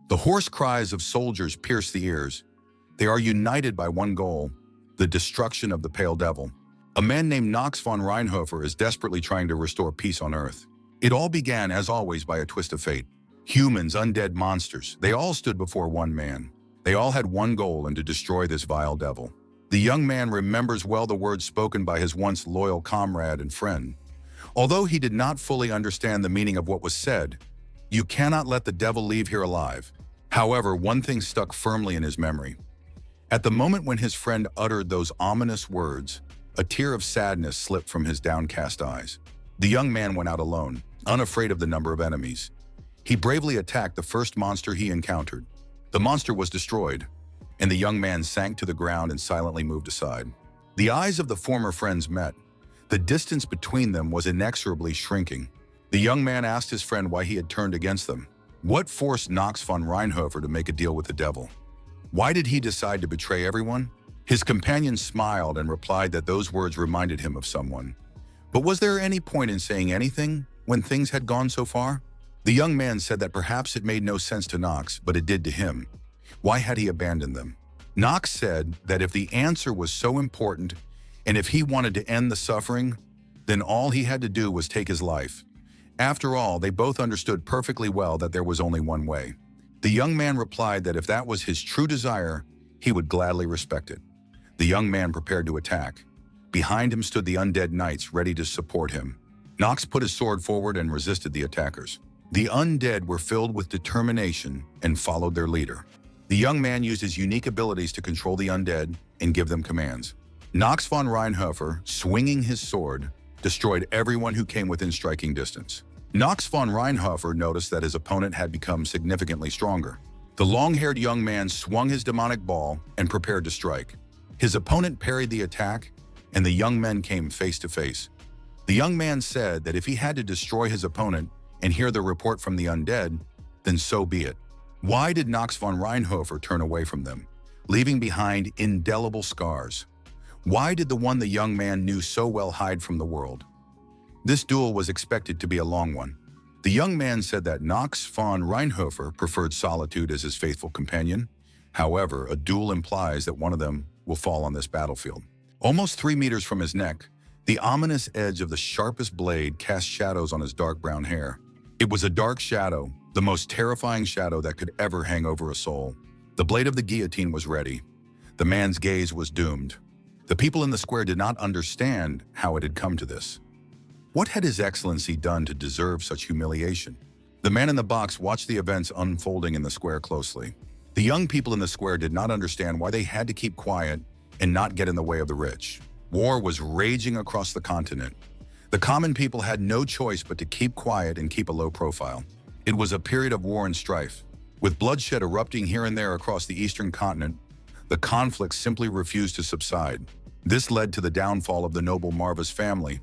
The hoarse cries of soldiers pierce the ears. They are united by one goal, the destruction of the Pale Devil. A man named Knox von Reinhofer is desperately trying to restore peace on Earth. It all began, as always, by a twist of fate. Humans, undead monsters, they all stood before one man. They all had one goal, and to destroy this vile devil. The young man remembers well the words spoken by his once loyal comrade and friend. Although he did not fully understand the meaning of what was said, "You cannot let the devil leave here alive." However, one thing stuck firmly in his memory. At the moment when his friend uttered those ominous words, a tear of sadness slipped from his downcast eyes. The young man went out alone, unafraid of the number of enemies. He bravely attacked the first monster he encountered. The monster was destroyed, and the young man sank to the ground and silently moved aside. The eyes of the former friends met. The distance between them was inexorably shrinking. The young man asked his friend why he had turned against them. What forced Knox von Reinhofer to make a deal with the devil? Why did he decide to betray everyone? His companion smiled and replied that those words reminded him of someone. But was there any point in saying anything when things had gone so far? The young man said that perhaps it made no sense to Knox, but it did to him. Why had he abandoned them? Knox said that if the answer was so important, and if he wanted to end the suffering, then all he had to do was take his life. After all, they both understood perfectly well that there was only one way. The young man replied that if that was his true desire, he would gladly respect it. The young man prepared to attack. Behind him stood the undead knights ready to support him. Knox put his sword forward and resisted the attackers. The undead were filled with determination and followed their leader. The young man used his unique abilities to control the undead and give them commands. Knox von Reinhofer, swinging his sword, destroyed everyone who came within striking distance. Knox von Reinhofer noticed that his opponent had become significantly stronger. The long-haired young man swung his demonic ball and prepared to strike. His opponent parried the attack, and the young men came face to face. The young man said that if he had to destroy his opponent and hear the report from the undead, then so be it. Why did Knox von Reinhofer turn away from them, leaving behind indelible scars? Why did the one the young man knew so well hide from the world? This duel was expected to be a long one. The young man said that Knox von Reinhofer preferred solitude as his faithful companion. However, a duel implies that one of them will fall on this battlefield. Almost 3 meters from his neck, the ominous edge of the sharpest blade cast shadows on his dark brown hair. It was a dark shadow, the most terrifying shadow that could ever hang over a soul. The blade of the guillotine was ready. The man's gaze was doomed. The people in the square did not understand how it had come to this. What had His Excellency done to deserve such humiliation? The man in the box watched the events unfolding in the square closely. The young people in the square did not understand why they had to keep quiet and not get in the way of the rich. War was raging across the continent. The common people had no choice but to keep quiet and keep a low profile. It was a period of war and strife. With bloodshed erupting here and there across the eastern continent, the conflict simply refused to subside. This led to the downfall of the noble Marva's family,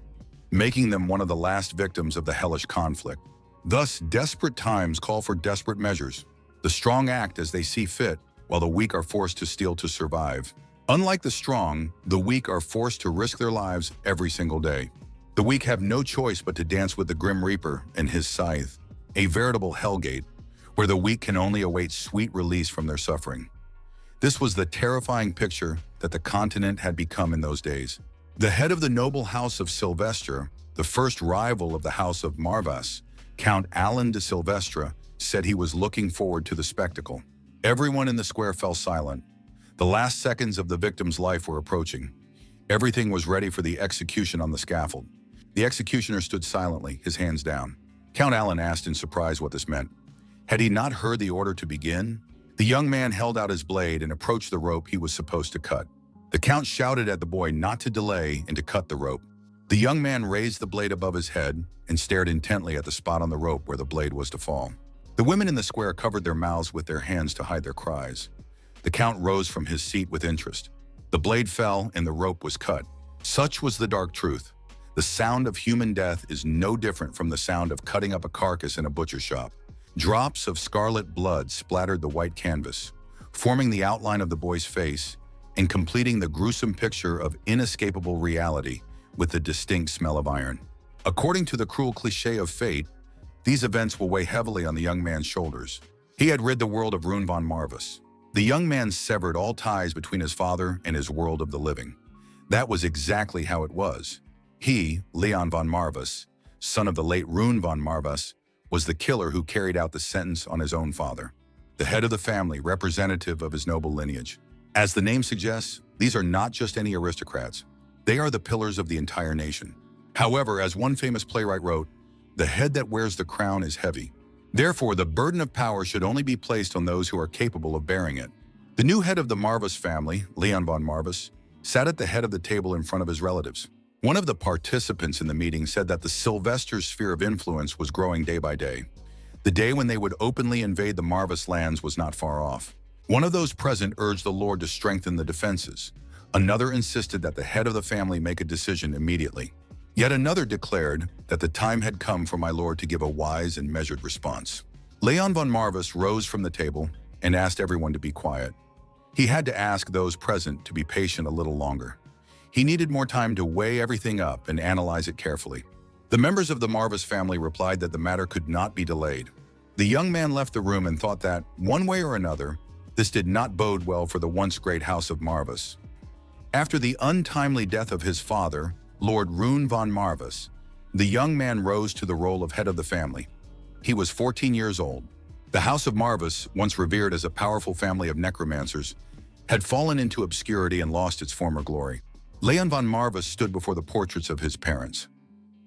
making them one of the last victims of the hellish conflict. Thus, desperate times call for desperate measures. The strong act as they see fit, while the weak are forced to steal to survive. Unlike the strong, the weak are forced to risk their lives every single day. The weak have no choice but to dance with the Grim Reaper and his scythe, a veritable hellgate, where the weak can only await sweet release from their suffering. This was the terrifying picture that the continent had become in those days. The head of the noble house of Silvestre, the first rival of the house of Marvas, Count Alan de Silvestre, said he was looking forward to the spectacle. Everyone in the square fell silent. The last seconds of the victim's life were approaching. Everything was ready for the execution on the scaffold. The executioner stood silently, his hands down. Count Alan asked in surprise what this meant. Had he not heard the order to begin? The young man held out his blade and approached the rope he was supposed to cut. The count shouted at the boy not to delay and to cut the rope. The young man raised the blade above his head and stared intently at the spot on the rope where the blade was to fall. The women in the square covered their mouths with their hands to hide their cries. The count rose from his seat with interest. The blade fell and the rope was cut. Such was the dark truth. The sound of human death is no different from the sound of cutting up a carcass in a butcher shop. Drops of scarlet blood splattered the white canvas, forming the outline of the boy's face and completing the gruesome picture of inescapable reality with the distinct smell of iron. According to the cruel cliché of fate, these events will weigh heavily on the young man's shoulders. He had rid the world of Rune von Marvis. The young man severed all ties between his father and his world of the living. That was exactly how it was. He, Leon von Marvis, son of the late Rune von Marvis, was the killer who carried out the sentence on his own father, the head of the family, representative of his noble lineage. As the name suggests, these are not just any aristocrats. They are the pillars of the entire nation. However, as one famous playwright wrote, "The head that wears the crown is heavy. Therefore, the burden of power should only be placed on those who are capable of bearing it." The new head of the Marvis family, Leon von Marvis, sat at the head of the table in front of his relatives. One of the participants in the meeting said that the Sylvester's sphere of influence was growing day by day. The day when they would openly invade the Marvis lands was not far off. One of those present urged the Lord to strengthen the defenses. Another insisted that the head of the family make a decision immediately. Yet another declared that the time had come for my Lord to give a wise and measured response. Leon von Marvis rose from the table and asked everyone to be quiet. He had to ask those present to be patient a little longer. He needed more time to weigh everything up and analyze it carefully. The members of the Marvis family replied that the matter could not be delayed. The young man left the room and thought that, one way or another, this did not bode well for the once great house of Marvis. After the untimely death of his father, Lord Rune von Marvis, the young man rose to the role of head of the family. He was 14 years old. The House of Marvis, once revered as a powerful family of necromancers, had fallen into obscurity and lost its former glory. Leon von Marvis stood before the portraits of his parents.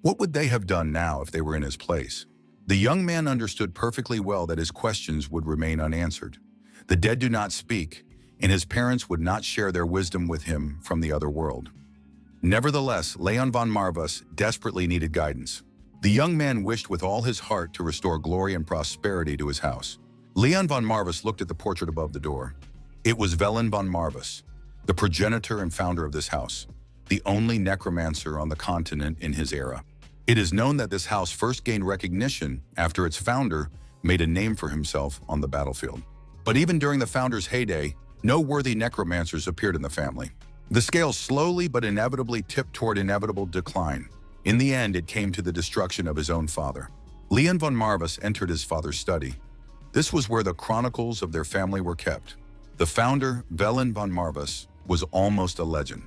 What would they have done now if they were in his place? The young man understood perfectly well that his questions would remain unanswered. The dead do not speak, and his parents would not share their wisdom with him from the other world. Nevertheless, Leon von Marvis desperately needed guidance. The young man wished with all his heart to restore glory and prosperity to his house. Leon von Marvis looked at the portrait above the door. It was Velen von Marvis, the progenitor and founder of this house, the only necromancer on the continent in his era. It is known that this house first gained recognition after its founder made a name for himself on the battlefield. But even during the founder's heyday, no worthy necromancers appeared in the family. The scale slowly but inevitably tipped toward inevitable decline. In the end, it came to the destruction of his own father. Leon von Marvis entered his father's study. This was where the chronicles of their family were kept. The founder, Velen von Marvis, was almost a legend.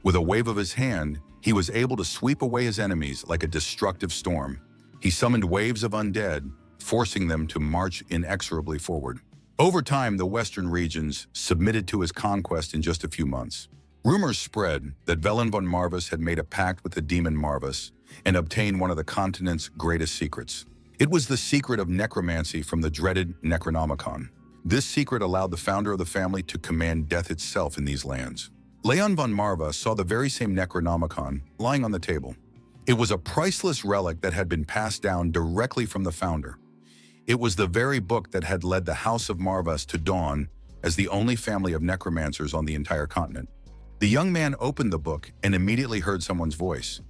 With a wave of his hand, he was able to sweep away his enemies like a destructive storm. He summoned waves of undead, forcing them to march inexorably forward. Over time, the western regions submitted to his conquest in just a few months. Rumors spread that Velen von Marvis had made a pact with the demon Marvis and obtained one of the continent's greatest secrets. It was the secret of necromancy from the dreaded Necronomicon. This secret allowed the founder of the family to command death itself in these lands. Leon von Marvis saw the very same Necronomicon lying on the table. It was a priceless relic that had been passed down directly from the founder. It was the very book that had led the House of Marvis to dawn as the only family of necromancers on the entire continent. The young man opened the book and immediately heard someone's voice.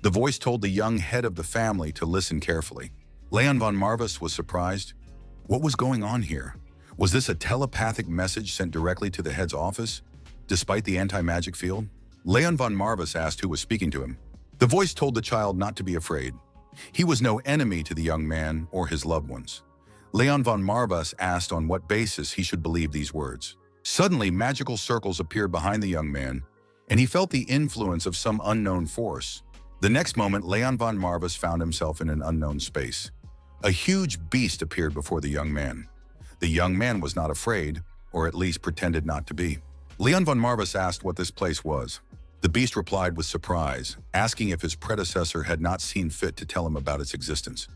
The voice told the young head of the family to listen carefully. Leon von Marvis was surprised. What was going on here? Was this a telepathic message sent directly to the head's office, despite the anti-magic field? Leon von Marvis asked who was speaking to him. The voice told the child not to be afraid. He was no enemy to the young man or his loved ones. Leon von Marvis asked on what basis he should believe these words. Suddenly, magical circles appeared behind the young man, and he felt the influence of some unknown force. The next moment, Leon von Marvis found himself in an unknown space. A huge beast appeared before the young man. The young man was not afraid, or at least pretended not to be. Leon von Marvis asked what this place was. The beast replied with surprise, asking if his predecessor had not seen fit to tell him about its existence.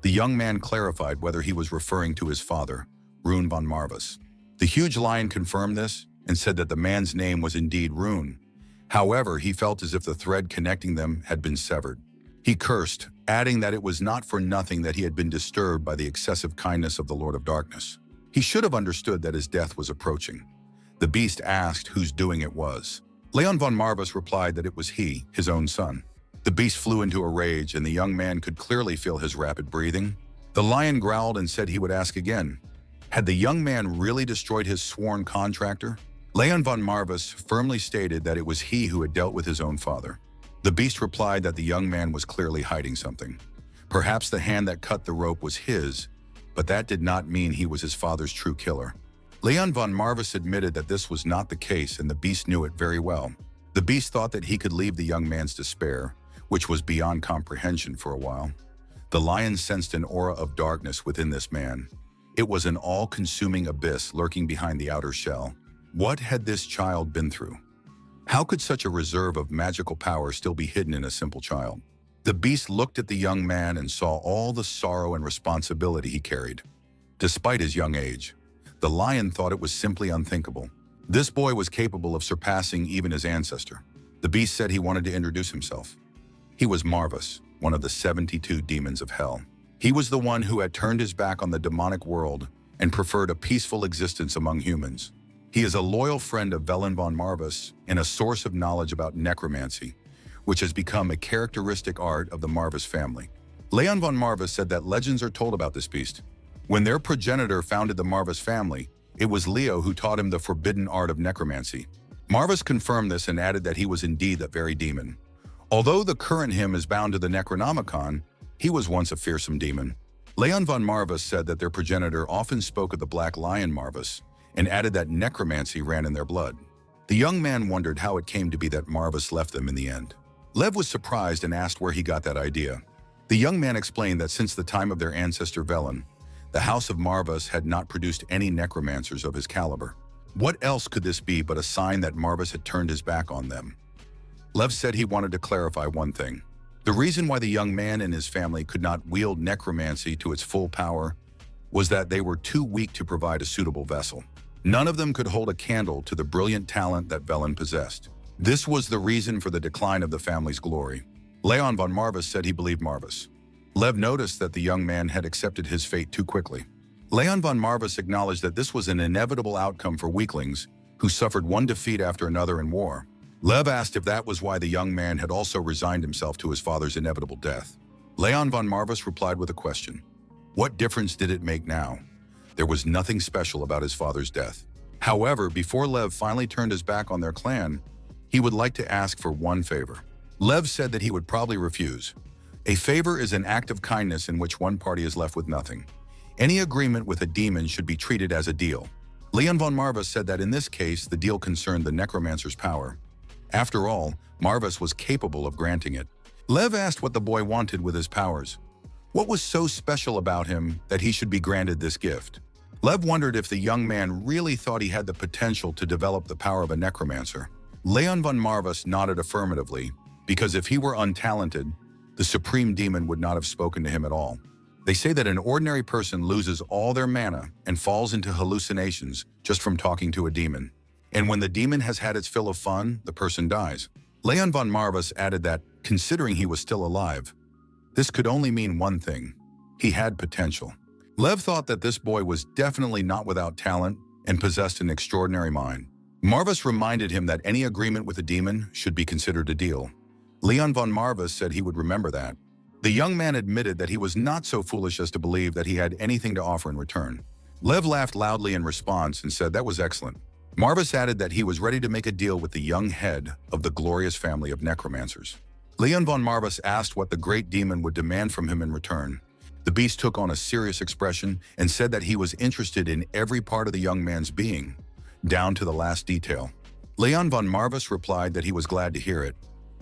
The young man clarified whether he was referring to his father, Rune von Marvis. The huge lion confirmed this and said that the man's name was indeed Rune. However, he felt as if the thread connecting them had been severed. He cursed, adding that it was not for nothing that he had been disturbed by the excessive kindness of the Lord of Darkness. He should have understood that his death was approaching. The beast asked whose doing it was. Leon von Marvis replied that it was he, his own son. The beast flew into a rage, and the young man could clearly feel his rapid breathing. The lion growled and said he would ask again. Had the young man really destroyed his sworn contractor? Leon von Marvis firmly stated that it was he who had dealt with his own father. The beast replied that the young man was clearly hiding something. Perhaps the hand that cut the rope was his, but that did not mean he was his father's true killer. Leon von Marvis admitted that this was not the case, and the beast knew it very well. The beast thought that he could leave the young man's despair, which was beyond comprehension for a while. The lion sensed an aura of darkness within this man. It was an all-consuming abyss lurking behind the outer shell. What had this child been through? How could such a reserve of magical power still be hidden in a simple child? The beast looked at the young man and saw all the sorrow and responsibility he carried. Despite his young age, the lion thought it was simply unthinkable. This boy was capable of surpassing even his ancestor. The beast said he wanted to introduce himself. He was Marvis, one of the 72 demons of hell. He was the one who had turned his back on the demonic world and preferred a peaceful existence among humans. He is a loyal friend of Velen von Marvis and a source of knowledge about necromancy, which has become a characteristic art of the Marvis family. Leon von Marvis said that legends are told about this beast. When their progenitor founded the Marvis family, it was Leo who taught him the forbidden art of necromancy. Marvis confirmed this and added that he was indeed that very demon. Although the current him is bound to the Necronomicon, he was once a fearsome demon. Leon von Marvis said that their progenitor often spoke of the Black Lion Marvis and added that necromancy ran in their blood. The young man wondered how it came to be that Marvis left them in the end. Lev was surprised and asked where he got that idea. The young man explained that since the time of their ancestor Velen, the House of Marvis had not produced any necromancers of his caliber. What else could this be but a sign that Marvis had turned his back on them? Lev said he wanted to clarify one thing. The reason why the young man and his family could not wield necromancy to its full power was that they were too weak to provide a suitable vessel. None of them could hold a candle to the brilliant talent that Velen possessed. This was the reason for the decline of the family's glory. Leon von Marvis said he believed Marvis. Lev noticed that the young man had accepted his fate too quickly. Leon von Marvis acknowledged that this was an inevitable outcome for weaklings who suffered one defeat after another in war. Lev asked if that was why the young man had also resigned himself to his father's inevitable death. Leon von Marvis replied with a question. What difference did it make now? There was nothing special about his father's death. However, before Lev finally turned his back on their clan, he would like to ask for one favor. Lev said that he would probably refuse. A favor is an act of kindness in which one party is left with nothing. Any agreement with a demon should be treated as a deal. Leon von Marvis said that in this case, the deal concerned the necromancer's power. After all, Marvis was capable of granting it. Lev asked what the boy wanted with his powers. What was so special about him that he should be granted this gift? Lev wondered if the young man really thought he had the potential to develop the power of a necromancer. Leon von Marvis nodded affirmatively, because if he were untalented, the supreme demon would not have spoken to him at all. They say that an ordinary person loses all their mana and falls into hallucinations just from talking to a demon. And when the demon has had its fill of fun, the person dies. Leon von Marvis added that, considering he was still alive, this could only mean one thing. He had potential. Lev thought that this boy was definitely not without talent and possessed an extraordinary mind. Marvis reminded him that any agreement with a demon should be considered a deal. Leon von Marvis said he would remember that. The young man admitted that he was not so foolish as to believe that he had anything to offer in return. Lev laughed loudly in response and said that was excellent. Marvis added that he was ready to make a deal with the young head of the glorious family of necromancers. Leon von Marvis asked what the great demon would demand from him in return. The beast took on a serious expression and said that he was interested in every part of the young man's being, down to the last detail. Leon von Marvis replied that he was glad to hear it.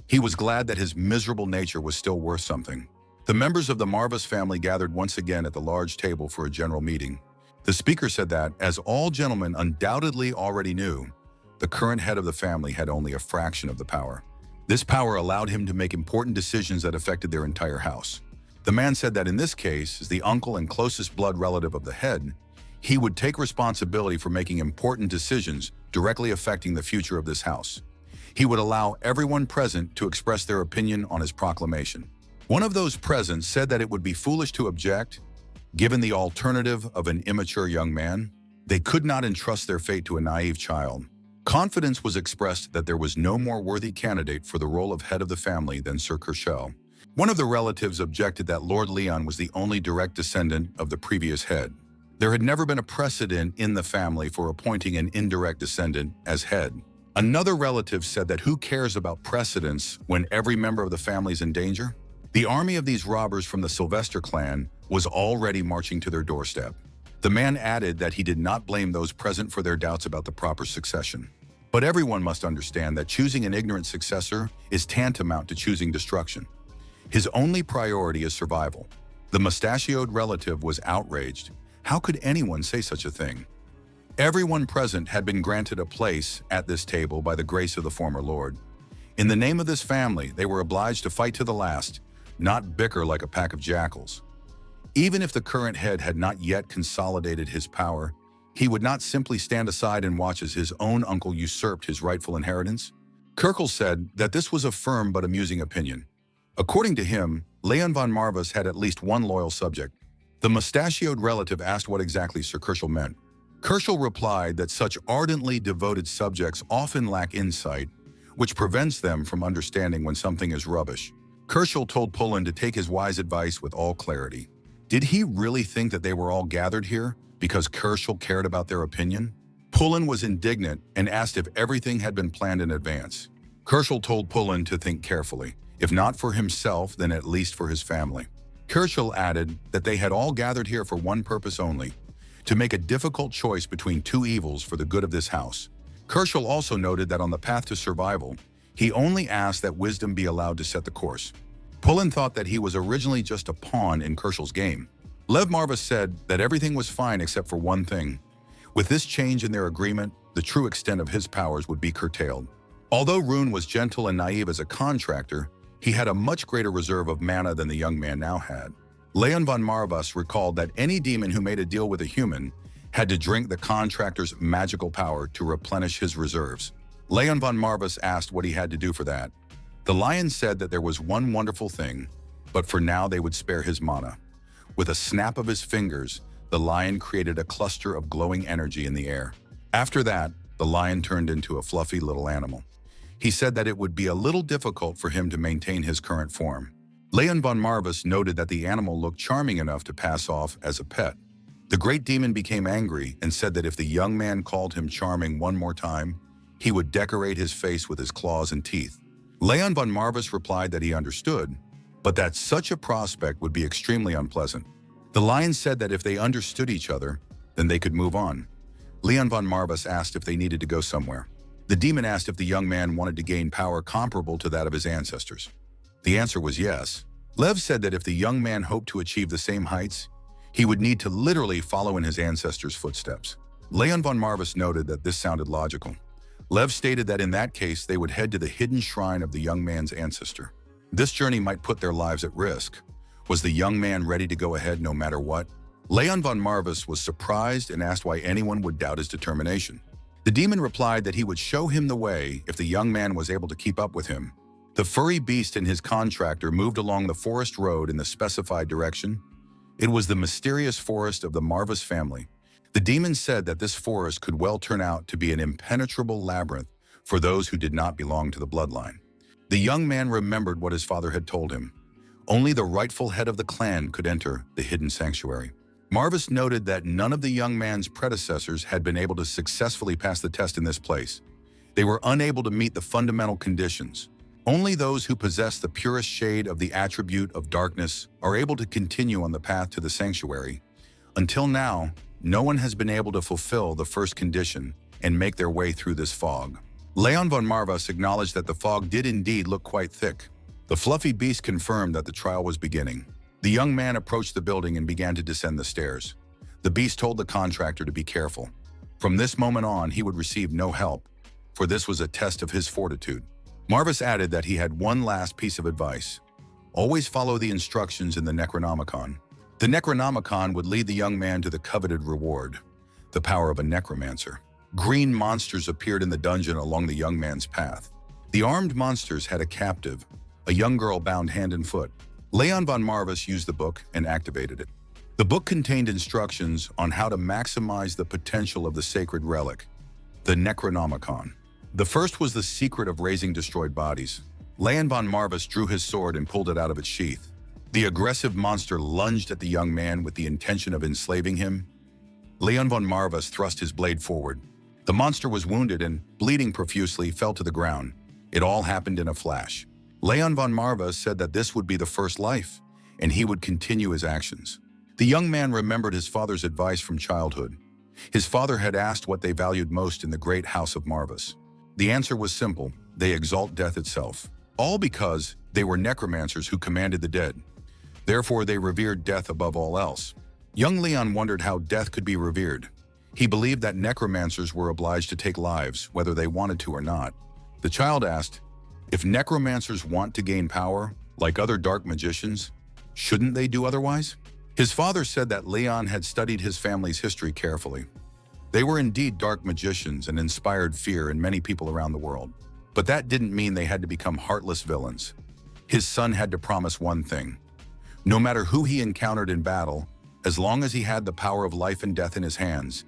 He was glad that his miserable nature was still worth something. The members of the Marvis family gathered once again at the large table for a general meeting. The speaker said that, as all gentlemen undoubtedly already knew, the current head of the family had only a fraction of the power. This power allowed him to make important decisions that affected their entire house. The man said that in this case, as the uncle and closest blood relative of the head, he would take responsibility for making important decisions directly affecting the future of this house. He would allow everyone present to express their opinion on his proclamation. One of those present said that it would be foolish to object, given the alternative of an immature young man. They could not entrust their fate to a naive child. Confidence was expressed that there was no more worthy candidate for the role of head of the family than Sir Kershel. One of the relatives objected that Lord Leon was the only direct descendant of the previous head. There had never been a precedent in the family for appointing an indirect descendant as head. Another relative said that who cares about precedents when every member of the family is in danger? The army of these robbers from the Sylvester clan was already marching to their doorstep. The man added that he did not blame those present for their doubts about the proper succession. But everyone must understand that choosing an ignorant successor is tantamount to choosing destruction. His only priority is survival. The mustachioed relative was outraged. How could anyone say such a thing? Everyone present had been granted a place at this table by the grace of the former lord. In the name of this family, they were obliged to fight to the last, not bicker like a pack of jackals. Even if the current head had not yet consolidated his power, he would not simply stand aside and watch as his own uncle usurped his rightful inheritance. Kirkel said that this was a firm but amusing opinion. According to him, Leon von Marvis had at least one loyal subject. The mustachioed relative asked what exactly Sir Kerschel meant. Kerschel replied that such ardently devoted subjects often lack insight, which prevents them from understanding when something is rubbish. Kerschel told Pullen to take his wise advice with all clarity. Did he really think that they were all gathered here because Kerschel cared about their opinion? Pullen was indignant and asked if everything had been planned in advance. Kerschel told Pullen to think carefully, if not for himself, then at least for his family. Kerschel added that they had all gathered here for one purpose only, to make a difficult choice between two evils for the good of this house. Kerschel also noted that on the path to survival, he only asked that wisdom be allowed to set the course. Pullen thought that he was originally just a pawn in Kerschel's game. Lev Marvis said that everything was fine except for one thing. With this change in their agreement, the true extent of his powers would be curtailed. Although Rune was gentle and naive as a contractor, he had a much greater reserve of mana than the young man now had. Leon von Marvis recalled that any demon who made a deal with a human had to drink the contractor's magical power to replenish his reserves. Leon von Marvis asked what he had to do for that. The lion said that there was one wonderful thing, but for now they would spare his mana. With a snap of his fingers, the lion created a cluster of glowing energy in the air. After that, the lion turned into a fluffy little animal. He said that it would be a little difficult for him to maintain his current form. Leon von Marvis noted that the animal looked charming enough to pass off as a pet. The great demon became angry and said that if the young man called him charming one more time, he would decorate his face with his claws and teeth. Leon von Marvis replied that he understood, but that such a prospect would be extremely unpleasant. The lion said that if they understood each other, then they could move on. Leon von Marvis asked if they needed to go somewhere. The demon asked if the young man wanted to gain power comparable to that of his ancestors. The answer was yes. Lev said that if the young man hoped to achieve the same heights, he would need to literally follow in his ancestors' footsteps. Leon von Marvis noted that this sounded logical. Lev stated that in that case, they would head to the hidden shrine of the young man's ancestor. This journey might put their lives at risk. Was the young man ready to go ahead no matter what? Leon von Marvis was surprised and asked why anyone would doubt his determination. The demon replied that he would show him the way if the young man was able to keep up with him. The furry beast and his contractor moved along the forest road in the specified direction. It was the mysterious forest of the Marvis family. The demon said that this forest could well turn out to be an impenetrable labyrinth for those who did not belong to the bloodline. The young man remembered what his father had told him. Only the rightful head of the clan could enter the hidden sanctuary. Marvis noted that none of the young man's predecessors had been able to successfully pass the test in this place. They were unable to meet the fundamental conditions. Only those who possess the purest shade of the attribute of darkness are able to continue on the path to the sanctuary. Until now, no one has been able to fulfill the first condition and make their way through this fog. Leon von Marvis acknowledged that the fog did indeed look quite thick. The fluffy beast confirmed that the trial was beginning. The young man approached the building and began to descend the stairs. The beast told the contractor to be careful. From this moment on, he would receive no help, for this was a test of his fortitude. Marvis added that he had one last piece of advice. Always follow the instructions in the Necronomicon. The Necronomicon would lead the young man to the coveted reward, the power of a necromancer. Green monsters appeared in the dungeon along the young man's path. The armed monsters had a captive, a young girl bound hand and foot. Leon von Marvis used the book and activated it. The book contained instructions on how to maximize the potential of the sacred relic, the Necronomicon. The first was the secret of raising destroyed bodies. Leon von Marvis drew his sword and pulled it out of its sheath. The aggressive monster lunged at the young man with the intention of enslaving him. Leon von Marvis thrust his blade forward. The monster was wounded and, bleeding profusely, fell to the ground. It all happened in a flash. Leon von Marvis said that this would be the first life, and he would continue his actions. The young man remembered his father's advice from childhood. His father had asked what they valued most in the great house of Marvis. The answer was simple: they exalt death itself. All because they were necromancers who commanded the dead. Therefore, they revered death above all else. Young Leon wondered how death could be revered. He believed that necromancers were obliged to take lives, whether they wanted to or not. The child asked, if necromancers want to gain power, like other dark magicians, shouldn't they do otherwise? His father said that Leon had studied his family's history carefully. They were indeed dark magicians and inspired fear in many people around the world. But that didn't mean they had to become heartless villains. His son had to promise one thing. No matter who he encountered in battle, as long as he had the power of life and death in his hands,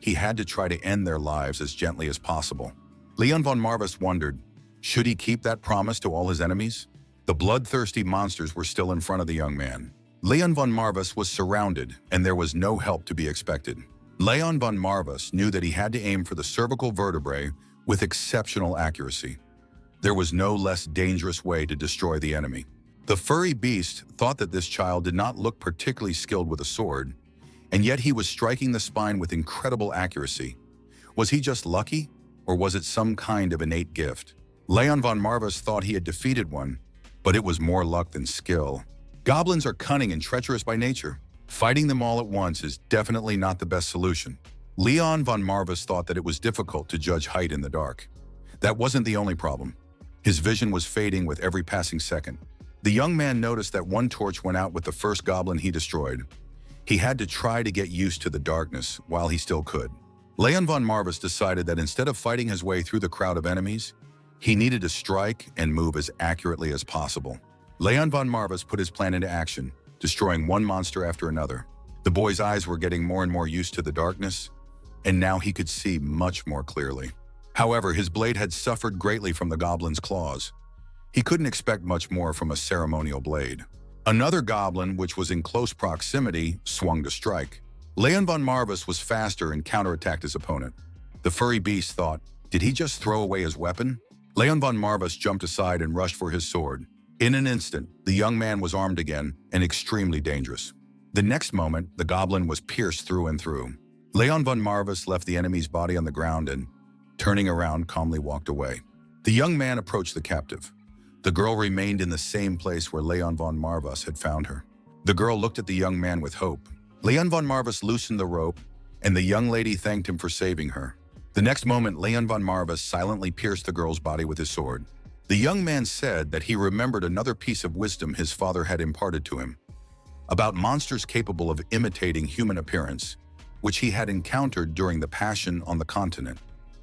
he had to try to end their lives as gently as possible. Leon von Marvis wondered, should he keep that promise to all his enemies? The bloodthirsty monsters were still in front of the young man. Leon von Marvis was surrounded, and there was no help to be expected. Leon von Marvis knew that he had to aim for the cervical vertebrae with exceptional accuracy. There was no less dangerous way to destroy the enemy. The furry beast thought that this child did not look particularly skilled with a sword, and yet he was striking the spine with incredible accuracy. Was he just lucky, or was it some kind of innate gift? Leon von Marvis thought he had defeated one, but it was more luck than skill. Goblins are cunning and treacherous by nature. Fighting them all at once is definitely not the best solution. Leon von Marvis thought that it was difficult to judge height in the dark. That wasn't the only problem. His vision was fading with every passing second. The young man noticed that one torch went out with the first goblin he destroyed. He had to try to get used to the darkness while he still could. Leon von Marvis decided that instead of fighting his way through the crowd of enemies, he needed to strike and move as accurately as possible. Leon von Marvis put his plan into action, destroying one monster after another. The boy's eyes were getting more and more used to the darkness, and now he could see much more clearly. However, his blade had suffered greatly from the goblin's claws. He couldn't expect much more from a ceremonial blade. Another goblin, which was in close proximity, swung to strike. Leon von Marvis was faster and counterattacked his opponent. The furry beast thought, did he just throw away his weapon? Leon von Marvis jumped aside and rushed for his sword. In an instant, the young man was armed again and extremely dangerous. The next moment, the goblin was pierced through and through. Leon von Marvis left the enemy's body on the ground and, turning around, calmly walked away. The young man approached the captive. The girl remained in the same place where Leon von Marvis had found her. The girl looked at the young man with hope. Leon von Marvis loosened the rope, and the young lady thanked him for saving her. The next moment, Leon von Marvis silently pierced the girl's body with his sword. The young man said that he remembered another piece of wisdom his father had imparted to him, about monsters capable of imitating human appearance, which he had encountered during the Passion on the continent.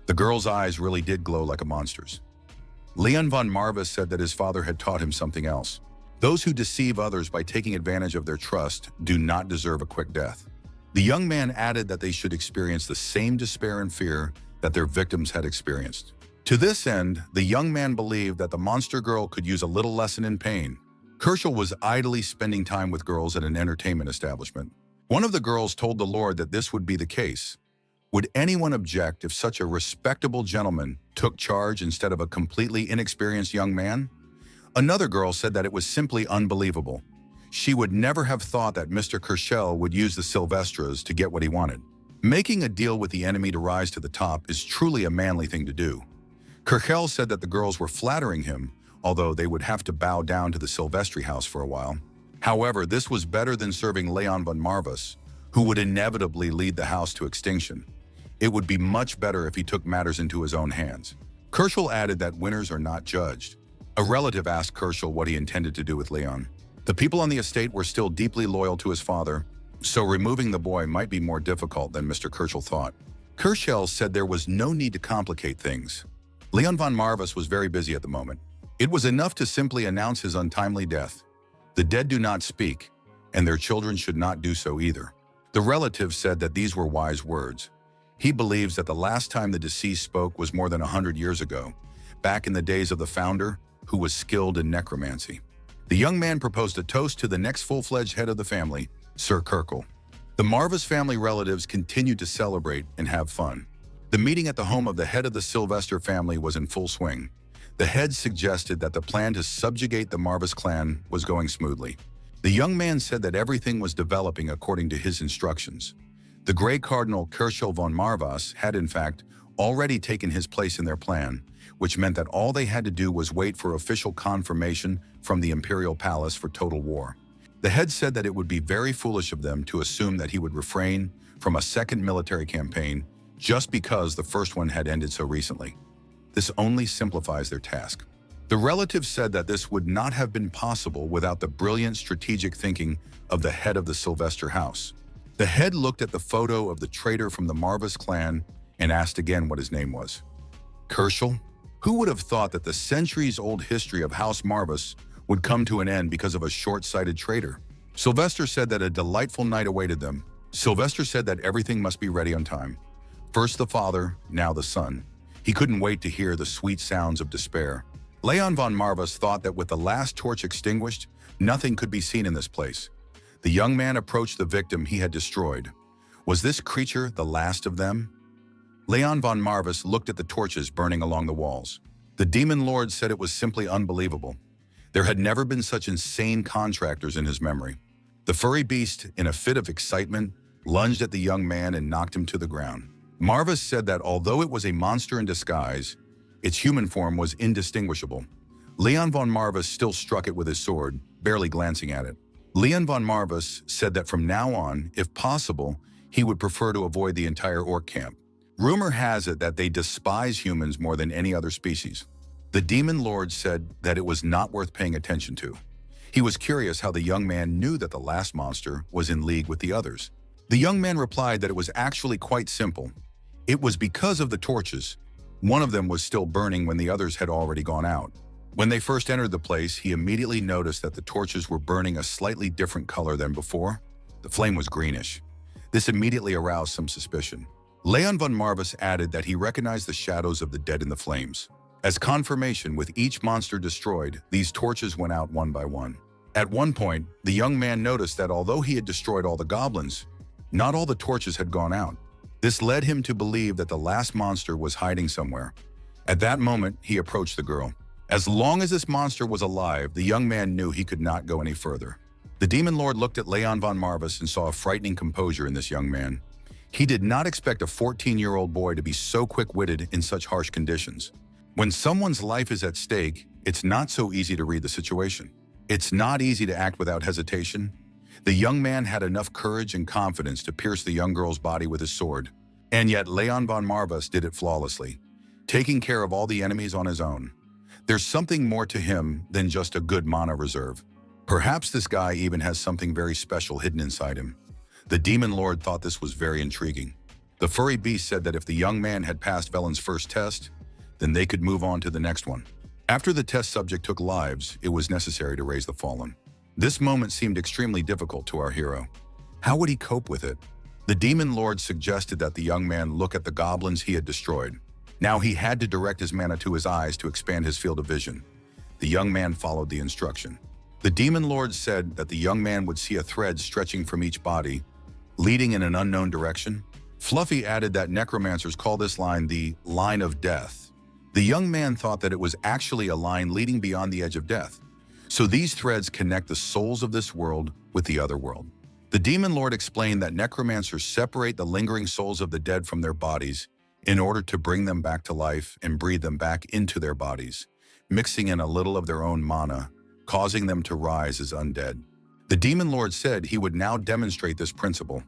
The girl's eyes really did glow like a monster's. Leon von Marvis said that his father had taught him something else. Those who deceive others by taking advantage of their trust do not deserve a quick death. The young man added that they should experience the same despair and fear that their victims had experienced. To this end, the young man believed that the monster girl could use a little lesson in pain. Kerschel was idly spending time with girls at an entertainment establishment. One of the girls told the Lord that this would be the case. Would anyone object if such a respectable gentleman took charge instead of a completely inexperienced young man? Another girl said that it was simply unbelievable. She would never have thought that Mr. Kerschel would use the Sylvestras to get what he wanted. Making a deal with the enemy to rise to the top is truly a manly thing to do. Kerschel said that the girls were flattering him, although they would have to bow down to the Sylvestri house for a while. However, this was better than serving Leon von Marvis, who would inevitably lead the house to extinction. It would be much better if he took matters into his own hands. Kerschel added that winners are not judged. A relative asked Kerschel what he intended to do with Leon. The people on the estate were still deeply loyal to his father, so removing the boy might be more difficult than Mr. Kerschel thought. Kerschel said there was no need to complicate things. Leon von Marvis was very busy at the moment. It was enough to simply announce his untimely death. The dead do not speak, and their children should not do so either. The relative said that these were wise words. He believes that the last time the deceased spoke was more than 100 years ago, back in the days of the founder, who was skilled in necromancy. The young man proposed a toast to the next full-fledged head of the family, Sir Kirkle. The Marvis family relatives continued to celebrate and have fun. The meeting at the home of the head of the Sylvester family was in full swing. The head suggested that the plan to subjugate the Marvis clan was going smoothly. The young man said that everything was developing according to his instructions. The Grey Cardinal Kerschel von Marvas had, in fact, already taken his place in their plan, which meant that all they had to do was wait for official confirmation from the Imperial Palace for total war. The head said that it would be very foolish of them to assume that he would refrain from a second military campaign just because the first one had ended so recently. This only simplifies their task. The relatives said that this would not have been possible without the brilliant strategic thinking of the head of the Sylvester house. The head looked at the photo of the traitor from the Marvas clan and asked again what his name was. Kerschel? Who would have thought that the centuries-old history of House Marvas would come to an end because of a short-sighted traitor? Sylvester said that a delightful night awaited them. Sylvester said that everything must be ready on time. First the father, now the son. He couldn't wait to hear the sweet sounds of despair. Leon von Marvas thought that with the last torch extinguished, nothing could be seen in this place. The young man approached the victim he had destroyed. Was this creature the last of them? Leon von Marvas looked at the torches burning along the walls. The demon lord said it was simply unbelievable. There had never been such insane contractors in his memory. The furry beast, in a fit of excitement, lunged at the young man and knocked him to the ground. Marvas said that although it was a monster in disguise, its human form was indistinguishable. Leon von Marvas still struck it with his sword, barely glancing at it. Leon von Marvas said that from now on, if possible, he would prefer to avoid the entire orc camp. Rumor has it that they despise humans more than any other species. The demon lord said that it was not worth paying attention to. He was curious how the young man knew that the last monster was in league with the others. The young man replied that it was actually quite simple. It was because of the torches. One of them was still burning when the others had already gone out. When they first entered the place, he immediately noticed that the torches were burning a slightly different color than before. The flame was greenish. This immediately aroused some suspicion. Leon von Marvas added that he recognized the shadows of the dead in the flames. As confirmation, with each monster destroyed, these torches went out one by one. At one point, the young man noticed that although he had destroyed all the goblins, not all the torches had gone out. This led him to believe that the last monster was hiding somewhere. At that moment, he approached the girl. As long as this monster was alive, the young man knew he could not go any further. The demon lord looked at Leon von Marvas and saw a frightening composure in this young man. He did not expect a 14-year-old boy to be so quick-witted in such harsh conditions. When someone's life is at stake, it's not so easy to read the situation. It's not easy to act without hesitation. The young man had enough courage and confidence to pierce the young girl's body with his sword. And yet Leon von Marvas did it flawlessly, taking care of all the enemies on his own. There's something more to him than just a good mana reserve. Perhaps this guy even has something very special hidden inside him. The demon lord thought this was very intriguing. The furry beast said that if the young man had passed Velen's first test, then they could move on to the next one. After the test subject took lives, it was necessary to raise the fallen. This moment seemed extremely difficult to our hero. How would he cope with it? The demon lord suggested that the young man look at the goblins he had destroyed. Now he had to direct his mana to his eyes to expand his field of vision. The young man followed the instruction. The demon lord said that the young man would see a thread stretching from each body, leading in an unknown direction. Fluffy added that necromancers call this line the line of death. The young man thought that it was actually a line leading beyond the edge of death. So these threads connect the souls of this world with the other world. The demon lord explained that necromancers separate the lingering souls of the dead from their bodies in order to bring them back to life and breathe them back into their bodies, mixing in a little of their own mana, causing them to rise as undead. The demon lord said he would now demonstrate this principle.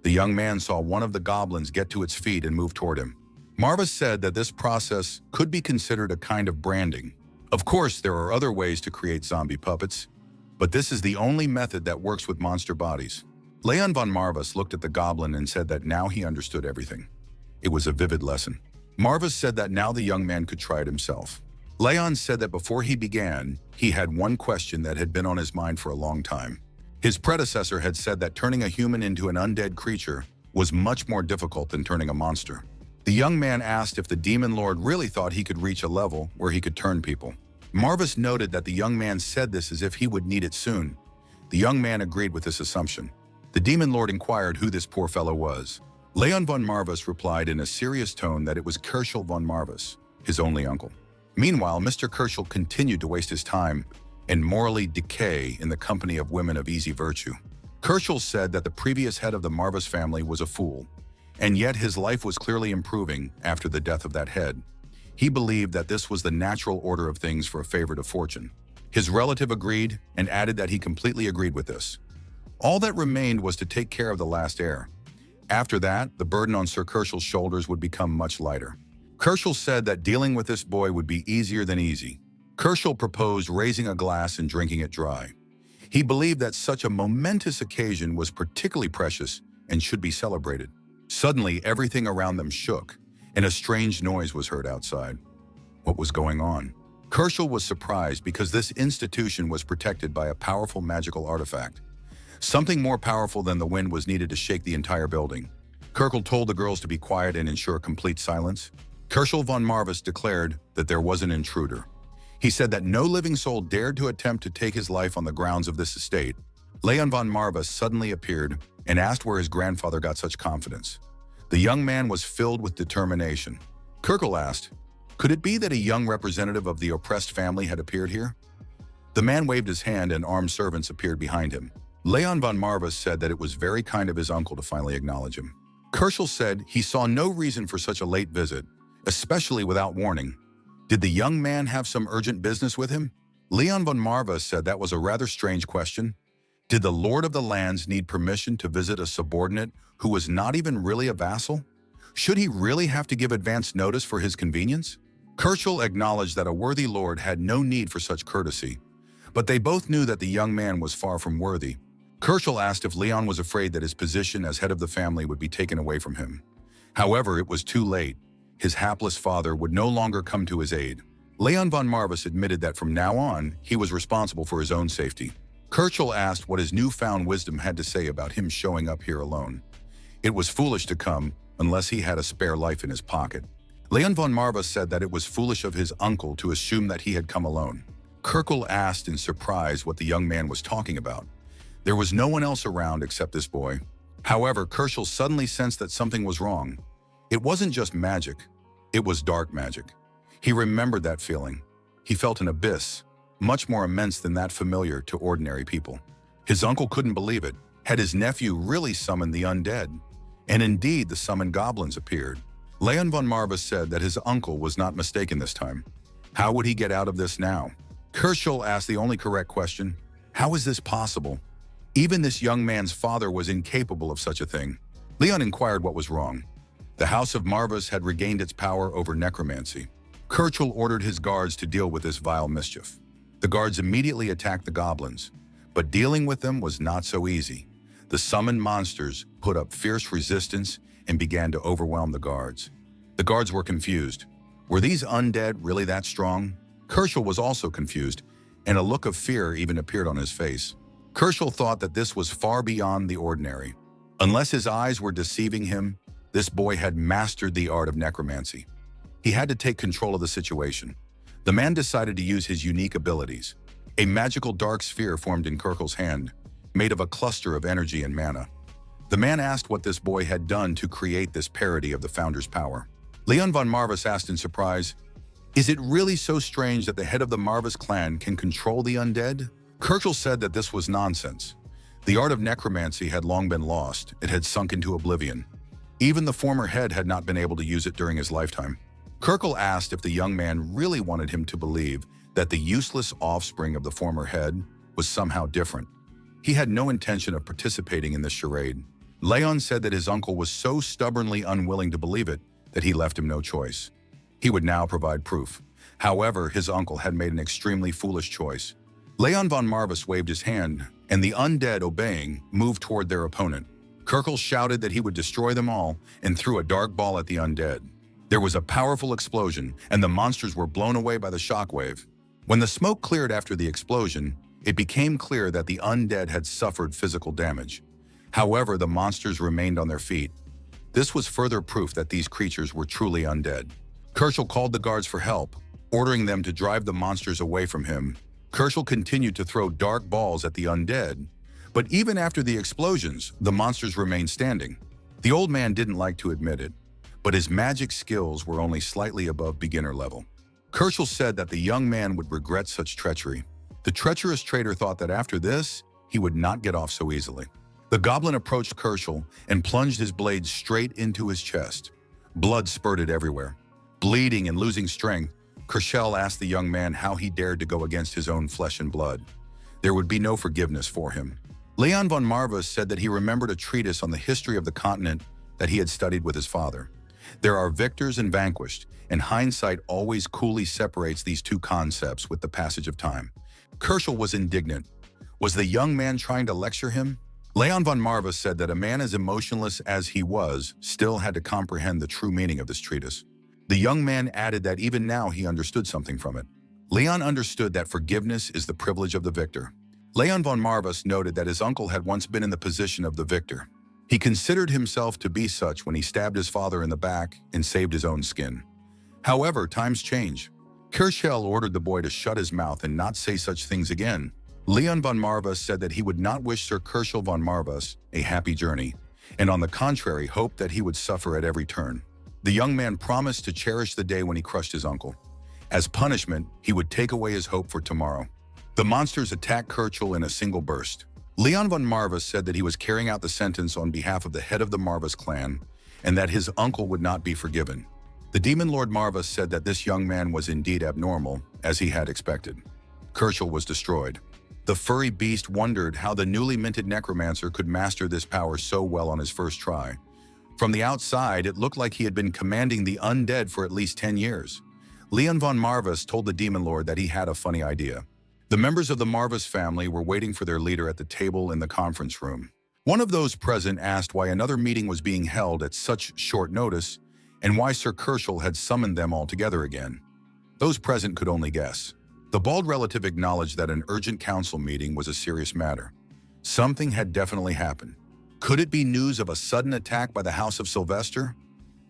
The young man saw one of the goblins get to its feet and move toward him. Marvas said that this process could be considered a kind of branding. Of course, there are other ways to create zombie puppets, but this is the only method that works with monster bodies. Leon von Marvas looked at the goblin and said that now he understood everything. It was a vivid lesson. Marvas said that now the young man could try it himself. Leon said that before he began, he had one question that had been on his mind for a long time. His predecessor had said that turning a human into an undead creature was much more difficult than turning a monster. The young man asked if the demon lord really thought he could reach a level where he could turn people. Marvas noted that the young man said this as if he would need it soon. The young man agreed with this assumption. The demon lord inquired who this poor fellow was. Leon von Marvas replied in a serious tone that it was Kerschel von Marvas, his only uncle. Meanwhile, Mr. Kerschel continued to waste his time, and morally decay in the company of women of easy virtue. Kerschel said that the previous head of the Marvis family was a fool, and yet his life was clearly improving after the death of that head. He believed that this was the natural order of things for a favorite of fortune. His relative agreed and added that he completely agreed with this. All that remained was to take care of the last heir. After that, the burden on Sir Kerschel's shoulders would become much lighter. Kerschel said that dealing with this boy would be easier than easy. Kerschel proposed raising a glass and drinking it dry. He believed that such a momentous occasion was particularly precious and should be celebrated. Suddenly, everything around them shook, and a strange noise was heard outside. What was going on? Kerschel was surprised because this institution was protected by a powerful magical artifact. Something more powerful than the wind was needed to shake the entire building. Kerschel told the girls to be quiet and ensure complete silence. Kerschel von Marvis declared that there was an intruder. He said that no living soul dared to attempt to take his life on the grounds of this estate. Leon von Marvis suddenly appeared and asked where his grandfather got such confidence. The young man was filled with determination. Kerschel asked, could it be that a young representative of the oppressed family had appeared here? The man waved his hand and armed servants appeared behind him. Leon von Marvis said that it was very kind of his uncle to finally acknowledge him. Kerschel said he saw no reason for such a late visit, especially without warning. Did the young man have some urgent business with him? Leon von Marvis said that was a rather strange question. Did the Lord of the Lands need permission to visit a subordinate who was not even really a vassal? Should he really have to give advance notice for his convenience? Kerschel acknowledged that a worthy lord had no need for such courtesy, but they both knew that the young man was far from worthy. Kerschel asked if Leon was afraid that his position as head of the family would be taken away from him. However, it was too late. His hapless father would no longer come to his aid. Leon von Marvis admitted that from now on, he was responsible for his own safety. Kerschel asked what his newfound wisdom had to say about him showing up here alone. It was foolish to come unless he had a spare life in his pocket. Leon von Marvis said that it was foolish of his uncle to assume that he had come alone. Kerschel asked in surprise what the young man was talking about. There was no one else around except this boy. However, Kerschel suddenly sensed that something was wrong. It wasn't just magic, it was dark magic. He remembered that feeling. He felt an abyss, much more immense than that familiar to ordinary people. His uncle couldn't believe it. Had his nephew really summoned the undead? And indeed, the summoned goblins appeared. Leon von Marvis said that his uncle was not mistaken this time. How would he get out of this now? Kerschel asked the only correct question. How is this possible? Even this young man's father was incapable of such a thing. Leon inquired what was wrong. The House of Marvis had regained its power over necromancy. Kerschel ordered his guards to deal with this vile mischief. The guards immediately attacked the goblins, but dealing with them was not so easy. The summoned monsters put up fierce resistance and began to overwhelm the guards. The guards were confused. Were these undead really that strong? Kerschel was also confused, and a look of fear even appeared on his face. Kerschel thought that this was far beyond the ordinary. Unless his eyes were deceiving him, this boy had mastered the art of necromancy. He had to take control of the situation. The man decided to use his unique abilities. A magical dark sphere formed in Kerschel's hand, made of a cluster of energy and mana. The man asked what this boy had done to create this parody of the founder's power. Leon von Marvis asked in surprise, "Is it really so strange that the head of the Marvis clan can control the undead?" Kerschel said that this was nonsense. The art of necromancy had long been lost. It had sunk into oblivion. Even the former head had not been able to use it during his lifetime. Kerschel asked if the young man really wanted him to believe that the useless offspring of the former head was somehow different. He had no intention of participating in this charade. Leon said that his uncle was so stubbornly unwilling to believe it that he left him no choice. He would now provide proof. However, his uncle had made an extremely foolish choice. Leon von Marvis waved his hand, and the undead, obeying, moved toward their opponent. Kerschel shouted that he would destroy them all and threw a dark ball at the undead. There was a powerful explosion, and the monsters were blown away by the shockwave. When the smoke cleared after the explosion, it became clear that the undead had suffered physical damage. However, the monsters remained on their feet. This was further proof that these creatures were truly undead. Kerschel called the guards for help, ordering them to drive the monsters away from him. Kerschel continued to throw dark balls at the undead, but even after the explosions, the monsters remained standing. The old man didn't like to admit it, but his magic skills were only slightly above beginner level. Kerschel said that the young man would regret such treachery. The treacherous traitor thought that after this, he would not get off so easily. The goblin approached Kerschel and plunged his blade straight into his chest. Blood spurted everywhere. Bleeding and losing strength, Kerschel asked the young man how he dared to go against his own flesh and blood. There would be no forgiveness for him. Leon von Marvis said that he remembered a treatise on the history of the continent that he had studied with his father. There are victors and vanquished, and hindsight always coolly separates these two concepts with the passage of time. Kerschel was indignant. Was the young man trying to lecture him? Leon von Marvis said that a man as emotionless as he was still had to comprehend the true meaning of this treatise. The young man added that even now he understood something from it. Leon understood that forgiveness is the privilege of the victor. Leon von Marvis noted that his uncle had once been in the position of the victor. He considered himself to be such when he stabbed his father in the back and saved his own skin. However, times change. Kerschel ordered the boy to shut his mouth and not say such things again. Leon von Marvis said that he would not wish Sir Kerschel von Marvis a happy journey, and on the contrary hoped that he would suffer at every turn. The young man promised to cherish the day when he crushed his uncle. As punishment, he would take away his hope for tomorrow. The monsters attacked Kerschel in a single burst. Leon von Marvis said that he was carrying out the sentence on behalf of the head of the Marvis clan, and that his uncle would not be forgiven. The demon lord Marvis said that this young man was indeed abnormal, as he had expected. Kerschel was destroyed. The furry beast wondered how the newly minted necromancer could master this power so well on his first try. From the outside, it looked like he had been commanding the undead for at least 10 years. Leon von Marvis told the demon lord that he had a funny idea. The members of the Marvis family were waiting for their leader at the table in the conference room. One of those present asked why another meeting was being held at such short notice and why Sir Kerschel had summoned them all together again. Those present could only guess. The bald relative acknowledged that an urgent council meeting was a serious matter. Something had definitely happened. Could it be news of a sudden attack by the House of Sylvester?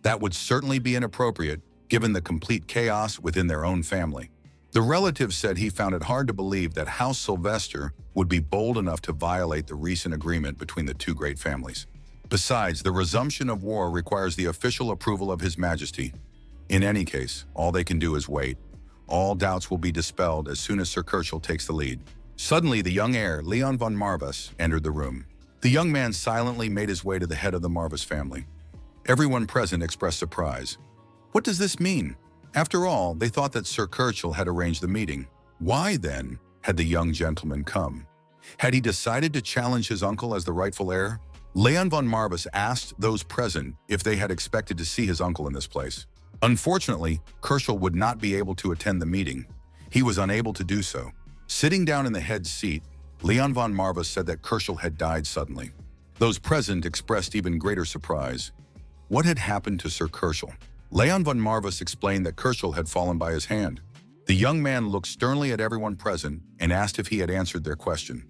That would certainly be inappropriate, given the complete chaos within their own family. The relative said he found it hard to believe that House Sylvester would be bold enough to violate the recent agreement between the two great families. Besides, the resumption of war requires the official approval of His Majesty. In any case, all they can do is wait. All doubts will be dispelled as soon as Sir Kerschel takes the lead. Suddenly, the young heir, Leon von Marvis, entered the room. The young man silently made his way to the head of the Marvis family. Everyone present expressed surprise. What does this mean? After all, they thought that Sir Kerschel had arranged the meeting. Why, then, had the young gentleman come? Had he decided to challenge his uncle as the rightful heir? Leon von Marvis asked those present if they had expected to see his uncle in this place. Unfortunately, Kerschel would not be able to attend the meeting. He was unable to do so. Sitting down in the head's seat, Leon von Marvis said that Kerschel had died suddenly. Those present expressed even greater surprise. What had happened to Sir Kerschel? Leon von Marvis explained that Kerschel had fallen by his hand. The young man looked sternly at everyone present and asked if he had answered their question.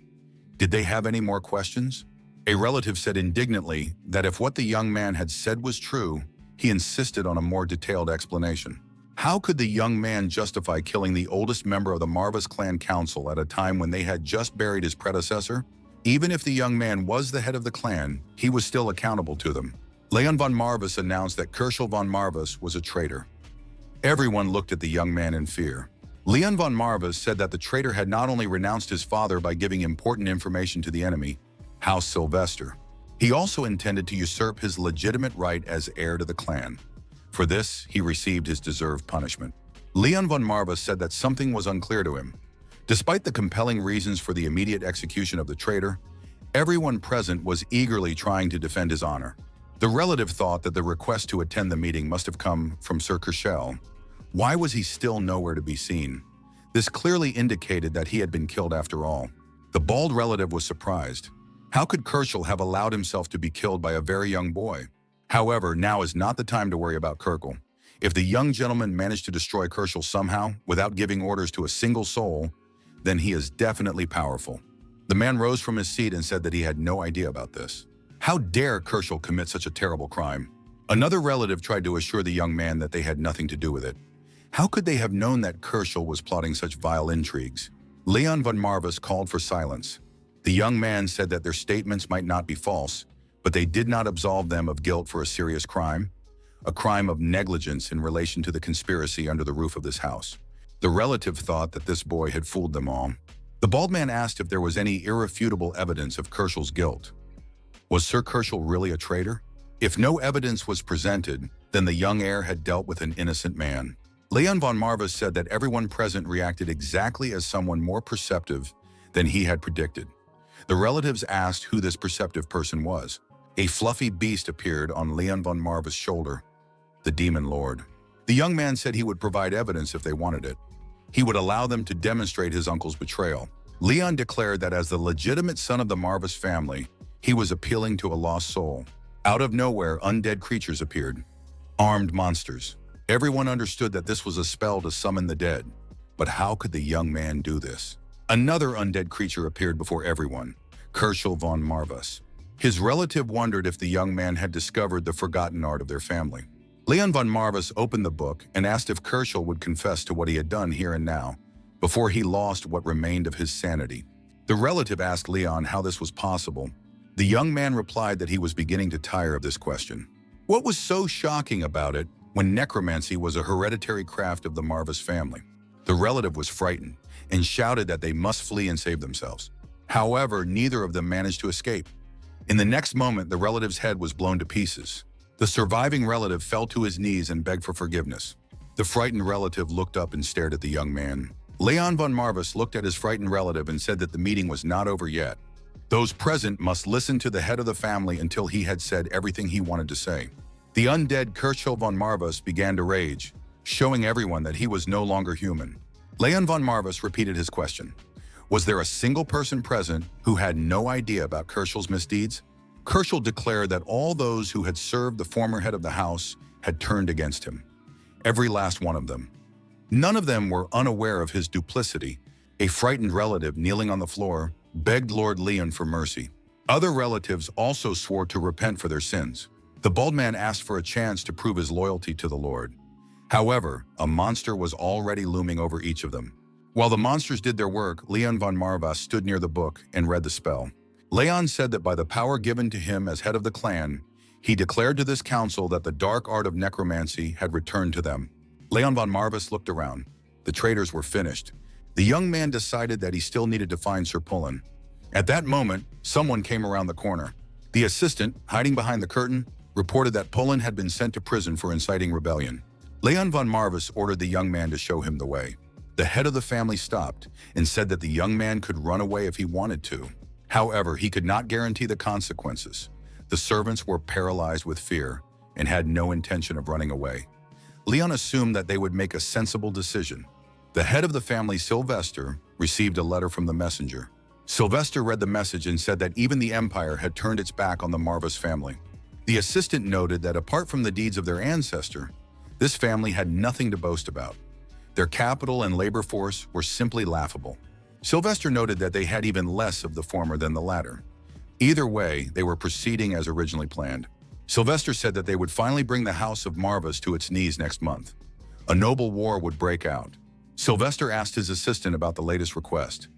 Did they have any more questions? A relative said indignantly that if what the young man had said was true, he insisted on a more detailed explanation. How could the young man justify killing the oldest member of the Marvis clan council at a time when they had just buried his predecessor? Even if the young man was the head of the clan, he was still accountable to them. Leon von Marvis announced that Kerschel von Marvis was a traitor. Everyone looked at the young man in fear. Leon von Marvis said that the traitor had not only renounced his father by giving important information to the enemy, House Sylvester, he also intended to usurp his legitimate right as heir to the clan. For this, he received his deserved punishment. Leon von Marvis said that something was unclear to him. Despite the compelling reasons for the immediate execution of the traitor, everyone present was eagerly trying to defend his honor. The relative thought that the request to attend the meeting must have come from Sir Kerschel. Why was he still nowhere to be seen? This clearly indicated that he had been killed after all. The bald relative was surprised. How could Kerschel have allowed himself to be killed by a very young boy? However, now is not the time to worry about Kerschel. If the young gentleman managed to destroy Kerschel somehow, without giving orders to a single soul, then he is definitely powerful. The man rose from his seat and said that he had no idea about this. How dare Kerschel commit such a terrible crime? Another relative tried to assure the young man that they had nothing to do with it. How could they have known that Kerschel was plotting such vile intrigues? Leon von Marvis called for silence. The young man said that their statements might not be false, but they did not absolve them of guilt for a serious crime, a crime of negligence in relation to the conspiracy under the roof of this house. The relative thought that this boy had fooled them all. The bald man asked if there was any irrefutable evidence of Kerschel's guilt. Was Sir Kerschel really a traitor? If no evidence was presented, then the young heir had dealt with an innocent man. Leon von Marvis said that everyone present reacted exactly as someone more perceptive than he had predicted. The relatives asked who this perceptive person was. A fluffy beast appeared on Leon von Marvis' shoulder, the Demon Lord. The young man said he would provide evidence if they wanted it. He would allow them to demonstrate his uncle's betrayal. Leon declared that as the legitimate son of the Marvis family, he was appealing to a lost soul. Out of nowhere, undead creatures appeared. Armed monsters. Everyone understood that this was a spell to summon the dead. But how could the young man do this? Another undead creature appeared before everyone, Kerschel von Marvis. His relative wondered if the young man had discovered the forgotten art of their family. Leon von Marvis opened the book and asked if Kerschel would confess to what he had done here and now, before he lost what remained of his sanity. The relative asked Leon how this was possible. The young man replied that he was beginning to tire of this question. What was so shocking about it when necromancy was a hereditary craft of the Marvis family? The relative was frightened and shouted that they must flee and save themselves. However, neither of them managed to escape. In the next moment, the relative's head was blown to pieces. The surviving relative fell to his knees and begged for forgiveness. The frightened relative looked up and stared at the young man. Leon von Marvis looked at his frightened relative and said that the meeting was not over yet. Those present must listen to the head of the family until he had said everything he wanted to say. The undead Kerschel von Marvis began to rage, showing everyone that he was no longer human. Leon von Marvis repeated his question. Was there a single person present who had no idea about Kerschel's misdeeds? Kerschel declared that all those who had served the former head of the house had turned against him. Every last one of them. None of them were unaware of his duplicity. A frightened relative kneeling on the floor begged Lord Leon for mercy. Other relatives also swore to repent for their sins. The bald man asked for a chance to prove his loyalty to the Lord. However, a monster was already looming over each of them. While the monsters did their work, Leon von Marvis stood near the book and read the spell. Leon said that by the power given to him as head of the clan, he declared to this council that the dark art of necromancy had returned to them. Leon von Marvis looked around. The traitors were finished. The young man decided that he still needed to find Sir Pullen. At that moment, someone came around the corner. The assistant, hiding behind the curtain, reported that Pullen had been sent to prison for inciting rebellion. Leon von Marvis ordered the young man to show him the way. The head of the family stopped and said that the young man could run away if he wanted to. However, he could not guarantee the consequences. The servants were paralyzed with fear and had no intention of running away. Leon assumed that they would make a sensible decision. The head of the family, Sylvester, received a letter from the messenger. Sylvester read the message and said that even the Empire had turned its back on the Marvis family. The assistant noted that apart from the deeds of their ancestor, this family had nothing to boast about. Their capital and labor force were simply laughable. Sylvester noted that they had even less of the former than the latter. Either way, they were proceeding as originally planned. Sylvester said that they would finally bring the House of Marvis to its knees next month. A noble war would break out. Sylvester asked his assistant about the latest request.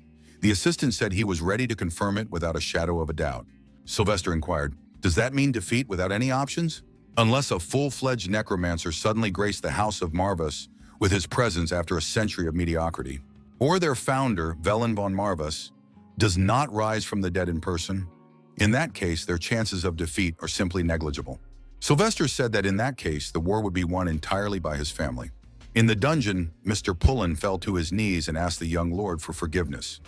The assistant said he was ready to confirm it without a shadow of a doubt. Sylvester inquired, "Does that mean defeat without any options?" Unless a full-fledged necromancer suddenly graced the House of Marvis with his presence after a century of mediocrity, or their founder, Velen von Marvis, does not rise from the dead in person, in that case, their chances of defeat are simply negligible. Sylvester said that in that case, the war would be won entirely by his family. In the dungeon, Mr. Pullen fell to his knees and asked the young lord for forgiveness.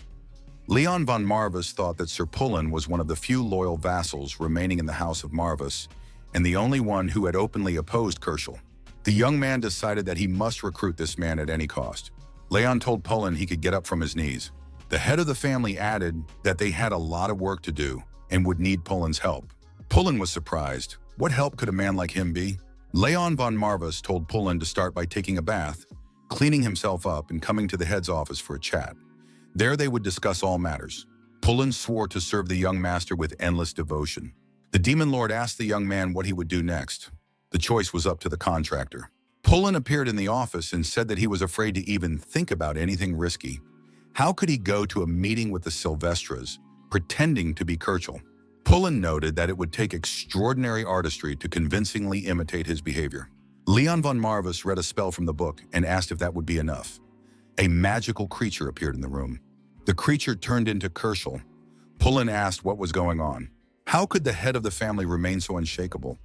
Leon von Marvis thought that Sir Pullen was one of the few loyal vassals remaining in the House of Marvis, and the only one who had openly opposed Kerschel. The young man decided that he must recruit this man at any cost. Leon told Pullen he could get up from his knees. The head of the family added that they had a lot of work to do and would need Pullen's help. Pullen was surprised. What help could a man like him be? Leon von Marvis told Pullen to start by taking a bath, cleaning himself up, and coming to the head's office for a chat. There they would discuss all matters. Pullen swore to serve the young master with endless devotion. The demon lord asked the young man what he would do next. The choice was up to the contractor. Pullen appeared in the office and said that he was afraid to even think about anything risky. How could he go to a meeting with the Sylvestras, pretending to be Kerschel? Pullen noted that it would take extraordinary artistry to convincingly imitate his behavior. Leon von Marvis read a spell from the book and asked if that would be enough. A magical creature appeared in the room. The creature turned into Kerschel. Pullen asked what was going on. How could the head of the family remain so unshakable?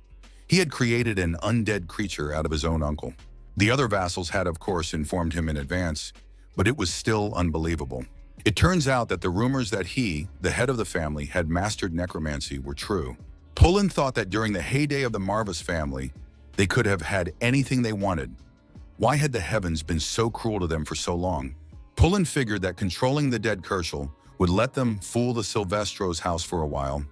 He had created an undead creature out of his own uncle. The other vassals had, of course, informed him in advance, but it was still unbelievable. It turns out that the rumors that he, the head of the family, had mastered necromancy were true. Pullen thought that during the heyday of the Marvis family, they could have had anything they wanted. Why had the heavens been so cruel to them for so long? Pullen figured that controlling the dead Kerschel would let them fool the Silvestros' house for a while,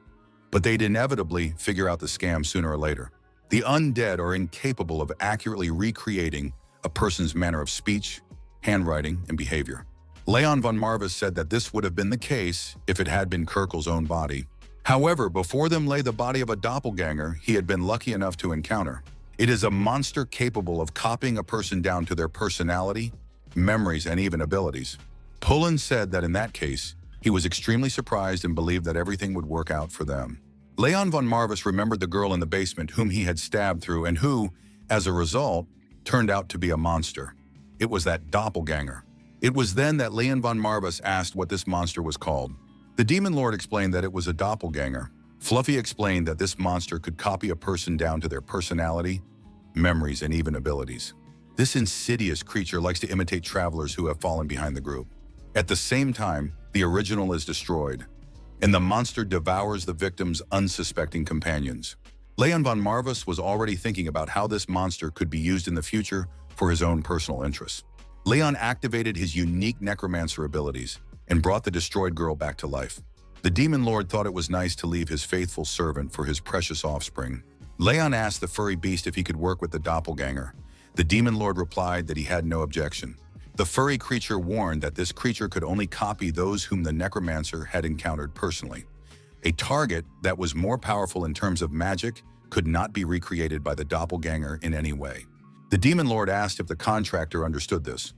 but they'd inevitably figure out the scam sooner or later. The undead are incapable of accurately recreating a person's manner of speech, handwriting, and behavior. Leon von Marvis said that this would have been the case if it had been Kerschel's own body. However, before them lay the body of a doppelganger he had been lucky enough to encounter. It is a monster capable of copying a person down to their personality, memories, and even abilities. Pullen said that in that case, he was extremely surprised and believed that everything would work out for them. Leon von Marvis remembered the girl in the basement whom he had stabbed through and who, as a result, turned out to be a monster. It was that doppelganger. It was then that Leon von Marvis asked what this monster was called. The demon lord explained that it was a doppelganger. Fluffy explained that this monster could copy a person down to their personality, memories, and even abilities. This insidious creature likes to imitate travelers who have fallen behind the group. At the same time, the original is destroyed, and the monster devours the victim's unsuspecting companions. Leon von Marvis was already thinking about how this monster could be used in the future for his own personal interests. Leon activated his unique necromancer abilities and brought the destroyed girl back to life. The demon lord thought it was nice to leave his faithful servant for his precious offspring. Leon asked the furry beast if he could work with the doppelganger. The demon lord replied that he had no objection. The furry creature warned that this creature could only copy those whom the necromancer had encountered personally. A target that was more powerful in terms of magic could not be recreated by the doppelganger in any way. The demon lord asked if the contractor understood this.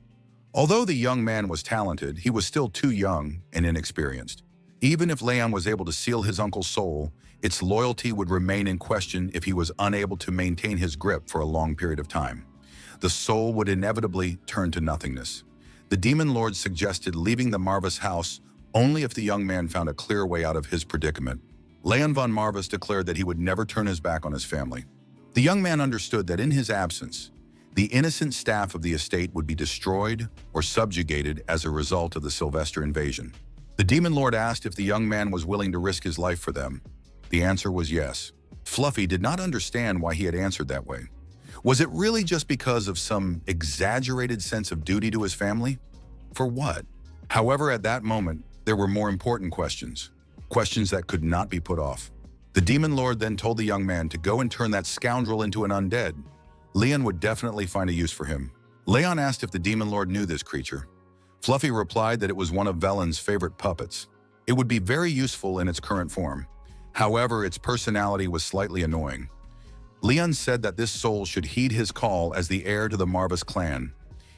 Although the young man was talented, he was still too young and inexperienced. Even if Leon was able to seal his uncle's soul, its loyalty would remain in question if he was unable to maintain his grip for a long period of time. The soul would inevitably turn to nothingness. The demon lord suggested leaving the Marvis house only if the young man found a clear way out of his predicament. Leon von Marvis declared that he would never turn his back on his family. The young man understood that in his absence, the innocent staff of the estate would be destroyed or subjugated as a result of the Sylvester invasion. The demon lord asked if the young man was willing to risk his life for them. The answer was yes. Fluffy did not understand why he had answered that way. Was it really just because of some exaggerated sense of duty to his family? For what? However, at that moment, there were more important questions. Questions that could not be put off. The demon lord then told the young man to go and turn that scoundrel into an undead. Leon would definitely find a use for him. Leon asked if the demon lord knew this creature. Fluffy replied that it was one of Velen's favorite puppets. It would be very useful in its current form. However, its personality was slightly annoying. Leon said that this soul should heed his call as the heir to the Marvis clan.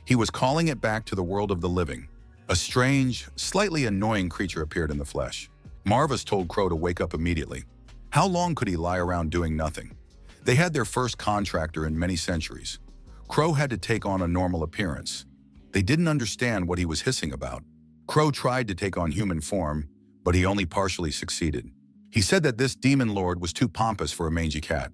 He was calling it back to the world of the living. A strange, slightly annoying creature appeared in the flesh. Marvis told Crow to wake up immediately. How long could he lie around doing nothing? They had their first contractor in many centuries. Crow had to take on a normal appearance. They didn't understand what he was hissing about. Crow tried to take on human form, but he only partially succeeded. He said that this demon lord was too pompous for a mangy cat.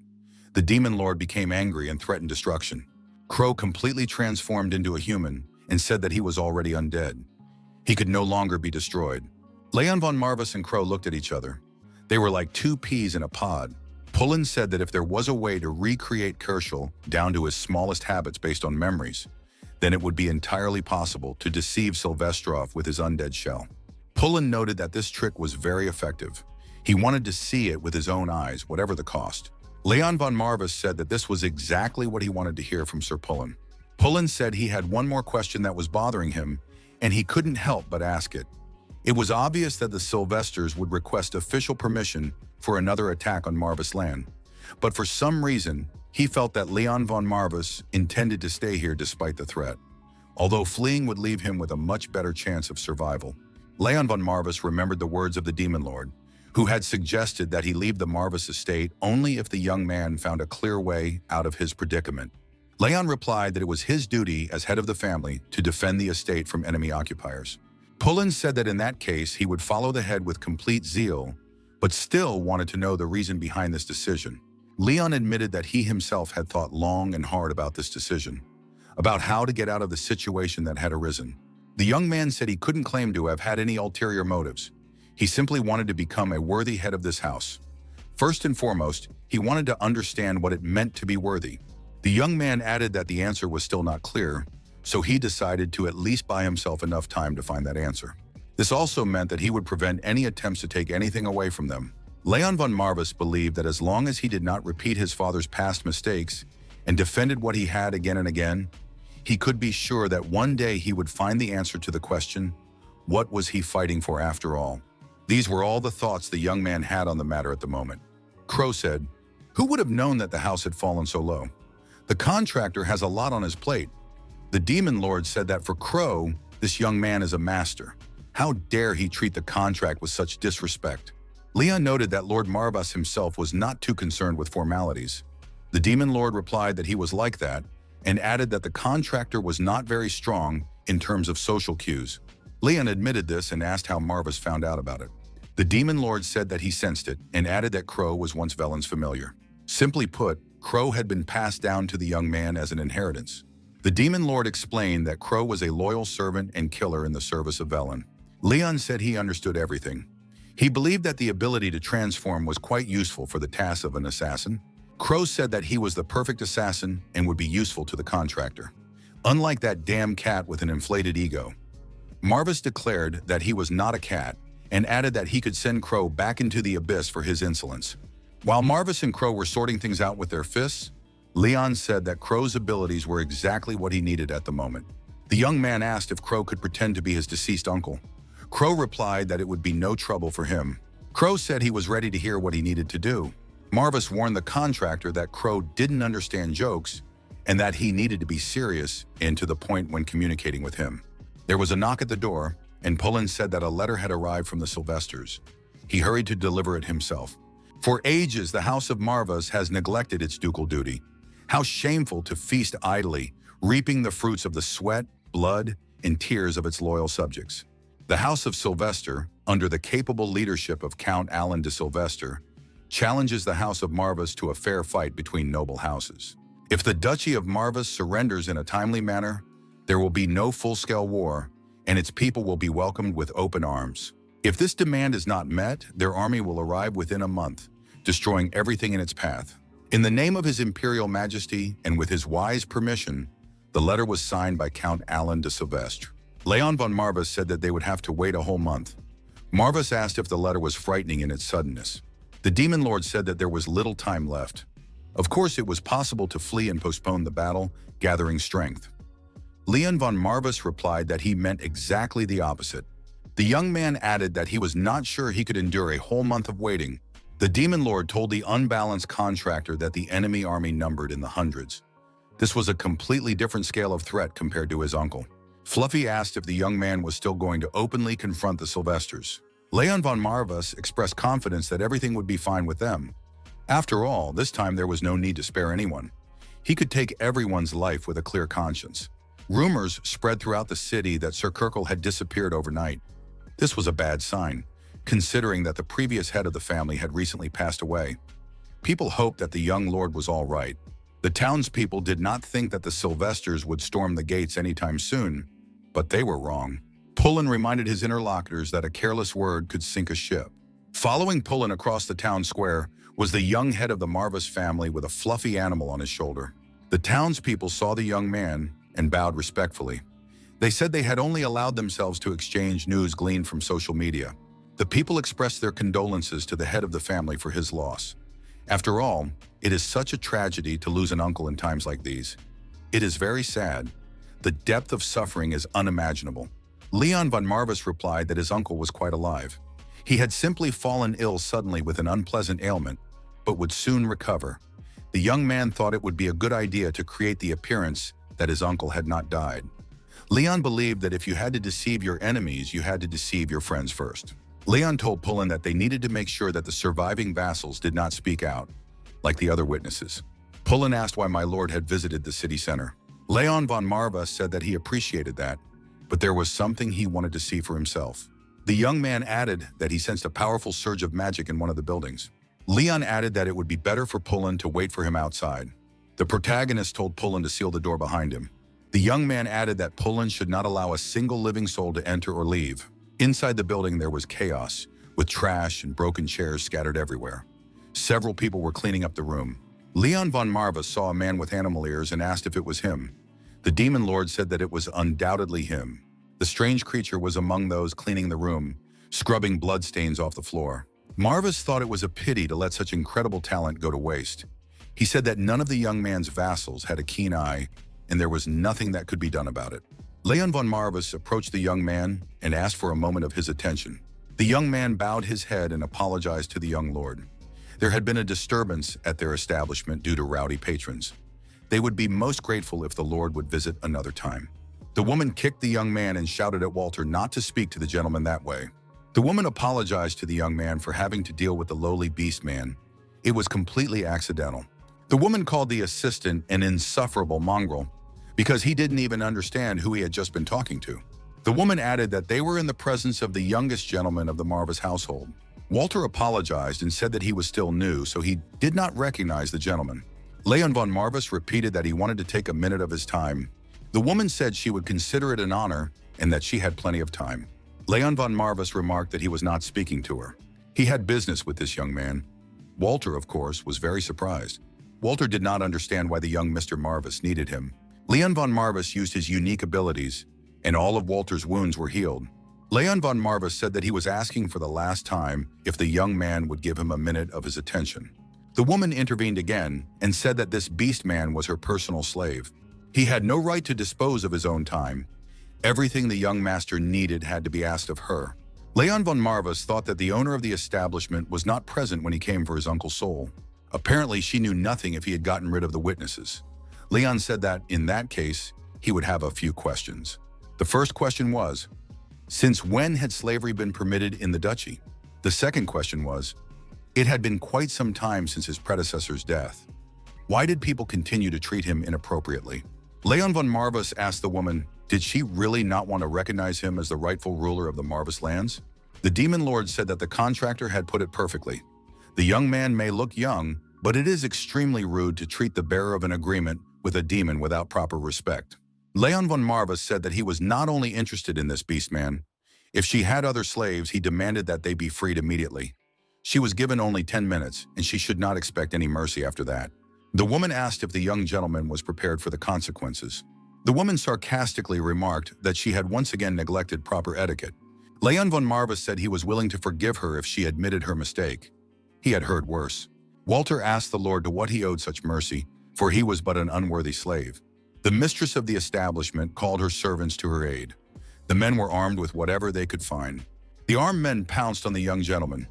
The demon lord became angry and threatened destruction. Crow completely transformed into a human and said that he was already undead. He could no longer be destroyed. Leon von Marvis and Crow looked at each other. They were like two peas in a pod. Pullen said that if there was a way to recreate Kerschel down to his smallest habits based on memories, then it would be entirely possible to deceive Silvestrov with his undead shell. Pullen noted that this trick was very effective. He wanted to see it with his own eyes, whatever the cost. Leon von Marvis said that this was exactly what he wanted to hear from Sir Pullen. Pullen said he had one more question that was bothering him, and he couldn't help but ask it. It was obvious that the Sylvesters would request official permission for another attack on Marvis land, but for some reason, he felt that Leon von Marvis intended to stay here despite the threat, although fleeing would leave him with a much better chance of survival. Leon von Marvis remembered the words of the demon lord, who had suggested that he leave the Marvis estate only if the young man found a clear way out of his predicament. Leon replied that it was his duty as head of the family to defend the estate from enemy occupiers. Pullen said that in that case, he would follow the head with complete zeal, but still wanted to know the reason behind this decision. Leon admitted that he himself had thought long and hard about this decision, about how to get out of the situation that had arisen. The young man said he couldn't claim to have had any ulterior motives. He simply wanted to become a worthy head of this house. First and foremost, he wanted to understand what it meant to be worthy. The young man added that the answer was still not clear, so he decided to at least buy himself enough time to find that answer. This also meant that he would prevent any attempts to take anything away from them. Leon von Marvis believed that as long as he did not repeat his father's past mistakes and defended what he had again and again, he could be sure that one day he would find the answer to the question, what was he fighting for after all? These were all the thoughts the young man had on the matter at the moment. Crow said, "Who would have known that the house had fallen so low? The contractor has a lot on his plate." The demon lord said that for Crow, this young man is a master. How dare he treat the contract with such disrespect? Leon noted that Lord Marvas himself was not too concerned with formalities. The demon lord replied that he was like that, and added that the contractor was not very strong in terms of social cues. Leon admitted this and asked how Marvas found out about it. The demon lord said that he sensed it and added that Crow was once Velen's familiar. Simply put, Crow had been passed down to the young man as an inheritance. The demon lord explained that Crow was a loyal servant and killer in the service of Velen. Leon said he understood everything. He believed that the ability to transform was quite useful for the task of an assassin. Crow said that he was the perfect assassin and would be useful to the contractor. Unlike that damn cat with an inflated ego. Marvis declared that he was not a cat and added that he could send Crow back into the abyss for his insolence. While Marvis and Crow were sorting things out with their fists, Leon said that Crow's abilities were exactly what he needed at the moment. The young man asked if Crow could pretend to be his deceased uncle. Crow replied that it would be no trouble for him. Crow said he was ready to hear what he needed to do. Marvis warned the contractor that Crow didn't understand jokes and that he needed to be serious and to the point when communicating with him. There was a knock at the door, and Pullen said that a letter had arrived from the Sylvesters. He hurried to deliver it himself. For ages, the House of Marvas has neglected its ducal duty. How shameful to feast idly, reaping the fruits of the sweat, blood, and tears of its loyal subjects. The House of Sylvester, under the capable leadership of Count Alan de Sylvester, challenges the House of Marvas to a fair fight between noble houses. If the Duchy of Marvas surrenders in a timely manner, there will be no full-scale war, and its people will be welcomed with open arms. If this demand is not met, their army will arrive within a month, destroying everything in its path. In the name of His Imperial Majesty and with his wise permission, the letter was signed by Count Alan de Sylvestre. Leon von Marvas said that they would have to wait a whole month. Marvas asked if the letter was frightening in its suddenness. The demon lord said that there was little time left. Of course, it was possible to flee and postpone the battle, gathering strength. Leon von Marvas replied that he meant exactly the opposite. The young man added that he was not sure he could endure a whole month of waiting. The demon lord told the unbalanced contractor that the enemy army numbered in the hundreds. This was a completely different scale of threat compared to his uncle. Fluffy asked if the young man was still going to openly confront the Sylvesters. Leon von Marvas expressed confidence that everything would be fine with them. After all, this time there was no need to spare anyone. He could take everyone's life with a clear conscience. Rumors spread throughout the city that Sir Kirkle had disappeared overnight. This was a bad sign, considering that the previous head of the family had recently passed away. People hoped that the young lord was all right. The townspeople did not think that the Sylvesters would storm the gates anytime soon, but they were wrong. Pullen reminded his interlocutors that a careless word could sink a ship. Following Pullen across the town square was the young head of the Marvas family with a fluffy animal on his shoulder. The townspeople saw the young man and bowed respectfully. They said they had only allowed themselves to exchange news gleaned from social media. The people expressed their condolences to the head of the family for his loss. After all, it is such a tragedy to lose an uncle in times like these. It is very sad. The depth of suffering is unimaginable. Leon von Marvas replied that his uncle was quite alive. He had simply fallen ill suddenly with an unpleasant ailment, but would soon recover. The young man thought it would be a good idea to create the appearance that his uncle had not died. Leon believed that if you had to deceive your enemies, you had to deceive your friends first. Leon told Pullen that they needed to make sure that the surviving vassals did not speak out, like the other witnesses. Pullen asked why my lord had visited the city center. Leon von Marva said that he appreciated that, but there was something he wanted to see for himself. The young man added that he sensed a powerful surge of magic in one of the buildings. Leon added that it would be better for Pullen to wait for him outside. The protagonist told Pullen to seal the door behind him. The young man added that Pullen should not allow a single living soul to enter or leave. Inside the building there was chaos, with trash and broken chairs scattered everywhere. Several people were cleaning up the room. Leon von Marvis saw a man with animal ears and asked if it was him. The demon lord said that it was undoubtedly him. The strange creature was among those cleaning the room, scrubbing bloodstains off the floor. Marvis thought it was a pity to let such incredible talent go to waste. He said that none of the young man's vassals had a keen eye, and there was nothing that could be done about it. Leon von Marvis approached the young man and asked for a moment of his attention. The young man bowed his head and apologized to the young lord. There had been a disturbance at their establishment due to rowdy patrons. They would be most grateful if the lord would visit another time. The woman kicked the young man and shouted at Walter not to speak to the gentleman that way. The woman apologized to the young man for having to deal with the lowly beast man. It was completely accidental. The woman called the assistant an insufferable mongrel because he didn't even understand who he had just been talking to. The woman added that they were in the presence of the youngest gentleman of the Marvis household. Walter apologized and said that he was still new, so he did not recognize the gentleman. Leon von Marvis repeated that he wanted to take a minute of his time. The woman said she would consider it an honor and that she had plenty of time. Leon von Marvis remarked that he was not speaking to her. He had business with this young man. Walter, of course, was very surprised. Walter did not understand why the young Mr. Marvis needed him. Leon von Marvis used his unique abilities, and all of Walter's wounds were healed. Leon von Marvis said that he was asking for the last time if the young man would give him a minute of his attention. The woman intervened again and said that this beast man was her personal slave. He had no right to dispose of his own time. Everything the young master needed had to be asked of her. Leon von Marvis thought that the owner of the establishment was not present when he came for his uncle's soul. Apparently, she knew nothing if he had gotten rid of the witnesses. Leon said that, in that case, he would have a few questions. The first question was, since when had slavery been permitted in the duchy? The second question was, it had been quite some time since his predecessor's death. Why did people continue to treat him inappropriately? Leon von Marvis asked the woman, did she really not want to recognize him as the rightful ruler of the Marvis lands? The demon lord said that the contractor had put it perfectly. The young man may look young, but it is extremely rude to treat the bearer of an agreement with a demon without proper respect. Leon von Marvis said that he was not only interested in this beast man. If she had other slaves, he demanded that they be freed immediately. She was given only 10 minutes, and she should not expect any mercy after that. The woman asked if the young gentleman was prepared for the consequences. The woman sarcastically remarked that she had once again neglected proper etiquette. Leon von Marvis said he was willing to forgive her if she admitted her mistake. He had heard worse. Walter asked the Lord to what he owed such mercy, for he was but an unworthy slave. The mistress of the establishment called her servants to her aid. The men were armed with whatever they could find. The armed men pounced on the young gentleman.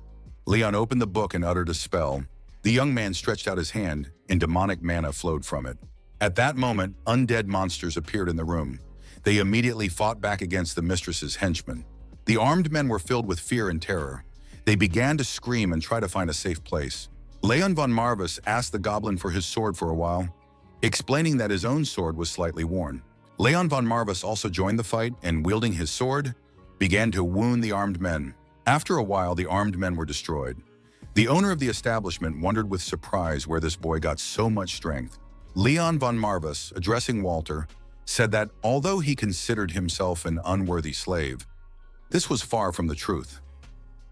Leon opened the book and uttered a spell. The young man stretched out his hand, and demonic manna flowed from it. At that moment, undead monsters appeared in the room. They immediately fought back against the mistress's henchmen. The armed men were filled with fear and terror. They began to scream and try to find a safe place. Leon von Marvis asked the goblin for his sword for a while, explaining that his own sword was slightly worn. Leon von Marvis also joined the fight and, wielding his sword, began to wound the armed men. After a while, the armed men were destroyed. The owner of the establishment wondered with surprise where this boy got so much strength. Leon von Marvis, addressing Walter, said that although he considered himself an unworthy slave, this was far from the truth.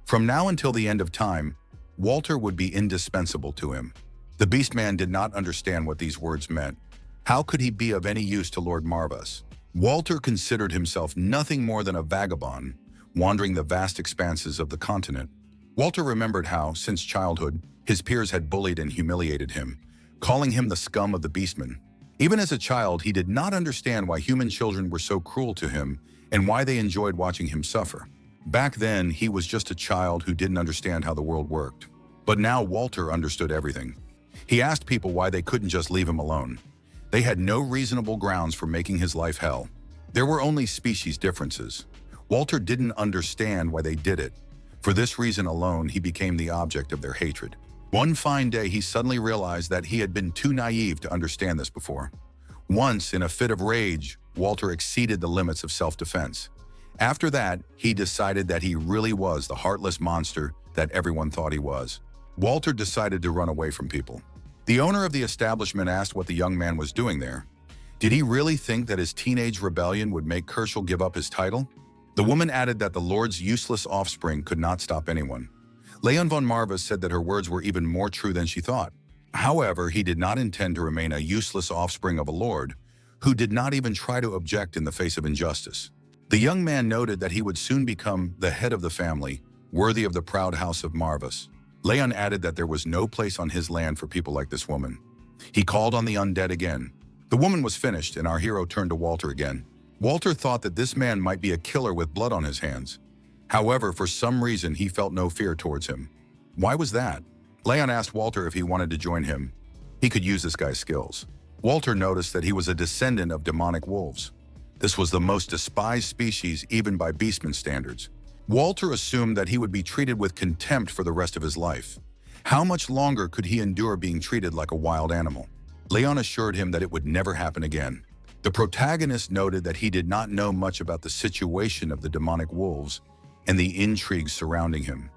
From now until the end of time, Walter would be indispensable to him. The Beastman did not understand what these words meant. How could he be of any use to Lord Marvis? Walter considered himself nothing more than a vagabond, wandering the vast expanses of the continent. Walter remembered how, since childhood, his peers had bullied and humiliated him, calling him the scum of the Beastmen. Even as a child, he did not understand why human children were so cruel to him and why they enjoyed watching him suffer. Back then, he was just a child who didn't understand how the world worked. But now Walter understood everything. He asked people why they couldn't just leave him alone. They had no reasonable grounds for making his life hell. There were only species differences. Walter didn't understand why they did it. For this reason alone, he became the object of their hatred. One fine day, he suddenly realized that he had been too naive to understand this before. Once, in a fit of rage, Walter exceeded the limits of self-defense. After that, he decided that he really was the heartless monster that everyone thought he was. Walter decided to run away from people. The owner of the establishment asked what the young man was doing there. Did he really think that his teenage rebellion would make Kerschel give up his title? The woman added that the Lord's useless offspring could not stop anyone. Leon von Marvis said that her words were even more true than she thought. However, he did not intend to remain a useless offspring of a lord who did not even try to object in the face of injustice. The young man noted that he would soon become the head of the family, worthy of the proud house of Marvis. Leon added that there was no place on his land for people like this woman. He called on the undead again. The woman was finished, and our hero turned to Walter again. Walter thought that this man might be a killer with blood on his hands. However, for some reason, he felt no fear towards him. Why was that? Leon asked Walter if he wanted to join him. He could use this guy's skills. Walter noticed that he was a descendant of demonic wolves. This was the most despised species even by beastman standards. Walter assumed that he would be treated with contempt for the rest of his life. How much longer could he endure being treated like a wild animal? Leon assured him that it would never happen again. The protagonist noted that he did not know much about the situation of the demonic wolves and the intrigues surrounding him.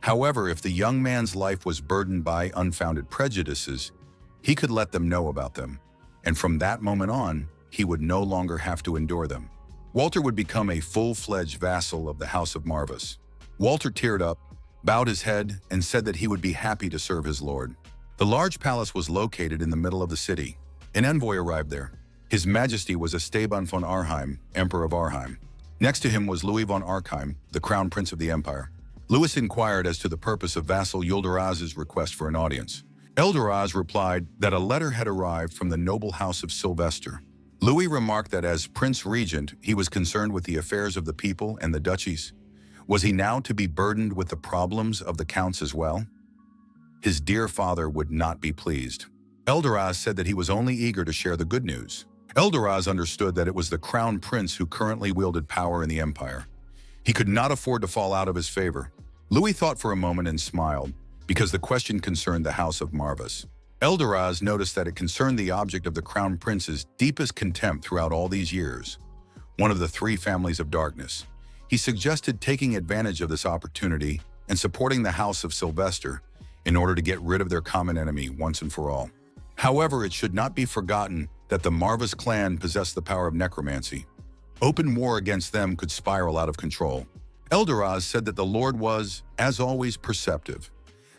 However, if the young man's life was burdened by unfounded prejudices, he could let them know about them, and from that moment on, he would no longer have to endure them. Walter would become a full-fledged vassal of the House of Marvis. Walter teared up, bowed his head, and said that he would be happy to serve his lord. The large palace was located in the middle of the city. An envoy arrived there. His Majesty was Esteban von Arnheim, Emperor of Arnheim. Next to him was Louis von Arnheim, the Crown Prince of the Empire. Louis inquired as to the purpose of vassal Yildiraz's request for an audience. Yildiraz replied that a letter had arrived from the noble house of Sylvester. Louis remarked that as Prince Regent, he was concerned with the affairs of the people and the duchies. Was he now to be burdened with the problems of the counts as well? His dear father would not be pleased. Yildiraz said that he was only eager to share the good news. Yildiraz understood that it was the crown prince who currently wielded power in the empire. He could not afford to fall out of his favor. Louis thought for a moment and smiled, because the question concerned the House of Marvis. Yildiraz noticed that it concerned the object of the crown prince's deepest contempt throughout all these years, one of the three families of darkness. He suggested taking advantage of this opportunity and supporting the House of Sylvester in order to get rid of their common enemy once and for all. However, it should not be forgotten that the Marvis clan possessed the power of necromancy. Open war against them could spiral out of control. Yildiraz said that the Lord was, as always, perceptive.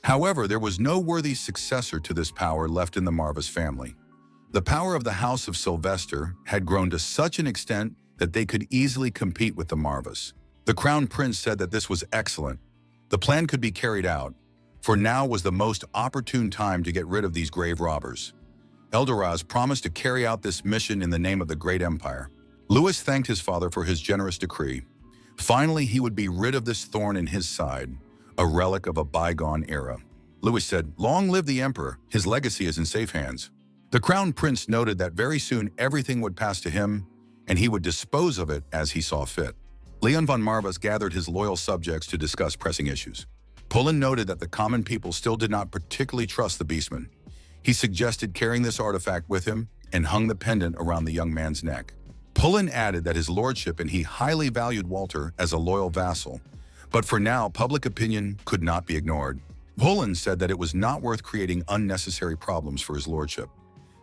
However, there was no worthy successor to this power left in the Marvis family. The power of the House of Sylvester had grown to such an extent that they could easily compete with the Marvis. The Crown Prince said that this was excellent. The plan could be carried out, for now was the most opportune time to get rid of these grave robbers. Yildiraz promised to carry out this mission in the name of the great empire. Louis thanked his father for his generous decree. Finally, he would be rid of this thorn in his side, a relic of a bygone era. Louis said, "Long live the emperor, his legacy is in safe hands." The crown prince noted that very soon everything would pass to him, and he would dispose of it as he saw fit. Leon von Marvis gathered his loyal subjects to discuss pressing issues. Pullen noted that the common people still did not particularly trust the beastman. He suggested carrying this artifact with him and hung the pendant around the young man's neck. Pullen added that his lordship and he highly valued Walter as a loyal vassal, but for now, public opinion could not be ignored. Pullen said that it was not worth creating unnecessary problems for his lordship.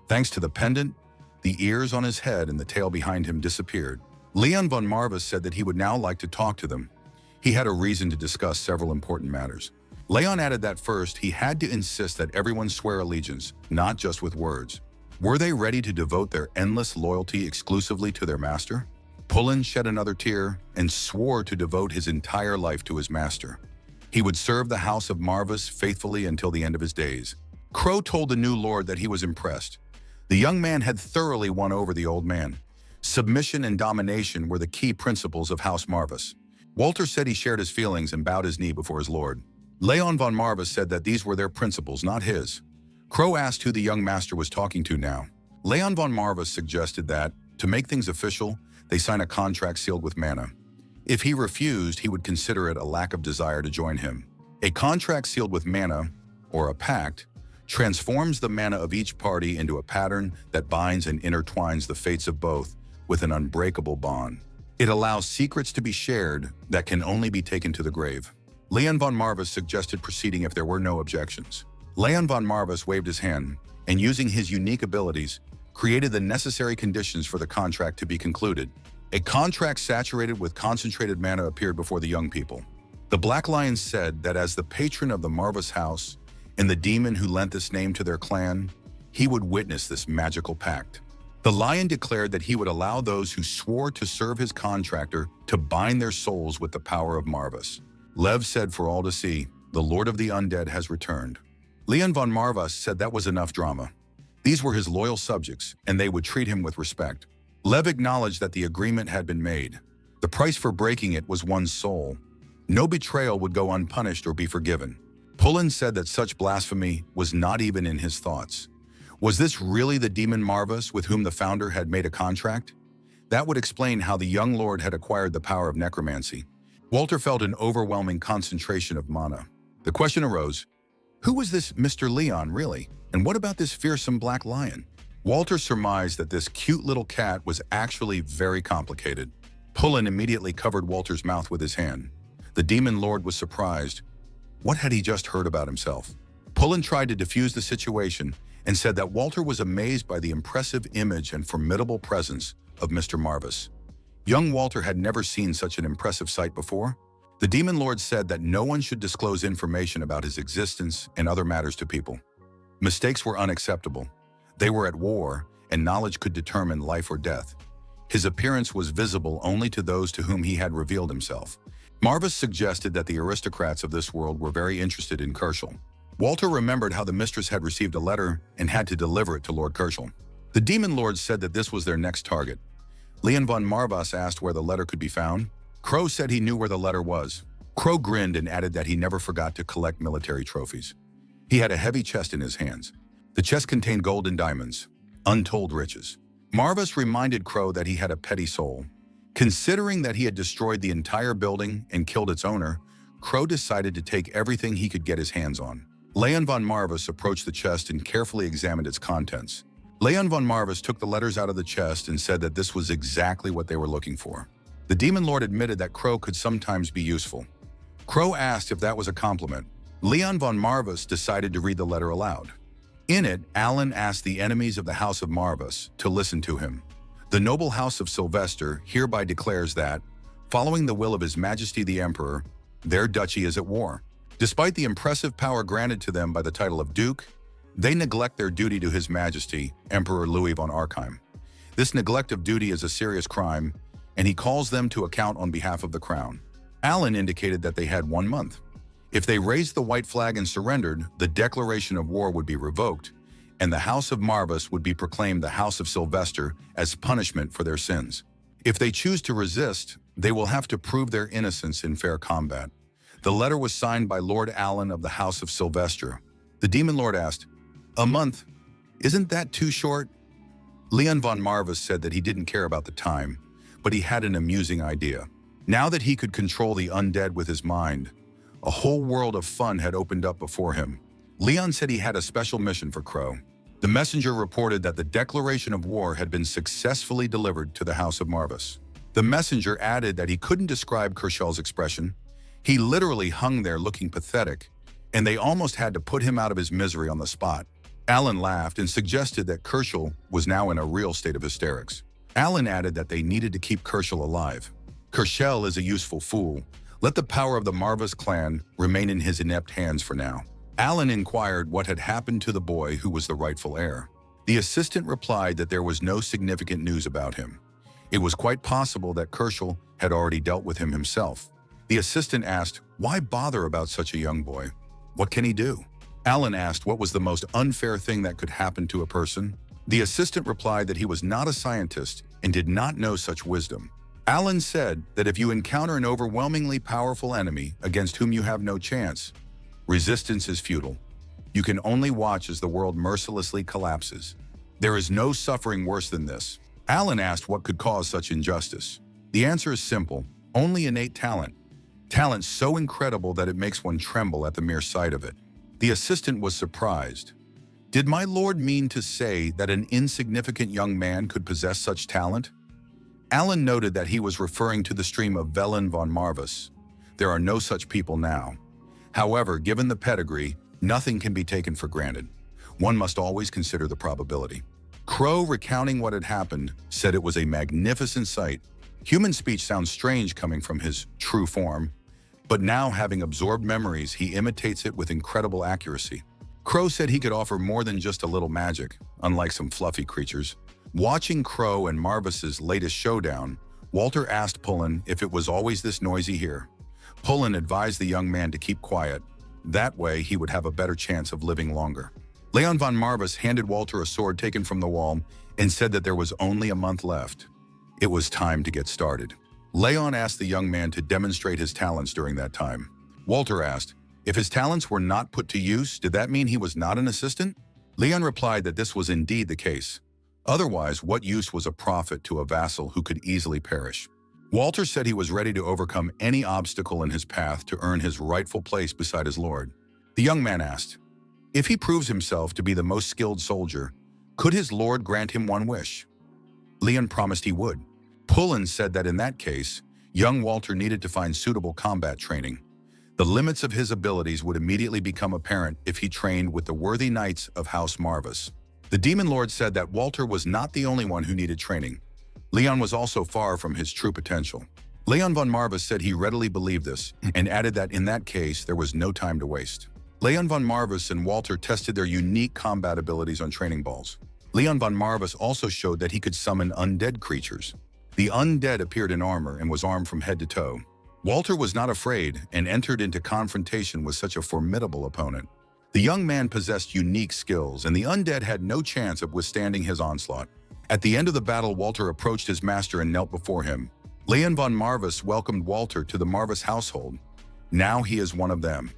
Thanks to the pendant, the ears on his head and the tail behind him disappeared. Leon von Marvis said that he would now like to talk to them. He had a reason to discuss several important matters. Leon added that first, he had to insist that everyone swear allegiance, not just with words. Were they ready to devote their endless loyalty exclusively to their master? Pullen shed another tear and swore to devote his entire life to his master. He would serve the House of Marvis faithfully until the end of his days. Crow told the new lord that he was impressed. The young man had thoroughly won over the old man. Submission and domination were the key principles of House Marvis. Walter said he shared his feelings and bowed his knee before his lord. Leon von Marvis said that these were their principles, not his. Crow asked who the young master was talking to now. Leon von Marvis suggested that, to make things official, they sign a contract sealed with mana. If he refused, he would consider it a lack of desire to join him. A contract sealed with mana, or a pact, transforms the mana of each party into a pattern that binds and intertwines the fates of both, with an unbreakable bond. It allows secrets to be shared that can only be taken to the grave. Leon von Marvis suggested proceeding if there were no objections. Leon von Marvis waved his hand, and using his unique abilities, created the necessary conditions for the contract to be concluded. A contract saturated with concentrated mana appeared before the young people. The Black Lion said that as the patron of the Marvis house and the demon who lent this name to their clan, he would witness this magical pact. The lion declared that he would allow those who swore to serve his contractor to bind their souls with the power of Marvis. Lev said for all to see, the Lord of the Undead has returned. Leon von Marvis said that was enough drama. These were his loyal subjects, and they would treat him with respect. Lev acknowledged that the agreement had been made. The price for breaking it was one's soul. No betrayal would go unpunished or be forgiven. Pullen said that such blasphemy was not even in his thoughts. Was this really the demon Marvis with whom the founder had made a contract? That would explain how the young lord had acquired the power of necromancy. Walter felt an overwhelming concentration of mana. The question arose, who was this Mr. Leon really? And what about this fearsome black lion? Walter surmised that this cute little cat was actually very complicated. Pullen immediately covered Walter's mouth with his hand. The demon lord was surprised. What had he just heard about himself? Pullen tried to defuse the situation and said that Walter was amazed by the impressive image and formidable presence of Mr. Marvis. Young Walter had never seen such an impressive sight before. The demon lord said that no one should disclose information about his existence and other matters to people. Mistakes were unacceptable. They were at war, and knowledge could determine life or death. His appearance was visible only to those to whom he had revealed himself. Marvis suggested that the aristocrats of this world were very interested in Kerschel. Walter remembered how the mistress had received a letter and had to deliver it to Lord Kerschel. The demon lord said that this was their next target. Leon von Marvis asked where the letter could be found. Crow said he knew where the letter was. Crow grinned and added that he never forgot to collect military trophies. He had a heavy chest in his hands. The chest contained gold and diamonds, untold riches. Marvis reminded Crow that he had a petty soul. Considering that he had destroyed the entire building and killed its owner, Crow decided to take everything he could get his hands on. Leon von Marvis approached the chest and carefully examined its contents. Leon von Marvis took the letters out of the chest and said that this was exactly what they were looking for. The demon lord admitted that Crow could sometimes be useful. Crow asked if that was a compliment. Leon von Marvis decided to read the letter aloud. In it, Alan asked the enemies of the House of Marvis to listen to him. The noble House of Sylvester hereby declares that, following the will of His Majesty the Emperor, their duchy is at war. Despite the impressive power granted to them by the title of Duke, they neglect their duty to His Majesty, Emperor Louis von Archheim. This neglect of duty is a serious crime, and he calls them to account on behalf of the crown. Alan indicated that they had 1 month. If they raised the white flag and surrendered, the declaration of war would be revoked, and the House of Marvis would be proclaimed the House of Sylvester as punishment for their sins. If they choose to resist, they will have to prove their innocence in fair combat. The letter was signed by Lord Alan of the House of Sylvester. The demon lord asked, "A month? Isn't that too short?" Leon von Marvis said that he didn't care about the time, but he had an amusing idea. Now that he could control the undead with his mind, a whole world of fun had opened up before him. Leon said he had a special mission for Crow. The messenger reported that the declaration of war had been successfully delivered to the House of Marvis. The messenger added that he couldn't describe Kerschel's expression. He literally hung there looking pathetic, and they almost had to put him out of his misery on the spot. Alan laughed and suggested that Kerschel was now in a real state of hysterics. Alan added that they needed to keep Kerschel alive. Kerschel is a useful fool. Let the power of the Marvis clan remain in his inept hands for now. Alan inquired what had happened to the boy who was the rightful heir. The assistant replied that there was no significant news about him. It was quite possible that Kerschel had already dealt with him himself. The assistant asked, why bother about such a young boy? What can he do? Alan asked what was the most unfair thing that could happen to a person. The assistant replied that he was not a scientist and did not know such wisdom. Alan said that if you encounter an overwhelmingly powerful enemy against whom you have no chance, resistance is futile. You can only watch as the world mercilessly collapses. There is no suffering worse than this. Alan asked what could cause such injustice. The answer is simple, only innate talent. Talent so incredible that it makes one tremble at the mere sight of it. The assistant was surprised. Did my lord mean to say that an insignificant young man could possess such talent? Alan noted that he was referring to the stream of Velen von Marvis. There are no such people now. However, given the pedigree, nothing can be taken for granted. One must always consider the probability. Crow, recounting what had happened, said it was a magnificent sight. Human speech sounds strange coming from his true form, but now, having absorbed memories, he imitates it with incredible accuracy. Crow said he could offer more than just a little magic, unlike some fluffy creatures. Watching Crow and Marvis's latest showdown, Walter asked Pullen if it was always this noisy here. Pullen advised the young man to keep quiet. That way, he would have a better chance of living longer. Leon von Marvis handed Walter a sword taken from the wall and said that there was only a month left. It was time to get started. Leon asked the young man to demonstrate his talents during that time. Walter asked, if his talents were not put to use, did that mean he was not an assistant? Leon replied that this was indeed the case. Otherwise, what use was a prophet to a vassal who could easily perish? Walter said he was ready to overcome any obstacle in his path to earn his rightful place beside his lord. The young man asked, if he proves himself to be the most skilled soldier, could his lord grant him one wish? Leon promised he would. Pullen said that in that case, young Walter needed to find suitable combat training. The limits of his abilities would immediately become apparent if he trained with the worthy knights of House Marvis. The Demon Lord said that Walter was not the only one who needed training. Leon was also far from his true potential. Leon von Marvis said he readily believed this and added that in that case, there was no time to waste. Leon von Marvis and Walter tested their unique combat abilities on training balls. Leon von Marvis also showed that he could summon undead creatures. The undead appeared in armor and was armed from head to toe. Walter was not afraid and entered into confrontation with such a formidable opponent. The young man possessed unique skills, and the undead had no chance of withstanding his onslaught. At the end of the battle, Walter approached his master and knelt before him. Leon von Marvis welcomed Walter to the Marvis household. Now he is one of them.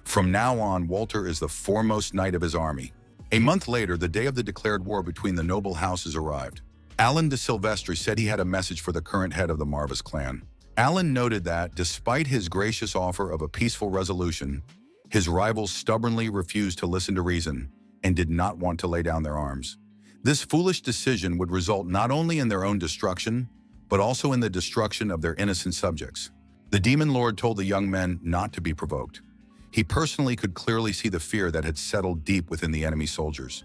From now on, Walter is the foremost knight of his army. A month later, the day of the declared war between the noble houses arrived. Alan de Silvestre said he had a message for the current head of the Marvis clan. Alan noted that, despite his gracious offer of a peaceful resolution, his rivals stubbornly refused to listen to reason and did not want to lay down their arms. This foolish decision would result not only in their own destruction, but also in the destruction of their innocent subjects. The Demon Lord told the young men not to be provoked. He personally could clearly see the fear that had settled deep within the enemy soldiers.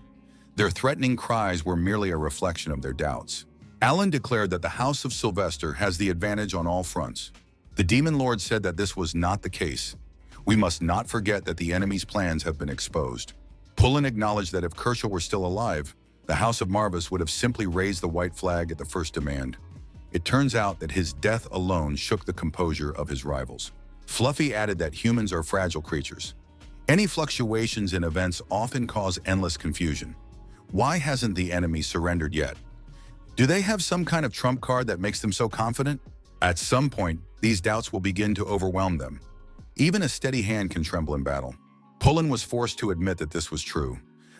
Their threatening cries were merely a reflection of their doubts. Alan declared that the House of Sylvester has the advantage on all fronts. The Demon Lord said that this was not the case. We must not forget that the enemy's plans have been exposed. Pullen acknowledged that if Kershaw were still alive, the House of Marvis would have simply raised the white flag at the first demand. It turns out that his death alone shook the composure of his rivals. Fluffy added that humans are fragile creatures. Any fluctuations in events often cause endless confusion. Why hasn't the enemy surrendered yet? Do they have some kind of trump card that makes them so confident? At some point, these doubts will begin to overwhelm them. Even a steady hand can tremble in battle. Pullen was forced to admit that this was true,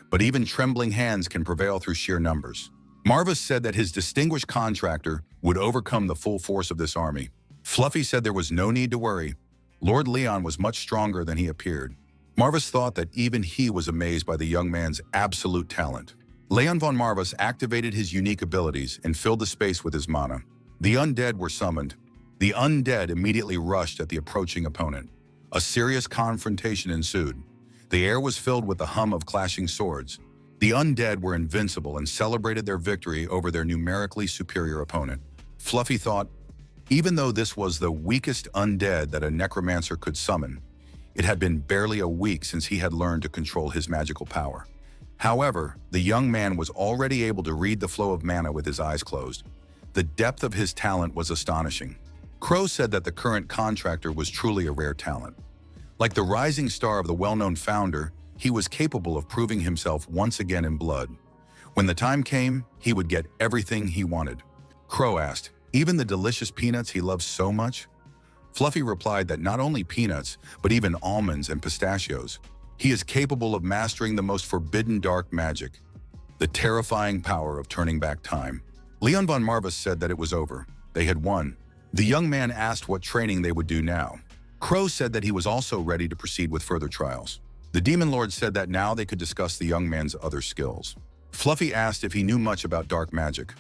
but even trembling hands can prevail through sheer numbers. Marvis said that his distinguished contractor would overcome the full force of this army. Fluffy said there was no need to worry. Lord Leon was much stronger than he appeared. Marvis thought that even he was amazed by the young man's absolute talent. Leon von Marvis activated his unique abilities and filled the space with his mana. The undead were summoned. The undead immediately rushed at the approaching opponent. A serious confrontation ensued. The air was filled with the hum of clashing swords. The undead were invincible and celebrated their victory over their numerically superior opponent. Fluffy thought, even though this was the weakest undead that a necromancer could summon, it had been barely a week since he had learned to control his magical power. However, the young man was already able to read the flow of mana with his eyes closed. The depth of his talent was astonishing. Crow said that the current contractor was truly a rare talent. Like the rising star of the well-known founder, he was capable of proving himself once again in blood. When the time came, he would get everything he wanted. Crow asked, even the delicious peanuts he loves so much? Fluffy replied that not only peanuts, but even almonds and pistachios. He is capable of mastering the most forbidden dark magic, the terrifying power of turning back time. Leon von Marvis said that it was over. They had won. The young man asked what training they would do now. Crow said that he was also ready to proceed with further trials. The Demon Lord said that now they could discuss the young man's other skills. Fluffy asked if he knew much about dark magic.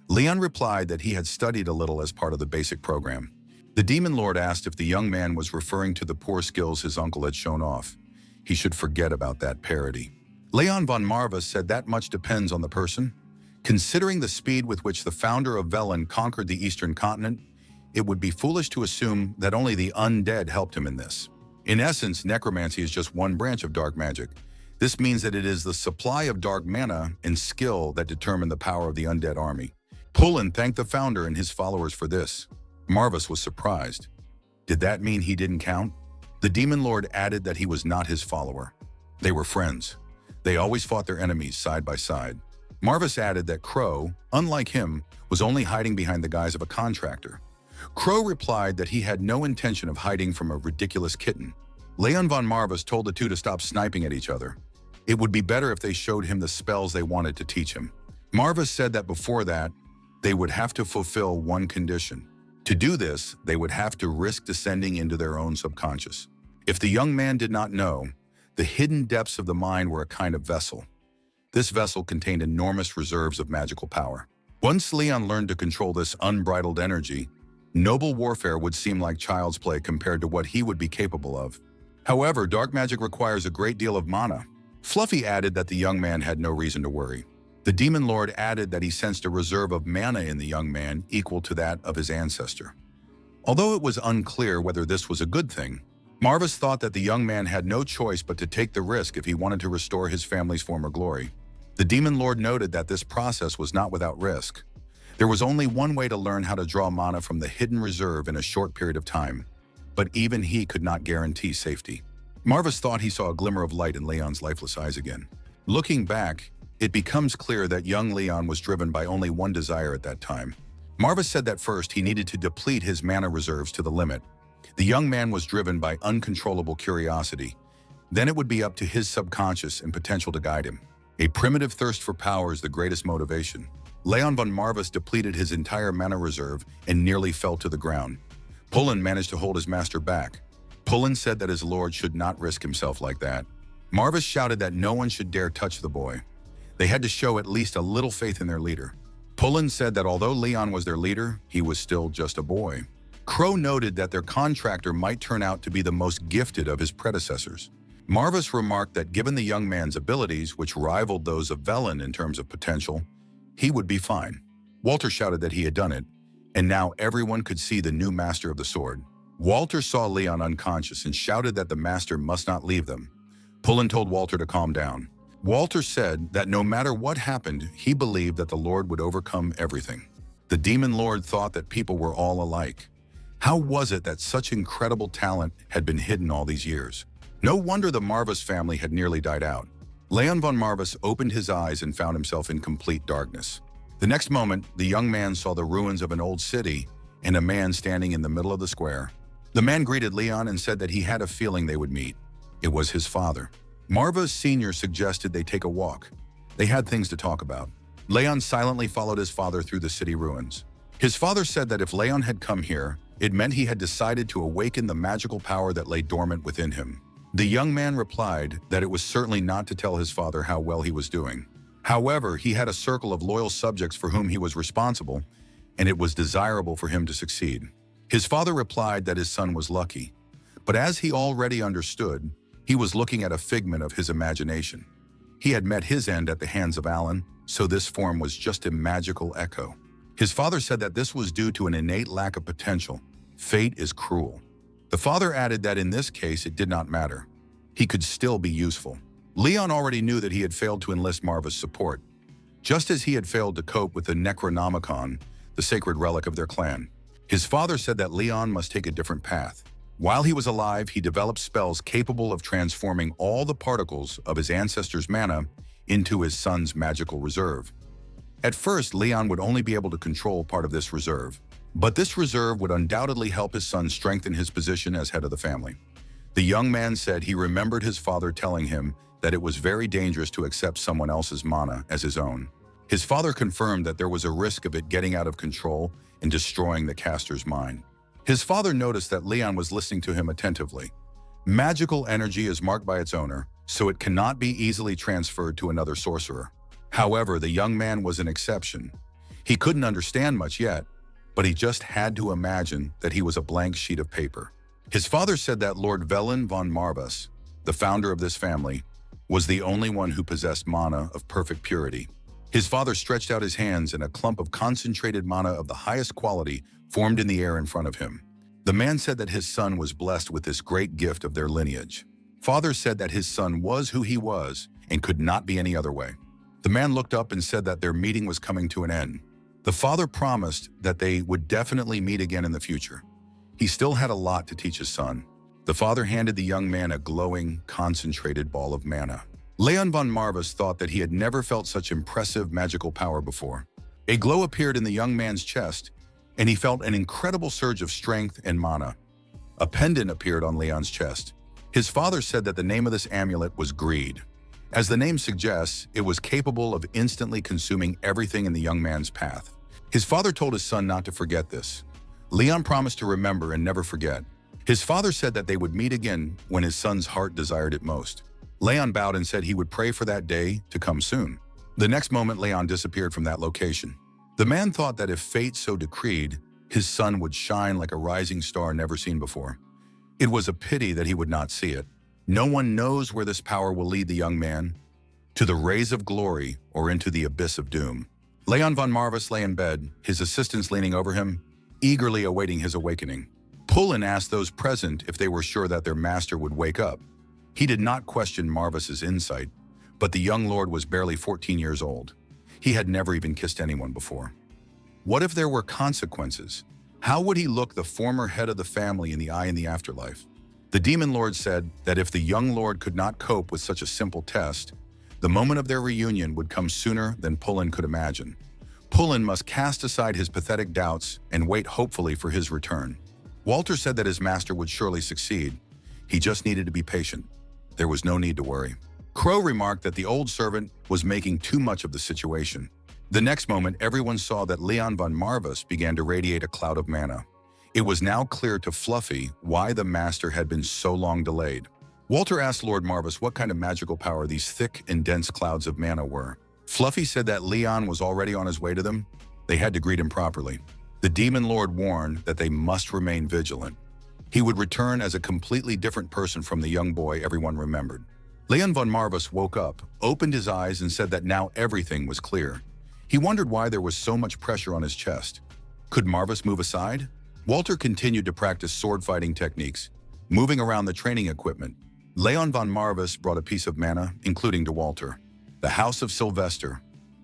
Leon replied that he had studied a little as part of the basic program. The demon lord asked if the young man was referring to the poor skills his uncle had shown off. He should forget about that parody. Leon von Marvis said that much depends on the person. Considering the speed with which the founder of Velen conquered the eastern continent, it would be foolish to assume that only the undead helped him in this. In essence, necromancy is just one branch of dark magic. This means that it is the supply of dark mana and skill that determine the power of the undead army. Pullen thanked the founder and his followers for this. Marvis was surprised. Did that mean he didn't count? The demon lord added that he was not his follower. They were friends. They always fought their enemies side by side. Marvis added that Crow, unlike him, was only hiding behind the guise of a contractor. Crow replied that he had no intention of hiding from a ridiculous kitten. Leon von Marvis told the two to stop sniping at each other. It would be better if they showed him the spells they wanted to teach him. Marvis said that before that, they would have to fulfill one condition. To do this, they would have to risk descending into their own subconscious. If the young man did not know, the hidden depths of the mind were a kind of vessel. This vessel contained enormous reserves of magical power. Once Leon learned to control this unbridled energy, noble warfare would seem like child's play compared to what he would be capable of. However, dark magic requires a great deal of mana. Fluffy added that the young man had no reason to worry. The demon lord added that he sensed a reserve of mana in the young man equal to that of his ancestor. Although it was unclear whether this was a good thing, Marvis thought that the young man had no choice but to take the risk if he wanted to restore his family's former glory. The demon lord noted that this process was not without risk. There was only one way to learn how to draw mana from the hidden reserve in a short period of time, but even he could not guarantee safety. Marvis thought he saw a glimmer of light in Leon's lifeless eyes again. Looking back, it becomes clear that young Leon was driven by only one desire at that time. Marvis said that first he needed to deplete his mana reserves to the limit. The young man was driven by uncontrollable curiosity. Then it would be up to his subconscious and potential to guide him. A primitive thirst for power is the greatest motivation. Leon von Marvis depleted his entire mana reserve and nearly fell to the ground. Pullen managed to hold his master back. Pullen said that his lord should not risk himself like that. Marvis shouted that no one should dare touch the boy. They had to show at least a little faith in their leader. Pullen said that although Leon was their leader, he was still just a boy. Crow noted that their contractor might turn out to be the most gifted of his predecessors. Marvis remarked that given the young man's abilities, which rivaled those of Velen in terms of potential, he would be fine. Walter shouted that he had done it, and now everyone could see the new master of the sword. Walter saw Leon unconscious and shouted that the master must not leave them. Pullen told Walter to calm down. Walter said that no matter what happened, he believed that the Lord would overcome everything. The demon lord thought that people were all alike. How was it that such incredible talent had been hidden all these years? No wonder the Marvis family had nearly died out. Leon von Marvis opened his eyes and found himself in complete darkness. The next moment, the young man saw the ruins of an old city and a man standing in the middle of the square. The man greeted Leon and said that he had a feeling they would meet. It was his father. Marvis Sr. suggested they take a walk. They had things to talk about. Leon silently followed his father through the city ruins. His father said that if Leon had come here, it meant he had decided to awaken the magical power that lay dormant within him. The young man replied that it was certainly not to tell his father how well he was doing. However, he had a circle of loyal subjects for whom he was responsible, and it was desirable for him to succeed. His father replied that his son was lucky, but as he already understood, he was looking at a figment of his imagination. He had met his end at the hands of Alan, so this form was just a magical echo. His father said that this was due to an innate lack of potential. Fate is cruel. The father added that in this case it did not matter. He could still be useful. Leon already knew that he had failed to enlist Marva's support, just as he had failed to cope with the Necronomicon, the sacred relic of their clan. His father said that Leon must take a different path. While he was alive, he developed spells capable of transforming all the particles of his ancestors' mana into his son's magical reserve. At first, Leon would only be able to control part of this reserve, but this reserve would undoubtedly help his son strengthen his position as head of the family. The young man said he remembered his father telling him that it was very dangerous to accept someone else's mana as his own. His father confirmed that there was a risk of it getting out of control and destroying the caster's mind. His father noticed that Leon was listening to him attentively. Magical energy is marked by its owner, so it cannot be easily transferred to another sorcerer. However, the young man was an exception. He couldn't understand much yet, but he just had to imagine that he was a blank sheet of paper. His father said that Lord Velen von Marvis, the founder of this family, was the only one who possessed mana of perfect purity. His father stretched out his hands and a clump of concentrated mana of the highest quality formed in the air in front of him. The man said that his son was blessed with this great gift of their lineage. Father said that his son was who he was and could not be any other way. The man looked up and said that their meeting was coming to an end. The father promised that they would definitely meet again in the future. He still had a lot to teach his son. The father handed the young man a glowing, concentrated ball of mana. Leon von Marvis thought that he had never felt such impressive magical power before. A glow appeared in the young man's chest, and he felt an incredible surge of strength and mana. A pendant appeared on Leon's chest. His father said that the name of this amulet was Greed. As the name suggests, it was capable of instantly consuming everything in the young man's path. His father told his son not to forget this. Leon promised to remember and never forget. His father said that they would meet again when his son's heart desired it most. Leon bowed and said he would pray for that day to come soon. The next moment, Leon disappeared from that location. The man thought that if fate so decreed, his son would shine like a rising star never seen before. It was a pity that he would not see it. No one knows where this power will lead the young man, to the rays of glory or into the abyss of doom. Leon von Marvis lay in bed, his assistants leaning over him, eagerly awaiting his awakening. Pullen asked those present if they were sure that their master would wake up. He did not question Marvis's insight, but the young lord was barely 14 years old. He had never even kissed anyone before. What if there were consequences? How would he look the former head of the family in the eye in the afterlife? The demon lord said that if the young lord could not cope with such a simple test, the moment of their reunion would come sooner than Pullen could imagine. Pullen must cast aside his pathetic doubts and wait hopefully for his return. Walter said that his master would surely succeed. He just needed to be patient. There was no need to worry. Crow remarked that the old servant was making too much of the situation. The next moment, everyone saw that Leon von Marvis began to radiate a cloud of mana. It was now clear to Fluffy why the master had been so long delayed. Walter asked Lord Marvis what kind of magical power these thick and dense clouds of mana were. Fluffy said that Leon was already on his way to them. They had to greet him properly. The demon lord warned that they must remain vigilant. He would return as a completely different person from the young boy everyone remembered. Leon von Marvis woke up, opened his eyes, and said that now everything was clear. He wondered why there was so much pressure on his chest. Could Marvis move aside? Walter continued to practice sword-fighting techniques, moving around the training equipment. Leon von Marvis brought a piece of mana, including to Walter. The House of Sylvester.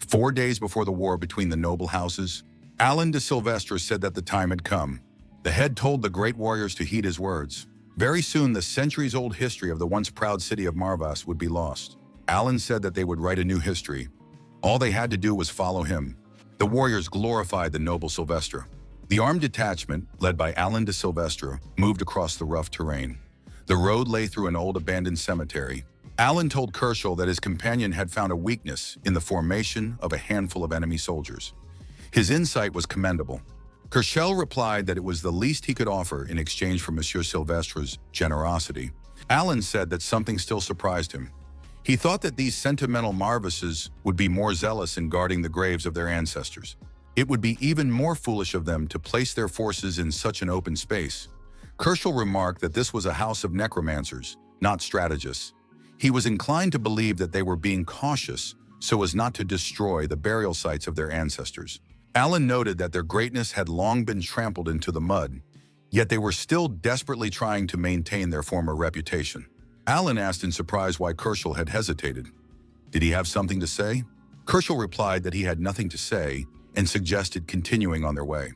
4 days before the war between the noble houses, Alan de Sylvester said that the time had come. The head told the great warriors to heed his words. Very soon, the centuries-old history of the once proud city of Marvas would be lost. Alan said that they would write a new history. All they had to do was follow him. The warriors glorified the noble Sylvester. The armed detachment, led by Alan de Sylvester, moved across the rough terrain. The road lay through an old abandoned cemetery. Alan told Kerschel that his companion had found a weakness in the formation of a handful of enemy soldiers. His insight was commendable. Kerschel replied that it was the least he could offer in exchange for Monsieur Sylvestre's generosity. Alan said that something still surprised him. He thought that these sentimental Marvises would be more zealous in guarding the graves of their ancestors. It would be even more foolish of them to place their forces in such an open space. Kerschel remarked that this was a house of necromancers, not strategists. He was inclined to believe that they were being cautious so as not to destroy the burial sites of their ancestors. Alan noted that their greatness had long been trampled into the mud, yet they were still desperately trying to maintain their former reputation. Alan asked in surprise why Kerschel had hesitated. Did he have something to say? Kerschel replied that he had nothing to say and suggested continuing on their way.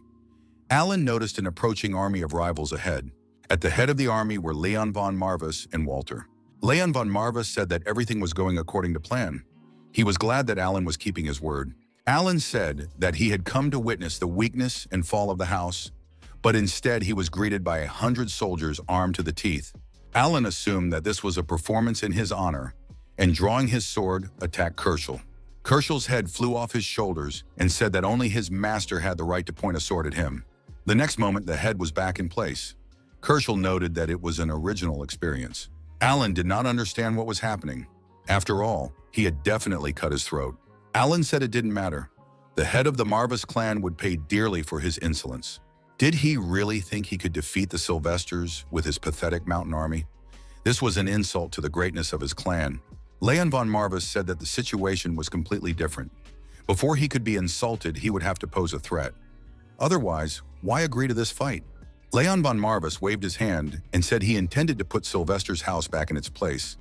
Alan noticed an approaching army of rivals ahead. At the head of the army were Leon von Marvis and Walter. Leon von Marvis said that everything was going according to plan. He was glad that Alan was keeping his word. Alan said that he had come to witness the weakness and fall of the house, but instead he was greeted by 100 soldiers armed to the teeth. Alan assumed that this was a performance in his honor, and drawing his sword, attacked Kerschel. Kerschel's head flew off his shoulders and said that only his master had the right to point a sword at him. The next moment, the head was back in place. Kerschel noted that it was an original experience. Alan did not understand what was happening. After all, he had definitely cut his throat. Alan said it didn't matter. The head of the Marvis clan would pay dearly for his insolence. Did he really think he could defeat the Sylvesters with his pathetic mountain army? This was an insult to the greatness of his clan. Leon von Marvis said that the situation was completely different. Before he could be insulted, he would have to pose a threat. Otherwise, why agree to this fight? Leon von Marvis waved his hand and said he intended to put Sylvester's house back in its place.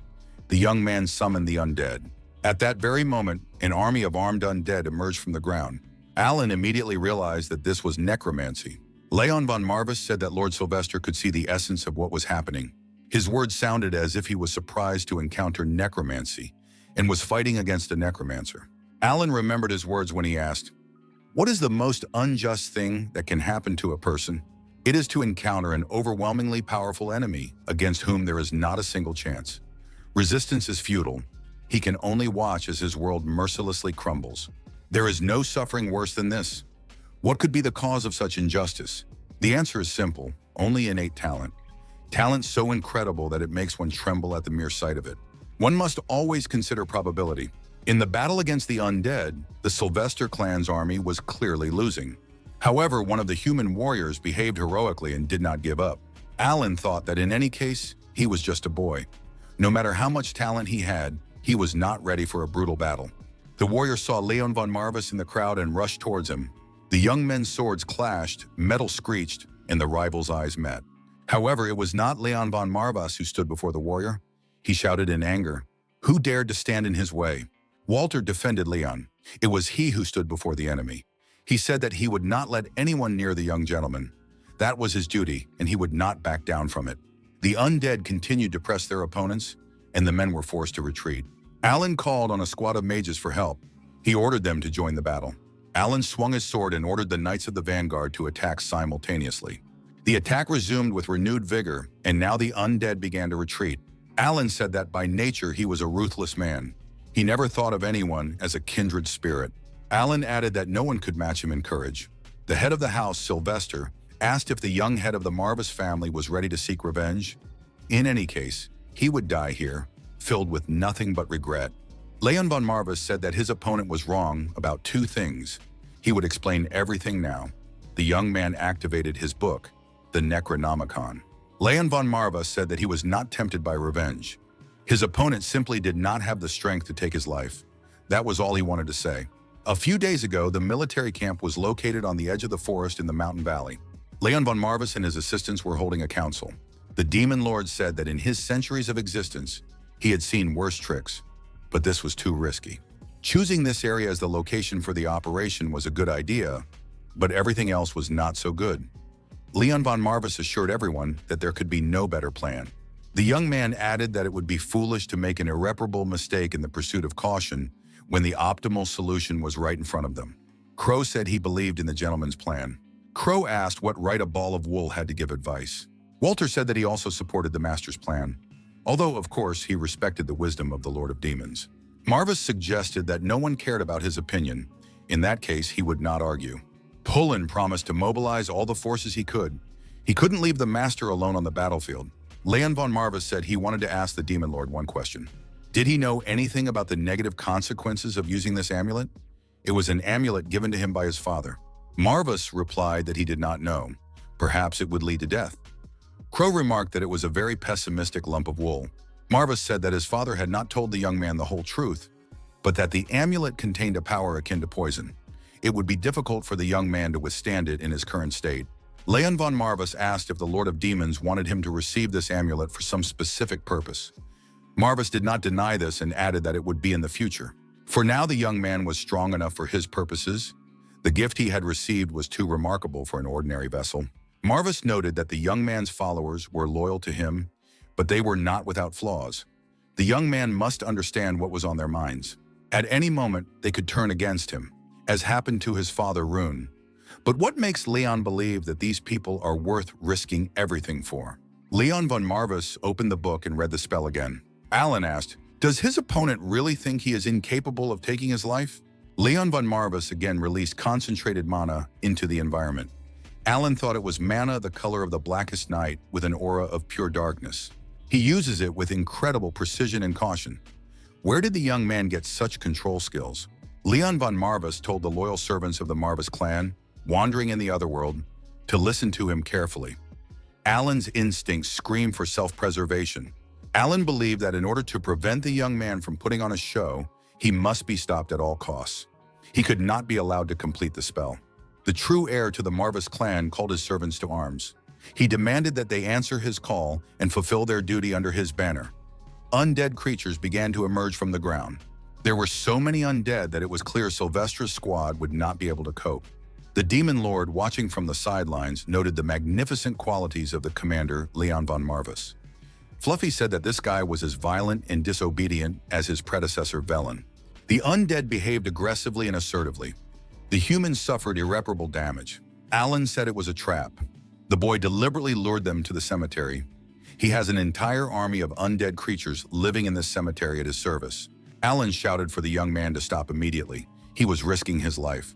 The young man summoned the undead. At that very moment, an army of armed undead emerged from the ground. Alan immediately realized that this was necromancy. Leon von Marvis said that Lord Sylvester could see the essence of what was happening. His words sounded as if he was surprised to encounter necromancy and was fighting against a necromancer. Alan remembered his words when he asked, "What is the most unjust thing that can happen to a person?" It is to encounter an overwhelmingly powerful enemy against whom there is not a single chance. Resistance is futile. He can only watch as his world mercilessly crumbles. There is no suffering worse than this. What could be the cause of such injustice? The answer is simple: only innate talent. Talent so incredible that it makes one tremble at the mere sight of it. One must always consider probability. In the battle against the undead, the Sylvester clan's army was clearly losing. However, one of the human warriors behaved heroically and did not give up. Alan thought that in any case, he was just a boy. No matter how much talent he had, he was not ready for a brutal battle. The warrior saw Leon von Marvis in the crowd and rushed towards him. The young men's swords clashed, metal screeched, and the rivals' eyes met. However, it was not Leon von Marvis who stood before the warrior. He shouted in anger. Who dared to stand in his way? Walter defended Leon. It was he who stood before the enemy. He said that he would not let anyone near the young gentleman. That was his duty, and he would not back down from it. The undead continued to press their opponents, and the men were forced to retreat. Alan called on a squad of mages for help. He ordered them to join the battle. Alan swung his sword and ordered the Knights of the Vanguard to attack simultaneously. The attack resumed with renewed vigor, and now the undead began to retreat. Alan said that by nature he was a ruthless man. He never thought of anyone as a kindred spirit. Alan added that no one could match him in courage. The head of the house, Sylvester, asked if the young head of the Marvis family was ready to seek revenge. In any case, he would die here, filled with nothing but regret. Leon von Marvis said that his opponent was wrong about two things. He would explain everything now. The young man activated his book, the Necronomicon. Leon von Marvis said that he was not tempted by revenge. His opponent simply did not have the strength to take his life. That was all he wanted to say. A few days ago, the military camp was located on the edge of the forest in the mountain valley. Leon von Marvis and his assistants were holding a council. The demon lord said that in his centuries of existence, he had seen worse tricks, but this was too risky. Choosing this area as the location for the operation was a good idea, but everything else was not so good. Leon von Marvis assured everyone that there could be no better plan. The young man added that it would be foolish to make an irreparable mistake in the pursuit of caution when the optimal solution was right in front of them. Crow said he believed in the gentleman's plan. Crow asked what right a ball of wool had to give advice. Walter said that he also supported the master's plan, although, of course, he respected the wisdom of the Lord of Demons. Marvis suggested that no one cared about his opinion. In that case, he would not argue. Pullen promised to mobilize all the forces he could. He couldn't leave the master alone on the battlefield. Leon von Marvis said he wanted to ask the Demon Lord one question. Did he know anything about the negative consequences of using this amulet? It was an amulet given to him by his father. Marvis replied that he did not know. Perhaps it would lead to death. Crow remarked that it was a very pessimistic lump of wool. Marvis said that his father had not told the young man the whole truth, but that the amulet contained a power akin to poison. It would be difficult for the young man to withstand it in his current state. Leon von Marvis asked if the Lord of Demons wanted him to receive this amulet for some specific purpose. Marvis did not deny this and added that it would be in the future. For now, the young man was strong enough for his purposes. The gift he had received was too remarkable for an ordinary vessel. Marvis noted that the young man's followers were loyal to him, but they were not without flaws. The young man must understand what was on their minds. At any moment, they could turn against him, as happened to his father Rune. But what makes Leon believe that these people are worth risking everything for? Leon von Marvis opened the book and read the spell again. Alan asked, does his opponent really think he is incapable of taking his life? Leon von Marvis again released concentrated mana into the environment. Alan thought it was mana the color of the blackest night with an aura of pure darkness. He uses it with incredible precision and caution. Where did the young man get such control skills? Leon von Marvis told the loyal servants of the Marvis clan, wandering in the otherworld, to listen to him carefully. Alan's instincts screamed for self-preservation. Alan believed that in order to prevent the young man from putting on a show, he must be stopped at all costs. He could not be allowed to complete the spell. The true heir to the Marvis clan called his servants to arms. He demanded that they answer his call and fulfill their duty under his banner. Undead creatures began to emerge from the ground. There were so many undead that it was clear Sylvester's squad would not be able to cope. The Demon Lord, watching from the sidelines, noted the magnificent qualities of the commander, Leon von Marvis. Fluffy said that this guy was as violent and disobedient as his predecessor, Velen. The undead behaved aggressively and assertively. The humans suffered irreparable damage. Alan said it was a trap. The boy deliberately lured them to the cemetery. He has an entire army of undead creatures living in this cemetery at his service. Alan shouted for the young man to stop immediately. He was risking his life.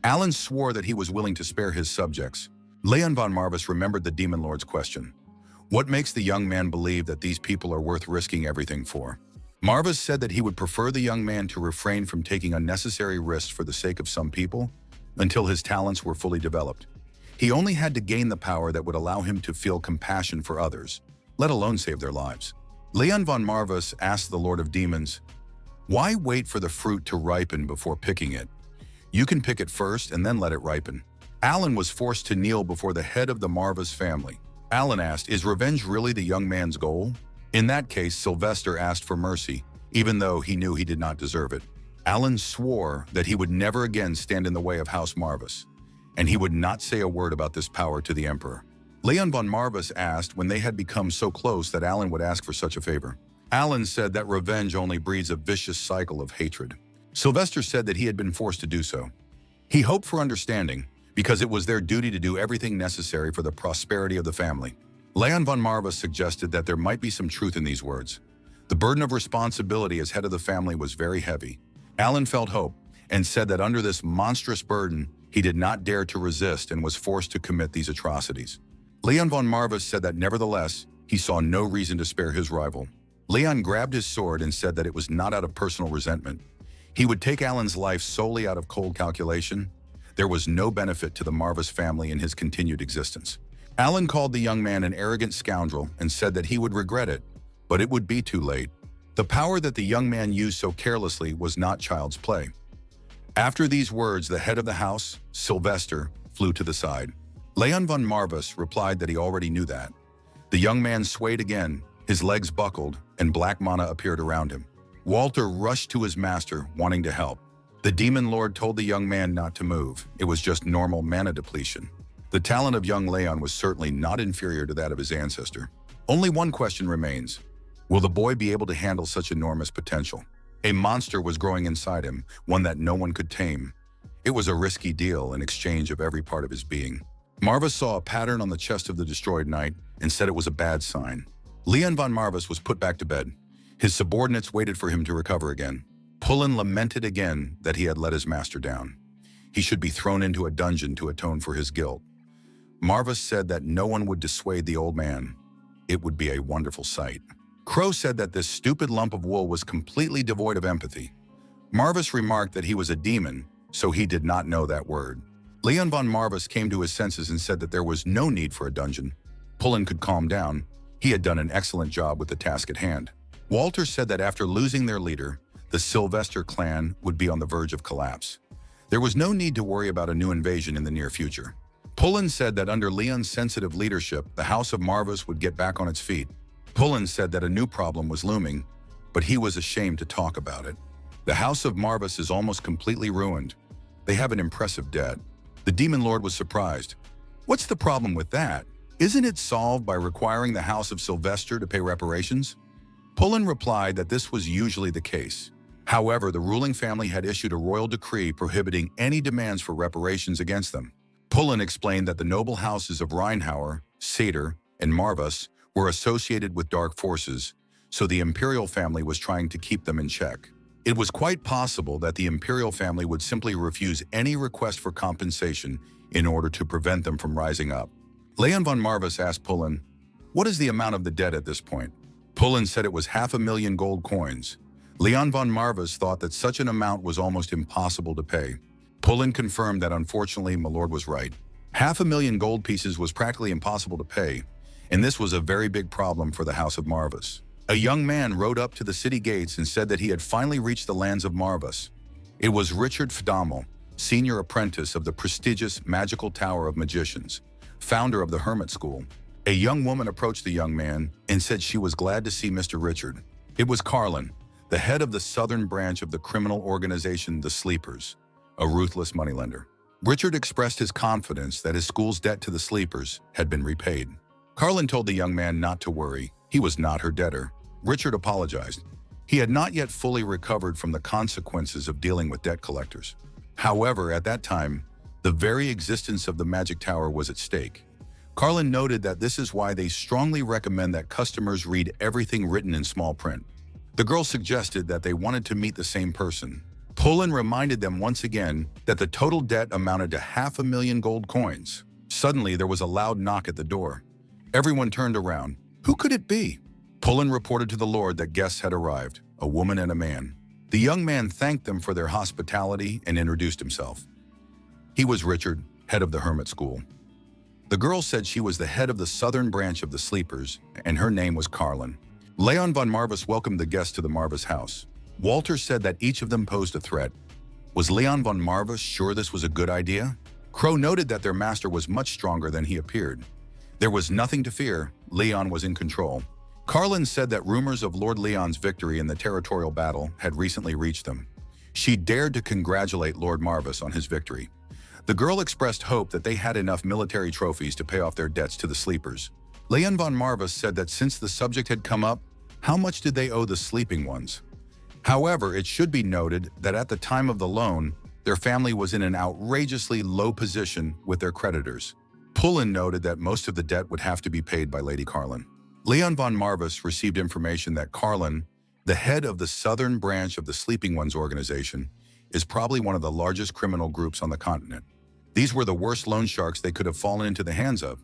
Alan swore that he was willing to spare his subjects. Leon von Marvis remembered the Demon Lord's question. What makes the young man believe that these people are worth risking everything for? Marvis said that he would prefer the young man to refrain from taking unnecessary risks for the sake of some people until his talents were fully developed. He only had to gain the power that would allow him to feel compassion for others, let alone save their lives. Leon von Marvis asked the Lord of Demons, "Why wait for the fruit to ripen before picking it? You can pick it first and then let it ripen." Alan was forced to kneel before the head of the Marvis family. Alan asked, "Is revenge really the young man's goal?" In that case, Sylvester asked for mercy, even though he knew he did not deserve it. Alan swore that he would never again stand in the way of House Marvis, and he would not say a word about this power to the Emperor. Leon von Marvis asked when they had become so close that Alan would ask for such a favor. Alan said that revenge only breeds a vicious cycle of hatred. Sylvester said that he had been forced to do so. He hoped for understanding, because it was their duty to do everything necessary for the prosperity of the family. Leon von Marvis suggested that there might be some truth in these words. The burden of responsibility as head of the family was very heavy. Alan felt hope and said that under this monstrous burden, he did not dare to resist and was forced to commit these atrocities. Leon von Marvis said that nevertheless, he saw no reason to spare his rival. Leon grabbed his sword and said that it was not out of personal resentment. He would take Alan's life solely out of cold calculation. There was no benefit to the Marvis family in his continued existence. Alan called the young man an arrogant scoundrel and said that he would regret it, but it would be too late. The power that the young man used so carelessly was not child's play. After these words, the head of the house, Sylvester, flew to the side. Leon von Marvis replied that he already knew that. The young man swayed again, his legs buckled, and black mana appeared around him. Walter rushed to his master, wanting to help. The Demon Lord told the young man not to move. It was just normal mana depletion. The talent of young Leon was certainly not inferior to that of his ancestor. Only one question remains. Will the boy be able to handle such enormous potential? A monster was growing inside him, one that no one could tame. It was a risky deal in exchange of every part of his being. Marvis saw a pattern on the chest of the destroyed knight and said it was a bad sign. Leon von Marvis was put back to bed. His subordinates waited for him to recover again. Pullen lamented again that he had let his master down. He should be thrown into a dungeon to atone for his guilt. Marvis said that no one would dissuade the old man. It would be a wonderful sight. Crow said that this stupid lump of wool was completely devoid of empathy. Marvis remarked that he was a demon, so he did not know that word. Leon von Marvis came to his senses and said that there was no need for a dungeon. Pullen could calm down. He had done an excellent job with the task at hand. Walter said that after losing their leader, the Sylvester clan would be on the verge of collapse. There was no need to worry about a new invasion in the near future. Pullen said that under Leon's sensitive leadership, the House of Marvis would get back on its feet. Pullen said that a new problem was looming, but he was ashamed to talk about it. The House of Marvis is almost completely ruined. They have an impressive debt. The Demon Lord was surprised. What's the problem with that? Isn't it solved by requiring the House of Sylvester to pay reparations? Pullen replied that this was usually the case. However, the ruling family had issued a royal decree prohibiting any demands for reparations against them. Pullen explained that the noble houses of Rheinhauer, Sater, and Marvis were associated with dark forces, so the imperial family was trying to keep them in check. It was quite possible that the imperial family would simply refuse any request for compensation in order to prevent them from rising up. Leon von Marvis asked Pullen, "What is the amount of the debt at this point?" Pullen said it was 500,000 gold coins. Leon von Marvis thought that such an amount was almost impossible to pay. Pullen confirmed that unfortunately Milord was right. 500,000 gold pieces was practically impossible to pay, and this was a very big problem for the House of Marvis. A young man rode up to the city gates and said that he had finally reached the lands of Marvis. It was Richard Fdamel, senior apprentice of the prestigious Magical Tower of Magicians, founder of the Hermit School. A young woman approached the young man and said she was glad to see Mr. Richard. It was Carlin, the head of the southern branch of the criminal organization The Sleepers, a ruthless moneylender. Richard expressed his confidence that his school's debt to the Sleepers had been repaid. Carlin told the young man not to worry. He was not her debtor. Richard apologized. He had not yet fully recovered from the consequences of dealing with debt collectors. However, at that time, the very existence of the Magic Tower was at stake. Carlin noted that this is why they strongly recommend that customers read everything written in small print. The girl suggested that they wanted to meet the same person. Pullen reminded them once again that the total debt amounted to 500,000 gold coins. Suddenly, there was a loud knock at the door. Everyone turned around. Who could it be? Pullen reported to the Lord that guests had arrived, a woman and a man. The young man thanked them for their hospitality and introduced himself. He was Richard, head of the Hermit School. The girl said she was the head of the southern branch of the Sleepers, and her name was Carlin. Leon von Marvis welcomed the guests to the Marvis house. Walter said that each of them posed a threat. Was Leon von Marvis sure this was a good idea? Crow noted that their master was much stronger than he appeared. There was nothing to fear. Leon was in control. Carlin said that rumors of Lord Leon's victory in the territorial battle had recently reached them. She dared to congratulate Lord Marvis on his victory. The girl expressed hope that they had enough military trophies to pay off their debts to the Sleepers. Leon von Marvis said that since the subject had come up, how much did they owe the sleeping ones? However, it should be noted that at the time of the loan, their family was in an outrageously low position with their creditors. Pullen noted that most of the debt would have to be paid by Lady Carlin. Leon von Marvis received information that Carlin, the head of the southern branch of the Sleeping Ones organization, is probably one of the largest criminal groups on the continent. These were the worst loan sharks they could have fallen into the hands of.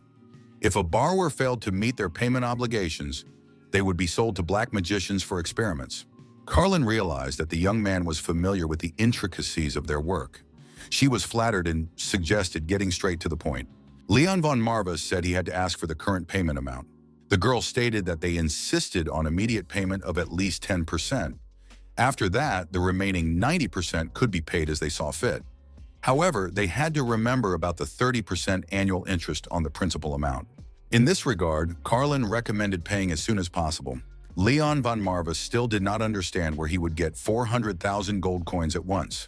If a borrower failed to meet their payment obligations, they would be sold to black magicians for experiments. Carlin realized that the young man was familiar with the intricacies of their work. She was flattered and suggested getting straight to the point. Leon von Marvis said he had to ask for the current payment amount. The girl stated that they insisted on immediate payment of at least 10%. After that, the remaining 90% could be paid as they saw fit. However, they had to remember about the 30% annual interest on the principal amount. In this regard, Carlin recommended paying as soon as possible. Leon von Marvis still did not understand where he would get 400,000 gold coins at once.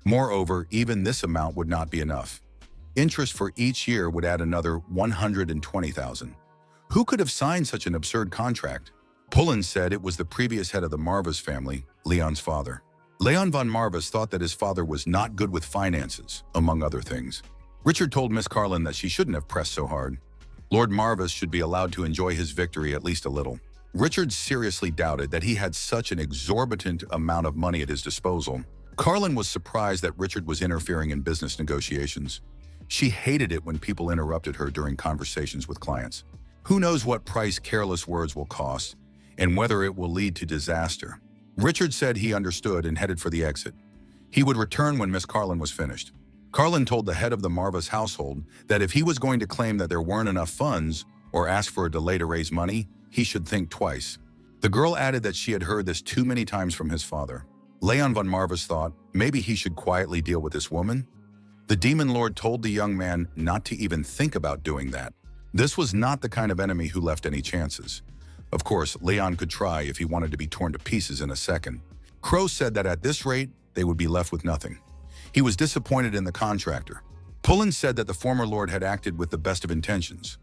Moreover, even this amount would not be enough. Interest for each year would add another 120,000. Who could have signed such an absurd contract? Pullen said it was the previous head of the Marvis family, Leon's father. Leon von Marvis thought that his father was not good with finances, among other things. Richard told Miss Carlin that she shouldn't have pressed so hard. Lord Marvis should be allowed to enjoy his victory at least a little. Richard seriously doubted that he had such an exorbitant amount of money at his disposal. Carlin was surprised that Richard was interfering in business negotiations. She hated it when people interrupted her during conversations with clients. Who knows what price careless words will cost, and whether it will lead to disaster. Richard said he understood and headed for the exit. He would return when Miss Carlin was finished. Carlin told the head of the Marvis household that if he was going to claim that there weren't enough funds or ask for a delay to raise money, he should think twice. The girl added that she had heard this too many times from his father. Leon von Marvis thought maybe he should quietly deal with this woman. The demon lord told the young man not to even think about doing that. This was not the kind of enemy who left any chances. Of course, Leon could try if he wanted to be torn to pieces in a second. Crow said that at this rate, they would be left with nothing. He was disappointed in the contractor. Pullen said that the former lord had acted with the best of intentions.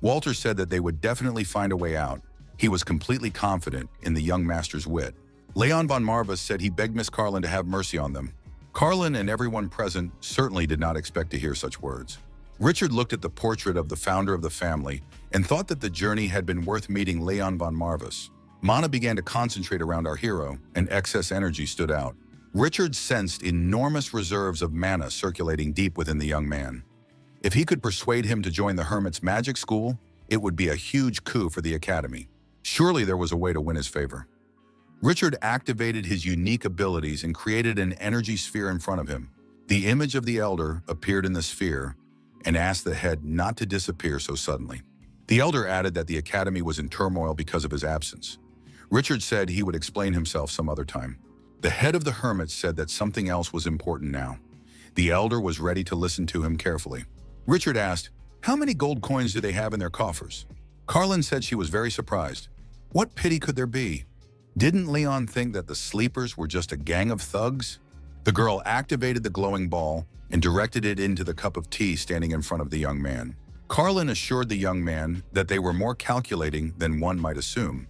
Walter said that they would definitely find a way out. He was completely confident in the young master's wit. Leon von Marvis said he begged Miss Carlin to have mercy on them. Carlin and everyone present certainly did not expect to hear such words. Richard looked at the portrait of the founder of the family and thought that the journey had been worth meeting Leon von Marvis. Mana began to concentrate around our hero, and excess energy stood out. Richard sensed enormous reserves of mana circulating deep within the young man. If he could persuade him to join the Hermit's magic school, it would be a huge coup for the academy. Surely there was a way to win his favor. Richard activated his unique abilities and created an energy sphere in front of him. The image of the elder appeared in the sphere and asked the head not to disappear so suddenly. The elder added that the academy was in turmoil because of his absence. Richard said he would explain himself some other time. The head of the hermits said that something else was important now. The elder was ready to listen to him carefully. Richard asked, "How many gold coins do they have in their coffers?" Carlin said she was very surprised. What pity could there be? Didn't Leon think that the sleepers were just a gang of thugs? The girl activated the glowing ball and directed it into the cup of tea standing in front of the young man. Carlin assured the young man that they were more calculating than one might assume.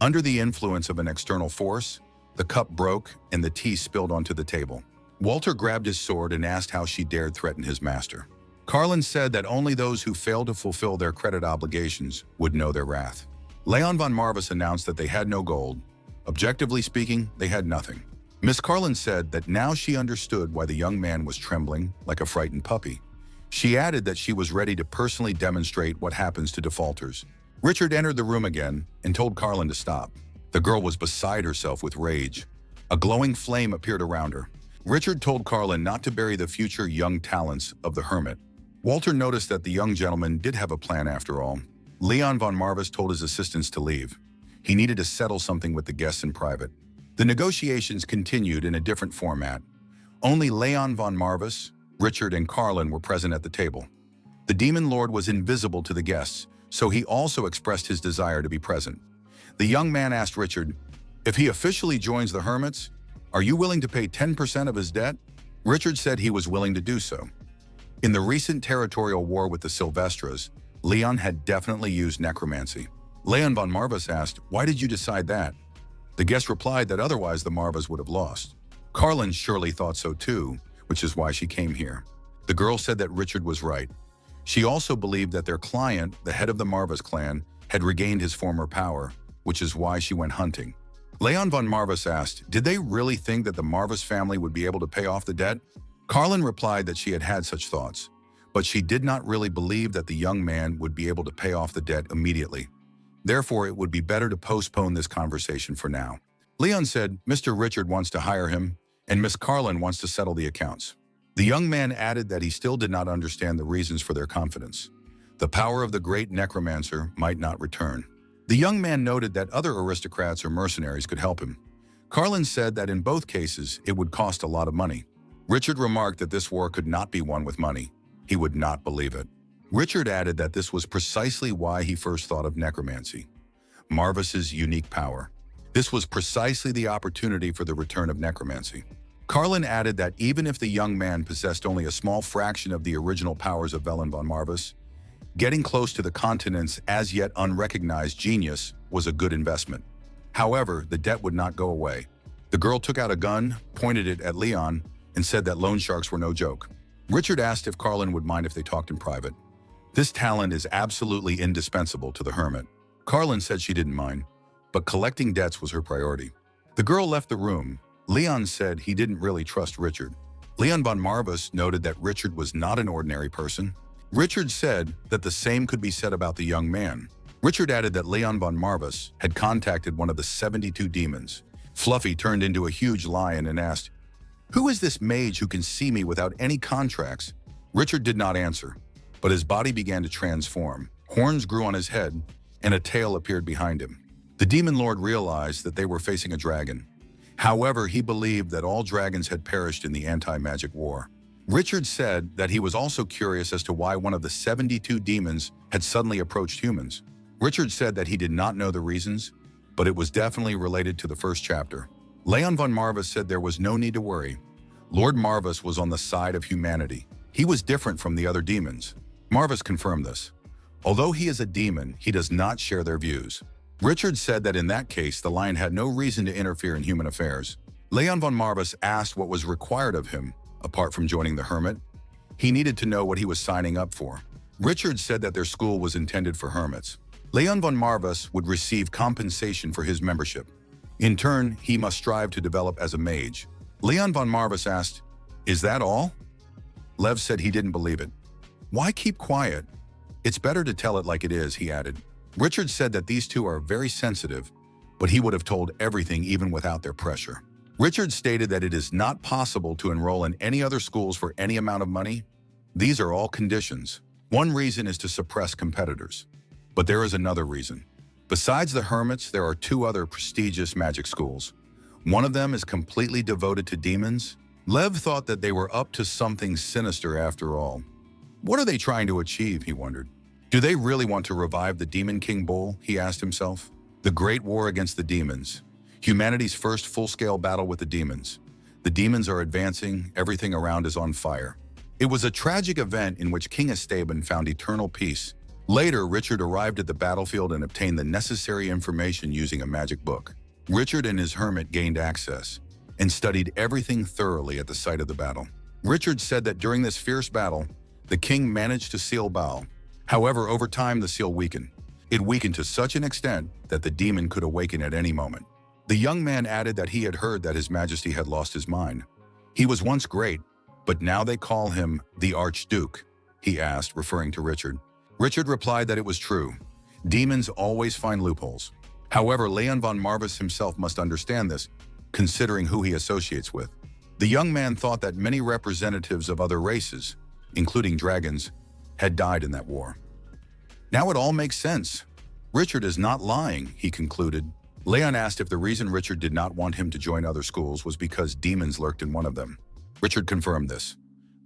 Under the influence of an external force, the cup broke and the tea spilled onto the table. Walter grabbed his sword and asked how she dared threaten his master. Carlin said that only those who failed to fulfill their credit obligations would know their wrath. Leon von Marvis announced that they had no gold. Objectively speaking, they had nothing. Miss Carlin said that now she understood why the young man was trembling like a frightened puppy. She added that she was ready to personally demonstrate what happens to defaulters. Richard entered the room again and told Carlin to stop. The girl was beside herself with rage. A glowing flame appeared around her. Richard told Carlin not to bury the future young talents of the hermit. Walter noticed that the young gentleman did have a plan after all. Leon von Marvis told his assistants to leave. He needed to settle something with the guests in private. The negotiations continued in a different format. Only Leon von Marvis, Richard, and Carlin were present at the table. The demon lord was invisible to the guests, so he also expressed his desire to be present. The young man asked Richard, "If he officially joins the hermits, are you willing to pay 10% of his debt?" Richard said he was willing to do so. In the recent territorial war with the Sylvestras, Leon had definitely used necromancy. Leon von Marvis asked, "Why did you decide that?" The guest replied that otherwise the Marvas would have lost. Carlin surely thought so too, which is why she came here. The girl said that Richard was right. She also believed that their client, the head of the Marvas clan, had regained his former power, which is why she went hunting. Leon von Marvis asked, did they really think that the Marvis family would be able to pay off the debt? Carlin replied that she had had such thoughts, but she did not really believe that the young man would be able to pay off the debt immediately. Therefore, it would be better to postpone this conversation for now. Leon said Mr. Richard wants to hire him, and Miss Carlin wants to settle the accounts. The young man added that he still did not understand the reasons for their confidence. The power of the great necromancer might not return. The young man noted that other aristocrats or mercenaries could help him. Carlin said that in both cases, it would cost a lot of money. Richard remarked that this war could not be won with money. He would not believe it. Richard added that this was precisely why he first thought of necromancy. Marvis's unique power. This was precisely the opportunity for the return of necromancy. Carlin added that even if the young man possessed only a small fraction of the original powers of Leon von Marvis, getting close to the continent's as yet unrecognized genius was a good investment. However, the debt would not go away. The girl took out a gun, pointed it at Leon, and said that loan sharks were no joke. Richard asked if Carlin would mind if they talked in private. This talent is absolutely indispensable to the hermit. Carlin said she didn't mind, but collecting debts was her priority. The girl left the room. Leon said he didn't really trust Richard. Leon von Marvis noted that Richard was not an ordinary person. Richard said that the same could be said about the young man. Richard added that Leon von Marvis had contacted one of the 72 demons. Fluffy turned into a huge lion and asked, "Who is this mage who can see me without any contracts?" Richard did not answer, but his body began to transform. Horns grew on his head, and a tail appeared behind him. The demon lord realized that they were facing a dragon. However, he believed that all dragons had perished in the anti-magic war. Richard said that he was also curious as to why one of the 72 demons had suddenly approached humans. Richard said that he did not know the reasons, but it was definitely related to the first chapter. Leon von Marvis said there was no need to worry. Lord Marvis was on the side of humanity. He was different from the other demons. Marvis confirmed this. Although he is a demon, he does not share their views. Richard said that in that case, the lion had no reason to interfere in human affairs. Leon von Marvis asked what was required of him, apart from joining the hermit. He needed to know what he was signing up for. Richard said that their school was intended for hermits. Leon von Marvis would receive compensation for his membership. In turn, he must strive to develop as a mage. Leon von Marvis asked, "Is that all?" Lev said he didn't believe it. "Why keep quiet? It's better to tell it like it is," he added. Richard said that these two are very sensitive, but he would have told everything even without their pressure. Richard stated that it is not possible to enroll in any other schools for any amount of money. These are all conditions. One reason is to suppress competitors. But there is another reason. Besides the hermits, there are two other prestigious magic schools. One of them is completely devoted to demons. Lev thought that they were up to something sinister after all. What are they trying to achieve, he wondered. Do they really want to revive the Demon King Bull, he asked himself. The Great War against the demons. Humanity's first full-scale battle with the demons. The demons are advancing, everything around is on fire. It was a tragic event in which King Esteban found eternal peace. Later, Richard arrived at the battlefield and obtained the necessary information using a magic book. Richard and his hermit gained access and studied everything thoroughly at the site of the battle. Richard said that during this fierce battle, the king managed to seal Baal. However, over time, the seal weakened. It weakened to such an extent that the demon could awaken at any moment. The young man added that he had heard that His Majesty had lost his mind. He was once great, but now they call him the Archduke, he asked, referring to Richard. Richard replied that it was true. Demons always find loopholes. However, Leon von Marvis himself must understand this, considering who he associates with. The young man thought that many representatives of other races, including dragons, had died in that war. Now it all makes sense. Richard is not lying, he concluded. Leon asked if the reason Richard did not want him to join other schools was because demons lurked in one of them. Richard confirmed this.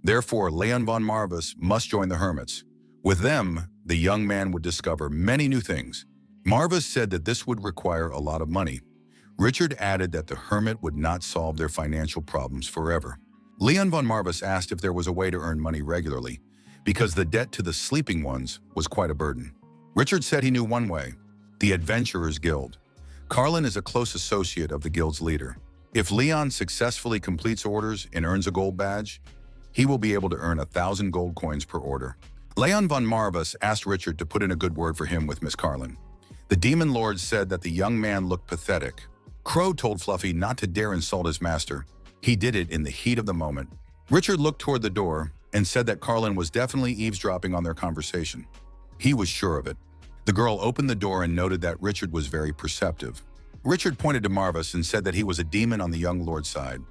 Therefore, Leon von Marvis must join the hermits. With them, the young man would discover many new things. Marvis said that this would require a lot of money. Richard added that the hermit would not solve their financial problems forever. Leon von Marvis asked if there was a way to earn money regularly, because the debt to the sleeping ones was quite a burden. Richard said he knew one way, the Adventurers Guild. Carlin is a close associate of the guild's leader. If Leon successfully completes orders and earns a gold badge, he will be able to earn 1,000 gold coins per order. Leon von Marvis asked Richard to put in a good word for him with Miss Carlin. The Demon Lord said that the young man looked pathetic. Crow told Fluffy not to dare insult his master. He did it in the heat of the moment. Richard looked toward the door and said that Carlin was definitely eavesdropping on their conversation. He was sure of it. The girl opened the door and noted that Richard was very perceptive. Richard pointed to Marvis and said that he was a demon on the young lord's side.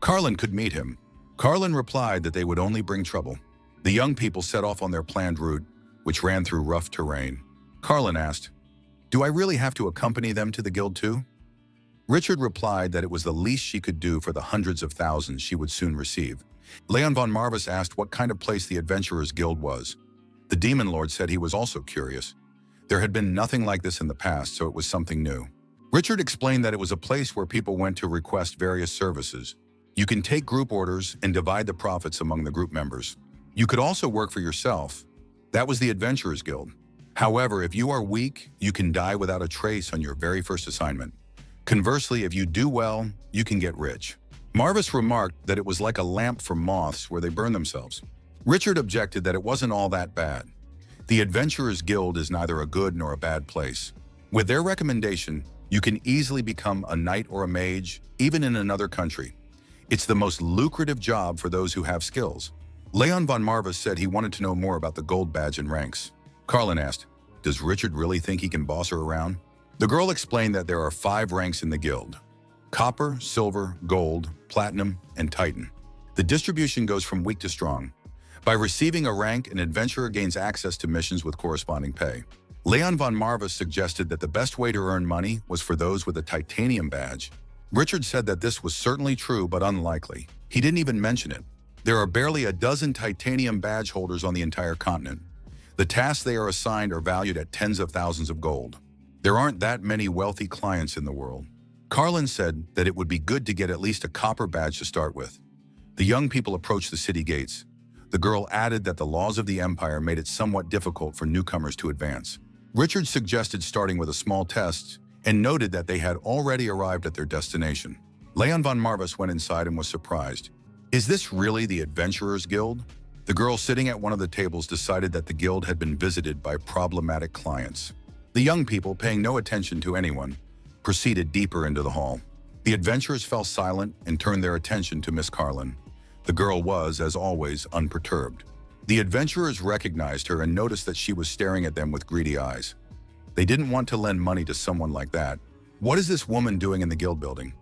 Carlin could meet him. Carlin replied that they would only bring trouble. The young people set off on their planned route, which ran through rough terrain. Carlin asked, "Do I really have to accompany them to the guild too?" Richard replied that it was the least she could do for the hundreds of thousands she would soon receive. Leon von Marvis asked what kind of place the Adventurers Guild was. The Demon Lord said he was also curious. There had been nothing like this in the past, so it was something new. Richard explained that it was a place where people went to request various services. You can take group orders and divide the profits among the group members. You could also work for yourself. That was the Adventurers Guild. However, if you are weak, you can die without a trace on your very first assignment. Conversely, if you do well, you can get rich. Marvis remarked that it was like a lamp for moths where they burn themselves. Richard objected that it wasn't all that bad. The Adventurers Guild is neither a good nor a bad place. With their recommendation, you can easily become a knight or a mage, even in another country. It's the most lucrative job for those who have skills. Leon von Marvis said he wanted to know more about the gold badge and ranks. Carlin asked, "Does Richard really think he can boss her around?" The girl explained that there are 5 ranks in the guild: copper, silver, gold, platinum, and titan. The distribution goes from weak to strong. By receiving a rank, an adventurer gains access to missions with corresponding pay. Leon von Marvis suggested that the best way to earn money was for those with a titanium badge. Richard said that this was certainly true but unlikely. He didn't even mention it. There are barely a dozen titanium badge holders on the entire continent. The tasks they are assigned are valued at tens of thousands of gold. There aren't that many wealthy clients in the world. Carlin said that it would be good to get at least a copper badge to start with. The young people approached the city gates. The girl added that the laws of the empire made it somewhat difficult for newcomers to advance. Richard suggested starting with a small test and noted that they had already arrived at their destination. Leon von Marvis went inside and was surprised. Is this really the Adventurers Guild? The girl sitting at one of the tables decided that the guild had been visited by problematic clients. The young people, paying no attention to anyone, proceeded deeper into the hall. The adventurers fell silent and turned their attention to Miss Carlin. The girl was, as always, unperturbed. The adventurers recognized her and noticed that she was staring at them with greedy eyes. They didn't want to lend money to someone like that, What is this woman doing in the guild building?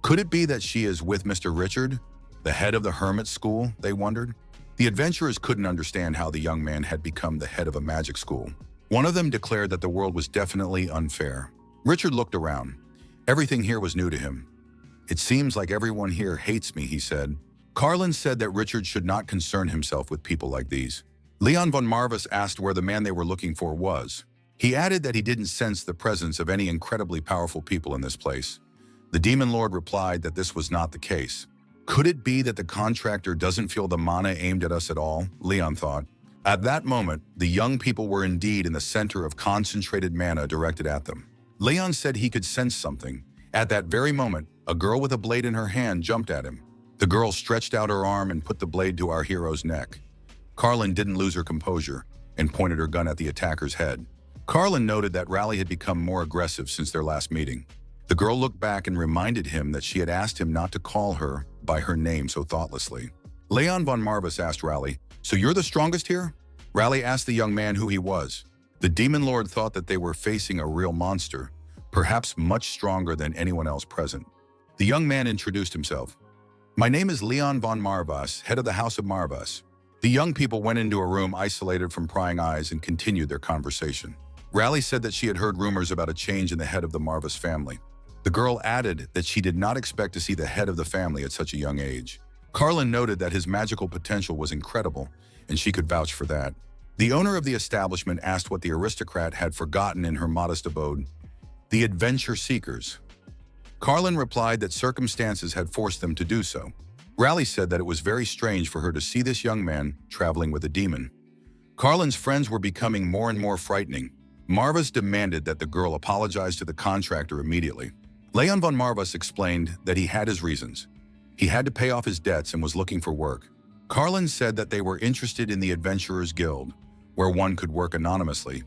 Could it be that she is with Mr. Richard, the head of the hermit school, they wondered? The adventurers couldn't understand how the young man had become the head of a magic school. One of them declared that the world was definitely unfair. Richard looked around. Everything here was new to him. It seems like everyone here hates me, he said. Carlin said that Richard should not concern himself with people like these. Leon von Marvis asked where the man they were looking for was. He added that he didn't sense the presence of any incredibly powerful people in this place. The Demon Lord replied that this was not the case. Could it be that the contractor doesn't feel the mana aimed at us at all? Leon thought. At that moment, the young people were indeed in the center of concentrated mana directed at them. Leon said he could sense something. At that very moment, a girl with a blade in her hand jumped at him. The girl stretched out her arm and put the blade to our hero's neck. Carlin didn't lose her composure and pointed her gun at the attacker's head. Carlin noted that Raleigh had become more aggressive since their last meeting. The girl looked back and reminded him that she had asked him not to call her by her name so thoughtlessly. Leon von Marvis asked Raleigh, "So you're the strongest here?" Raleigh asked the young man who he was. The Demon Lord thought that they were facing a real monster, perhaps much stronger than anyone else present. The young man introduced himself. "My name is Leon von Marvis, head of the House of Marvis." The young people went into a room isolated from prying eyes and continued their conversation. Raleigh said that she had heard rumors about a change in the head of the Marvis family. The girl added that she did not expect to see the head of the family at such a young age. Carlin noted that his magical potential was incredible, and she could vouch for that. The owner of the establishment asked what the aristocrat had forgotten in her modest abode. The adventure seekers. Carlin replied that circumstances had forced them to do so. Raleigh said that it was very strange for her to see this young man traveling with a demon. Carlin's friends were becoming more and more frightening. Marvis demanded that the girl apologize to the contractor immediately. Leon von Marvis explained that he had his reasons. He had to pay off his debts and was looking for work. Carlin said that they were interested in the Adventurers Guild, where one could work anonymously.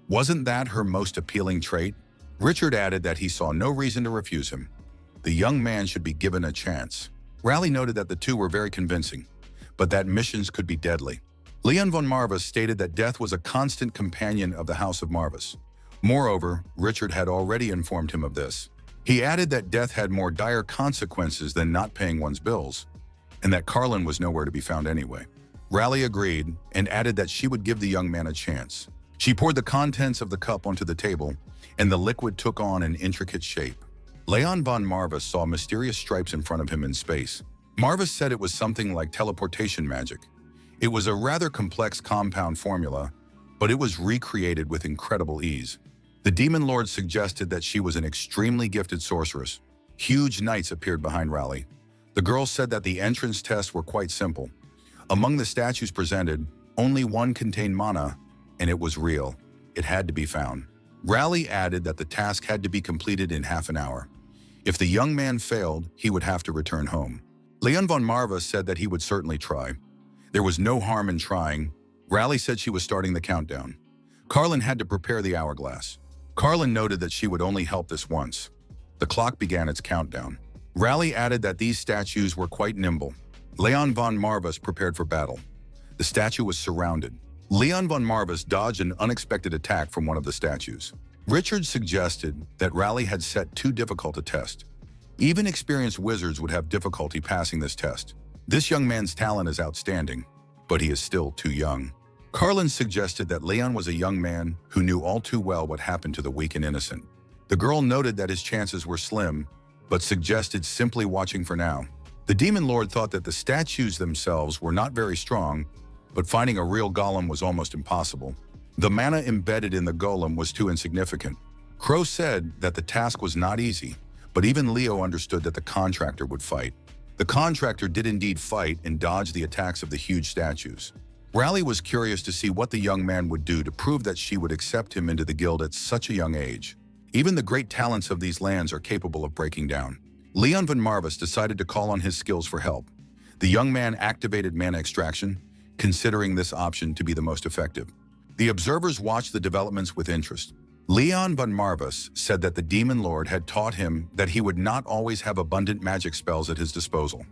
Wasn't that her most appealing trait? Richard added that he saw no reason to refuse him. The young man should be given a chance. Raleigh noted that the two were very convincing, but that missions could be deadly. Leon von Marvis stated that death was a constant companion of the House of Marvis. Moreover, Richard had already informed him of this. He added that death had more dire consequences than not paying one's bills, and that Carlin was nowhere to be found anyway. Raleigh agreed and added that she would give the young man a chance. She poured the contents of the cup onto the table, and the liquid took on an intricate shape. Leon von Marvis saw mysterious stripes in front of him in space. Marvis said it was something like teleportation magic. It was a rather complex compound formula, but it was recreated with incredible ease. The Demon Lord suggested that she was an extremely gifted sorceress. Huge knights appeared behind Raleigh. The girl said that the entrance tests were quite simple. Among the statues presented, only one contained mana, and it was real. It had to be found. Raleigh added that the task had to be completed in half an hour. If the young man failed, he would have to return home. Leon von Marvis said that he would certainly try. There was no harm in trying. Raleigh said she was starting the countdown. Carlin had to prepare the hourglass. Carlin noted that she would only help this once. The clock began its countdown. Raleigh added that these statues were quite nimble. Leon von Marvis prepared for battle. The statue was surrounded. Leon von Marvis dodged an unexpected attack from one of the statues. Richard suggested that Raleigh had set too difficult a test. Even experienced wizards would have difficulty passing this test. This young man's talent is outstanding, but he is still too young. Carlin suggested that Leon was a young man who knew all too well what happened to the weak and innocent. The girl noted that his chances were slim, but suggested simply watching for now. The Demon Lord thought that the statues themselves were not very strong, but finding a real golem was almost impossible. The mana embedded in the golem was too insignificant. Crow said that the task was not easy, but even Leo understood that the contractor would fight. The contractor did indeed fight and dodge the attacks of the huge statues. Raleigh was curious to see what the young man would do to prove that she would accept him into the guild at such a young age. Even the great talents of these lands are capable of breaking down. Leon von Marvis decided to call on his skills for help. The young man activated mana extraction, considering this option to be the most effective. The observers watched the developments with interest. Leon von Marvis said that the Demon Lord had taught him that he would not always have abundant magic spells at his disposal.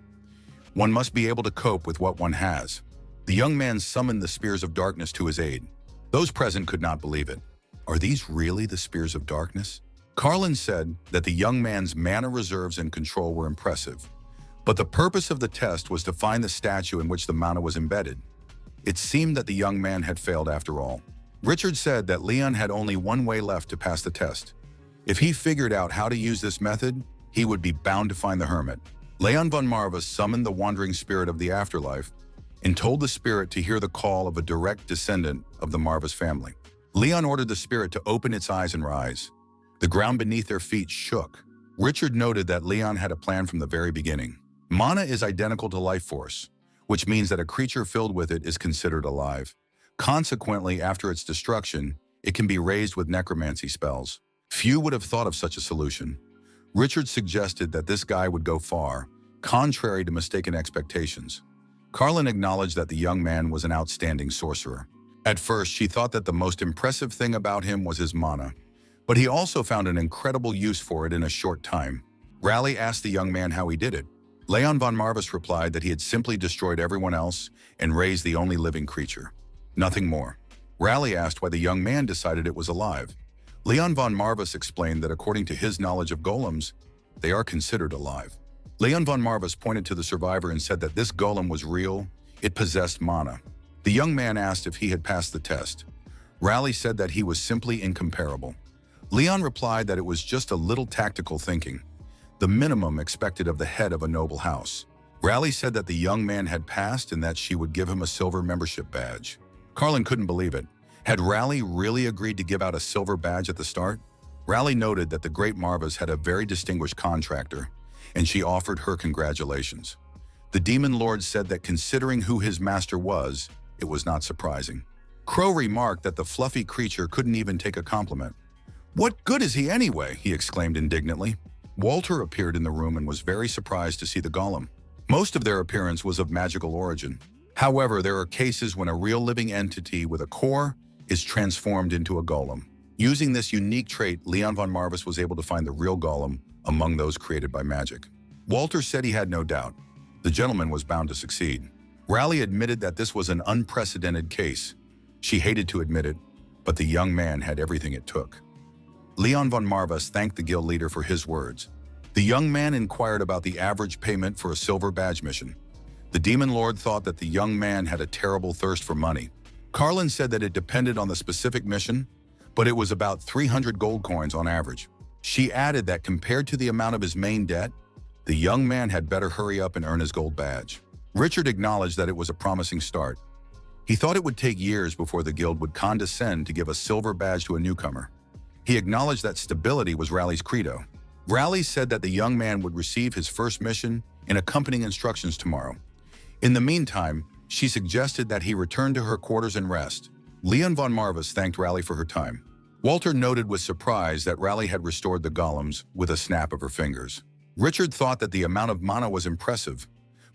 One must be able to cope with what one has. The young man summoned the Spears of Darkness to his aid. Those present could not believe it. Are these really the Spears of Darkness? Carlin said that the young man's mana reserves and control were impressive, but the purpose of the test was to find the statue in which the mana was embedded. It seemed that the young man had failed after all. Richard said that Leon had only one way left to pass the test. If he figured out how to use this method, he would be bound to find the hermit. Leon von Marva summoned the wandering spirit of the afterlife and told the spirit to hear the call of a direct descendant of the Marva's family. Leon ordered the spirit to open its eyes and rise. The ground beneath their feet shook. Richard noted that Leon had a plan from the very beginning. Mana is identical to life force, which means that a creature filled with it is considered alive. Consequently, after its destruction, it can be raised with necromancy spells. Few would have thought of such a solution. Richard suggested that this guy would go far, contrary to mistaken expectations. Carlin acknowledged that the young man was an outstanding sorcerer. At first, she thought that the most impressive thing about him was his mana, but he also found an incredible use for it in a short time. Raleigh asked the young man how he did it. Leon von Marvis replied that he had simply destroyed everyone else and raised the only living creature. Nothing more. Raleigh asked why the young man decided it was alive. Leon von Marvis explained that according to his knowledge of golems, they are considered alive. Leon von Marvis pointed to the survivor and said that this golem was real, it possessed mana. The young man asked if he had passed the test. Raleigh said that he was simply incomparable. Leon replied that it was just a little tactical thinking, the minimum expected of the head of a noble house. Raleigh said that the young man had passed and that she would give him a silver membership badge. Carlin couldn't believe it. Had Raleigh really agreed to give out a silver badge at the start? Raleigh noted that the great Marvas had a very distinguished contractor, and she offered her congratulations. The demon lord said that considering who his master was, it was not surprising. Crow remarked that the fluffy creature couldn't even take a compliment. "What good is he anyway?" he exclaimed indignantly. Walter appeared in the room and was very surprised to see the golem. Most of their appearance was of magical origin. However, there are cases when a real living entity with a core is transformed into a golem. Using this unique trait, Leon von Marvis was able to find the real golem among those created by magic. Walter said he had no doubt. The gentleman was bound to succeed. Raleigh admitted that this was an unprecedented case. She hated to admit it, but the young man had everything it took. Leon von Marvis thanked the guild leader for his words. The young man inquired about the average payment for a silver badge mission. The demon lord thought that the young man had a terrible thirst for money. Carlin said that it depended on the specific mission, but it was about 300 gold coins on average. She added that compared to the amount of his main debt, the young man had better hurry up and earn his gold badge. Richard acknowledged that it was a promising start. He thought it would take years before the guild would condescend to give a silver badge to a newcomer. He acknowledged that stability was Raleigh's credo. Raleigh said that the young man would receive his first mission and accompanying instructions tomorrow. In the meantime, she suggested that he return to her quarters and rest. Leon von Marvis thanked Raleigh for her time. Walter noted with surprise that Raleigh had restored the golems with a snap of her fingers. Richard thought that the amount of mana was impressive,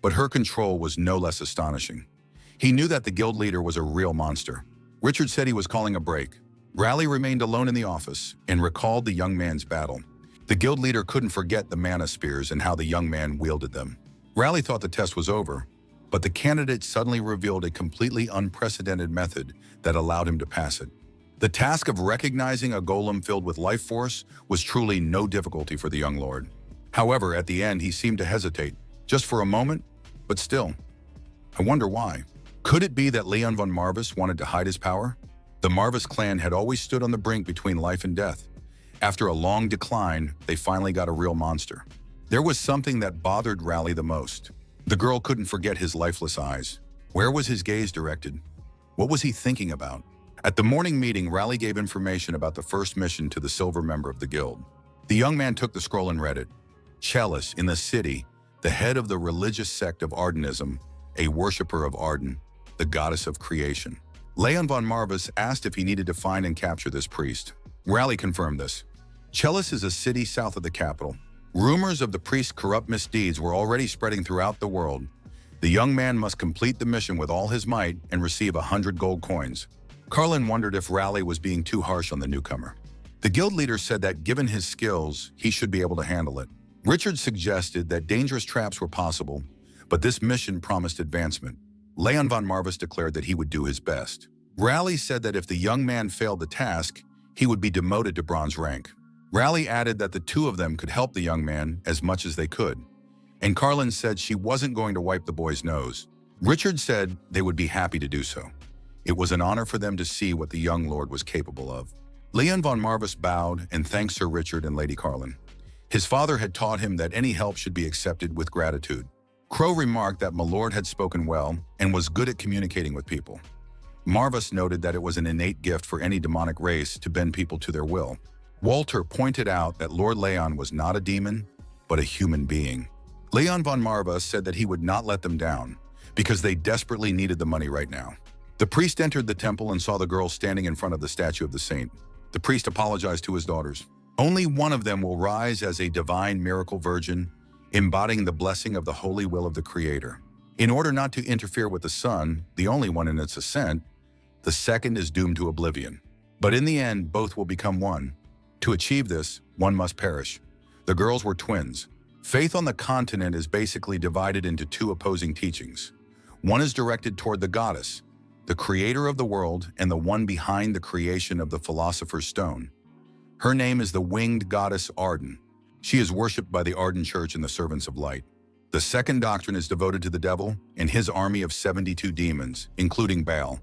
but her control was no less astonishing. He knew that the guild leader was a real monster. Richard said he was calling a break. Raleigh remained alone in the office and recalled the young man's battle. The guild leader couldn't forget the mana spears and how the young man wielded them. Raleigh thought the test was over, but the candidate suddenly revealed a completely unprecedented method that allowed him to pass it. The task of recognizing a golem filled with life force was truly no difficulty for the young lord. However, at the end, he seemed to hesitate, just for a moment, but still. I wonder why. Could it be that Leon von Marvis wanted to hide his power? The Marvis clan had always stood on the brink between life and death. After a long decline, they finally got a real monster. There was something that bothered Raleigh the most. The girl couldn't forget his lifeless eyes. Where was his gaze directed? What was he thinking about? At the morning meeting, Raleigh gave information about the first mission to the silver member of the guild. The young man took the scroll and read it. Chalice, in the city, the head of the religious sect of Ardenism, a worshipper of Arden, the goddess of creation. Leon von Marvis asked if he needed to find and capture this priest. Raleigh confirmed this. Chalice is a city south of the capital. Rumors of the priest's corrupt misdeeds were already spreading throughout the world. The young man must complete the mission with all his might and receive 100 gold coins. Carlin wondered if Raleigh was being too harsh on the newcomer. The guild leader said that given his skills, he should be able to handle it. Richard suggested that dangerous traps were possible, but this mission promised advancement. Leon von Marvis declared that he would do his best. Raleigh said that if the young man failed the task, he would be demoted to bronze rank. Raleigh added that the two of them could help the young man as much as they could, and Carlin said she wasn't going to wipe the boy's nose. Richard said they would be happy to do so. It was an honor for them to see what the young lord was capable of. Leon von Marvis bowed and thanked Sir Richard and Lady Carlin. His father had taught him that any help should be accepted with gratitude. Crow remarked that my lord had spoken well and was good at communicating with people. Marvis noted that it was an innate gift for any demonic race to bend people to their will. Walter pointed out that Lord Leon was not a demon, but a human being. Leon von Marvis said that he would not let them down because they desperately needed the money right now. The priest entered the temple and saw the girl standing in front of the statue of the saint. The priest apologized to his daughters. Only one of them will rise as a divine miracle virgin, embodying the blessing of the holy will of the Creator. In order not to interfere with the sun, the only one in its ascent, the second is doomed to oblivion. But in the end, both will become one. To achieve this, one must perish. The girls were twins. Faith on the continent is basically divided into two opposing teachings. One is directed toward the goddess, the creator of the world, and the one behind the creation of the philosopher's stone. Her name is the winged goddess Arden. She is worshipped by the Arden Church and the servants of light. The second doctrine is devoted to the devil and his army of 72 demons, including Baal,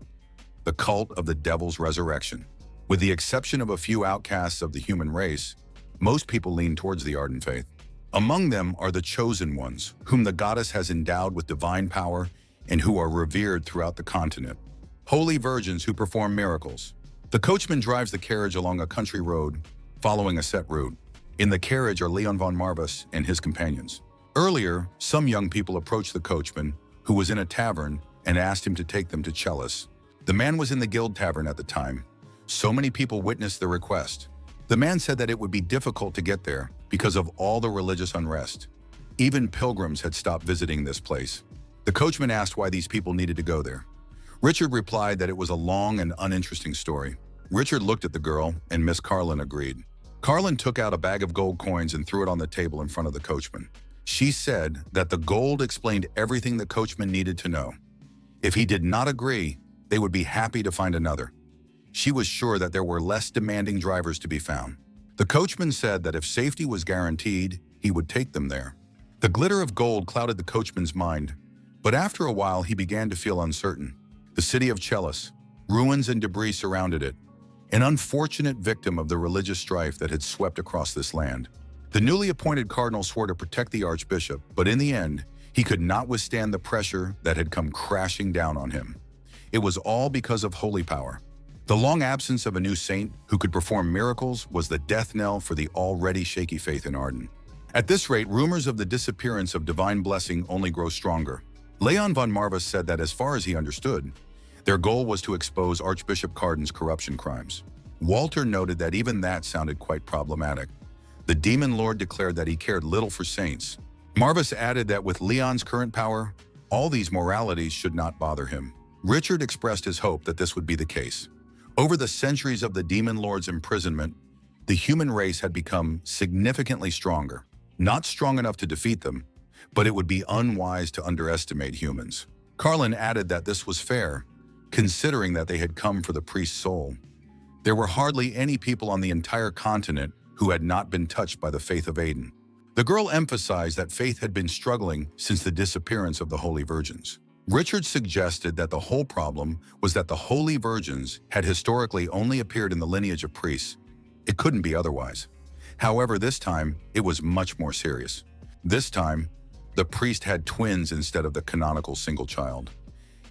the cult of the devil's resurrection. With the exception of a few outcasts of the human race, most people lean towards the Arden faith. Among them are the chosen ones, whom the goddess has endowed with divine power and who are revered throughout the continent. Holy virgins who perform miracles. The coachman drives the carriage along a country road, following a set route. In the carriage are Leon von Marvis and his companions. Earlier, some young people approached the coachman, who was in a tavern, and asked him to take them to Chalice. The man was in the guild tavern at the time. So many people witnessed the request. The man said that it would be difficult to get there because of all the religious unrest. Even pilgrims had stopped visiting this place. The coachman asked why these people needed to go there. Richard replied that it was a long and uninteresting story. Richard looked at the girl, and Miss Carlin agreed. Carlin took out a bag of gold coins and threw it on the table in front of the coachman. She said that the gold explained everything the coachman needed to know. If he did not agree, they would be happy to find another. She was sure that there were less demanding drivers to be found. The coachman said that if safety was guaranteed, he would take them there. The glitter of gold clouded the coachman's mind, but after a while he began to feel uncertain. The city of Chalice, ruins and debris surrounded it, an unfortunate victim of the religious strife that had swept across this land. The newly appointed cardinal swore to protect the archbishop, but in the end, he could not withstand the pressure that had come crashing down on him. It was all because of holy power. The long absence of a new saint who could perform miracles was the death knell for the already shaky faith in Arden. At this rate, rumors of the disappearance of divine blessing only grow stronger. Leon von Marvis said that as far as he understood, their goal was to expose Archbishop Carden's corruption crimes. Walter noted that even that sounded quite problematic. The demon lord declared that he cared little for saints. Marvis added that with Leon's current power, all these moralities should not bother him. Richard expressed his hope that this would be the case. Over the centuries of the demon lord's imprisonment, the human race had become significantly stronger. Not strong enough to defeat them, but it would be unwise to underestimate humans. Carlin added that this was fair, considering that they had come for the priest's soul. There were hardly any people on the entire continent who had not been touched by the faith of Aden. The girl emphasized that faith had been struggling since the disappearance of the holy virgins. Richard suggested that the whole problem was that the holy virgins had historically only appeared in the lineage of priests. It couldn't be otherwise. However, this time, it was much more serious. This time, the priest had twins instead of the canonical single child.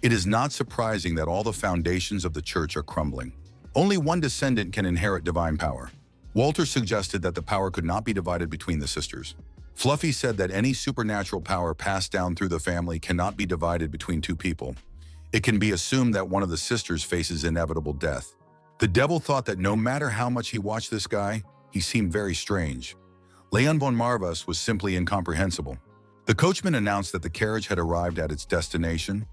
It is not surprising that all the foundations of the church are crumbling. Only one descendant can inherit divine power. Walter suggested that the power could not be divided between the sisters. Fluffy said that any supernatural power passed down through the family cannot be divided between two people. It can be assumed that one of the sisters faces inevitable death. The devil thought that no matter how much he watched this guy, he seemed very strange. Leon von Marvis was simply incomprehensible. The coachman announced that the carriage had arrived at its destination,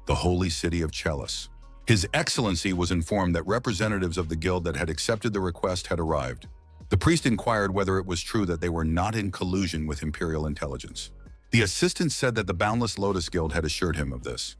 the holy city of Chalice. His Excellency was informed that representatives of the guild that had accepted the request had arrived. The priest inquired whether it was true that they were not in collusion with Imperial intelligence. The assistant said that the Boundless Lotus Guild had assured him of this.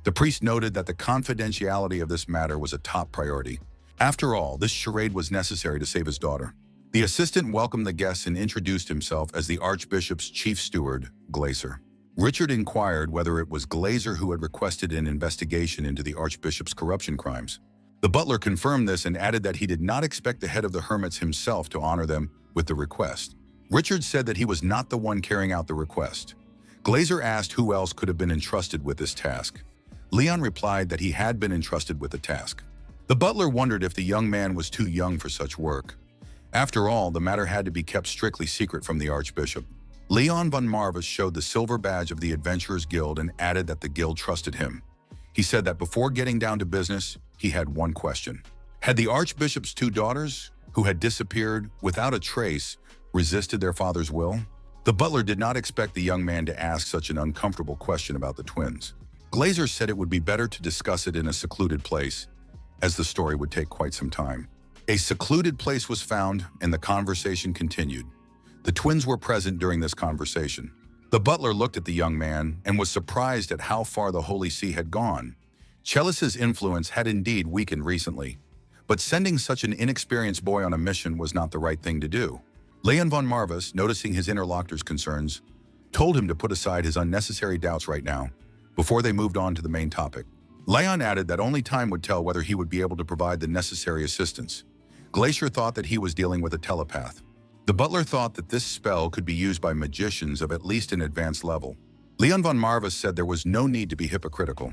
The priest noted that the confidentiality of this matter was a top priority. After all, this charade was necessary to save his daughter. The assistant welcomed the guests and introduced himself as the Archbishop's chief steward, Glazer. Richard inquired whether it was Glazer who had requested an investigation into the Archbishop's corruption crimes. The butler confirmed this and added that he did not expect the head of the hermits himself to honor them with the request. Richard said that he was not the one carrying out the request. Glazer asked who else could have been entrusted with this task. Leon replied that he had been entrusted with the task. The butler wondered if the young man was too young for such work. After all, the matter had to be kept strictly secret from the Archbishop. Leon von Marvis showed the silver badge of the Adventurers Guild and added that the guild trusted him. He said that before getting down to business, he had one question. Had the Archbishop's two daughters, who had disappeared without a trace, resisted their father's will? The butler did not expect the young man to ask such an uncomfortable question about the twins. Glazer said it would be better to discuss it in a secluded place, as the story would take quite some time. A secluded place was found, and the conversation continued. The twins were present during this conversation. The butler looked at the young man and was surprised at how far the Holy See had gone. Chalice's influence had indeed weakened recently, but sending such an inexperienced boy on a mission was not the right thing to do. Leon von Marvis, noticing his interlocutor's concerns, told him to put aside his unnecessary doubts right now, before they moved on to the main topic. Leon added that only time would tell whether he would be able to provide the necessary assistance. Glazer thought that he was dealing with a telepath. The butler thought that this spell could be used by magicians of at least an advanced level. Leon von Marvis said there was no need to be hypocritical.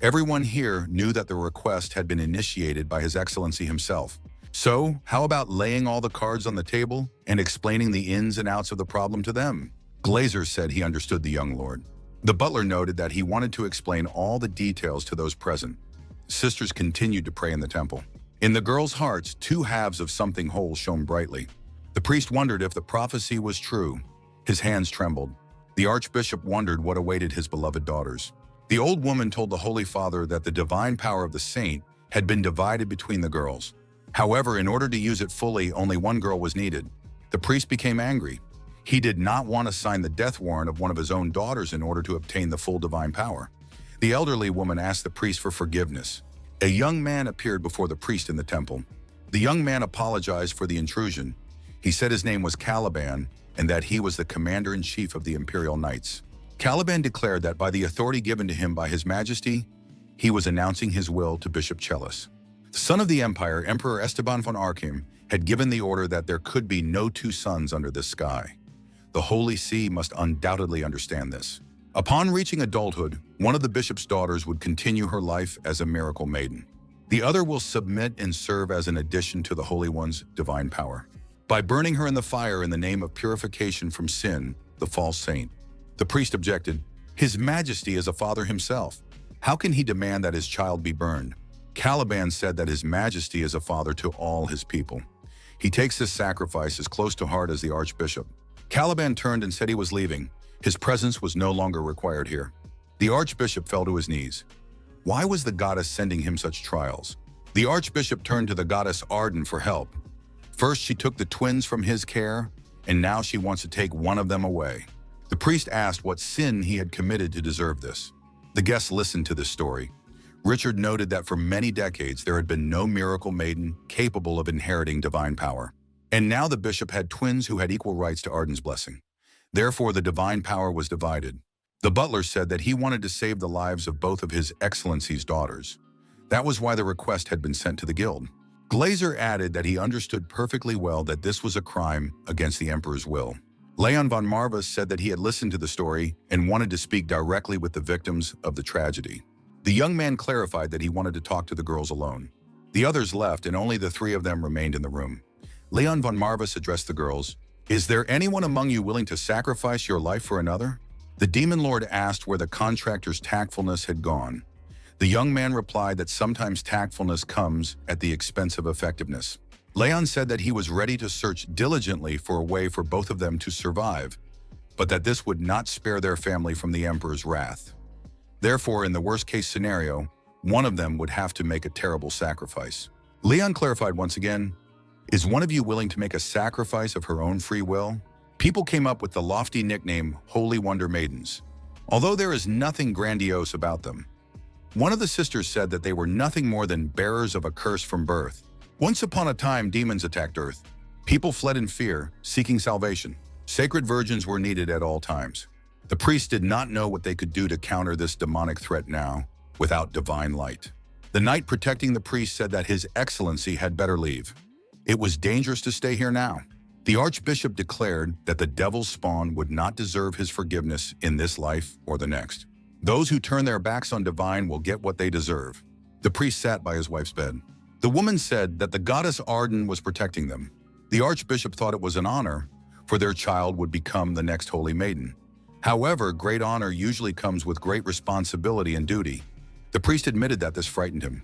Everyone here knew that the request had been initiated by His Excellency himself. So, how about laying all the cards on the table and explaining the ins and outs of the problem to them? Glazer said he understood the young lord. The butler noted that he wanted to explain all the details to those present. Sisters continued to pray in the temple. In the girls' hearts, two halves of something whole shone brightly. The priest wondered if the prophecy was true. His hands trembled. The archbishop wondered what awaited his beloved daughters. The old woman told the Holy Father that the divine power of the saint had been divided between the girls. However, in order to use it fully, only one girl was needed. The priest became angry. He did not want to sign the death warrant of one of his own daughters in order to obtain the full divine power. The elderly woman asked the priest for forgiveness. A young man appeared before the priest in the temple. The young man apologized for the intrusion. He said his name was Caliban and that he was the commander-in-chief of the Imperial Knights. Caliban declared that by the authority given to him by His Majesty, he was announcing his will to Bishop Chalice. The son of the Empire, Emperor Esteban von Arkham, had given the order that there could be no two suns under this sky. The Holy See must undoubtedly understand this. Upon reaching adulthood, one of the bishop's daughters would continue her life as a miracle maiden. The other will submit and serve as an addition to the Holy One's divine power. By burning her in the fire in the name of purification from sin, the false saint. The priest objected. His Majesty is a father himself. How can he demand that his child be burned? Caliban said that His Majesty is a father to all his people. He takes this sacrifice as close to heart as the archbishop. Caliban turned and said he was leaving. His presence was no longer required here. The archbishop fell to his knees. Why was the goddess sending him such trials? The archbishop turned to the goddess Arden for help. First, she took the twins from his care, and now she wants to take one of them away. The priest asked what sin he had committed to deserve this. The guests listened to this story. Richard noted that for many decades there had been no miracle maiden capable of inheriting divine power. And now the bishop had twins who had equal rights to Arden's blessing. Therefore, the divine power was divided. The butler said that he wanted to save the lives of both of His Excellency's daughters. That was why the request had been sent to the guild. Glazer added that he understood perfectly well that this was a crime against the emperor's will. Leon von Marvis said that he had listened to the story and wanted to speak directly with the victims of the tragedy. The young man clarified that he wanted to talk to the girls alone. The others left and only the three of them remained in the room. Leon von Marvis addressed the girls. "Is there anyone among you willing to sacrifice your life for another?" The demon lord asked where the contractor's tactfulness had gone. The young man replied that sometimes tactfulness comes at the expense of effectiveness. Leon said that he was ready to search diligently for a way for both of them to survive, but that this would not spare their family from the emperor's wrath. Therefore, in the worst-case scenario, one of them would have to make a terrible sacrifice. Leon clarified once again, "Is one of you willing to make a sacrifice of her own free will?" People came up with the lofty nickname Holy Wonder Maidens, although there is nothing grandiose about them. One of the sisters said that they were nothing more than bearers of a curse from birth. Once upon a time, demons attacked Earth. People fled in fear, seeking salvation. Sacred virgins were needed at all times. The priests did not know what they could do to counter this demonic threat now, without divine light. The knight protecting the priest said that His Excellency had better leave. It was dangerous to stay here now. The archbishop declared that the devil's spawn would not deserve his forgiveness in this life or the next. Those who turn their backs on divine will get what they deserve. The priest sat by his wife's bed. The woman said that the goddess Arden was protecting them. The archbishop thought it was an honor, for their child would become the next holy maiden. However, great honor usually comes with great responsibility and duty. The priest admitted that this frightened him.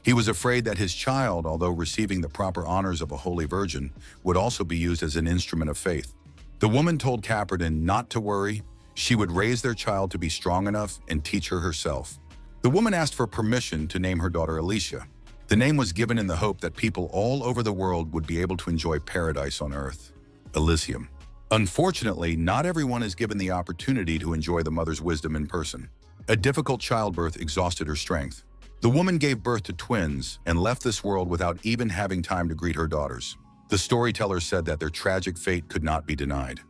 He was afraid that his child, although receiving the proper honors of a holy virgin, would also be used as an instrument of faith. The woman told Caperton not to worry. She would raise their child to be strong enough and teach her herself. The woman asked for permission to name her daughter Alicia. The name was given in the hope that people all over the world would be able to enjoy paradise on earth, Elysium. Unfortunately, not everyone is given the opportunity to enjoy the mother's wisdom in person. A difficult childbirth exhausted her strength. The woman gave birth to twins and left this world without even having time to greet her daughters. The storyteller said that their tragic fate could not be denied.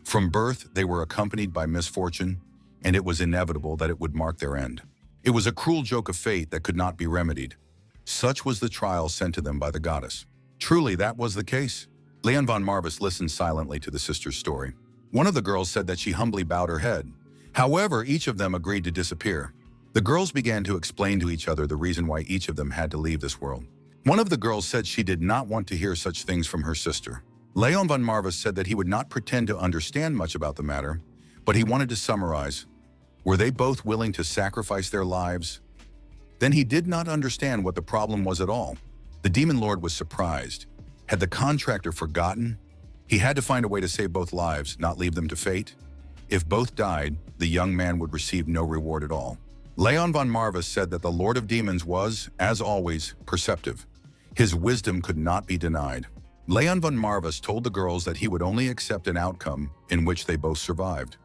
From birth, they were accompanied by misfortune, and it was inevitable that it would mark their end. It was a cruel joke of fate that could not be remedied. Such was the trial sent to them by the goddess. Truly, that was the case. Leon von Marvis listened silently to the sister's story. One of the girls said that she humbly bowed her head. However, each of them agreed to disappear. The girls began to explain to each other the reason why each of them had to leave this world. One of the girls said she did not want to hear such things from her sister. Leon von Marvis said that he would not pretend to understand much about the matter, but he wanted to summarize. Were they both willing to sacrifice their lives? Then he did not understand what the problem was at all. The demon lord was surprised. Had the contractor forgotten? He had to find a way to save both lives, not leave them to fate. If both died, the young man would receive no reward at all. Leon von Marvis said that the Lord of Demons was, as always, perceptive. His wisdom could not be denied. Leon von Marvis told the girls that he would only accept an outcome in which they both survived.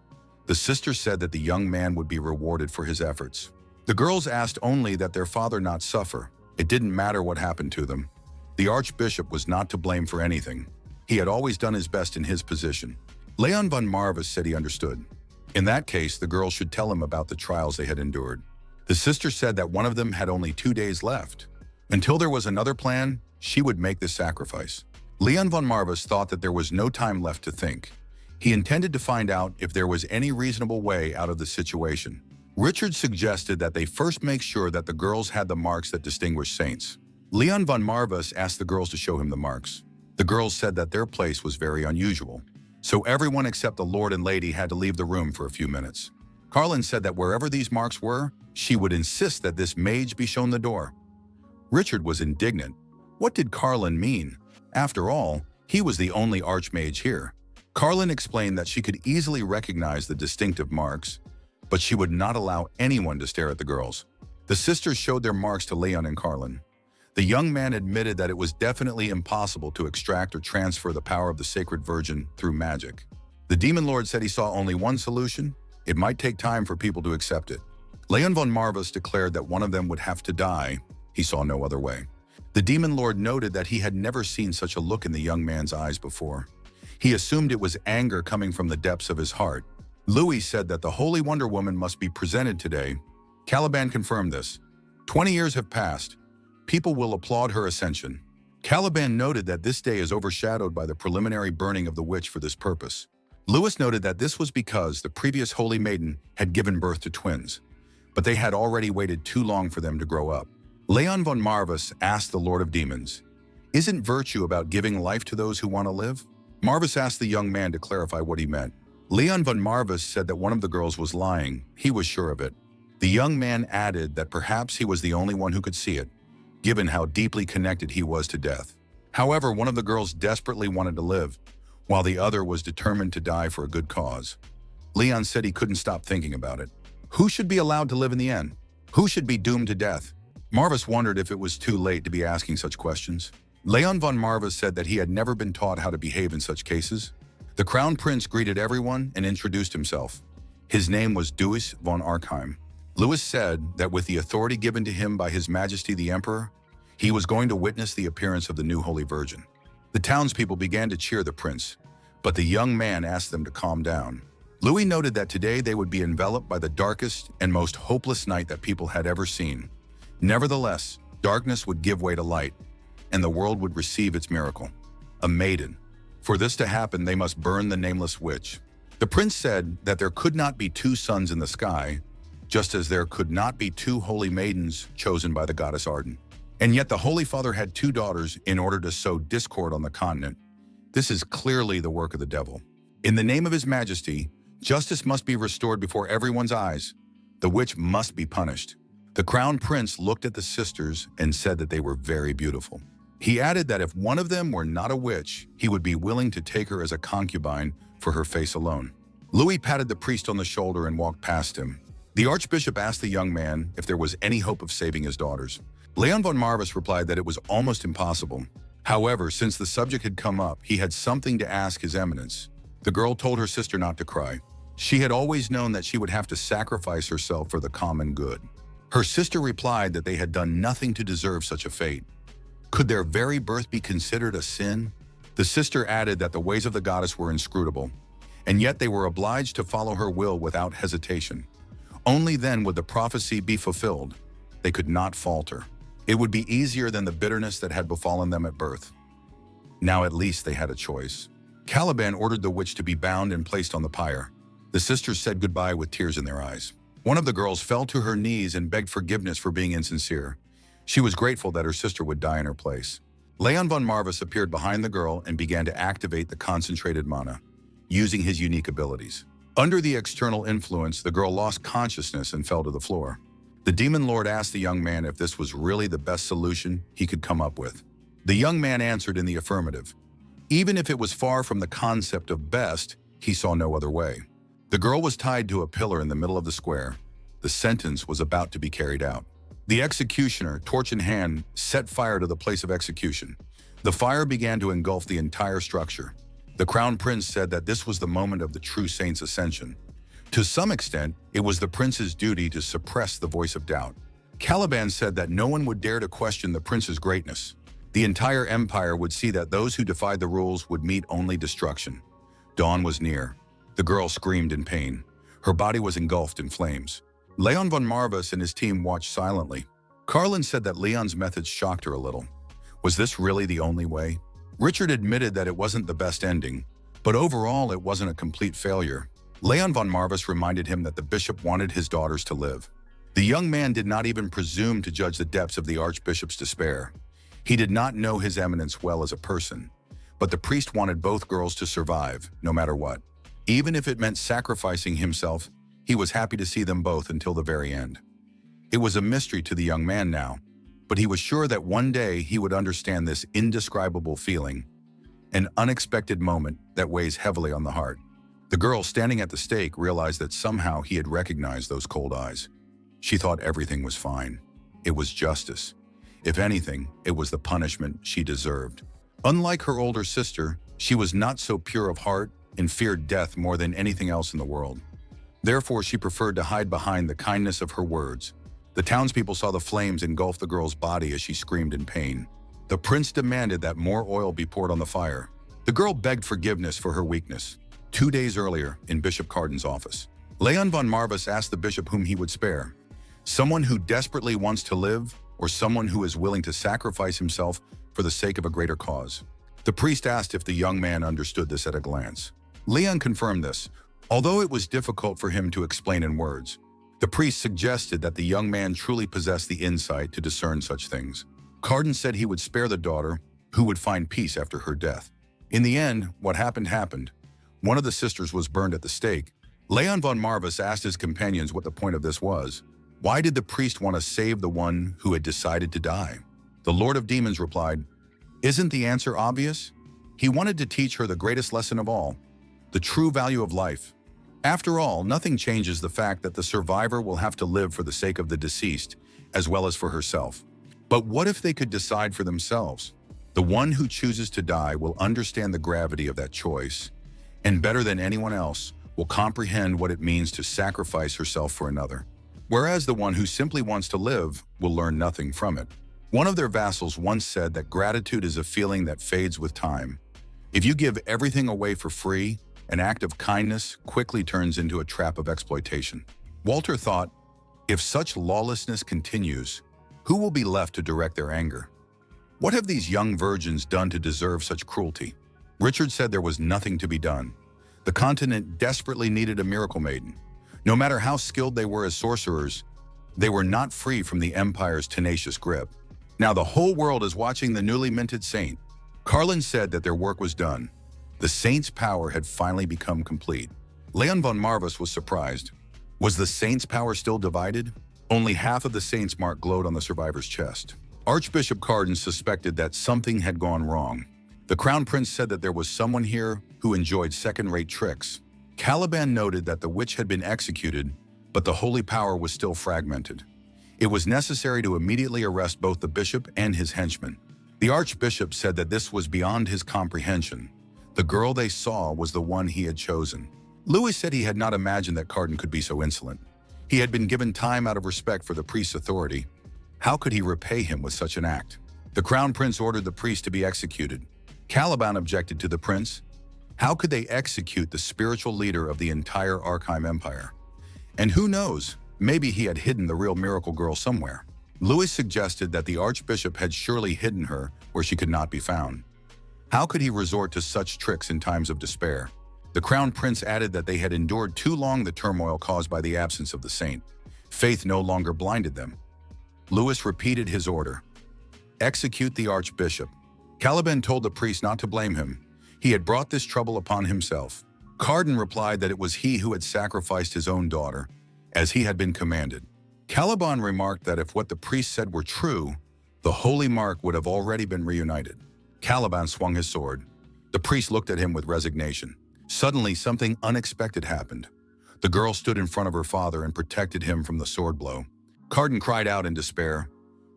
The sister said that the young man would be rewarded for his efforts. The girls asked only that their father not suffer. It didn't matter what happened to them. The archbishop was not to blame for anything. He had always done his best in his position. Leon von Marvis said he understood. In that case, the girls should tell him about the trials they had endured. The sister said that one of them had only 2 days left. Until there was another plan, she would make the sacrifice. Leon von Marvis thought that there was no time left to think. He intended to find out if there was any reasonable way out of the situation. Richard suggested that they first make sure that the girls had the marks that distinguish saints. Leon von Marvis asked the girls to show him the marks. The girls said that their place was very unusual. So everyone except the lord and lady had to leave the room for a few minutes. Carlin said that wherever these marks were, she would insist that this mage be shown the door. Richard was indignant. What did Carlin mean? After all, he was the only archmage here. Carlin explained that she could easily recognize the distinctive marks, but she would not allow anyone to stare at the girls. The sisters showed their marks to Leon and Carlin. The young man admitted that it was definitely impossible to extract or transfer the power of the Sacred Virgin through magic. The demon lord said he saw only one solution. It might take time for people to accept it. Leon von Marvis declared that one of them would have to die. He saw no other way. The demon lord noted that he had never seen such a look in the young man's eyes before. He assumed it was anger coming from the depths of his heart. Louis said that the Holy Wonder Woman must be presented today. Caliban confirmed this. 20 years have passed. People will applaud her ascension. Caliban noted that this day is overshadowed by the preliminary burning of the witch for this purpose. Lewis noted that this was because the previous Holy Maiden had given birth to twins, but they had already waited too long for them to grow up. Leon von Marvis asked the Lord of Demons, "Isn't virtue about giving life to those who want to live?" Marvis asked the young man to clarify what he meant. Leon von Marvis said that one of the girls was lying. He was sure of it. The young man added that perhaps he was the only one who could see it, given how deeply connected he was to death. However, one of the girls desperately wanted to live, while the other was determined to die for a good cause. Leon said he couldn't stop thinking about it. Who should be allowed to live in the end? Who should be doomed to death? Marvis wondered if it was too late to be asking such questions. Leon von Marvis said that he had never been taught how to behave in such cases. The Crown Prince greeted everyone and introduced himself. His name was Duis von Arkheim. Louis said that with the authority given to him by His Majesty the Emperor, he was going to witness the appearance of the new Holy Virgin. The townspeople began to cheer the prince, but the young man asked them to calm down. Louis noted that today they would be enveloped by the darkest and most hopeless night that people had ever seen. Nevertheless, darkness would give way to light, and the world would receive its miracle, a maiden. For this to happen, they must burn the nameless witch. The prince said that there could not be two suns in the sky, just as there could not be two holy maidens chosen by the goddess Arden. And yet the Holy Father had two daughters in order to sow discord on the continent. This is clearly the work of the devil. In the name of His Majesty, justice must be restored before everyone's eyes. The witch must be punished. The crown prince looked at the sisters and said that they were very beautiful. He added that if one of them were not a witch, he would be willing to take her as a concubine for her face alone. Louis patted the priest on the shoulder and walked past him. The archbishop asked the young man if there was any hope of saving his daughters. Leon von Marvis replied that it was almost impossible. However, since the subject had come up, he had something to ask His Eminence. The girl told her sister not to cry. She had always known that she would have to sacrifice herself for the common good. Her sister replied that they had done nothing to deserve such a fate. Could their very birth be considered a sin? The sister added that the ways of the goddess were inscrutable, and yet they were obliged to follow her will without hesitation. Only then would the prophecy be fulfilled. They could not falter. It would be easier than the bitterness that had befallen them at birth. Now at least they had a choice. Caliban ordered the witch to be bound and placed on the pyre. The sisters said goodbye with tears in their eyes. One of the girls fell to her knees and begged forgiveness for being insincere. She was grateful that her sister would die in her place. Leon von Marvis appeared behind the girl and began to activate the concentrated mana, using his unique abilities. Under the external influence, the girl lost consciousness and fell to the floor. The demon lord asked the young man if this was really the best solution he could come up with. The young man answered in the affirmative. Even if it was far from the concept of best, he saw no other way. The girl was tied to a pillar in the middle of the square. The sentence was about to be carried out. The executioner, torch in hand, set fire to the place of execution. The fire began to engulf the entire structure. The crown prince said that this was the moment of the true saint's ascension. To some extent, it was the prince's duty to suppress the voice of doubt. Caliban said that no one would dare to question the prince's greatness. The entire empire would see that those who defied the rules would meet only destruction. Dawn was near. The girl screamed in pain. Her body was engulfed in flames. Leon von Marvis and his team watched silently. Carlin said that Leon's methods shocked her a little. Was this really the only way? Richard admitted that it wasn't the best ending, but overall it wasn't a complete failure. Leon von Marvis reminded him that the bishop wanted his daughters to live. The young man did not even presume to judge the depths of the archbishop's despair. He did not know His Eminence well as a person, but the priest wanted both girls to survive, no matter what. Even if it meant sacrificing himself, he was happy to see them both until the very end. It was a mystery to the young man now, but he was sure that one day he would understand this indescribable feeling, an unexpected moment that weighs heavily on the heart. The girl standing at the stake realized that somehow he had recognized those cold eyes. She thought everything was fine. It was justice. If anything, it was the punishment she deserved. Unlike her older sister, she was not so pure of heart and feared death more than anything else in the world. Therefore, she preferred to hide behind the kindness of her words. The townspeople saw the flames engulf the girl's body as she screamed in pain. The prince demanded that more oil be poured on the fire. The girl begged forgiveness for her weakness. 2 days earlier, in Bishop Cardin's office, Leon von Marvis asked the bishop whom he would spare. Someone who desperately wants to live, or someone who is willing to sacrifice himself for the sake of a greater cause? The priest asked if the young man understood this at a glance. Leon confirmed this, although it was difficult for him to explain in words. The priest suggested that the young man truly possessed the insight to discern such things. Cardin said he would spare the daughter, who would find peace after her death. In the end, what happened happened. One of the sisters was burned at the stake. Leon von Marvis asked his companions what the point of this was. Why did the priest want to save the one who had decided to die? The Lord of Demons replied, "Isn't the answer obvious? He wanted to teach her the greatest lesson of all, the true value of life. After all, nothing changes the fact that the survivor will have to live for the sake of the deceased, as well as for herself. But what if they could decide for themselves? The one who chooses to die will understand the gravity of that choice, and better than anyone else, will comprehend what it means to sacrifice herself for another. Whereas the one who simply wants to live will learn nothing from it." One of their vassals once said that gratitude is a feeling that fades with time. If you give everything away for free, an act of kindness quickly turns into a trap of exploitation. Walter thought, if such lawlessness continues, who will be left to direct their anger? What have these young virgins done to deserve such cruelty? Richard said there was nothing to be done. The continent desperately needed a miracle maiden. No matter how skilled they were as sorcerers, they were not free from the Empire's tenacious grip. Now the whole world is watching the newly minted saint. Carlin said that their work was done. The saint's power had finally become complete. Leon von Marvis was surprised. Was the saint's power still divided? Only half of the saint's mark glowed on the survivor's chest. Archbishop Carden suspected that something had gone wrong. The Crown Prince said that there was someone here who enjoyed second-rate tricks. Caliban noted that the witch had been executed, but the holy power was still fragmented. It was necessary to immediately arrest both the bishop and his henchmen. The archbishop said that this was beyond his comprehension. The girl they saw was the one he had chosen. Louis said he had not imagined that Carden could be so insolent. He had been given time out of respect for the priest's authority. How could he repay him with such an act? The Crown Prince ordered the priest to be executed. Caliban objected to the prince. How could they execute the spiritual leader of the entire Arkham Empire? And who knows, maybe he had hidden the real miracle girl somewhere. Louis suggested that the archbishop had surely hidden her where she could not be found. How could he resort to such tricks in times of despair? The Crown Prince added that they had endured too long the turmoil caused by the absence of the saint. Faith no longer blinded them. Louis repeated his order. Execute the archbishop. Caliban told the priest not to blame him. He had brought this trouble upon himself. Carden replied that it was he who had sacrificed his own daughter, as he had been commanded. Caliban remarked that if what the priest said were true, the holy mark would have already been reunited. Caliban swung his sword. The priest looked at him with resignation. Suddenly, something unexpected happened. The girl stood in front of her father and protected him from the sword blow. Carden cried out in despair,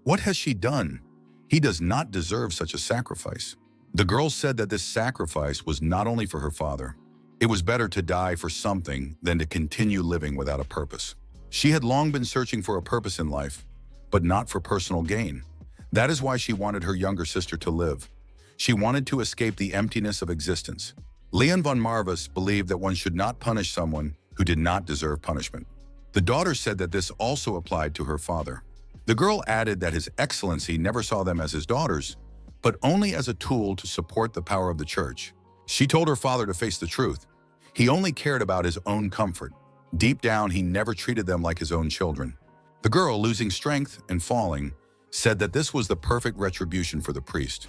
"What has she done? He does not deserve such a sacrifice." The girl said that this sacrifice was not only for her father. It was better to die for something than to continue living without a purpose. She had long been searching for a purpose in life, but not for personal gain. That is why she wanted her younger sister to live. She wanted to escape the emptiness of existence. Leon von Marvis believed that one should not punish someone who did not deserve punishment. The daughter said that this also applied to her father. The girl added that His Excellency never saw them as his daughters, but only as a tool to support the power of the church. She told her father to face the truth. He only cared about his own comfort. Deep down, he never treated them like his own children. The girl, losing strength and falling, said that this was the perfect retribution for the priest.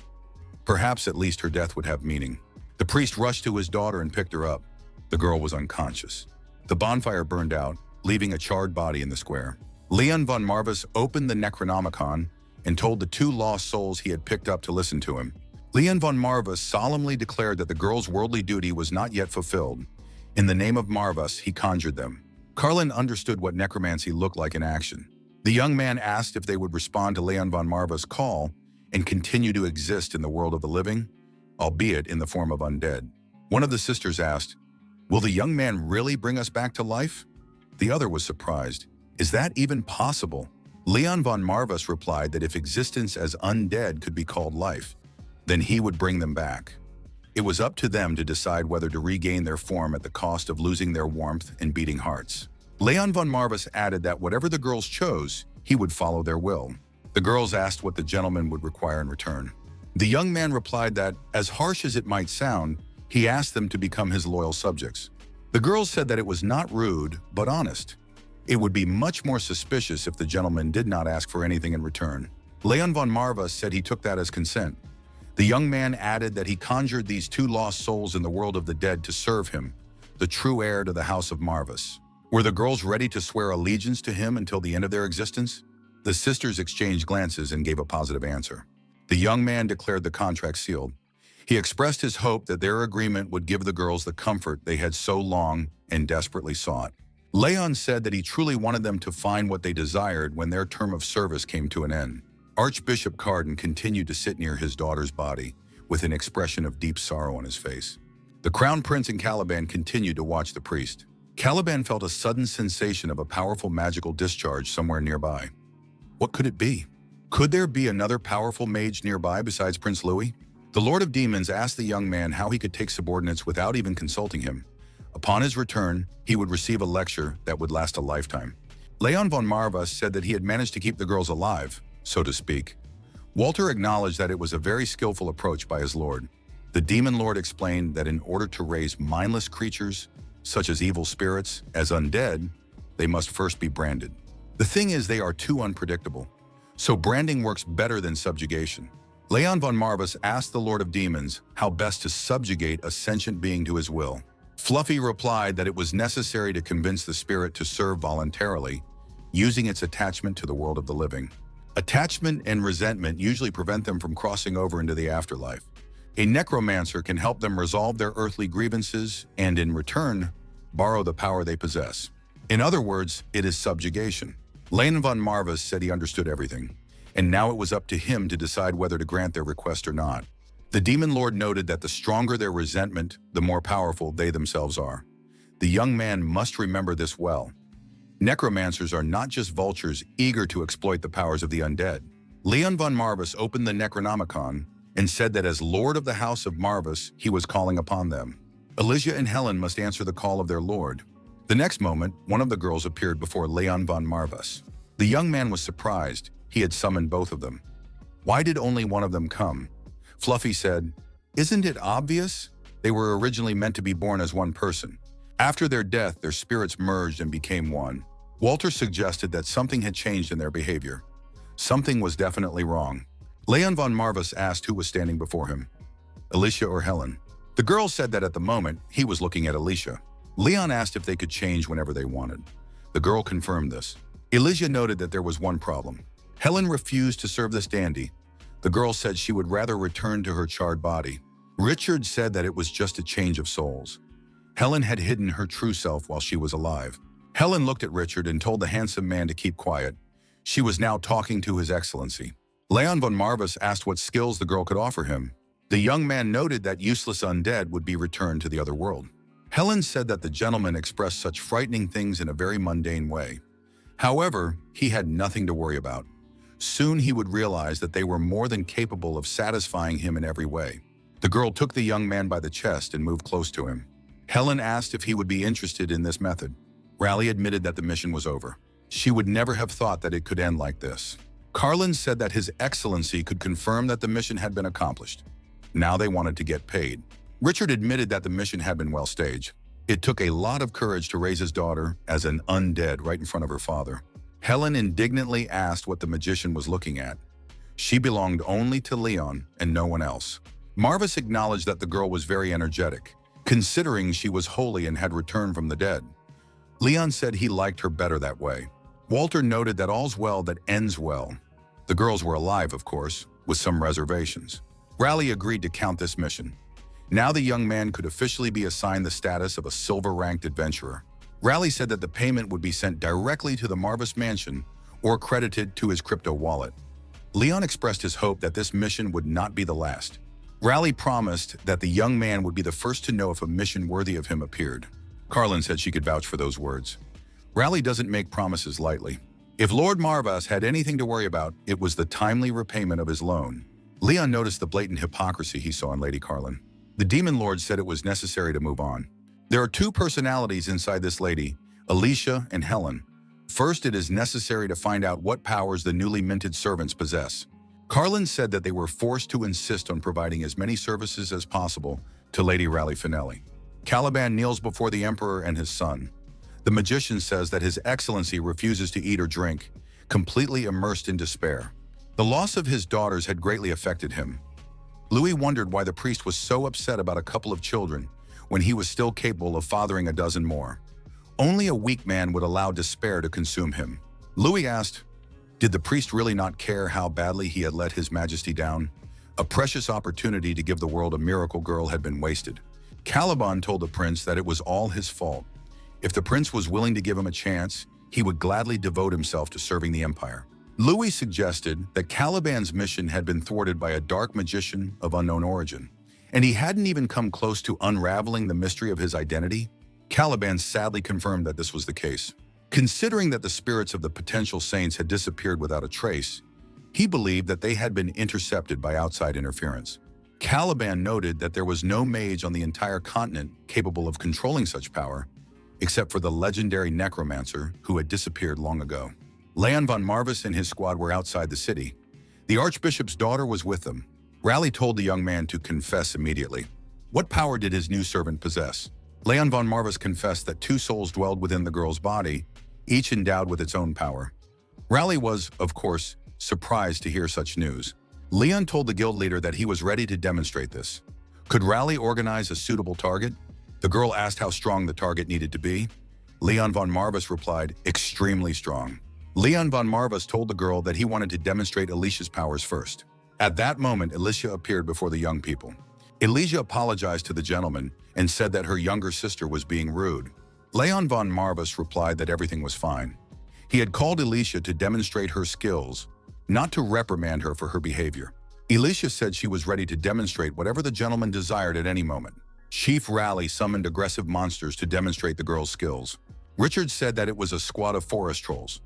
Perhaps at least her death would have meaning. The priest rushed to his daughter and picked her up. The girl was unconscious. The bonfire burned out, leaving a charred body in the square. Leon von Marvis opened the Necronomicon and told the two lost souls he had picked up to listen to him. Leon von Marvis solemnly declared that the girl's worldly duty was not yet fulfilled. In the name of Marvis, he conjured them. Carlin understood what necromancy looked like in action. The young man asked if they would respond to Leon von Marvis' call and continue to exist in the world of the living, albeit in the form of undead. One of the sisters asked, "Will the young man really bring us back to life?" The other was surprised. "Is that even possible?" Leon von Marvis replied that if existence as undead could be called life, then he would bring them back. It was up to them to decide whether to regain their form at the cost of losing their warmth and beating hearts. Leon von Marvis added that whatever the girls chose, he would follow their will. The girls asked what the gentleman would require in return. The young man replied that, as harsh as it might sound, he asked them to become his loyal subjects. The girls said that it was not rude, but honest. It would be much more suspicious if the gentleman did not ask for anything in return. Leon von Marvis said he took that as consent. The young man added that he conjured these two lost souls in the world of the dead to serve him, the true heir to the house of Marvis. Were the girls ready to swear allegiance to him until the end of their existence? The sisters exchanged glances and gave a positive answer. The young man declared the contract sealed. He expressed his hope that their agreement would give the girls the comfort they had so long and desperately sought. Leon said that he truly wanted them to find what they desired when their term of service came to an end. Archbishop Carden continued to sit near his daughter's body, with an expression of deep sorrow on his face. The Crown Prince and Caliban continued to watch the priest. Caliban felt a sudden sensation of a powerful magical discharge somewhere nearby. What could it be? Could there be another powerful mage nearby besides Prince Louis? The Lord of Demons asked the young man how he could take subordinates without even consulting him. Upon his return, he would receive a lecture that would last a lifetime. Leon von Marvas said that he had managed to keep the girls alive, so to speak. Walter acknowledged that it was a very skillful approach by his lord. The demon lord explained that in order to raise mindless creatures, such as evil spirits, as undead, they must first be branded. The thing is, they are too unpredictable. So branding works better than subjugation. Leon von Marvas asked the Lord of Demons how best to subjugate a sentient being to his will. Fluffy replied that it was necessary to convince the spirit to serve voluntarily, using its attachment to the world of the living. Attachment and resentment usually prevent them from crossing over into the afterlife. A necromancer can help them resolve their earthly grievances and, in return, borrow the power they possess. In other words, it is subjugation. Leon von Marvas said he understood everything, and now it was up to him to decide whether to grant their request or not. The demon lord noted that the stronger their resentment, the more powerful they themselves are. The young man must remember this well. Necromancers are not just vultures eager to exploit the powers of the undead. Leon von Marvas opened the Necronomicon and said that as Lord of the House of Marvas, he was calling upon them. Alicia and Helen must answer the call of their lord. The next moment, one of the girls appeared before Leon von Marvas. The young man was surprised. He had summoned both of them. Why did only one of them come? Fluffy said, "Isn't it obvious? They were originally meant to be born as one person. After their death, their spirits merged and became one." Walter suggested that something had changed in their behavior. Something was definitely wrong. Leon von Marvas asked who was standing before him, Alicia or Helen. The girl said that at the moment, he was looking at Alicia. Leon asked if they could change whenever they wanted. The girl confirmed this. Alicia noted that there was one problem. Helen refused to serve this dandy. The girl said she would rather return to her charred body. Richard said that it was just a change of souls. Helen had hidden her true self while she was alive. Helen looked at Richard and told the handsome man to keep quiet. She was now talking to His Excellency. Leon von Marvas asked what skills the girl could offer him. The young man noted that useless undead would be returned to the other world. Helen said that the gentleman expressed such frightening things in a very mundane way. However, he had nothing to worry about. Soon he would realize that they were more than capable of satisfying him in every way. The girl took the young man by the chest and moved close to him. Helen asked if he would be interested in this method. Raleigh admitted that the mission was over. She would never have thought that it could end like this. Carlin said that His Excellency could confirm that the mission had been accomplished. Now they wanted to get paid. Richard admitted that the mission had been well staged. It took a lot of courage to raise his daughter as an undead right in front of her father. Helen indignantly asked what the magician was looking at. She belonged only to Leon and no one else. Marvas acknowledged that the girl was very energetic, considering she was holy and had returned from the dead. Leon said he liked her better that way. Walter noted that all's well that ends well. The girls were alive, of course, with some reservations. Raleigh agreed to count this mission. Now the young man could officially be assigned the status of a silver-ranked adventurer. Raleigh said that the payment would be sent directly to the Marvas mansion or credited to his crypto wallet. Leon expressed his hope that this mission would not be the last. Raleigh promised that the young man would be the first to know if a mission worthy of him appeared. Carlin said she could vouch for those words. Raleigh doesn't make promises lightly. If Lord Marvas had anything to worry about, it was the timely repayment of his loan. Leon noticed the blatant hypocrisy he saw in Lady Carlin. The Demon Lord said it was necessary to move on. There are two personalities inside this lady, Alicia and Helen. First, it is necessary to find out what powers the newly minted servants possess. Carlin said that they were forced to insist on providing as many services as possible to Lady Raleigh Finelli. Caliban kneels before the Emperor and his son. The magician says that His Excellency refuses to eat or drink, completely immersed in despair. The loss of his daughters had greatly affected him. Louis wondered why the priest was so upset about a couple of children when he was still capable of fathering a dozen more. Only a weak man would allow despair to consume him. Louis asked, did the priest really not care how badly he had let His Majesty down? A precious opportunity to give the world a miracle girl had been wasted. Caliban told the prince that it was all his fault. If the prince was willing to give him a chance, he would gladly devote himself to serving the empire. Louis suggested that Caliban's mission had been thwarted by a dark magician of unknown origin, and he hadn't even come close to unraveling the mystery of his identity. Caliban sadly confirmed that this was the case. Considering that the spirits of the potential saints had disappeared without a trace, He believed that they had been intercepted by outside interference. Caliban noted that there was no mage on the entire continent capable of controlling such power, except for the legendary necromancer who had disappeared long ago. Leon von Marvis and his squad were outside the city. The archbishop's daughter was with them. Raleigh told the young man to confess immediately. What power did his new servant possess? Leon von Marvis confessed that 2 souls dwelled within the girl's body, each endowed with its own power. Raleigh was, of course, surprised to hear such news. Leon told the guild leader that he was ready to demonstrate this. Could Raleigh organize a suitable target? The girl asked how strong the target needed to be. Leon von Marvis replied, extremely strong. Leon von Marvis told the girl that he wanted to demonstrate Alicia's powers first. At that moment, Alicia appeared before the young people. Alicia apologized to the gentleman and said that her younger sister was being rude. Leon von Marvis replied that everything was fine. He had called Alicia to demonstrate her skills, not to reprimand her for her behavior. Alicia said she was ready to demonstrate whatever the gentleman desired at any moment. Chief Raleigh summoned aggressive monsters to demonstrate the girl's skills. Richard said that it was a squad of forest trolls.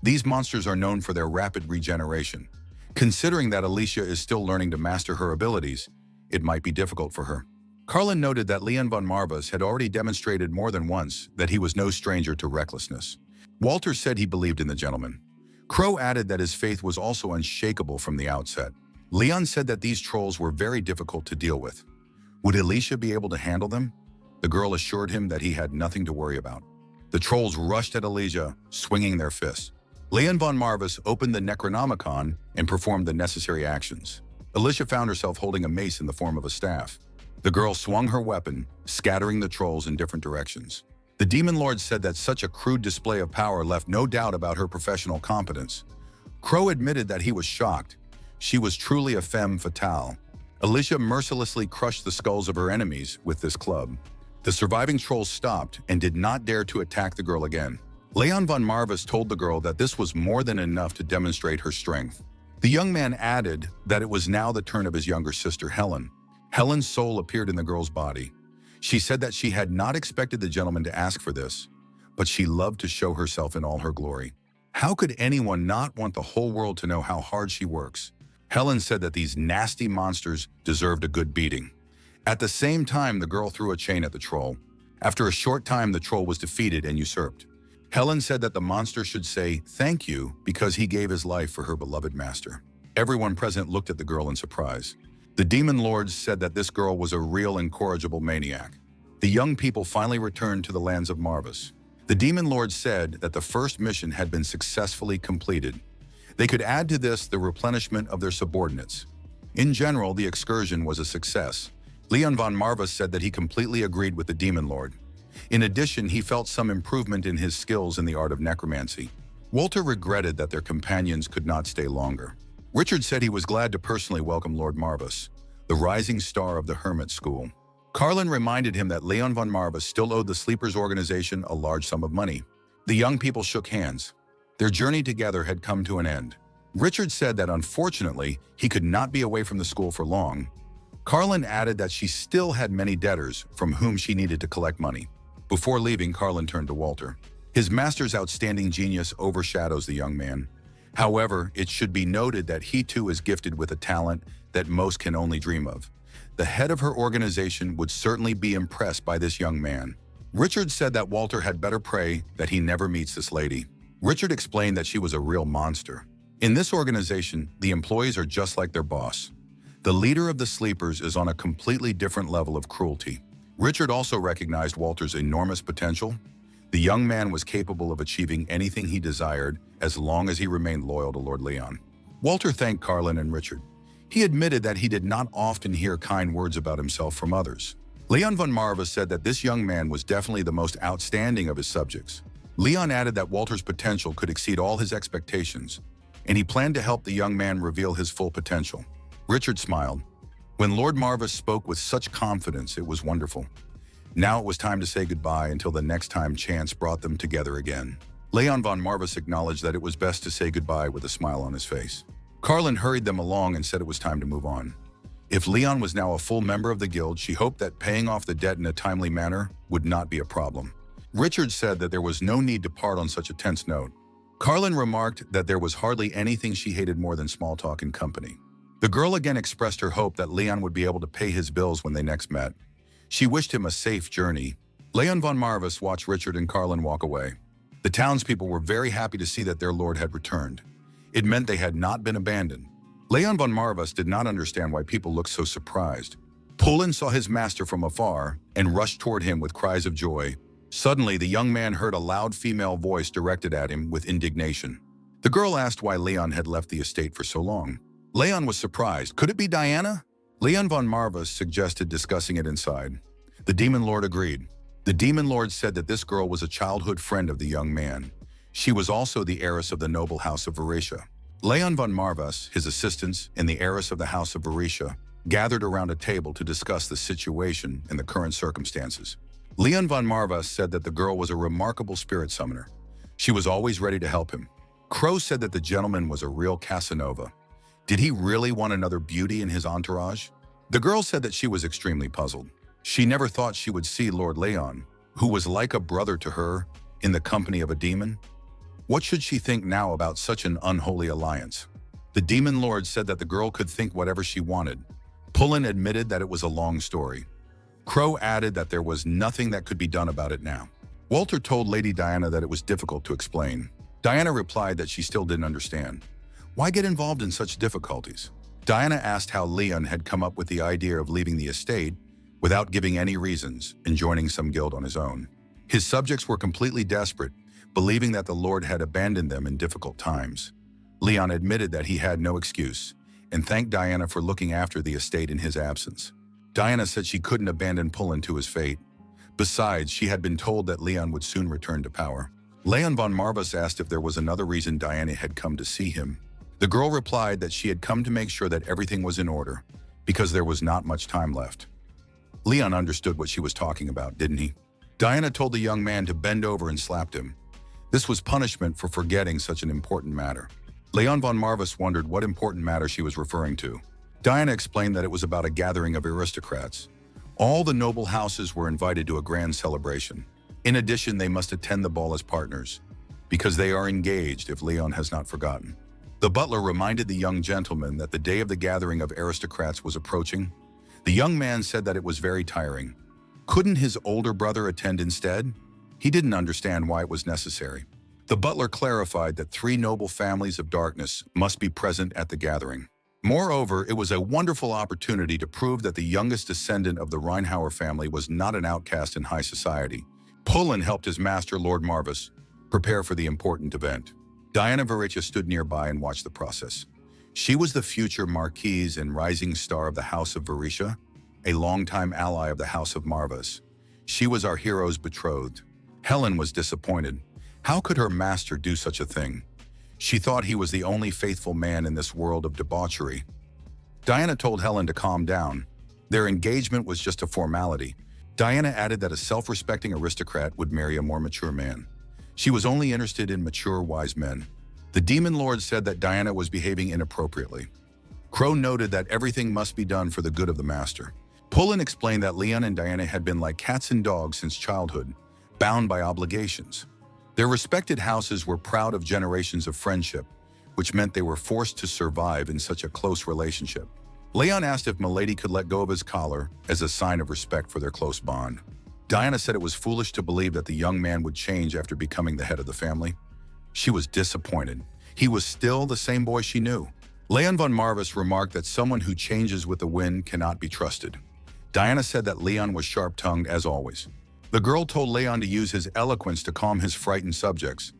These monsters are known for their rapid regeneration. Considering that Alicia is still learning to master her abilities, it might be difficult for her. Carlin noted that Leon von Marvis had already demonstrated more than once that he was no stranger to recklessness. Walter said he believed in the gentleman. Crow added that his faith was also unshakable from the outset. Leon said that these trolls were very difficult to deal with. Would Alicia be able to handle them? The girl assured him that he had nothing to worry about. The trolls rushed at Alicia, swinging their fists. Leon von Marvis opened the Necronomicon and performed the necessary actions. Alicia found herself holding a mace in the form of a staff. The girl swung her weapon, scattering the trolls in different directions. The Demon Lord said that such a crude display of power left no doubt about her professional competence. Crow admitted that he was shocked. She was truly a femme fatale. Alicia mercilessly crushed the skulls of her enemies with this club. The surviving trolls stopped and did not dare to attack the girl again. Leon von Marvis told the girl that this was more than enough to demonstrate her strength. The young man added that it was now the turn of his younger sister, Helen. Helen's soul appeared in the girl's body. She said that she had not expected the gentleman to ask for this, but she loved to show herself in all her glory. How could anyone not want the whole world to know how hard she works? Helen said that these nasty monsters deserved a good beating. At the same time, the girl threw a chain at the troll. After a short time, the troll was defeated and usurped. Helen said that the monster should say thank you because he gave his life for her beloved master. Everyone present looked at the girl in surprise. The Demon Lords said that this girl was a real incorrigible maniac. The young people finally returned to the lands of Marvis. The Demon Lords said that the first mission had been successfully completed. They could add to this the replenishment of their subordinates. In general, the excursion was a success. Leon von Marvis said that he completely agreed with the Demon Lord. In addition, he felt some improvement in his skills in the art of necromancy. Walter regretted that their companions could not stay longer. Richard said he was glad to personally welcome Lord Marvis, the rising star of the Hermit School. Carlin reminded him that Leon von Marvis still owed the Sleepers organization a large sum of money. The young people shook hands. Their journey together had come to an end. Richard said that unfortunately, he could not be away from the school for long. Carlin added that she still had many debtors from whom she needed to collect money. Before leaving, Carlin turned to Walter. His master's outstanding genius overshadows the young man. However, it should be noted that he too is gifted with a talent that most can only dream of. The head of her organization would certainly be impressed by this young man. Richard said that Walter had better pray that he never meets this lady. Richard explained that she was a real monster. In this organization, the employees are just like their boss. The leader of the Sleepers is on a completely different level of cruelty. Richard also recognized Walter's enormous potential. The young man was capable of achieving anything he desired as long as he remained loyal to Lord Leon. Walter thanked Carlin and Richard. He admitted that he did not often hear kind words about himself from others. Leon von Marvis said that this young man was definitely the most outstanding of his subjects. Leon added that Walter's potential could exceed all his expectations, and he planned to help the young man reveal his full potential. Richard smiled. When Lord Marvis spoke with such confidence, it was wonderful. Now it was time to say goodbye until the next time chance brought them together again. Leon von Marvis acknowledged that it was best to say goodbye with a smile on his face. Carlin hurried them along and said it was time to move on. If Leon was now a full member of the guild, she hoped that paying off the debt in a timely manner would not be a problem. Richard said that there was no need to part on such a tense note. Carlin remarked that there was hardly anything she hated more than small talk and company. The girl again expressed her hope that Leon would be able to pay his bills when they next met. She wished him a safe journey. Leon von Marvis watched Richard and Carlin walk away. The townspeople were very happy to see that their lord had returned. It meant they had not been abandoned. Leon von Marvis did not understand why people looked so surprised. Pullen saw his master from afar and rushed toward him with cries of joy. Suddenly, the young man heard a loud female voice directed at him with indignation. The girl asked why Leon had left the estate for so long. Leon was surprised. Could it be Diana? Leon von Marvis suggested discussing it inside. The demon lord agreed. The demon lord said that this girl was a childhood friend of the young man. She was also the heiress of the noble house of Varisha. Leon von Marvis, his assistants, and the heiress of the house of Varisha gathered around a table to discuss the situation and the current circumstances. Leon von Marvis said that the girl was a remarkable spirit summoner. She was always ready to help him. Crow said that the gentleman was a real Casanova. Did he really want another beauty in his entourage? The girl said that she was extremely puzzled. She never thought she would see Lord Leon, who was like a brother to her, in the company of a demon. What should she think now about such an unholy alliance? The demon lord said that the girl could think whatever she wanted. Pullen admitted that it was a long story. Crow added that there was nothing that could be done about it now. Walter told Lady Diana that it was difficult to explain. Diana replied that she still didn't understand. Why get involved in such difficulties? Diana asked how Leon had come up with the idea of leaving the estate without giving any reasons and joining some guild on his own. His subjects were completely desperate, believing that the Lord had abandoned them in difficult times. Leon admitted that he had no excuse and thanked Diana for looking after the estate in his absence. Diana said she couldn't abandon Pullen to his fate. Besides, she had been told that Leon would soon return to power. Leon von Marvis asked if there was another reason Diana had come to see him. The girl replied that she had come to make sure that everything was in order, because there was not much time left. Leon understood what she was talking about, didn't he? Diana told the young man to bend over and slapped him. This was punishment for forgetting such an important matter. Leon von Marvis wondered what important matter she was referring to. Diana explained that it was about a gathering of aristocrats. All the noble houses were invited to a grand celebration. In addition, they must attend the ball as partners, because they are engaged if Leon has not forgotten. The butler reminded the young gentleman that the day of the gathering of aristocrats was approaching. The young man said that it was very tiring. Couldn't his older brother attend instead? He didn't understand why it was necessary. The butler clarified that 3 noble families of darkness must be present at the gathering. Moreover, it was a wonderful opportunity to prove that the youngest descendant of the Reinhauer family was not an outcast in high society. Pullen helped his master, Lord Marvis, prepare for the important event. Diana Varicha stood nearby and watched the process. She was the future marquise and rising star of the House of Varisha, a longtime ally of the House of Marvis. She was our hero's betrothed. Helen was disappointed. How could her master do such a thing? She thought he was the only faithful man in this world of debauchery. Diana told Helen to calm down. Their engagement was just a formality. Diana added that a self-respecting aristocrat would marry a more mature man. She was only interested in mature, wise men. The demon lord said that Diana was behaving inappropriately. Crow noted that everything must be done for the good of the master. Pullen explained that Leon and Diana had been like cats and dogs since childhood, bound by obligations. Their respected houses were proud of generations of friendship, which meant they were forced to survive in such a close relationship. Leon asked if Milady could let go of his collar as a sign of respect for their close bond. Diana said it was foolish to believe that the young man would change after becoming the head of the family. She was disappointed. He was still the same boy she knew. Leon von Marvis remarked that someone who changes with the wind cannot be trusted. Diana said that Leon was sharp-tongued as always. The girl told Leon to use his eloquence to calm his frightened subjects.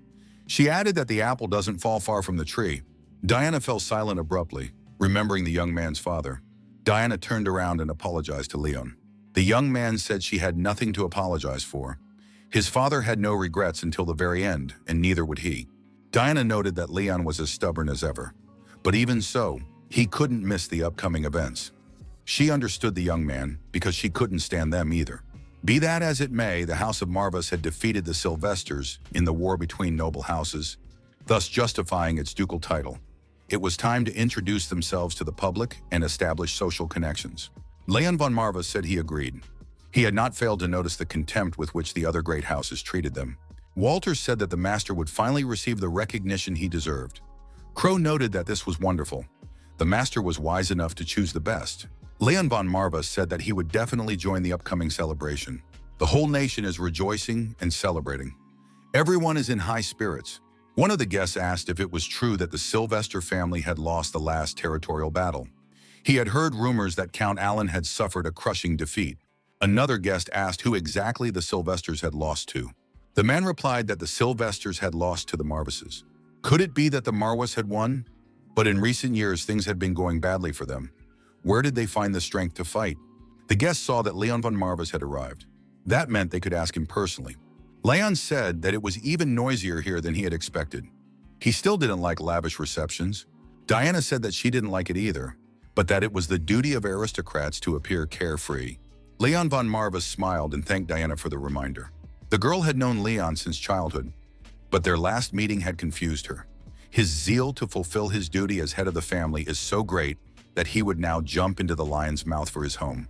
She added that the apple doesn't fall far from the tree. Diana fell silent abruptly, remembering the young man's father. Diana turned around and apologized to Leon. The young man said she had nothing to apologize for. His father had no regrets until the very end, and neither would he. Diana noted that Leon was as stubborn as ever. But even so, he couldn't miss the upcoming events. She understood the young man because she couldn't stand them either. Be that as it may, the House of Marvis had defeated the Sylvesters in the war between noble houses, thus justifying its ducal title. It was time to introduce themselves to the public and establish social connections. Leon von Marvis said he agreed. He had not failed to notice the contempt with which the other great houses treated them. Walter said that the master would finally receive the recognition he deserved. Crow noted that this was wonderful. The master was wise enough to choose the best. Leon von Marva said that he would definitely join the upcoming celebration. The whole nation is rejoicing and celebrating. Everyone is in high spirits. One of the guests asked if it was true that the Sylvester family had lost the last territorial battle. He had heard rumors that Count Alan had suffered a crushing defeat. Another guest asked who exactly the Sylvesters had lost to. The man replied that the Sylvesters had lost to the Marvises. Could it be that the Marwas had won? But in recent years, things had been going badly for them. Where did they find the strength to fight? The guests saw that Leon von Marvis had arrived. That meant they could ask him personally. Leon said that it was even noisier here than he had expected. He still didn't like lavish receptions. Diana said that she didn't like it either, but that it was the duty of aristocrats to appear carefree. Leon von Marvis smiled and thanked Diana for the reminder. The girl had known Leon since childhood, but their last meeting had confused her. His zeal to fulfill his duty as head of the family is so great that he would now jump into the lion's mouth for his home.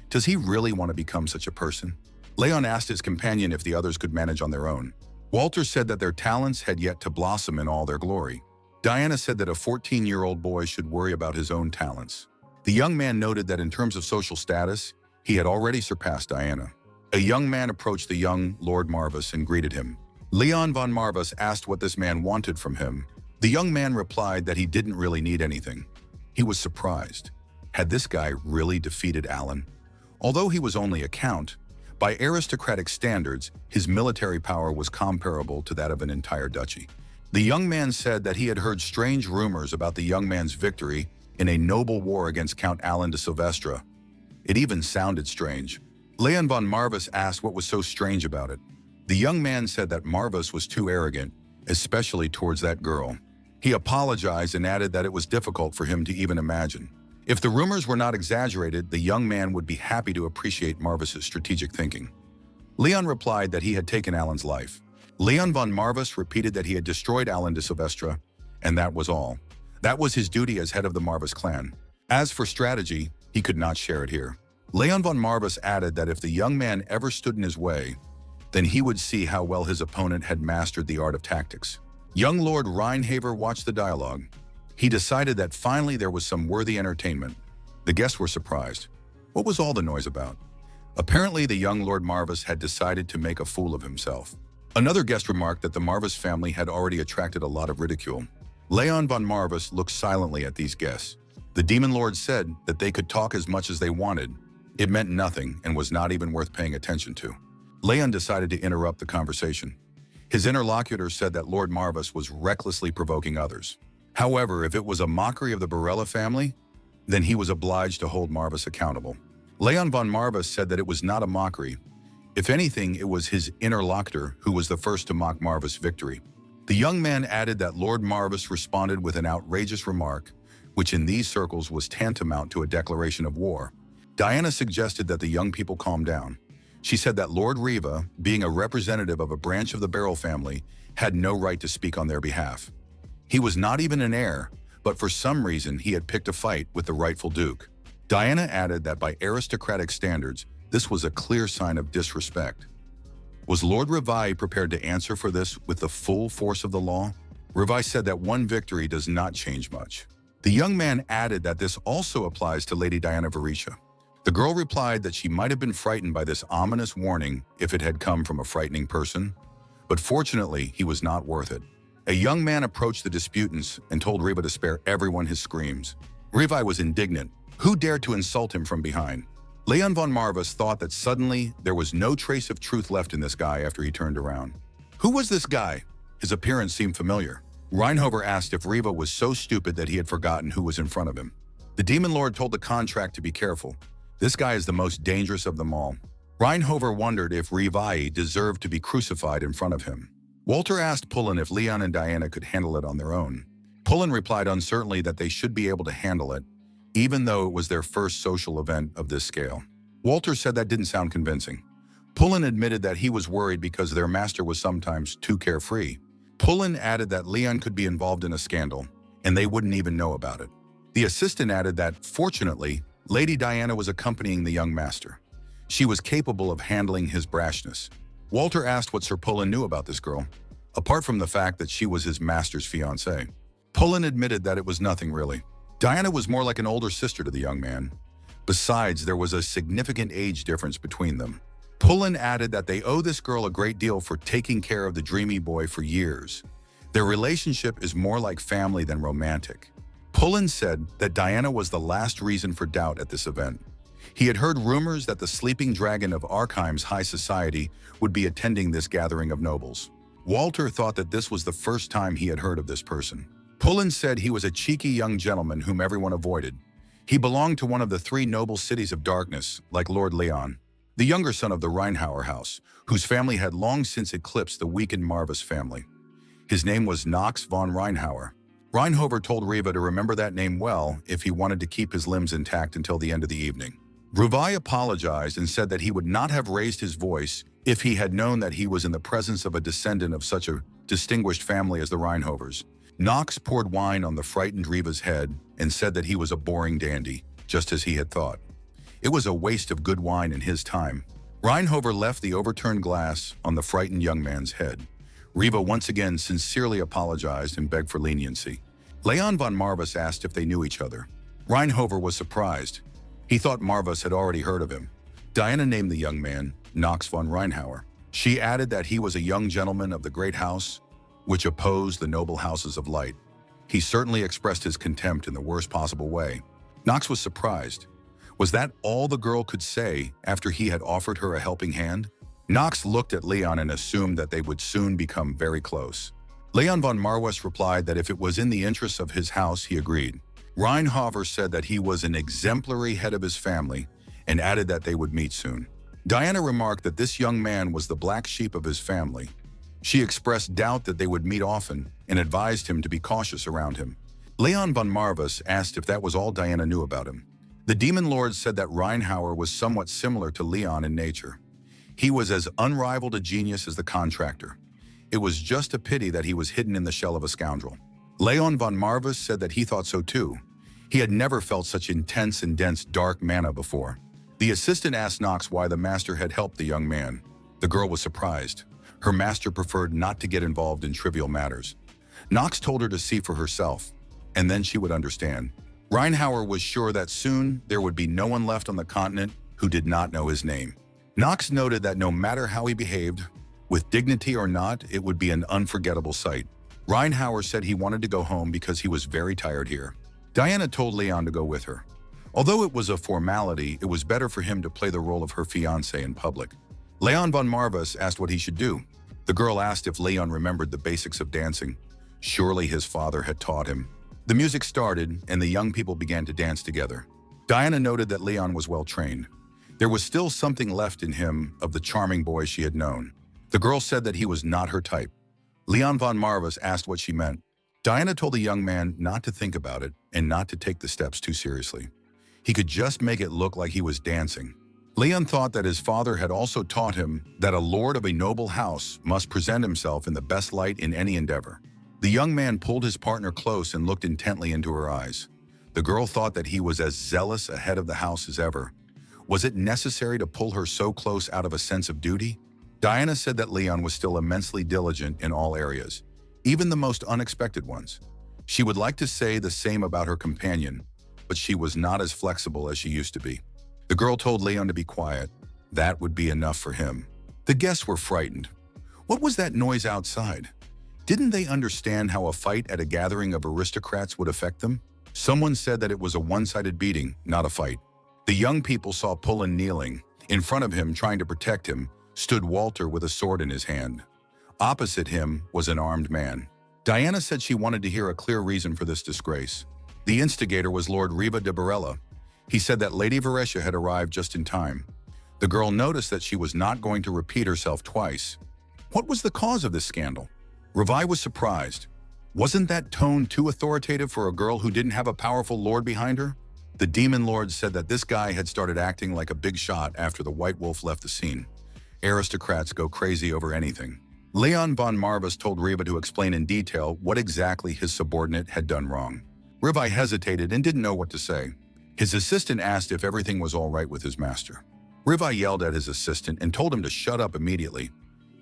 Does he really want to become such a person? Leon asked his companion if the others could manage on their own. Walter said that their talents had yet to blossom in all their glory. Diana said that a 14-year-old boy should worry about his own talents. The young man noted that in terms of social status, he had already surpassed Diana. A young man approached the young Lord Marvis and greeted him. Leon von Marvis asked what this man wanted from him. The young man replied that he didn't really need anything. He was surprised. Had this guy really defeated Alan? Although he was only a count, by aristocratic standards, his military power was comparable to that of an entire duchy. The young man said that he had heard strange rumors about the young man's victory in a noble war against Count Alan de Silvestre. It even sounded strange. Leon von Marvis asked what was so strange about it. The young man said that Marvis was too arrogant, especially towards that girl. He apologized and added that it was difficult for him to even imagine. If the rumors were not exaggerated, the young man would be happy to appreciate Marvis's strategic thinking. Leon replied that he had taken Alan's life. Leon von Marvis repeated that he had destroyed Alan de Silvestre, and that was all. That was his duty as head of the Marvis clan. As for strategy, he could not share it here. Leon von Marvis added that if the young man ever stood in his way, then he would see how well his opponent had mastered the art of tactics. Young Lord Reinhaver watched the dialogue. He decided that finally there was some worthy entertainment. The guests were surprised. What was all the noise about? Apparently, the young Lord Marvis had decided to make a fool of himself. Another guest remarked that the Marvis family had already attracted a lot of ridicule. Leon von Marvis looked silently at these guests. The Demon Lord said that they could talk as much as they wanted. It meant nothing and was not even worth paying attention to. Leon decided to interrupt the conversation. His interlocutor said that Lord Marvis was recklessly provoking others. However, if it was a mockery of the Barella family, then he was obliged to hold Marvis accountable. Leon von Marvis said that it was not a mockery. If anything, it was his interlocutor who was the first to mock Marvis' victory. The young man added that Lord Marvis responded with an outrageous remark, which in these circles was tantamount to a declaration of war. Diana suggested that the young people calm down. She said that Lord Riva, being a representative of a branch of the Beryl family, had no right to speak on their behalf. He was not even an heir, but for some reason he had picked a fight with the rightful duke. Diana added that by aristocratic standards, this was a clear sign of disrespect. Was Lord Rivai prepared to answer for this with the full force of the law? Rivai said that one victory does not change much. The young man added that this also applies to Lady Diana Varisha. The girl replied that she might have been frightened by this ominous warning if it had come from a frightening person, but fortunately he was not worth it. A young man approached the disputants and told Riva to spare everyone his screams. Rivai was indignant. Who dared to insult him from behind? Leon von Marvis thought that suddenly there was no trace of truth left in this guy after he turned around. Who was this guy? His appearance seemed familiar. Reinhover asked if Riva was so stupid that he had forgotten who was in front of him. The Demon Lord told the contract to be careful. This guy is the most dangerous of them all. Reinhover wondered if Rivai deserved to be crucified in front of him. Walter asked Pullen if Leon and Diana could handle it on their own. Pullen replied uncertainly that they should be able to handle it, even though it was their first social event of this scale. Walter said that didn't sound convincing. Pullen admitted that he was worried because their master was sometimes too carefree. Pullen added that Leon could be involved in a scandal, and they wouldn't even know about it. The assistant added that, fortunately, Lady Diana was accompanying the young master. She was capable of handling his brashness. Walter asked what Sir Pullen knew about this girl, apart from the fact that she was his master's fiancée. Pullen admitted that it was nothing really. Diana was more like an older sister to the young man. Besides, there was a significant age difference between them. Pullen added that they owe this girl a great deal for taking care of the dreamy boy for years. Their relationship is more like family than romantic. Pullen said that Diana was the last reason for doubt at this event. He had heard rumors that the sleeping dragon of Arkheim's high society would be attending this gathering of nobles. Walter thought that this was the first time he had heard of this person. Pullen said he was a cheeky young gentleman whom everyone avoided. He belonged to one of the 3 noble cities of darkness, like Lord Leon, the younger son of the Rheinhauer house, whose family had long since eclipsed the weakened Marvis family. His name was Knox von Rheinhauer. Reinhover told Riva to remember that name well if he wanted to keep his limbs intact until the end of the evening. Ruvai apologized and said that he would not have raised his voice if he had known that he was in the presence of a descendant of such a distinguished family as the Reinhovers. Knox poured wine on the frightened Riva's head and said that he was a boring dandy, just as he had thought. It was a waste of good wine in his time. Reinhover left the overturned glass on the frightened young man's head. Riva once again sincerely apologized and begged for leniency. Leon von Marvis asked if they knew each other. Reinhover was surprised. He thought Marvis had already heard of him. Diana named the young man Knox von Rheinhauer. She added that he was a young gentleman of the great house, which opposed the noble houses of light. He certainly expressed his contempt in the worst possible way. Knox was surprised. Was that all the girl could say after he had offered her a helping hand? Knox looked at Leon and assumed that they would soon become very close. Leon von Marwes replied that if it was in the interests of his house, he agreed. Reinhover said that he was an exemplary head of his family and added that they would meet soon. Diana remarked that this young man was the black sheep of his family. She expressed doubt that they would meet often and advised him to be cautious around him. Leon von Marvis asked if that was all Diana knew about him. The Demon Lord said that Reinhauer was somewhat similar to Leon in nature. He was as unrivaled a genius as the contractor. It was just a pity that he was hidden in the shell of a scoundrel. Leon von Marvis said that he thought so too. He had never felt such intense and dense dark mana before. The assistant asked Knox why the master had helped the young man. The girl was surprised. Her master preferred not to get involved in trivial matters. Knox told her to see for herself, and then she would understand. Reinhauer was sure that soon there would be no one left on the continent who did not know his name. Knox noted that no matter how he behaved, with dignity or not, it would be an unforgettable sight. Reinhauer said he wanted to go home because he was very tired here. Diana told Leon to go with her. Although it was a formality, it was better for him to play the role of her fiancé in public. Leon von Marvis asked what he should do. The girl asked if Leon remembered the basics of dancing. Surely his father had taught him. The music started, and the young people began to dance together. Diana noted that Leon was well trained. There was still something left in him of the charming boy she had known. The girl said that he was not her type. Leon von Marvis asked what she meant. Diana told the young man not to think about it and not to take the steps too seriously. He could just make it look like he was dancing. Leon thought that his father had also taught him that a lord of a noble house must present himself in the best light in any endeavor. The young man pulled his partner close and looked intently into her eyes. The girl thought that he was as zealous a head of the house as ever. Was it necessary to pull her so close out of a sense of duty? Diana said that Leon was still immensely diligent in all areas, even the most unexpected ones. She would like to say the same about her companion, but she was not as flexible as she used to be. The girl told Leon to be quiet. That would be enough for him. The guests were frightened. What was that noise outside? Didn't they understand how a fight at a gathering of aristocrats would affect them? Someone said that it was a one-sided beating, not a fight. The young people saw Pullen kneeling. In front of him, trying to protect him, stood Walter with a sword in his hand. Opposite him was an armed man. Diana said she wanted to hear a clear reason for this disgrace. The instigator was Lord Riva de Barella. He said that Lady Varesha had arrived just in time. The girl noticed that she was not going to repeat herself twice. What was the cause of this scandal? Ruvai was surprised. Wasn't that tone too authoritative for a girl who didn't have a powerful lord behind her? The Demon Lord said that this guy had started acting like a big shot after the White Wolf left the scene. Aristocrats go crazy over anything. Leon von Marvis told Riva to explain in detail what exactly his subordinate had done wrong. Rivai hesitated and didn't know what to say. His assistant asked if everything was all right with his master. Rivai yelled at his assistant and told him to shut up immediately.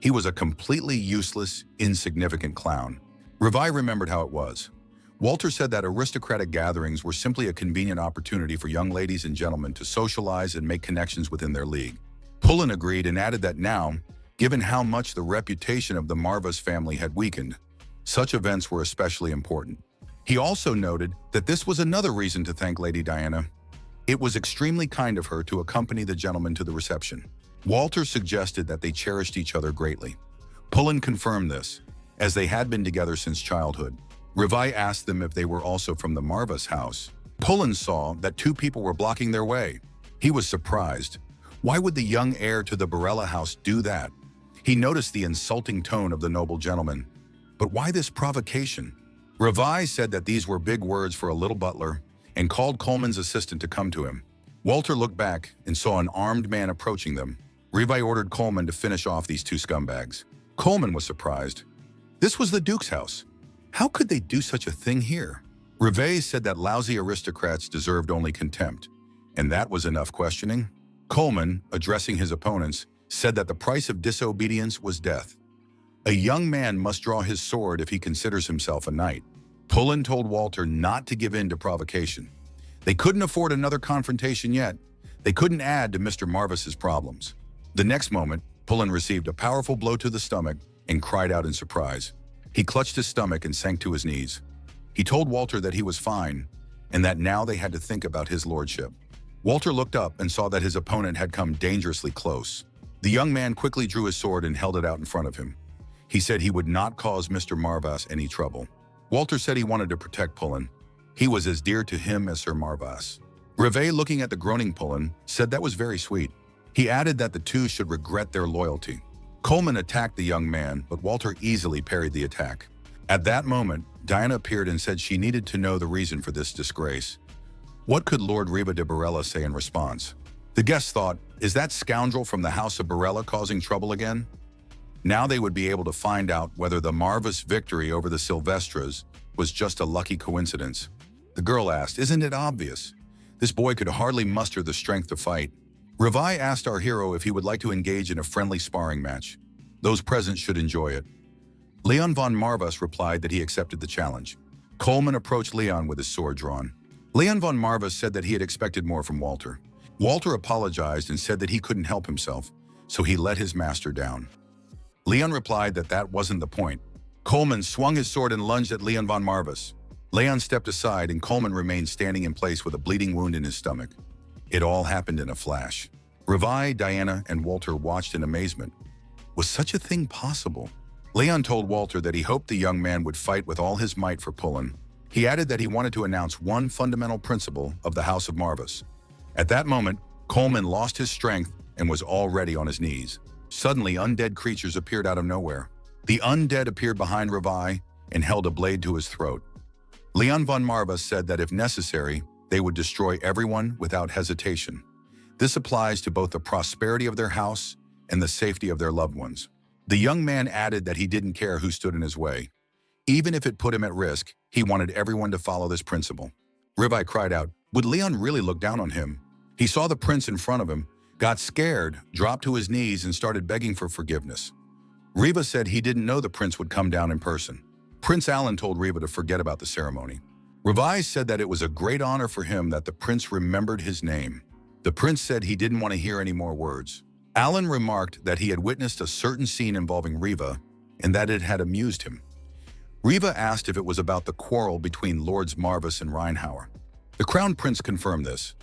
He was a completely useless, insignificant clown. Revi remembered how it was. Walter said that aristocratic gatherings were simply a convenient opportunity for young ladies and gentlemen to socialize and make connections within their league. Pullen agreed and added that now, given how much the reputation of the Marvas family had weakened, such events were especially important. He also noted that this was another reason to thank Lady Diana. It was extremely kind of her to accompany the gentlemen to the reception. Walter suggested that they cherished each other greatly. Pullen confirmed this, as they had been together since childhood. Revi asked them if they were also from the Marvas house. Pullen saw that two people were blocking their way. He was surprised. Why would the young heir to the Barella house do that? He noticed the insulting tone of the noble gentleman. But why this provocation? Revi said that these were big words for a little butler and called Coleman's assistant to come to him. Walter looked back and saw an armed man approaching them. Revi ordered Coleman to finish off these two scumbags. Coleman was surprised. This was the Duke's house. How could they do such a thing here? Revi said that lousy aristocrats deserved only contempt, and that was enough questioning. Coleman, addressing his opponents, said that the price of disobedience was death. A young man must draw his sword if he considers himself a knight. Pullen told Walter not to give in to provocation. They couldn't afford another confrontation yet. They couldn't add to Mr. Marvis's problems. The next moment, Pullen received a powerful blow to the stomach and cried out in surprise. He clutched his stomach and sank to his knees. He told Walter that he was fine and that now they had to think about his lordship. Walter looked up and saw that his opponent had come dangerously close. The young man quickly drew his sword and held it out in front of him. He said he would not cause Mr. Marvas any trouble. Walter said he wanted to protect Pullen. He was as dear to him as Sir Marvas. Revi, looking at the groaning Pullen, said that was very sweet. He added that the two should regret their loyalty. Coleman attacked the young man, but Walter easily parried the attack. At that moment, Diana appeared and said she needed to know the reason for this disgrace. What could Lord Riva de Barella say in response? The guests thought, is that scoundrel from the House of Barella causing trouble again? Now they would be able to find out whether the Marvas' victory over the Silvestras was just a lucky coincidence. The girl asked, isn't it obvious? This boy could hardly muster the strength to fight. Revi asked our hero if he would like to engage in a friendly sparring match. Those present should enjoy it. Leon von Marvas replied that he accepted the challenge. Coleman approached Leon with his sword drawn. Leon von Marvas said that he had expected more from Walter. Walter apologized and said that he couldn't help himself, so he let his master down. Leon replied that that wasn't the point. Coleman swung his sword and lunged at Leon von Marvas. Leon stepped aside and Coleman remained standing in place with a bleeding wound in his stomach. It all happened in a flash. Revi, Diana, and Walter watched in amazement. Was such a thing possible? Leon told Walter that he hoped the young man would fight with all his might for Pullen. He added that he wanted to announce one fundamental principle of the House of Marvas. At that moment, Coleman lost his strength and was already on his knees. Suddenly, undead creatures appeared out of nowhere. The undead appeared behind Revi and held a blade to his throat. Leon von Marvas said that if necessary, they would destroy everyone without hesitation. This applies to both the prosperity of their house and the safety of their loved ones. The young man added that he didn't care who stood in his way. Even if it put him at risk, he wanted everyone to follow this principle. Revi cried out, would Leon really look down on him? He saw the prince in front of him, got scared, dropped to his knees, and started begging for forgiveness. Riva said he didn't know the prince would come down in person. Prince Alan told Riva to forget about the ceremony. Revi said that it was a great honor for him that the prince remembered his name. The prince said he didn't want to hear any more words. Alan remarked that he had witnessed a certain scene involving Riva and that it had amused him. Riva asked if it was about the quarrel between Lords Marvis and Reinhauer. The Crown Prince confirmed this.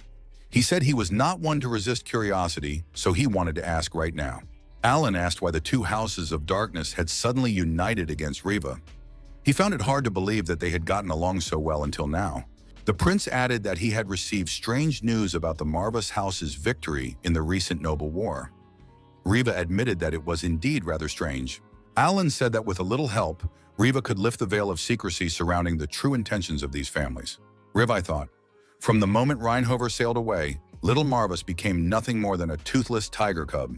He said he was not one to resist curiosity, so he wanted to ask right now. Alan asked why the two houses of darkness had suddenly united against Riva. He found it hard to believe that they had gotten along so well until now. The prince added that he had received strange news about the Marvis house's victory in the recent noble war. Riva admitted that it was indeed rather strange. Alan said that with a little help, Riva could lift the veil of secrecy surrounding the true intentions of these families. Riva thought, from the moment Reinhover sailed away, little Marvis became nothing more than a toothless tiger cub.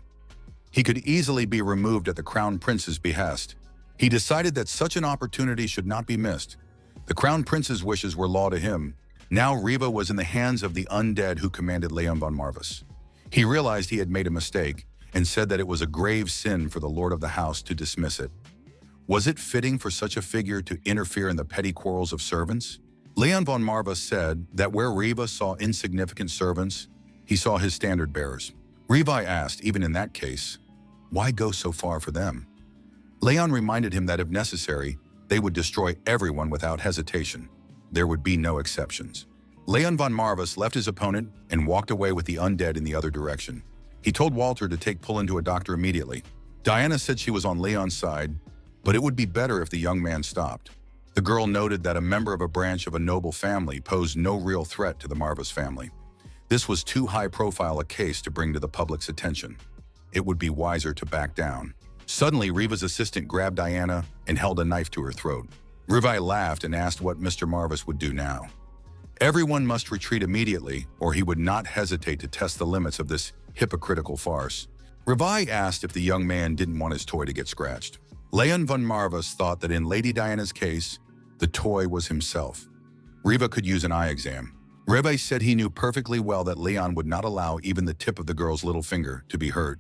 He could easily be removed at the Crown Prince's behest. He decided that such an opportunity should not be missed. The Crown Prince's wishes were law to him. Now Riva was in the hands of the undead who commanded Leon von Marvis. He realized he had made a mistake, and said that it was a grave sin for the lord of the house to dismiss it. Was it fitting for such a figure to interfere in the petty quarrels of servants? Leon von Marva said that where Riva saw insignificant servants, he saw his standard bearers. Riva asked, even in that case, why go so far for them? Leon reminded him that if necessary, they would destroy everyone without hesitation. There would be no exceptions. Leon von Marvis left his opponent and walked away with the undead in the other direction. He told Walter to take Pullin to a doctor immediately. Diana said she was on Leon's side, but it would be better if the young man stopped. The girl noted that a member of a branch of a noble family posed no real threat to the Marvis family. This was too high-profile a case to bring to the public's attention. It would be wiser to back down. Suddenly, Riva's assistant grabbed Diana and held a knife to her throat. Riva laughed and asked what Mr. Marvis would do now. Everyone must retreat immediately, or he would not hesitate to test the limits of this hypocritical farce. Riva asked if the young man didn't want his toy to get scratched. Leon von Marvis thought that in Lady Diana's case, the toy was himself. Riva could use an eye exam. Riva said he knew perfectly well that Leon would not allow even the tip of the girl's little finger to be hurt.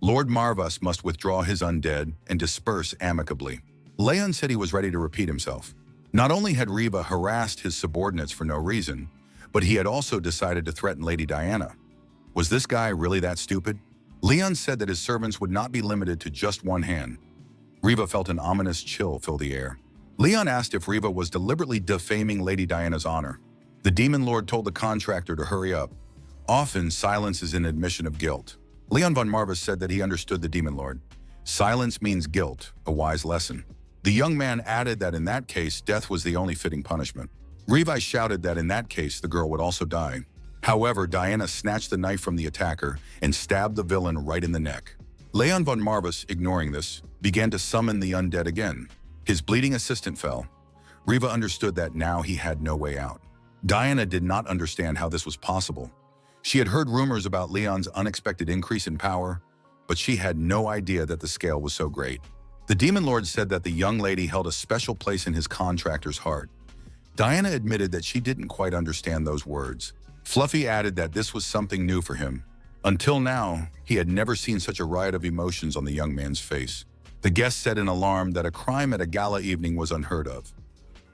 Lord Marvis must withdraw his undead and disperse amicably. Leon said he was ready to repeat himself. Not only had Riva harassed his subordinates for no reason, but he had also decided to threaten Lady Diana. Was this guy really that stupid? Leon said that his servants would not be limited to just one hand. Riva felt an ominous chill fill the air. Leon asked if Riva was deliberately defaming Lady Diana's honor. The demon lord told the contractor to hurry up. Often, silence is an admission of guilt. Leon von Marvis said that he understood the demon lord. Silence means guilt, a wise lesson. The young man added that in that case, death was the only fitting punishment. Riva shouted that in that case, the girl would also die. However, Diana snatched the knife from the attacker and stabbed the villain right in the neck. Leon von Marvis, ignoring this, began to summon the undead again. His bleeding assistant fell. Riva understood that now he had no way out. Diana did not understand how this was possible. She had heard rumors about Leon's unexpected increase in power, but she had no idea that the scale was so great. The demon lord said that the young lady held a special place in his contractor's heart. Diana admitted that she didn't quite understand those words. Fluffy added that this was something new for him. Until now, he had never seen such a riot of emotions on the young man's face. The guest said in alarm that a crime at a gala evening was unheard of.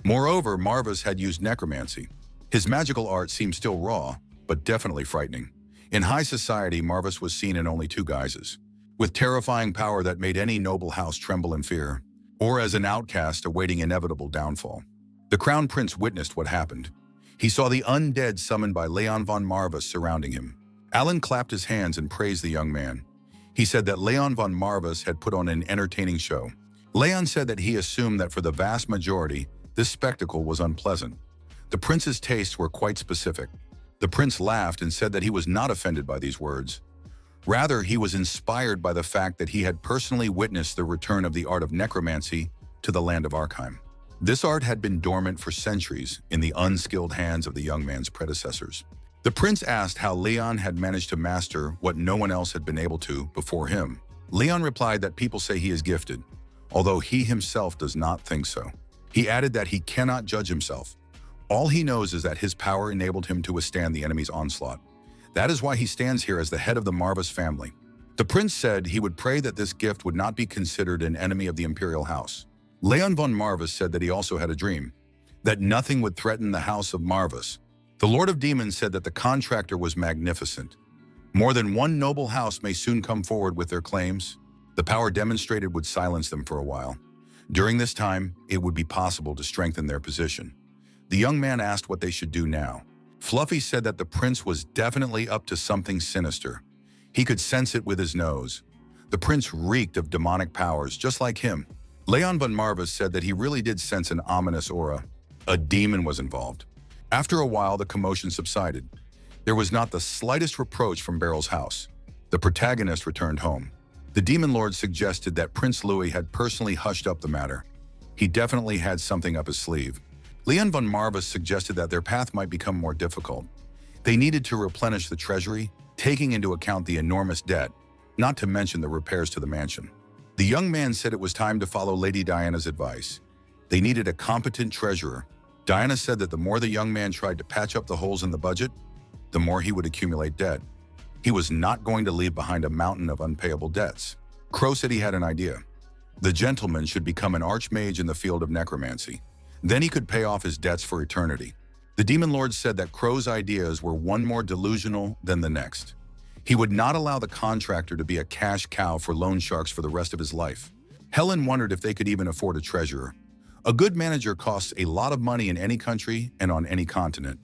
Moreover, Marvis had used necromancy. His magical art seemed still raw, but definitely frightening. In high society, Marvis was seen in only two guises: with terrifying power that made any noble house tremble in fear, or as an outcast awaiting inevitable downfall. The crown prince witnessed what happened. He saw the undead summoned by Leon von Marvis surrounding him. Alan clapped his hands and praised the young man. He said that Leon von Marvis had put on an entertaining show. Leon said that he assumed that for the vast majority, this spectacle was unpleasant. The prince's tastes were quite specific. The prince laughed and said that he was not offended by these words. Rather, he was inspired by the fact that he had personally witnessed the return of the art of necromancy to the land of Arkheim. This art had been dormant for centuries in the unskilled hands of the young man's predecessors. The prince asked how Leon had managed to master what no one else had been able to before him. Leon replied that people say he is gifted, although he himself does not think so. He added that he cannot judge himself. All he knows is that his power enabled him to withstand the enemy's onslaught. That is why he stands here as the head of the Marvis family. The prince said he would pray that this gift would not be considered an enemy of the imperial house. Leon von Marvis said that he also had a dream, that nothing would threaten the house of Marvis. The Lord of Demons said that the contractor was magnificent. More than one noble house may soon come forward with their claims. The power demonstrated would silence them for a while. During this time, it would be possible to strengthen their position. The young man asked what they should do now. Fluffy said that the prince was definitely up to something sinister. He could sense it with his nose. The prince reeked of demonic powers, just like him. Leon von Marvis said that he really did sense an ominous aura. A demon was involved. After a while, the commotion subsided. There was not the slightest reproach from Beryl's house. The protagonist returned home. The demon lord suggested that Prince Louis had personally hushed up the matter. He definitely had something up his sleeve. Leon von Marvis suggested that their path might become more difficult. They needed to replenish the treasury, taking into account the enormous debt, not to mention the repairs to the mansion. The young man said it was time to follow Lady Diana's advice. They needed a competent treasurer. Diana said that the more the young man tried to patch up the holes in the budget, the more he would accumulate debt. He was not going to leave behind a mountain of unpayable debts. Crow said he had an idea. The gentleman should become an archmage in the field of necromancy. Then he could pay off his debts for eternity. The demon lord said that Crow's ideas were one more delusional than the next. He would not allow the contractor to be a cash cow for loan sharks for the rest of his life. Helen wondered if they could even afford a treasurer. A good manager costs a lot of money in any country and on any continent.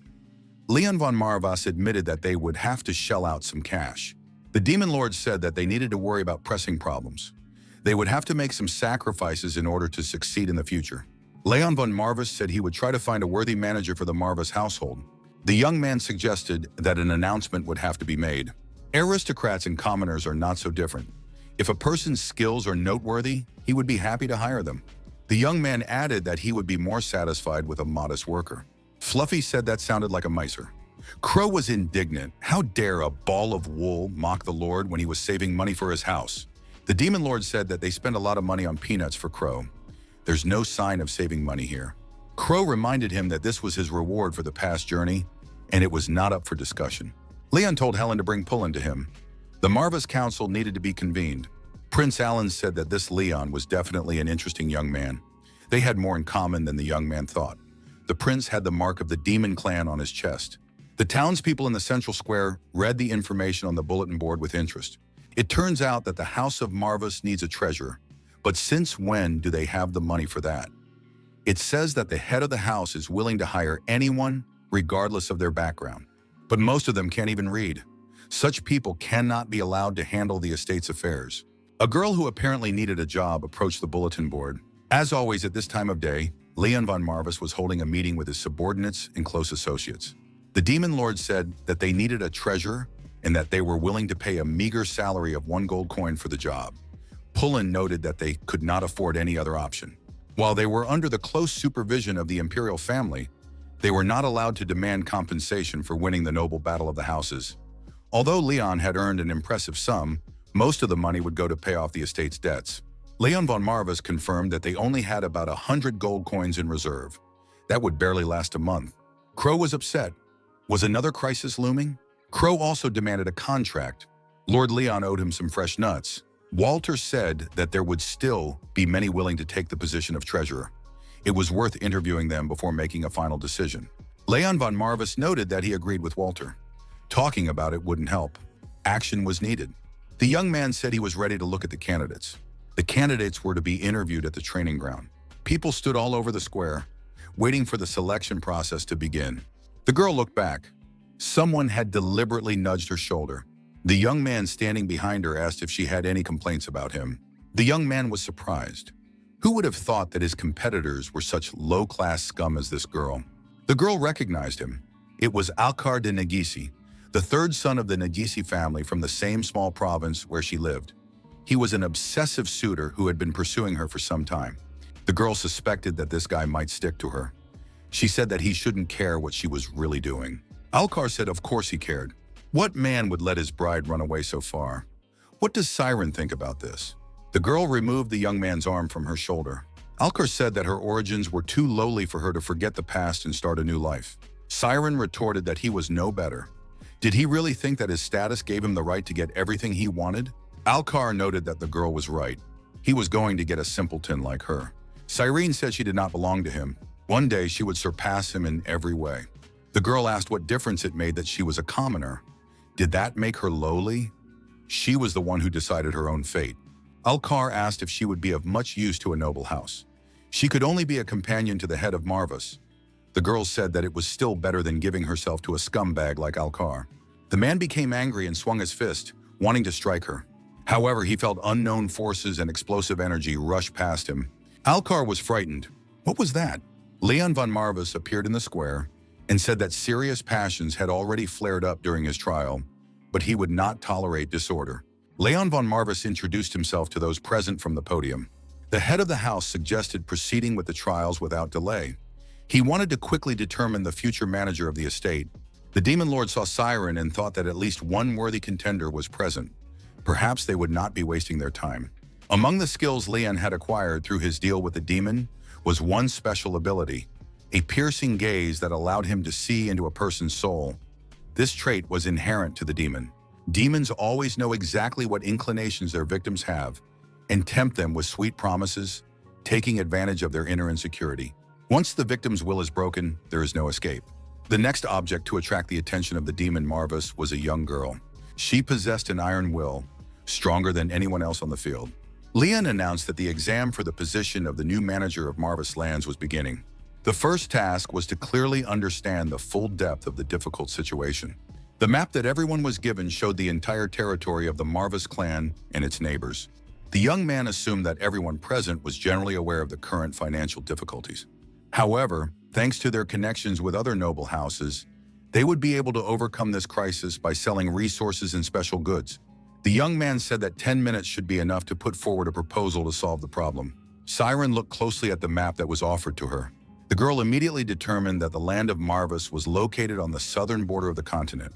Leon von Marvas admitted that they would have to shell out some cash. The demon lord said that they needed to worry about pressing problems. They would have to make some sacrifices in order to succeed in the future. Leon von Marvas said he would try to find a worthy manager for the Marvas household. The young man suggested that an announcement would have to be made. Aristocrats and commoners are not so different. If a person's skills are noteworthy, he would be happy to hire them. The young man added that he would be more satisfied with a modest worker. Fluffy said that sounded like a miser. Crow was indignant. How dare a ball of wool mock the Lord when he was saving money for his house? The demon lord said that they spent a lot of money on peanuts for Crow. There's no sign of saving money here. Crow reminded him that this was his reward for the past journey, and it was not up for discussion. Leon told Helen to bring Pullen to him. The Marvas Council needed to be convened. Prince Alan said that this Leon was definitely an interesting young man. They had more in common than the young man thought. The prince had the mark of the demon clan on his chest. The townspeople in the central square read the information on the bulletin board with interest. It turns out that the House of Marvas needs a treasurer, but since when do they have the money for that? It says that the head of the house is willing to hire anyone, regardless of their background. But most of them can't even read. Such people cannot be allowed to handle the estate's affairs. A girl who apparently needed a job approached the bulletin board. As always at this time of day, Leon von Marvas was holding a meeting with his subordinates and close associates. The demon lord said that they needed a treasurer and that they were willing to pay a meager salary of 1 gold coin for the job. Pullen noted that they could not afford any other option. While they were under the close supervision of the imperial family, they were not allowed to demand compensation for winning the noble battle of the houses. Although Leon had earned an impressive sum, most of the money would go to pay off the estate's debts. Leon von Marvas confirmed that they only had about 100 gold coins in reserve. That would barely last a month. Crow was upset. Was another crisis looming? Crow also demanded a contract. Lord Leon owed him some fresh nuts. Walter said that there would still be many willing to take the position of treasurer. It was worth interviewing them before making a final decision. Leon von Marvas noted that he agreed with Walter. Talking about it wouldn't help. Action was needed. The young man said he was ready to look at the candidates. The candidates were to be interviewed at the training ground. People stood all over the square, waiting for the selection process to begin. The girl looked back. Someone had deliberately nudged her shoulder. The young man standing behind her asked if she had any complaints about him. The young man was surprised. Who would have thought that his competitors were such low-class scum as this girl? The girl recognized him. It was Alcar de Negisi, the third son of the Negisi family from the same small province where she lived. He was an obsessive suitor who had been pursuing her for some time. The girl suspected that this guy might stick to her. She said that he shouldn't care what she was really doing. Alcar said of course he cared. What man would let his bride run away so far? What does Siren think about this? The girl removed the young man's arm from her shoulder. Alcar said that her origins were too lowly for her to forget the past and start a new life. Siren retorted that he was no better. Did he really think that his status gave him the right to get everything he wanted? Alcar noted that the girl was right. He was going to get a simpleton like her. Cyrene said she did not belong to him. One day she would surpass him in every way. The girl asked what difference it made that she was a commoner. Did that make her lowly? She was the one who decided her own fate. Alcar asked if she would be of much use to a noble house. She could only be a companion to the head of Marvas. The girl said that it was still better than giving herself to a scumbag like Alcar. The man became angry and swung his fist, wanting to strike her. However, he felt unknown forces and explosive energy rush past him. Alcar was frightened. What was that? Leon von Marvas appeared in the square and said that serious passions had already flared up during his trial, but he would not tolerate disorder. Leon von Marvas introduced himself to those present from the podium. The head of the house suggested proceeding with the trials without delay. He wanted to quickly determine the future manager of the estate. The demon lord saw Siren and thought that at least one worthy contender was present. Perhaps they would not be wasting their time. Among the skills Leon had acquired through his deal with the demon was one special ability, a piercing gaze that allowed him to see into a person's soul. This trait was inherent to the demon. Demons always know exactly what inclinations their victims have and tempt them with sweet promises, taking advantage of their inner insecurity. Once the victim's will is broken, there is no escape. The next object to attract the attention of the demon Marvis was a young girl. She possessed an iron will, stronger than anyone else on the field. Leon announced that the exam for the position of the new manager of Marvis lands was beginning. The first task was to clearly understand the full depth of the difficult situation. The map that everyone was given showed the entire territory of the Marvis clan and its neighbors. The young man assumed that everyone present was generally aware of the current financial difficulties. However, thanks to their connections with other noble houses, they would be able to overcome this crisis by selling resources and special goods. The young man said that 10 minutes should be enough to put forward a proposal to solve the problem. Siren looked closely at the map that was offered to her. The girl immediately determined that the land of Marvis was located on the southern border of the continent.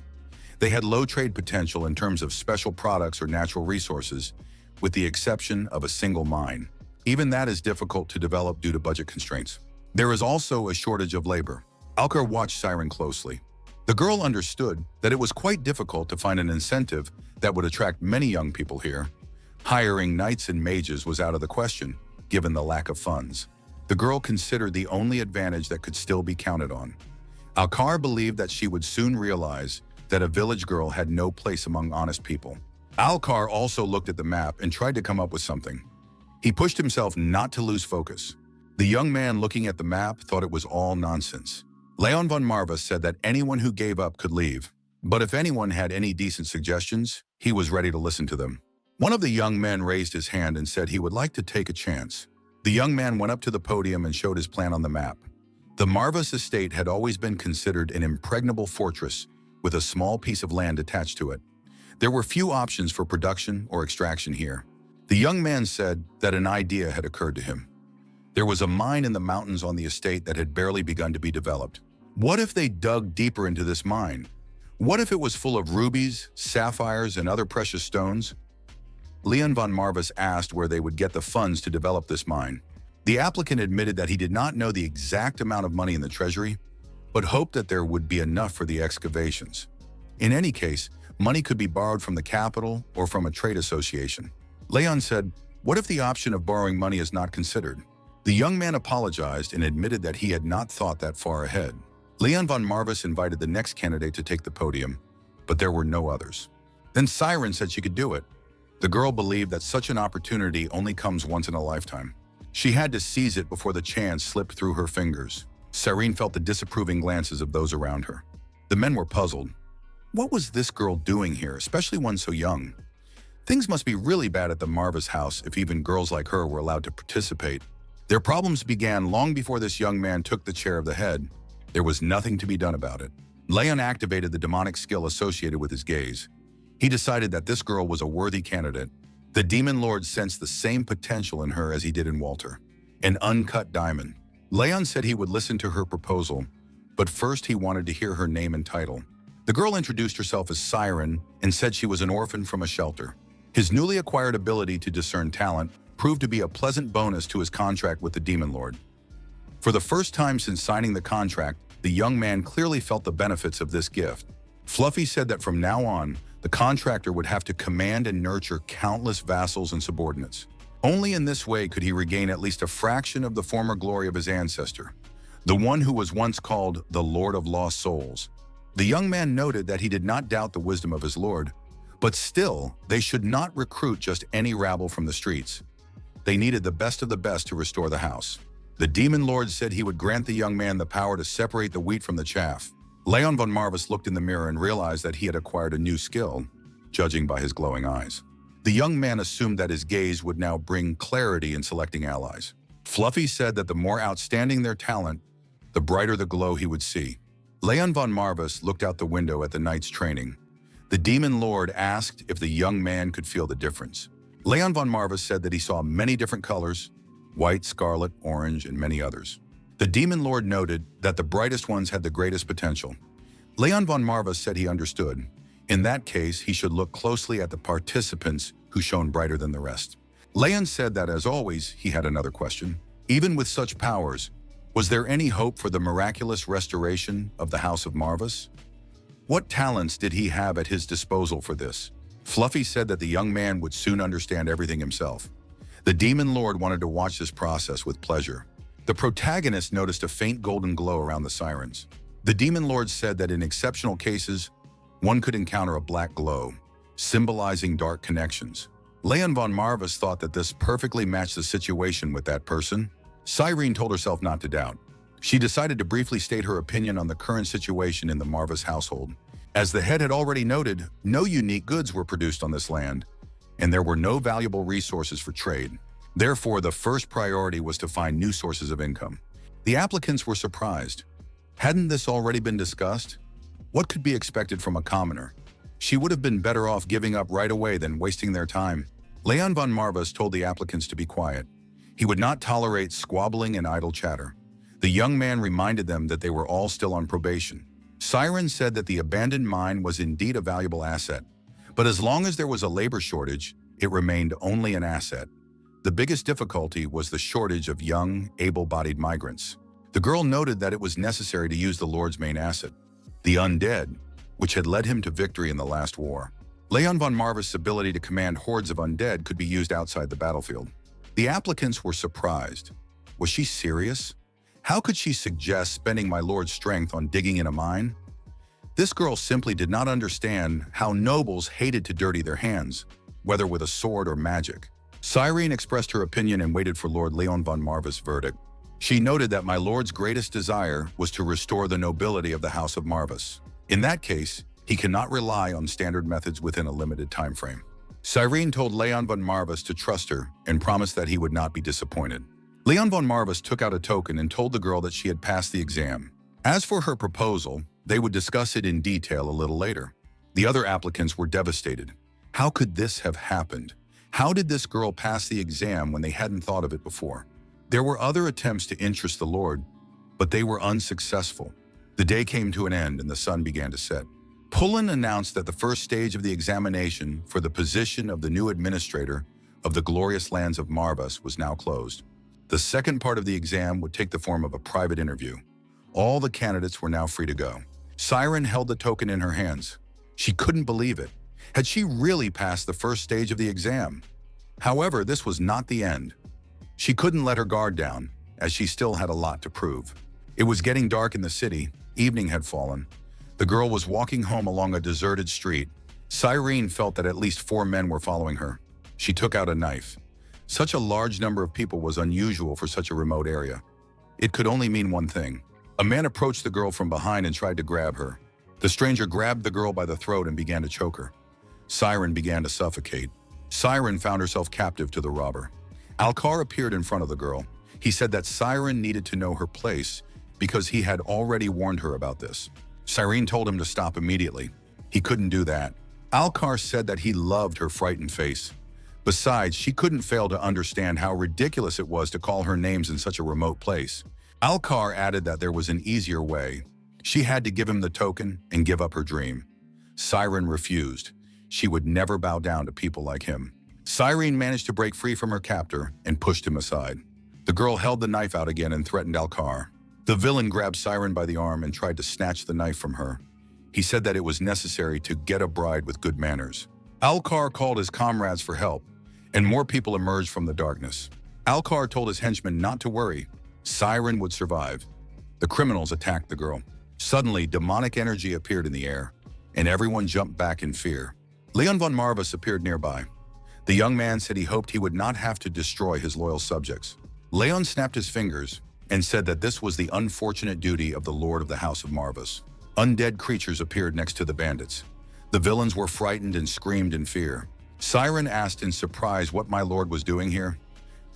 They had low trade potential in terms of special products or natural resources, with the exception of a single mine. Even that is difficult to develop due to budget constraints. There is also a shortage of labor. Alcar watched Siren closely. The girl understood that it was quite difficult to find an incentive that would attract many young people here. Hiring knights and mages was out of the question, given the lack of funds. The girl considered the only advantage that could still be counted on. Alcar believed that she would soon realize that a village girl had no place among honest people. Alcar also looked at the map and tried to come up with something. He pushed himself not to lose focus. The young man looking at the map thought it was all nonsense. Leon von Marvis said that anyone who gave up could leave, but if anyone had any decent suggestions, he was ready to listen to them. One of the young men raised his hand and said he would like to take a chance. The young man went up to the podium and showed his plan on the map. The Marvis estate had always been considered an impregnable fortress with a small piece of land attached to it. There were few options for production or extraction here. The young man said that an idea had occurred to him. There was a mine in the mountains on the estate that had barely begun to be developed. What if they dug deeper into this mine? What if it was full of rubies, sapphires, and other precious stones? Leon von Marvis asked where they would get the funds to develop this mine. The applicant admitted that he did not know the exact amount of money in the treasury, but hoped that there would be enough for the excavations. In any case, money could be borrowed from the capital or from a trade association. Leon said, "What if the option of borrowing money is not considered?" The young man apologized and admitted that he had not thought that far ahead. Leon von Marvis invited the next candidate to take the podium, but there were no others. Then Siren said she could do it. The girl believed that such an opportunity only comes once in a lifetime. She had to seize it before the chance slipped through her fingers. Siren felt the disapproving glances of those around her. The men were puzzled. What was this girl doing here, especially one so young? Things must be really bad at the Marvis house if even girls like her were allowed to participate. Their problems began long before this young man took the chair of the head. There was nothing to be done about it. Leon activated the demonic skill associated with his gaze. He decided that this girl was a worthy candidate. The demon lord sensed the same potential in her as he did in Walter. An uncut diamond. Leon said he would listen to her proposal, but first he wanted to hear her name and title. The girl introduced herself as Siren and said she was an orphan from a shelter. His newly acquired ability to discern talent proved to be a pleasant bonus to his contract with the demon lord. For the first time since signing the contract, the young man clearly felt the benefits of this gift. Fluffy said that from now on, the contractor would have to command and nurture countless vassals and subordinates. Only in this way could he regain at least a fraction of the former glory of his ancestor, the one who was once called the Lord of Lost Souls. The young man noted that he did not doubt the wisdom of his lord, but still, they should not recruit just any rabble from the streets. They needed the best of the best to restore the house. The demon lord said he would grant the young man the power to separate the wheat from the chaff. Leon von Marvis looked in the mirror and realized that he had acquired a new skill, judging by his glowing eyes. The young man assumed that his gaze would now bring clarity in selecting allies. Fluffy said that the more outstanding their talent, the brighter the glow he would see. Leon von Marvis looked out the window at the knight's training. The demon lord asked if the young man could feel the difference. Leon von Marvis said that he saw many different colors: white, scarlet, orange, and many others. The demon lord noted that the brightest ones had the greatest potential. Leon von Marvis said he understood. In that case, he should look closely at the participants who shone brighter than the rest. Leon said that, as always, he had another question. Even with such powers, was there any hope for the miraculous restoration of the House of Marvis? What talents did he have at his disposal for this? Fluffy said that the young man would soon understand everything himself. The demon lord wanted to watch this process with pleasure. The protagonist noticed a faint golden glow around the sirens. The demon lord said that in exceptional cases, one could encounter a black glow, symbolizing dark connections. Leon von Marvis thought that this perfectly matched the situation with that person. Cyrene told herself not to doubt. She decided to briefly state her opinion on the current situation in the Marvis household. As the head had already noted, no unique goods were produced on this land, and there were no valuable resources for trade. Therefore, the first priority was to find new sources of income. The applicants were surprised. Hadn't this already been discussed? What could be expected from a commoner? She would have been better off giving up right away than wasting their time. Leon von Marvis told the applicants to be quiet. He would not tolerate squabbling and idle chatter. The young man reminded them that they were all still on probation. Siren said that the abandoned mine was indeed a valuable asset, but as long as there was a labor shortage, it remained only an asset. The biggest difficulty was the shortage of young, able-bodied migrants. The girl noted that it was necessary to use the Lord's main asset, the undead, which had led him to victory in the last war. Leon von Marvis' ability to command hordes of undead could be used outside the battlefield. The applicants were surprised. Was she serious? How could she suggest spending my lord's strength on digging in a mine? This girl simply did not understand how nobles hated to dirty their hands, whether with a sword or magic. Cyrene expressed her opinion and waited for Lord Leon von Marvis' verdict. She noted that my lord's greatest desire was to restore the nobility of the House of Marvis. In that case, he cannot rely on standard methods within a limited time frame. Cyrene told Leon von Marvis to trust her and promised that he would not be disappointed. Leon von Marvis took out a token and told the girl that she had passed the exam. As for her proposal, they would discuss it in detail a little later. The other applicants were devastated. How could this have happened? How did this girl pass the exam when they hadn't thought of it before? There were other attempts to interest the Lord, but they were unsuccessful. The day came to an end and the sun began to set. Pullen announced that the first stage of the examination for the position of the new administrator of the glorious lands of Marvis was now closed. The second part of the exam would take the form of a private interview. All the candidates were now free to go. Siren held the token in her hands. She couldn't believe it. Had she really passed the first stage of the exam? However, this was not the end. She couldn't let her guard down, as she still had a lot to prove. It was getting dark in the city. Evening had fallen. The girl was walking home along a deserted street. Cyrene felt that at least 4 men were following her. She took out a knife. Such a large number of people was unusual for such a remote area. It could only mean one thing. A man approached the girl from behind and tried to grab her. The stranger grabbed the girl by the throat and began to choke her. Siren began to suffocate. Siren found herself captive to the robber. Alcar appeared in front of the girl. He said that Siren needed to know her place because he had already warned her about this. Cyrene told him to stop immediately. He couldn't do that. Alcar said that he loved her frightened face. Besides, she couldn't fail to understand how ridiculous it was to call her names in such a remote place. Alcar added that there was an easier way. She had to give him the token and give up her dream. Siren refused. She would never bow down to people like him. Cyrene managed to break free from her captor and pushed him aside. The girl held the knife out again and threatened Alcar. The villain grabbed Siren by the arm and tried to snatch the knife from her. He said that it was necessary to get a bride with good manners. Alcar called his comrades for help, and more people emerged from the darkness. Alcar told his henchmen not to worry. Siren would survive. The criminals attacked the girl. Suddenly, demonic energy appeared in the air, and everyone jumped back in fear. Leon von Marvis appeared nearby. The young man said he hoped he would not have to destroy his loyal subjects. Leon snapped his fingers and said that this was the unfortunate duty of the Lord of the House of Marvis. Undead creatures appeared next to the bandits. The villains were frightened and screamed in fear. Siren asked in surprise what my lord was doing here.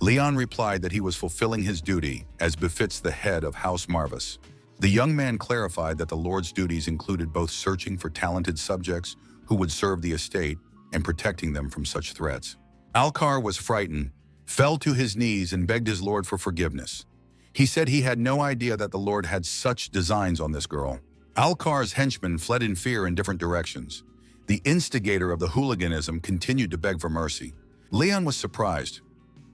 Leon replied that he was fulfilling his duty as befits the head of House Marvis. The young man clarified that the Lord's duties included both searching for talented subjects who would serve the estate and protecting them from such threats. Alcar was frightened, fell to his knees and begged his lord for forgiveness. He said he had no idea that the Lord had such designs on this girl. Alcar's henchmen fled in fear in different directions. The instigator of the hooliganism continued to beg for mercy. Leon was surprised.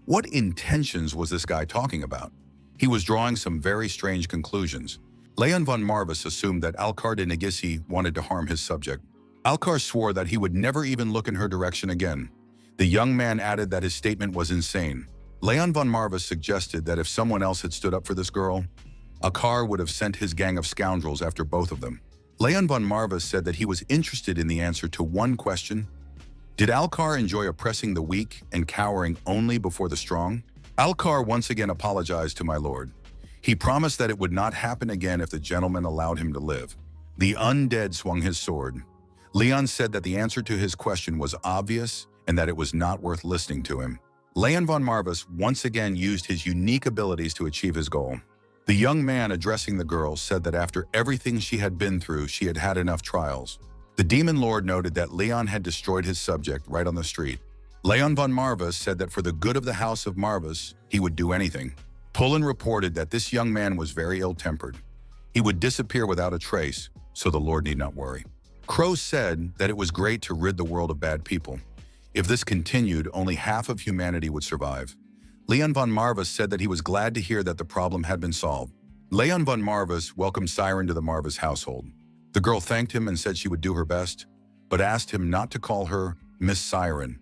What intentions was this guy talking about? He was drawing some very strange conclusions. Leon von Marvis assumed that Alcar de Negisi wanted to harm his subject. Alcar swore that he would never even look in her direction again. The young man added that his statement was insane. Leon von Marvis suggested that if someone else had stood up for this girl, Alcar would have sent his gang of scoundrels after both of them. Leon von Marvis said that he was interested in the answer to one question. Did Alcar enjoy oppressing the weak and cowering only before the strong? Alcar once again apologized to my lord. He promised that it would not happen again if the gentleman allowed him to live. The undead swung his sword. Leon said that the answer to his question was obvious and that it was not worth listening to him. Leon von Marvis once again used his unique abilities to achieve his goal. The young man addressing the girl said that after everything she had been through, she had had enough trials. The demon lord noted that Leon had destroyed his subject right on the street. Leon von Marvis said that for the good of the house of Marvis, he would do anything. Pullen reported that this young man was very ill-tempered. He would disappear without a trace, so the Lord need not worry. Crow said that it was great to rid the world of bad people. If this continued, only half of humanity would survive. Leon von Marvis said that he was glad to hear that the problem had been solved. Leon von Marvis welcomed Siren to the Marvis household. The girl thanked him and said she would do her best, but asked him not to call her Miss Siren.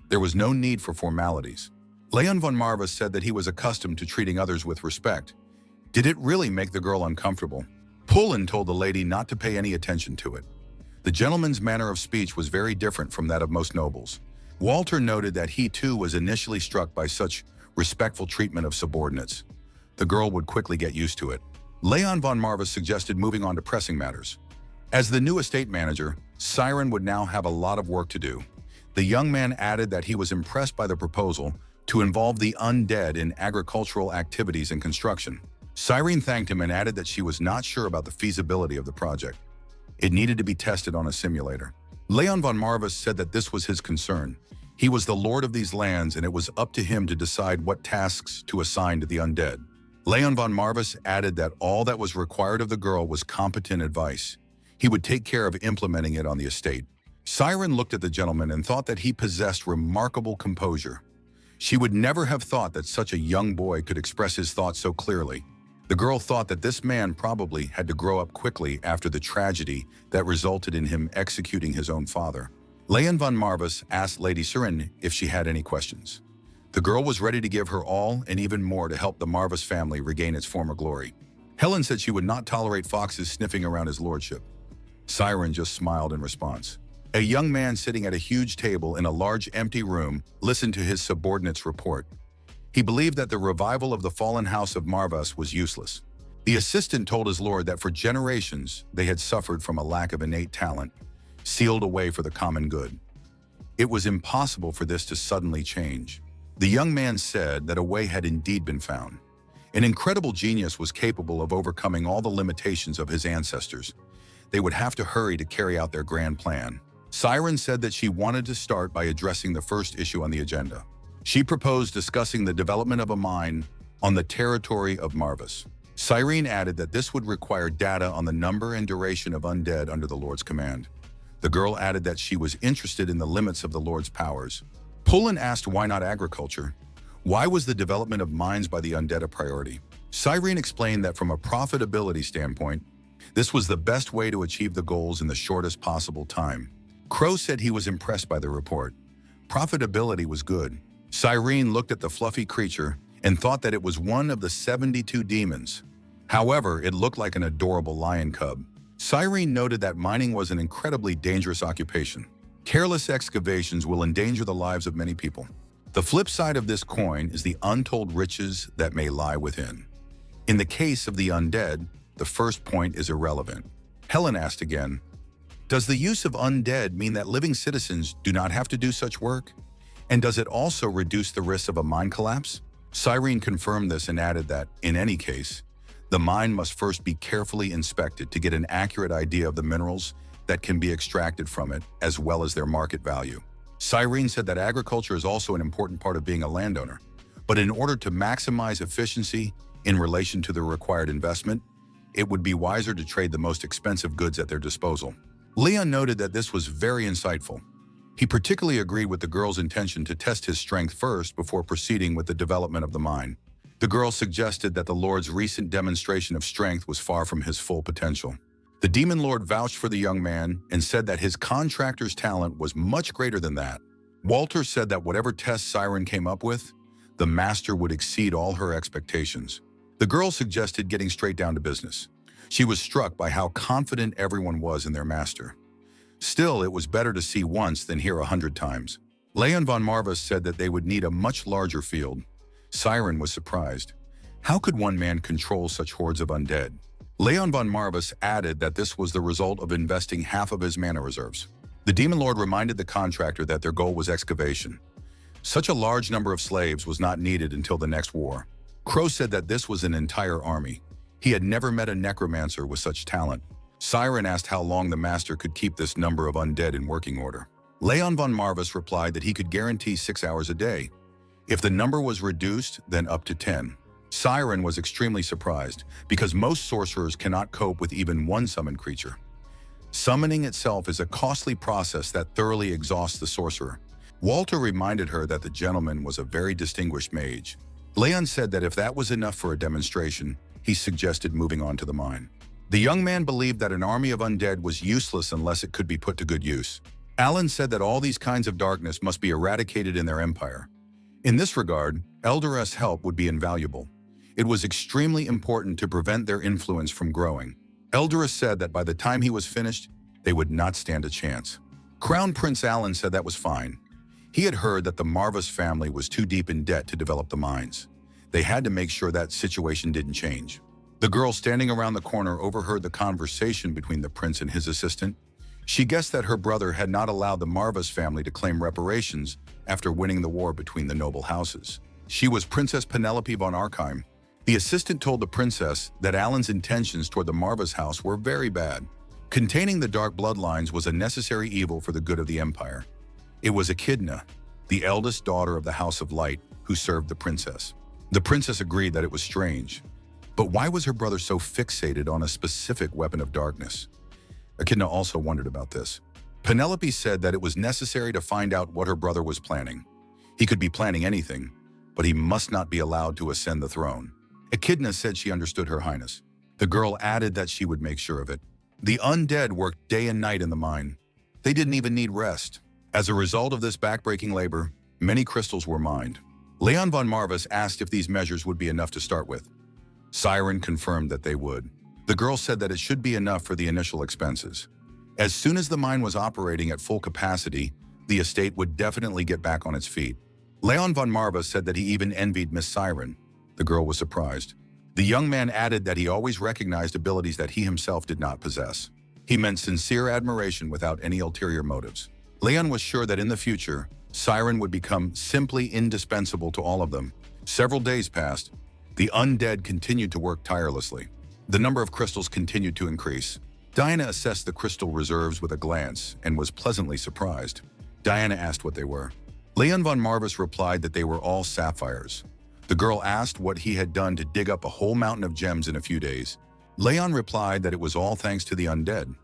There was no need for formalities. Leon von Marvis said that he was accustomed to treating others with respect. Did it really make the girl uncomfortable? Pullen told the lady not to pay any attention to it. The gentleman's manner of speech was very different from that of most nobles. Walter noted that he too was initially struck by such respectful treatment of subordinates. The girl would quickly get used to it. Leon von Marvis suggested moving on to pressing matters. As the new estate manager, Siren would now have a lot of work to do. The young man added that he was impressed by the proposal to involve the undead in agricultural activities and construction. Siren thanked him and added that she was not sure about the feasibility of the project. It needed to be tested on a simulator. Leon von Marvis said that this was his concern. He was the lord of these lands, and it was up to him to decide what tasks to assign to the undead. Leon von Marvis added that all that was required of the girl was competent advice. He would take care of implementing it on the estate. Siren looked at the gentleman and thought that he possessed remarkable composure. She would never have thought that such a young boy could express his thoughts so clearly. The girl thought that this man probably had to grow up quickly after the tragedy that resulted in him executing his own father. Leon von Marvis asked Lady Siren if she had any questions. The girl was ready to give her all and even more to help the Marvis family regain its former glory. Helen said she would not tolerate foxes sniffing around his lordship. Siren just smiled in response. A young man sitting at a huge table in a large empty room listened to his subordinate's report. He believed that the revival of the fallen house of Marvis was useless. The assistant told his lord that for generations they had suffered from a lack of innate talent, sealed away for the common good. It was impossible for this to suddenly change. The young man said that a way had indeed been found. An incredible genius was capable of overcoming all the limitations of his ancestors. They would have to hurry to carry out their grand plan. Siren said that she wanted to start by addressing the first issue on the agenda. She proposed discussing the development of a mine on the territory of Marvis. Siren added that this would require data on the number and duration of undead under the Lord's command. The girl added that she was interested in the limits of the Lord's powers. Pullen asked why not agriculture? Why was the development of mines by the undead a priority? Siren explained that from a profitability standpoint, this was the best way to achieve the goals in the shortest possible time. Crow said he was impressed by the report. Profitability was good. Siren looked at the fluffy creature and thought that it was one of the 72 demons. However, it looked like an adorable lion cub. Siren noted that mining was an incredibly dangerous occupation. Careless excavations will endanger the lives of many people. The flip side of this coin is the untold riches that may lie within. In the case of the undead, the first point is irrelevant. Helen asked again, does the use of undead mean that living citizens do not have to do such work? And does it also reduce the risk of a mine collapse? Siren confirmed this and added that, in any case, the mine must first be carefully inspected to get an accurate idea of the minerals that can be extracted from it, as well as their market value. Siren said that agriculture is also an important part of being a landowner, but in order to maximize efficiency in relation to the required investment, it would be wiser to trade the most expensive goods at their disposal. Leon noted that this was very insightful. He particularly agreed with the girl's intention to test his strength first before proceeding with the development of the mine. The girl suggested that the Lord's recent demonstration of strength was far from his full potential. The demon lord vouched for the young man and said that his contractor's talent was much greater than that. Walter said that whatever test Siren came up with, the master would exceed all her expectations. The girl suggested getting straight down to business. She was struck by how confident everyone was in their master. Still, it was better to see once than hear 100 times. Leon von Marvis said that they would need a much larger field. Siren was surprised. How could one man control such hordes of undead? Leon von Marvis added that this was the result of investing half of his mana reserves. The demon lord reminded the contractor that their goal was excavation. Such a large number of slaves was not needed until the next war. Crow said that this was an entire army. He had never met a necromancer with such talent. Siren asked how long the master could keep this number of undead in working order. Leon von Marvis replied that he could guarantee 6 hours a day. If the number was reduced, then up to 10. Siren was extremely surprised, because most sorcerers cannot cope with even one summoned creature. Summoning itself is a costly process that thoroughly exhausts the sorcerer. Walter reminded her that the gentleman was a very distinguished mage. Leon said that if that was enough for a demonstration, he suggested moving on to the mine. The young man believed that an army of undead was useless unless it could be put to good use. Alan said that all these kinds of darkness must be eradicated in their empire. In this regard, Eldorus' help would be invaluable. It was extremely important to prevent their influence from growing. Eldorus said that by the time he was finished, they would not stand a chance. Crown Prince Alan said that was fine. He had heard that the Marvis family was too deep in debt to develop the mines. They had to make sure that situation didn't change. The girl standing around the corner overheard the conversation between the prince and his assistant. She guessed that her brother had not allowed the Marvis family to claim reparations after winning the war between the noble houses. She was Princess Penelope von Arkheim. The assistant told the princess that Alan's intentions toward the Marvis house were very bad. Containing the dark bloodlines was a necessary evil for the good of the empire. It was Echidna, the eldest daughter of the House of Light, who served the princess. The princess agreed that it was strange. But why was her brother so fixated on a specific weapon of darkness? Echidna also wondered about this. Penelope said that it was necessary to find out what her brother was planning. He could be planning anything, but he must not be allowed to ascend the throne. Echidna said she understood her highness. The girl added that she would make sure of it. The undead worked day and night in the mine. They didn't even need rest. As a result of this backbreaking labor, many crystals were mined. Leon von Marvis asked if these measures would be enough to start with. Siren confirmed that they would. The girl said that it should be enough for the initial expenses. As soon as the mine was operating at full capacity, the estate would definitely get back on its feet. Leon von Marvis said that he even envied Miss Siren. The girl was surprised. The young man added that he always recognized abilities that he himself did not possess. He meant sincere admiration without any ulterior motives. Leon was sure that in the future, Siren would become simply indispensable to all of them. Several days passed. The undead continued to work tirelessly. The number of crystals continued to increase. Diana assessed the crystal reserves with a glance and was pleasantly surprised. Diana asked what they were. Leon von Marvis replied that they were all sapphires. The girl asked what he had done to dig up a whole mountain of gems in a few days. Leon replied that it was all thanks to the undead.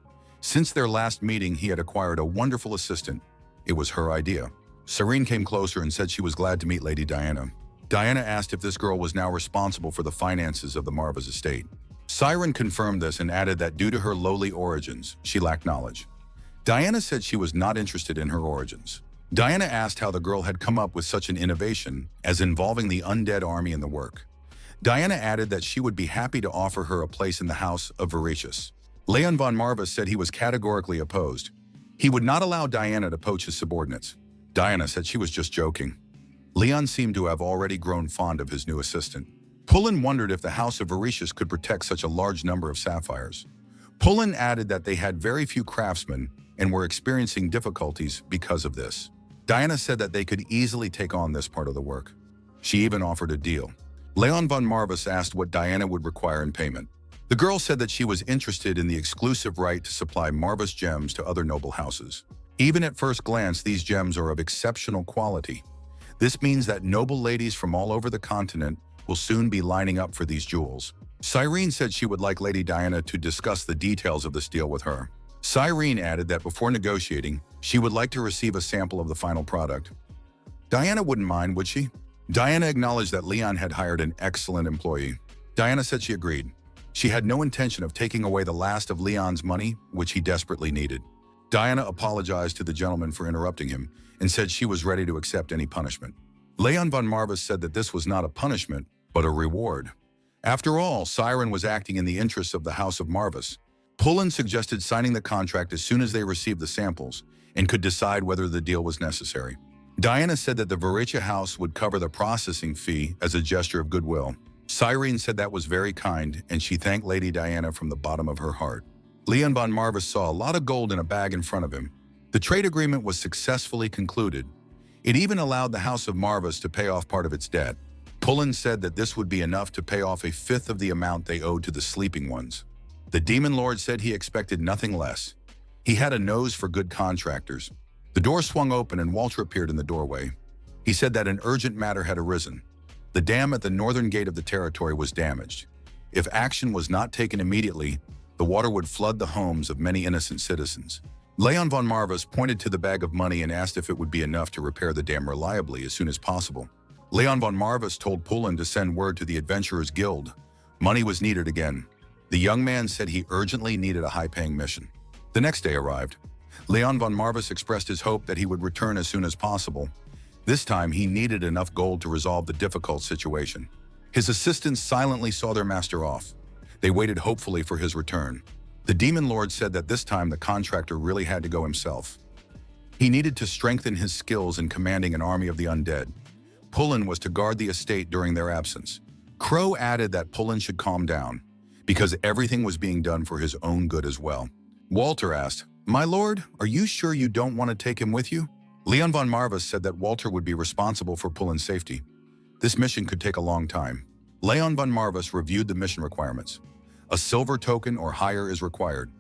Since their last meeting, he had acquired a wonderful assistant. It was her idea. Serene came closer and said she was glad to meet Lady Diana. Diana asked if this girl was now responsible for the finances of the Marvis estate. Siren confirmed this and added that due to her lowly origins, she lacked knowledge. Diana said she was not interested in her origins. Diana asked how the girl had come up with such an innovation as involving the undead army in the work. Diana added that she would be happy to offer her a place in the house of Vericius. Leon von Marvis said he was categorically opposed. He would not allow Diana to poach his subordinates. Diana said she was just joking. Leon seemed to have already grown fond of his new assistant. Pullen wondered if the house of Vericius could protect such a large number of sapphires. Pullen added that they had very few craftsmen and were experiencing difficulties because of this. Diana said that they could easily take on this part of the work. She even offered a deal. Leon von Marvis asked what Diana would require in payment. The girl said that she was interested in the exclusive right to supply Marvis gems to other noble houses. Even at first glance, these gems are of exceptional quality. This means that noble ladies from all over the continent will soon be lining up for these jewels. Cyrene said she would like Lady Diana to discuss the details of this deal with her. Cyrene added that before negotiating, she would like to receive a sample of the final product. Diana wouldn't mind, would she? Diana acknowledged that Leon had hired an excellent employee. Diana said she agreed. She had no intention of taking away the last of Leon's money, which he desperately needed. Diana apologized to the gentleman for interrupting him and said she was ready to accept any punishment. Leon von Marvis said that this was not a punishment, but a reward. After all, Siren was acting in the interests of the House of Marvis. Pullen suggested signing the contract as soon as they received the samples and could decide whether the deal was necessary. Diana said that the Varicha house would cover the processing fee as a gesture of goodwill. Cyrene said that was very kind, and she thanked Lady Diana from the bottom of her heart. Leon von Marvis saw a lot of gold in a bag in front of him. The trade agreement was successfully concluded. It even allowed the House of Marvis to pay off part of its debt. Pullen said that this would be enough to pay off a fifth of the amount they owed to the Sleeping Ones. The Demon Lord said he expected nothing less. He had a nose for good contractors. The door swung open and Walter appeared in the doorway. He said that an urgent matter had arisen. The dam at the northern gate of the territory was damaged. If action was not taken immediately, the water would flood the homes of many innocent citizens. Leon von Marvis pointed to the bag of money and asked if it would be enough to repair the dam reliably as soon as possible. Leon von Marvis told Pullen to send word to the Adventurers Guild. Money was needed again. The young man said he urgently needed a high-paying mission. The next day arrived. Leon von Marvis expressed his hope that he would return as soon as possible. This time, he needed enough gold to resolve the difficult situation. His assistants silently saw their master off. They waited hopefully for his return. The Demon Lord said that this time the contractor really had to go himself. He needed to strengthen his skills in commanding an army of the undead. Pullen was to guard the estate during their absence. Crow added that Pullen should calm down, because everything was being done for his own good as well. Walter asked, "My lord, are you sure you don't want to take him with you?" Leon von Marvis said that Walter would be responsible for Pullen's safety. This mission could take a long time. Leon von Marvis reviewed the mission requirements. A silver token or higher is required.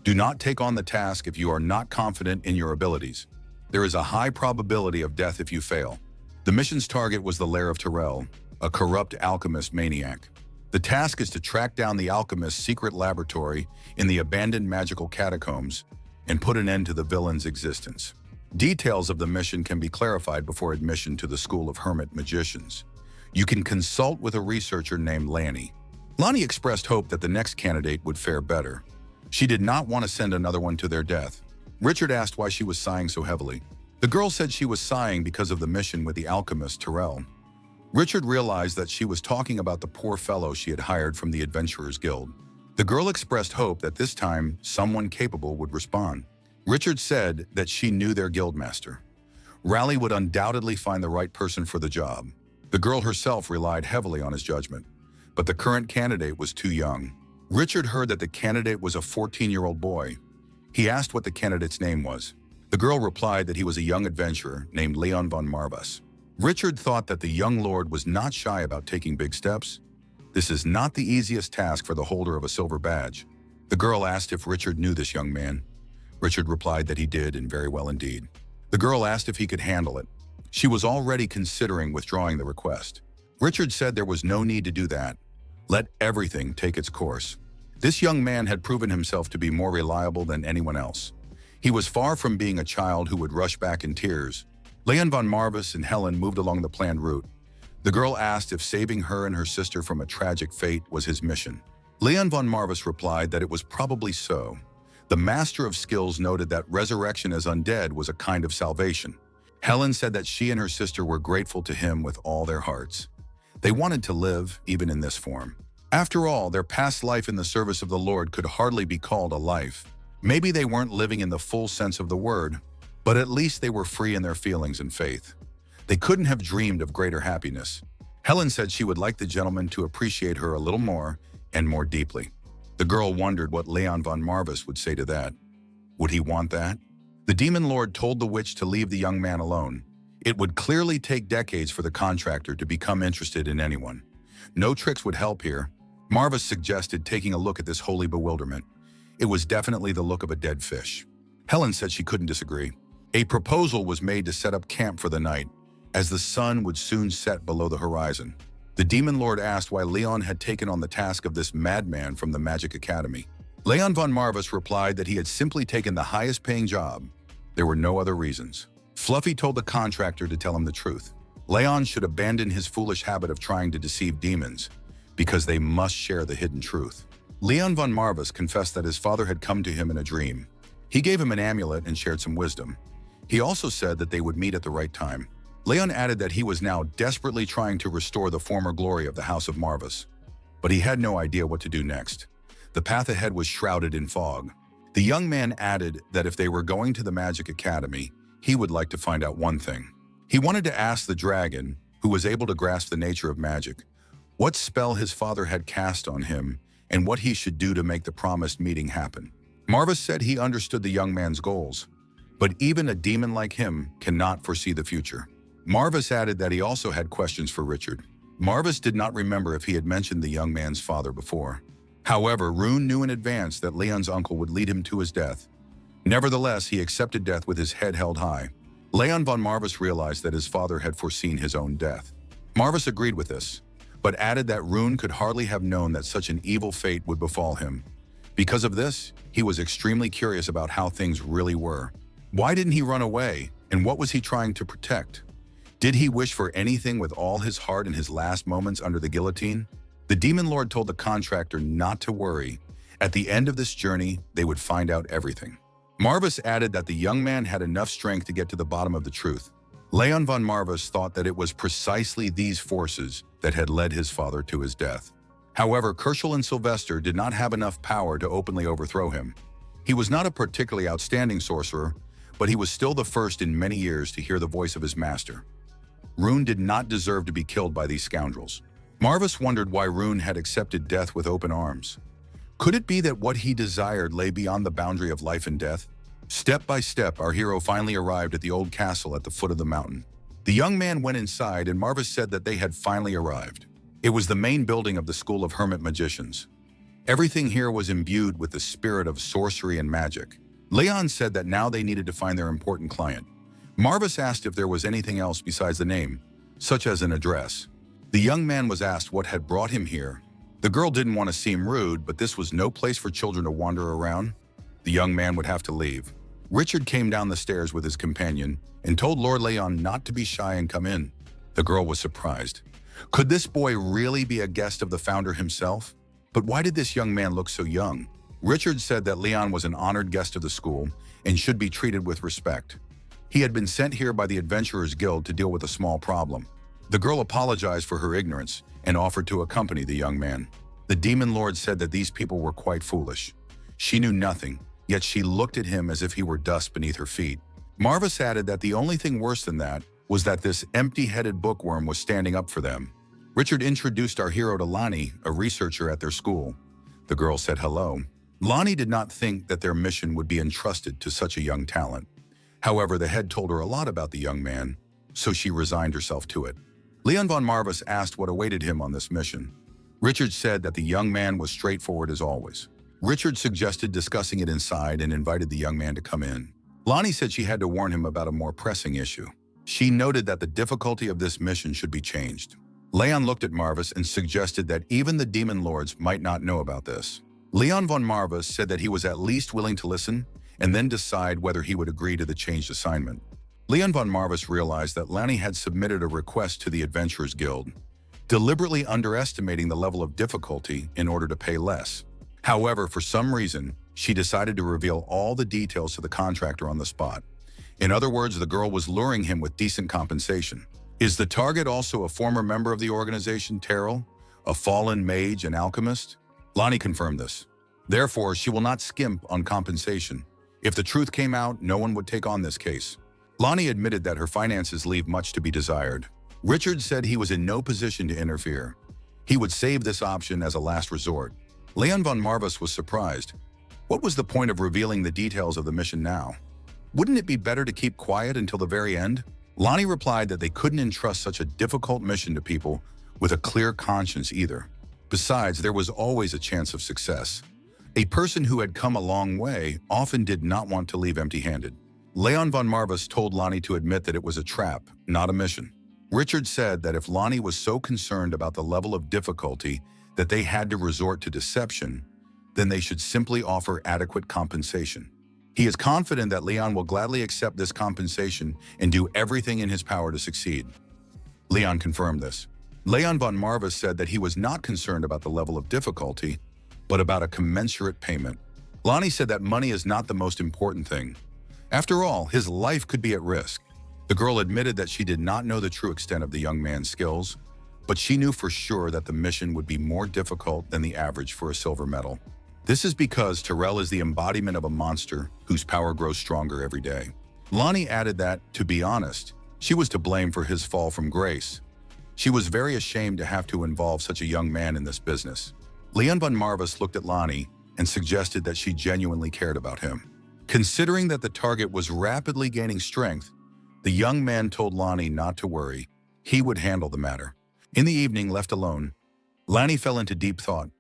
Do not take on the task if you are not confident in your abilities. There is a high probability of death if you fail. The mission's target was the lair of Terrell, a corrupt alchemist maniac. The task is to track down the alchemist's secret laboratory in the abandoned magical catacombs and put an end to the villain's existence. Details of the mission can be clarified before admission to the School of Hermit Magicians. You can consult with a researcher named Lanny. Lonnie expressed hope that the next candidate would fare better. She did not want to send another one to their death. Richard asked why she was sighing so heavily. The girl said she was sighing because of the mission with the alchemist Terrell. Richard realized that she was talking about the poor fellow she had hired from the Adventurers Guild. The girl expressed hope that this time someone capable would respond. Richard said that she knew their guildmaster. Raleigh would undoubtedly find the right person for the job. The girl herself relied heavily on his judgment, but the current candidate was too young. Richard heard that the candidate was a 14-year-old boy. He asked what the candidate's name was. The girl replied that he was a young adventurer named Leon von Marvis. Richard thought that the young lord was not shy about taking big steps. This is not the easiest task for the holder of a silver badge. The girl asked if Richard knew this young man. Richard replied that he did, and very well indeed. The girl asked if he could handle it. She was already considering withdrawing the request. Richard said there was no need to do that. Let everything take its course. This young man had proven himself to be more reliable than anyone else. He was far from being a child who would rush back in tears. Leon von Marvis and Helen moved along the planned route. The girl asked if saving her and her sister from a tragic fate was his mission. Leon von Marvis replied that it was probably so. The Master of Skills noted that resurrection as undead was a kind of salvation. Helen said that she and her sister were grateful to him with all their hearts. They wanted to live, even in this form. After all, their past life in the service of the Lord could hardly be called a life. Maybe they weren't living in the full sense of the word, but at least they were free in their feelings and faith. They couldn't have dreamed of greater happiness. Helen said she would like the gentleman to appreciate her a little more and more deeply. The girl wondered what Leon von Marvis would say to that. Would he want that? The Demon Lord told the witch to leave the young man alone. It would clearly take decades for the contractor to become interested in anyone. No tricks would help here. Marvis suggested taking a look at this holy bewilderment. It was definitely the look of a dead fish. Helen said she couldn't disagree. A proposal was made to set up camp for the night, as the sun would soon set below the horizon. The Demon Lord asked why Leon had taken on the task of this madman from the Magic Academy. Leon von Marvis replied that he had simply taken the highest-paying job. There were no other reasons. Fluffy told the contractor to tell him the truth. Leon should abandon his foolish habit of trying to deceive demons, because they must share the hidden truth. Leon von Marvis confessed that his father had come to him in a dream. He gave him an amulet and shared some wisdom. He also said that they would meet at the right time. Leon added that he was now desperately trying to restore the former glory of the House of Marvis. But he had no idea what to do next. The path ahead was shrouded in fog. The young man added that if they were going to the Magic Academy, he would like to find out one thing. He wanted to ask the dragon, who was able to grasp the nature of magic, what spell his father had cast on him and what he should do to make the promised meeting happen. Marvis said he understood the young man's goals, but even a demon like him cannot foresee the future. Marvis added that he also had questions for Richard. Marvis did not remember if he had mentioned the young man's father before. However, Rune knew in advance that Leon's uncle would lead him to his death. Nevertheless, he accepted death with his head held high. Leon von Marvis realized that his father had foreseen his own death. Marvis agreed with this, but added that Rune could hardly have known that such an evil fate would befall him. Because of this, he was extremely curious about how things really were. Why didn't he run away, and what was he trying to protect? Did he wish for anything with all his heart in his last moments under the guillotine? The Demon Lord told the contractor not to worry. At the end of this journey, they would find out everything. Marvis added that the young man had enough strength to get to the bottom of the truth. Leon von Marvis thought that it was precisely these forces that had led his father to his death. However, Kerschel and Sylvester did not have enough power to openly overthrow him. He was not a particularly outstanding sorcerer, but he was still the first in many years to hear the voice of his master. Rune did not deserve to be killed by these scoundrels. Marvis wondered why Rune had accepted death with open arms. Could it be that what he desired lay beyond the boundary of life and death? Step by step, our hero finally arrived at the old castle at the foot of the mountain. The young man went inside, and Marvis said that they had finally arrived. It was the main building of the School of Hermit Magicians. Everything here was imbued with the spirit of sorcery and magic. Leon said that now they needed to find their important client. Marvis asked if there was anything else besides the name, such as an address. The young man was asked what had brought him here. The girl didn't want to seem rude, but this was no place for children to wander around. The young man would have to leave. Richard came down the stairs with his companion and told Lord Leon not to be shy and come in. The girl was surprised. Could this boy really be a guest of the founder himself? But why did this young man look so young? Richard said that Leon was an honored guest of the school and should be treated with respect. He had been sent here by the Adventurers Guild to deal with a small problem. The girl apologized for her ignorance and offered to accompany the young man. The Demon Lord said that these people were quite foolish. She knew nothing, yet she looked at him as if he were dust beneath her feet. Marvis added that the only thing worse than that was that this empty-headed bookworm was standing up for them. Richard introduced our hero to Lonnie, a researcher at their school. The girl said hello. Lonnie did not think that their mission would be entrusted to such a young talent. However, the head told her a lot about the young man, so she resigned herself to it. Leon von Marvis asked what awaited him on this mission. Richard said that the young man was straightforward as always. Richard suggested discussing it inside and invited the young man to come in. Lonnie said she had to warn him about a more pressing issue. She noted that the difficulty of this mission should be changed. Leon looked at Marvis and suggested that even the Demon Lords might not know about this. Leon von Marvis said that he was at least willing to listen and then decide whether he would agree to the changed assignment. Leon von Marvis realized that Lonnie had submitted a request to the Adventurers Guild, deliberately underestimating the level of difficulty in order to pay less. However, for some reason, she decided to reveal all the details to the contractor on the spot. In other words, the girl was luring him with decent compensation. Is the target also a former member of the organization, Terrell, a fallen mage and alchemist? Lonnie confirmed this. Therefore, she will not skimp on compensation. If the truth came out, no one would take on this case. Lonnie admitted that her finances leave much to be desired. Richard said he was in no position to interfere. He would save this option as a last resort. Leon von Marvis was surprised. What was the point of revealing the details of the mission now? Wouldn't it be better to keep quiet until the very end? Lonnie replied that they couldn't entrust such a difficult mission to people with a clear conscience either. Besides, there was always a chance of success. A person who had come a long way often did not want to leave empty-handed. Leon von Marvis told Lonnie to admit that it was a trap, not a mission. Richard said that if Lonnie was so concerned about the level of difficulty that they had to resort to deception, then they should simply offer adequate compensation. He is confident that Leon will gladly accept this compensation and do everything in his power to succeed. Leon confirmed this. Leon von Marvis said that he was not concerned about the level of difficulty, but about a commensurate payment. Lonnie said that money is not the most important thing. After all, his life could be at risk. The girl admitted that she did not know the true extent of the young man's skills, but she knew for sure that the mission would be more difficult than the average for a silver medal. This is because Terrell is the embodiment of a monster whose power grows stronger every day. Lonnie added that, to be honest, she was to blame for his fall from grace. She was very ashamed to have to involve such a young man in this business. Leon von Marvis looked at Lonnie and suggested that she genuinely cared about him. Considering that the target was rapidly gaining strength, the young man told Lonnie not to worry. He would handle the matter. In the evening, left alone, Lonnie fell into deep thought.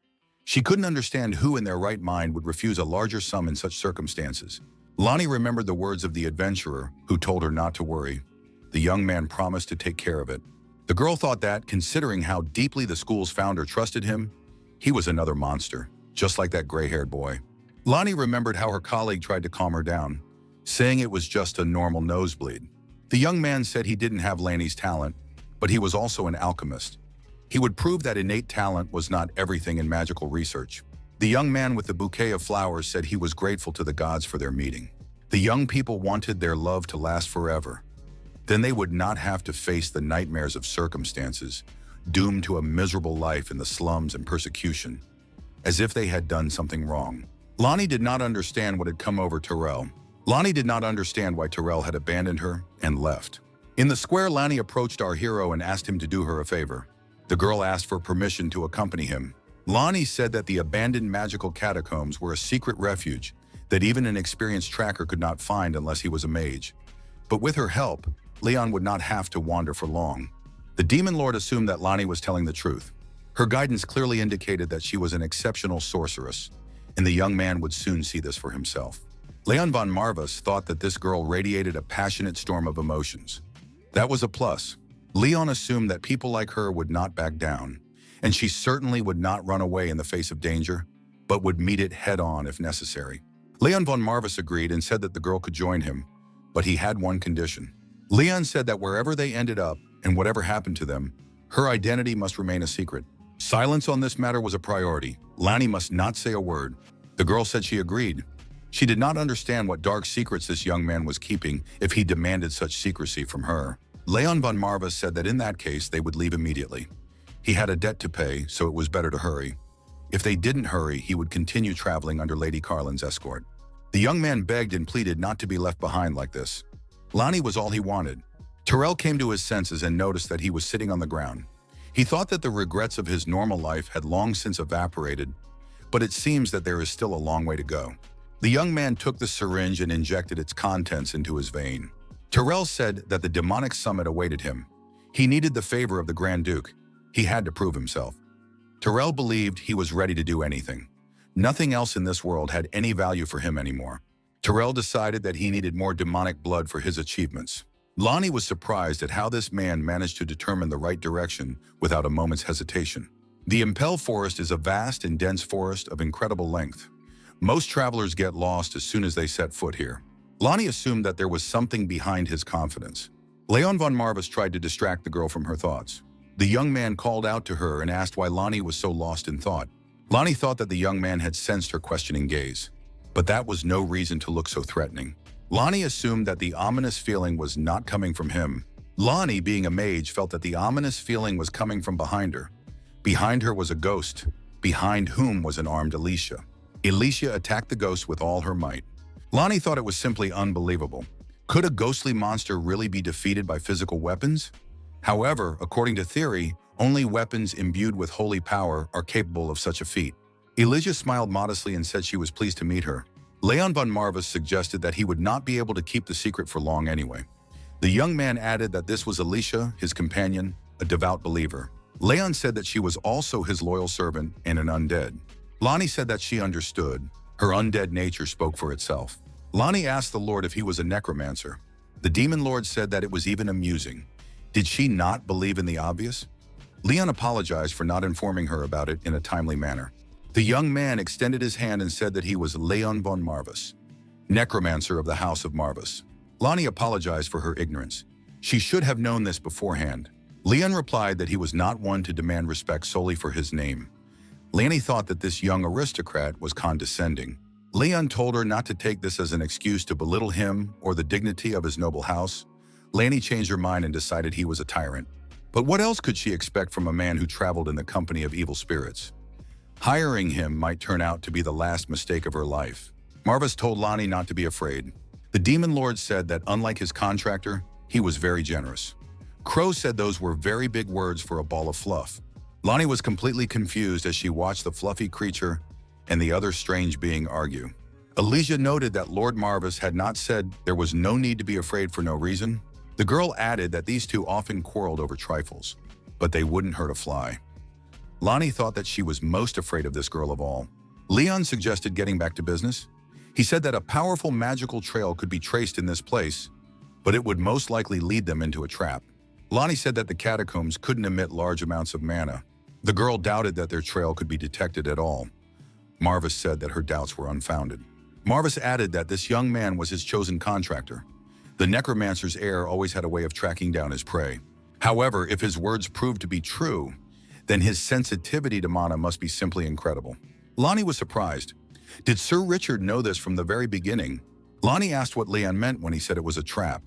She couldn't understand who in their right mind would refuse a larger sum in such circumstances. Lonnie remembered the words of the adventurer who told her not to worry. The young man promised to take care of it. The girl thought that, considering how deeply the school's founder trusted him, he was another monster, just like that gray-haired boy. Lonnie remembered how her colleague tried to calm her down, saying it was just a normal nosebleed. The young man said he didn't have Lanny's talent, but he was also an alchemist. He would prove that innate talent was not everything in magical research. The young man with the bouquet of flowers said he was grateful to the gods for their meeting. The young people wanted their love to last forever. Then they would not have to face the nightmares of circumstances, doomed to a miserable life in the slums and persecution, as if they had done something wrong. Lonnie did not understand what had come over Terrell. Lonnie did not understand why Terrell had abandoned her and left. In the square, Lonnie approached our hero and asked him to do her a favor. The girl asked for permission to accompany him. Lonnie said that the abandoned magical catacombs were a secret refuge that even an experienced tracker could not find unless he was a mage. But with her help, Leon would not have to wander for long. The demon lord assumed that Lonnie was telling the truth. Her guidance clearly indicated that she was an exceptional sorceress, and the young man would soon see this for himself. Leon von Marvis thought that this girl radiated a passionate storm of emotions. That was a plus. Leon assumed that people like her would not back down, and she certainly would not run away in the face of danger, but would meet it head-on if necessary. Leon von Marvis agreed and said that the girl could join him, but he had one condition. Leon said that wherever they ended up, and whatever happened to them, her identity must remain a secret. Silence on this matter was a priority. Lonnie must not say a word. The girl said she agreed. She did not understand what dark secrets this young man was keeping if he demanded such secrecy from her. Leon von Marvis said that in that case they would leave immediately. He had a debt to pay, so it was better to hurry. If they didn't hurry, he would continue traveling under Lady Carlin's escort. The young man begged and pleaded not to be left behind like this. Lonnie was all he wanted. Terrell came to his senses and noticed that he was sitting on the ground. He thought that the regrets of his normal life had long since evaporated, but it seems that there is still a long way to go. The young man took the syringe and injected its contents into his vein. Terrell said that the demonic summit awaited him. He needed the favor of the Grand Duke. He had to prove himself. Terrell believed he was ready to do anything. Nothing else in this world had any value for him anymore. Terrell decided that he needed more demonic blood for his achievements. Lonnie was surprised at how this man managed to determine the right direction without a moment's hesitation. The Impel Forest is a vast and dense forest of incredible length. Most travelers get lost as soon as they set foot here. Lonnie assumed that there was something behind his confidence. Leon von Marvis tried to distract the girl from her thoughts. The young man called out to her and asked why Lonnie was so lost in thought. Lonnie thought that the young man had sensed her questioning gaze, but that was no reason to look so threatening. Lonnie assumed that the ominous feeling was not coming from him. Lonnie, being a mage, felt that the ominous feeling was coming from behind her. Behind her was a ghost, behind whom was an armed Alicia. Alicia attacked the ghost with all her might. Lonnie thought it was simply unbelievable. Could a ghostly monster really be defeated by physical weapons? However, according to theory, only weapons imbued with holy power are capable of such a feat. Alicia smiled modestly and said she was pleased to meet her. Leon von Marvis suggested that he would not be able to keep the secret for long anyway. The young man added that this was Alicia, his companion, a devout believer. Leon said that she was also his loyal servant and an undead. Lonnie said that she understood. Her undead nature spoke for itself. Lonnie asked the Lord if he was a necromancer. The demon lord said that it was even amusing. Did she not believe in the obvious? Leon apologized for not informing her about it in a timely manner. The young man extended his hand and said that he was Leon von Marvis, necromancer of the House of Marvis. Lonnie apologized for her ignorance. She should have known this beforehand. Leon replied that he was not one to demand respect solely for his name. Lanny thought that this young aristocrat was condescending. Leon told her not to take this as an excuse to belittle him or the dignity of his noble house. Lanny changed her mind and decided he was a tyrant. But what else could she expect from a man who traveled in the company of evil spirits? Hiring him might turn out to be the last mistake of her life. Marvis told Lonnie not to be afraid. The Demon Lord said that unlike his contractor, he was very generous. Crow said those were very big words for a ball of fluff. Lonnie was completely confused as she watched the fluffy creature and the other strange being argue. Alicia noted that Lord Marvis had not said there was no need to be afraid for no reason. The girl added that these two often quarreled over trifles, but they wouldn't hurt a fly. Lonnie thought that she was most afraid of this girl of all. Leon suggested getting back to business. He said that a powerful magical trail could be traced in this place, but it would most likely lead them into a trap. Lonnie said that the catacombs couldn't emit large amounts of mana. The girl doubted that their trail could be detected at all. Marvis said that her doubts were unfounded. Marvis added that this young man was his chosen contractor. The necromancer's heir always had a way of tracking down his prey. However, if his words proved to be true, then his sensitivity to mana must be simply incredible. Lonnie was surprised. Did Sir Richard know this from the very beginning? Lonnie asked what Leon meant when he said it was a trap.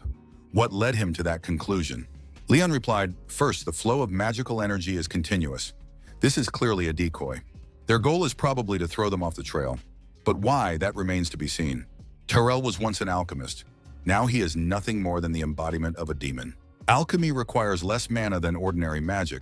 What led him to that conclusion? Leon replied, "First, the flow of magical energy is continuous. This is clearly a decoy. Their goal is probably to throw them off the trail. But why, that remains to be seen. Terrell was once an alchemist. Now he is nothing more than the embodiment of a demon. Alchemy requires less mana than ordinary magic,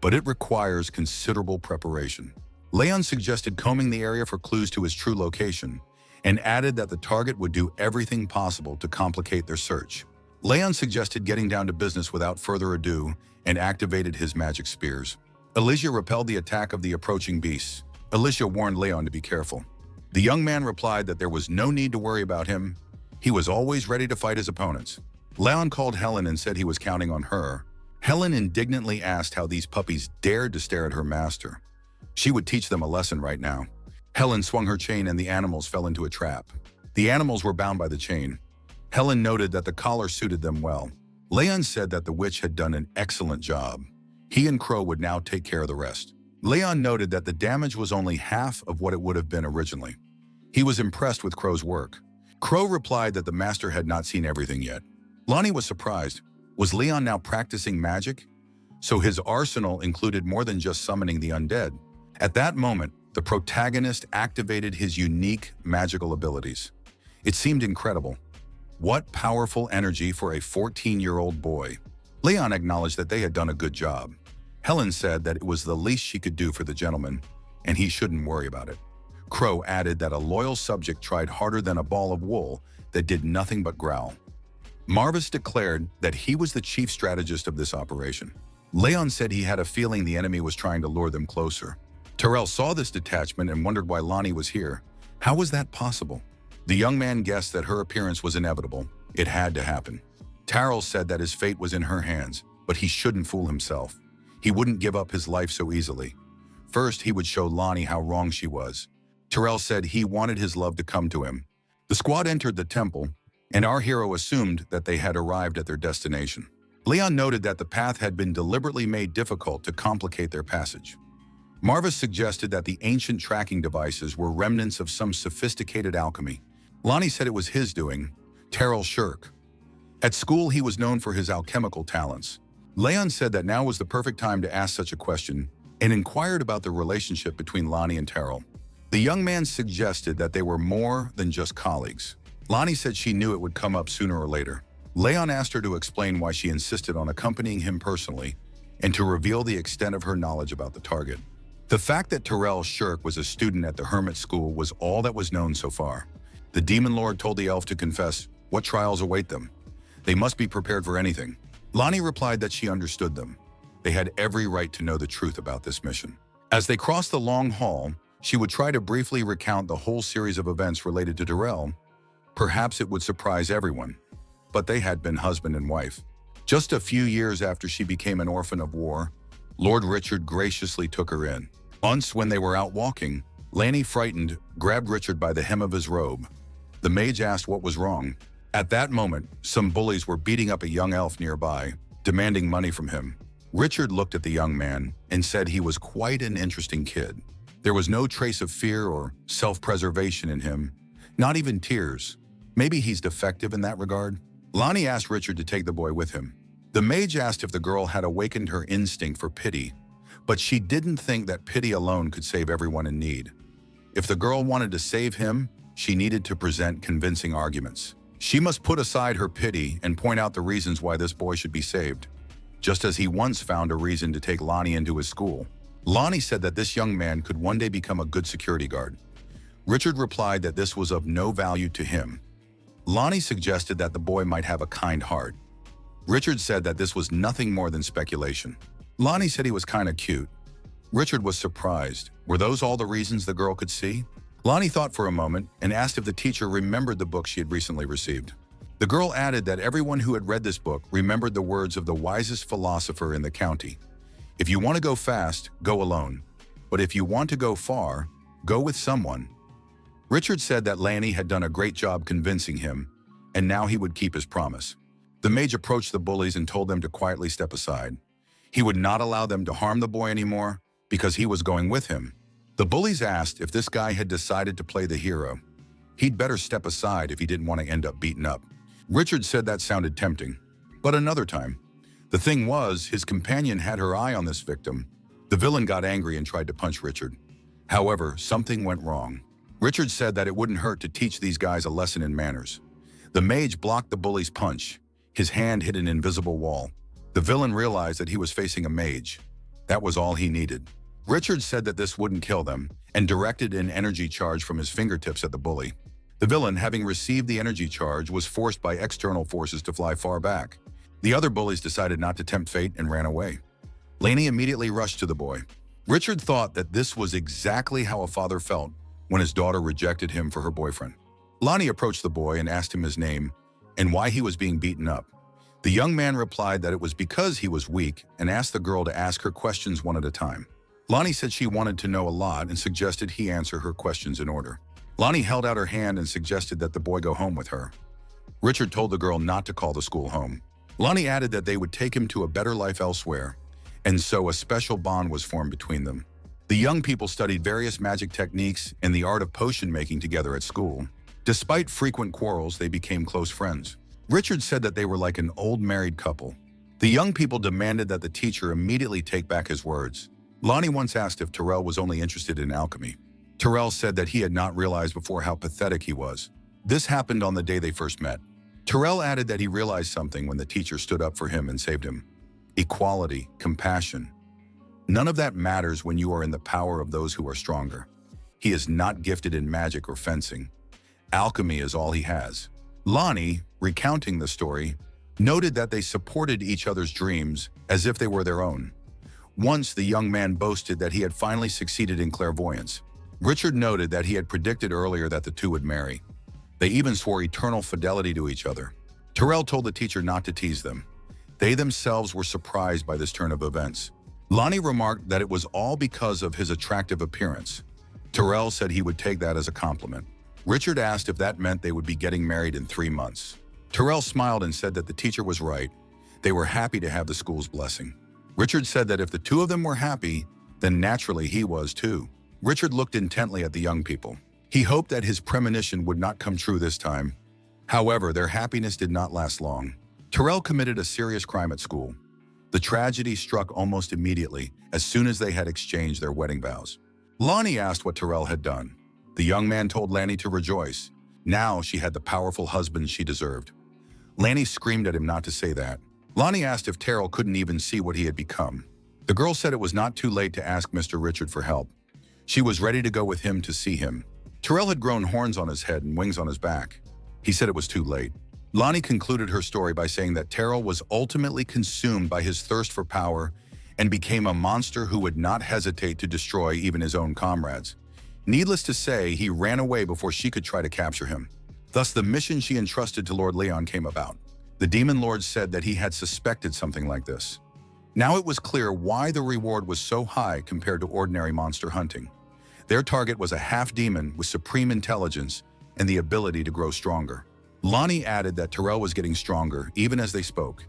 but it requires considerable preparation." Leon suggested combing the area for clues to his true location, and added that the target would do everything possible to complicate their search. Leon suggested getting down to business without further ado and activated his magic spears. Alicia repelled the attack of the approaching beasts. Alicia warned Leon to be careful. The young man replied that there was no need to worry about him. He was always ready to fight his opponents. Leon called Helen and said he was counting on her. Helen indignantly asked how these puppies dared to stare at her master. She would teach them a lesson right now. Helen swung her chain and the animals fell into a trap. The animals were bound by the chain. Helen noted that the collar suited them well. Leon said that the witch had done an excellent job. He and Crow would now take care of the rest. Leon noted that the damage was only half of what it would have been originally. He was impressed with Crow's work. Crow replied that the master had not seen everything yet. Lonnie was surprised. Was Leon now practicing magic? So his arsenal included more than just summoning the undead. At that moment, the protagonist activated his unique magical abilities. It seemed incredible. What powerful energy for a 14-year-old boy. Leon acknowledged that they had done a good job. Helen said that it was the least she could do for the gentleman, and he shouldn't worry about it. Crow added that a loyal subject tried harder than a ball of wool that did nothing but growl. Marvis declared that he was the chief strategist of this operation. Leon said he had a feeling the enemy was trying to lure them closer. Terrell saw this detachment and wondered why Lonnie was here. How was that possible? The young man guessed that her appearance was inevitable. It had to happen. Terrell said that his fate was in her hands, but he shouldn't fool himself. He wouldn't give up his life so easily. First, he would show Lonnie how wrong she was. Terrell said he wanted his love to come to him. The squad entered the temple, and our hero assumed that they had arrived at their destination. Leon noted that the path had been deliberately made difficult to complicate their passage. Marvis suggested that the ancient tracking devices were remnants of some sophisticated alchemy. Lonnie said it was his doing. Terrell shirked. At school, he was known for his alchemical talents. Leon said that now was the perfect time to ask such a question and inquired about the relationship between Lonnie and Terrell. The young man suggested that they were more than just colleagues. Lonnie said she knew it would come up sooner or later. Leon asked her to explain why she insisted on accompanying him personally and to reveal the extent of her knowledge about the target. The fact that Terrell Shirk was a student at the hermit school was all that was known so far. The demon lord told the elf to confess what trials await them. They must be prepared for anything. Lonnie replied that she understood them. They had every right to know the truth about this mission. As they crossed the long hall, she would try to briefly recount the whole series of events related to Terrell. Perhaps it would surprise everyone, but they had been husband and wife. Just a few years after she became an orphan of war, Lord Richard graciously took her in. Once, when they were out walking, Lanny, frightened, grabbed Richard by the hem of his robe. The mage asked what was wrong. At that moment, some bullies were beating up a young elf nearby, demanding money from him. Richard looked at the young man and said he was quite an interesting kid. There was no trace of fear or self-preservation in him, not even tears. Maybe he's defective in that regard? Lonnie asked Richard to take the boy with him. The mage asked if the girl had awakened her instinct for pity, but she didn't think that pity alone could save everyone in need. If the girl wanted to save him, she needed to present convincing arguments. She must put aside her pity and point out the reasons why this boy should be saved, just as he once found a reason to take Lonnie into his school. Lonnie said that this young man could one day become a good security guard. Richard replied that this was of no value to him. Lonnie suggested that the boy might have a kind heart. Richard said that this was nothing more than speculation. Lonnie said he was kind of cute. Richard was surprised. Were those all the reasons the girl could see? Lonnie thought for a moment and asked if the teacher remembered the book she had recently received. The girl added that everyone who had read this book remembered the words of the wisest philosopher in the county. If you want to go fast, go alone. But if you want to go far, go with someone. Richard said that Lanny had done a great job convincing him, and now he would keep his promise. The mage approached the bullies and told them to quietly step aside. He would not allow them to harm the boy anymore because he was going with him. The bullies asked if this guy had decided to play the hero. He'd better step aside if he didn't want to end up beaten up. Richard said that sounded tempting, but another time. The thing was, his companion had her eye on this victim. The villain got angry and tried to punch Richard. However, something went wrong. Richard said that it wouldn't hurt to teach these guys a lesson in manners. The mage blocked the bully's punch. His hand hit an invisible wall. The villain realized that he was facing a mage. That was all he needed. Richard said that this wouldn't kill them and directed an energy charge from his fingertips at the bully. The villain, having received the energy charge, was forced by external forces to fly far back. The other bullies decided not to tempt fate and ran away. Laney immediately rushed to the boy. Richard thought that this was exactly how a father felt when his daughter rejected him for her boyfriend. Lonnie approached the boy and asked him his name and why he was being beaten up. The young man replied that it was because he was weak and asked the girl to ask her questions one at a time. Lonnie said she wanted to know a lot and suggested he answer her questions in order. Lonnie held out her hand and suggested that the boy go home with her. Richard told the girl not to call the school home. Lonnie added that they would take him to a better life elsewhere, and so a special bond was formed between them. The young people studied various magic techniques and the art of potion making together at school. Despite frequent quarrels, they became close friends. Richard said that they were like an old married couple. The young people demanded that the teacher immediately take back his words. Lonnie once asked if Terrell was only interested in alchemy. Terrell said that he had not realized before how pathetic he was. This happened on the day they first met. Terrell added that he realized something when the teacher stood up for him and saved him. Equality, compassion. None of that matters when you are in the power of those who are stronger. He is not gifted in magic or fencing. Alchemy is all he has. Lonnie, recounting the story, noted that they supported each other's dreams as if they were their own. Once, the young man boasted that he had finally succeeded in clairvoyance. Richard noted that he had predicted earlier that the two would marry. They even swore eternal fidelity to each other. Terrell told the teacher not to tease them. They themselves were surprised by this turn of events. Lonnie remarked that it was all because of his attractive appearance. Terrell said he would take that as a compliment. Richard asked if that meant they would be getting married in 3 months. Terrell smiled and said that the teacher was right. They were happy to have the school's blessing. Richard said that if the two of them were happy, then naturally he was too. Richard looked intently at the young people. He hoped that his premonition would not come true this time. However, their happiness did not last long. Terrell committed a serious crime at school. The tragedy struck almost immediately as soon as they had exchanged their wedding vows. Lonnie asked what Terrell had done. The young man told Lanny to rejoice. Now she had the powerful husband she deserved. Lanny screamed at him not to say that. Lonnie asked if Terrell couldn't even see what he had become. The girl said it was not too late to ask Mr. Richard for help. She was ready to go with him to see him. Terrell had grown horns on his head and wings on his back. He said it was too late. Lonnie concluded her story by saying that Terrell was ultimately consumed by his thirst for power and became a monster who would not hesitate to destroy even his own comrades. Needless to say, he ran away before she could try to capture him. Thus, the mission she entrusted to Lord Leon came about. The Demon Lord said that he had suspected something like this. Now it was clear why the reward was so high compared to ordinary monster hunting. Their target was a half-demon with supreme intelligence and the ability to grow stronger. Lonnie added that Terrell was getting stronger even as they spoke.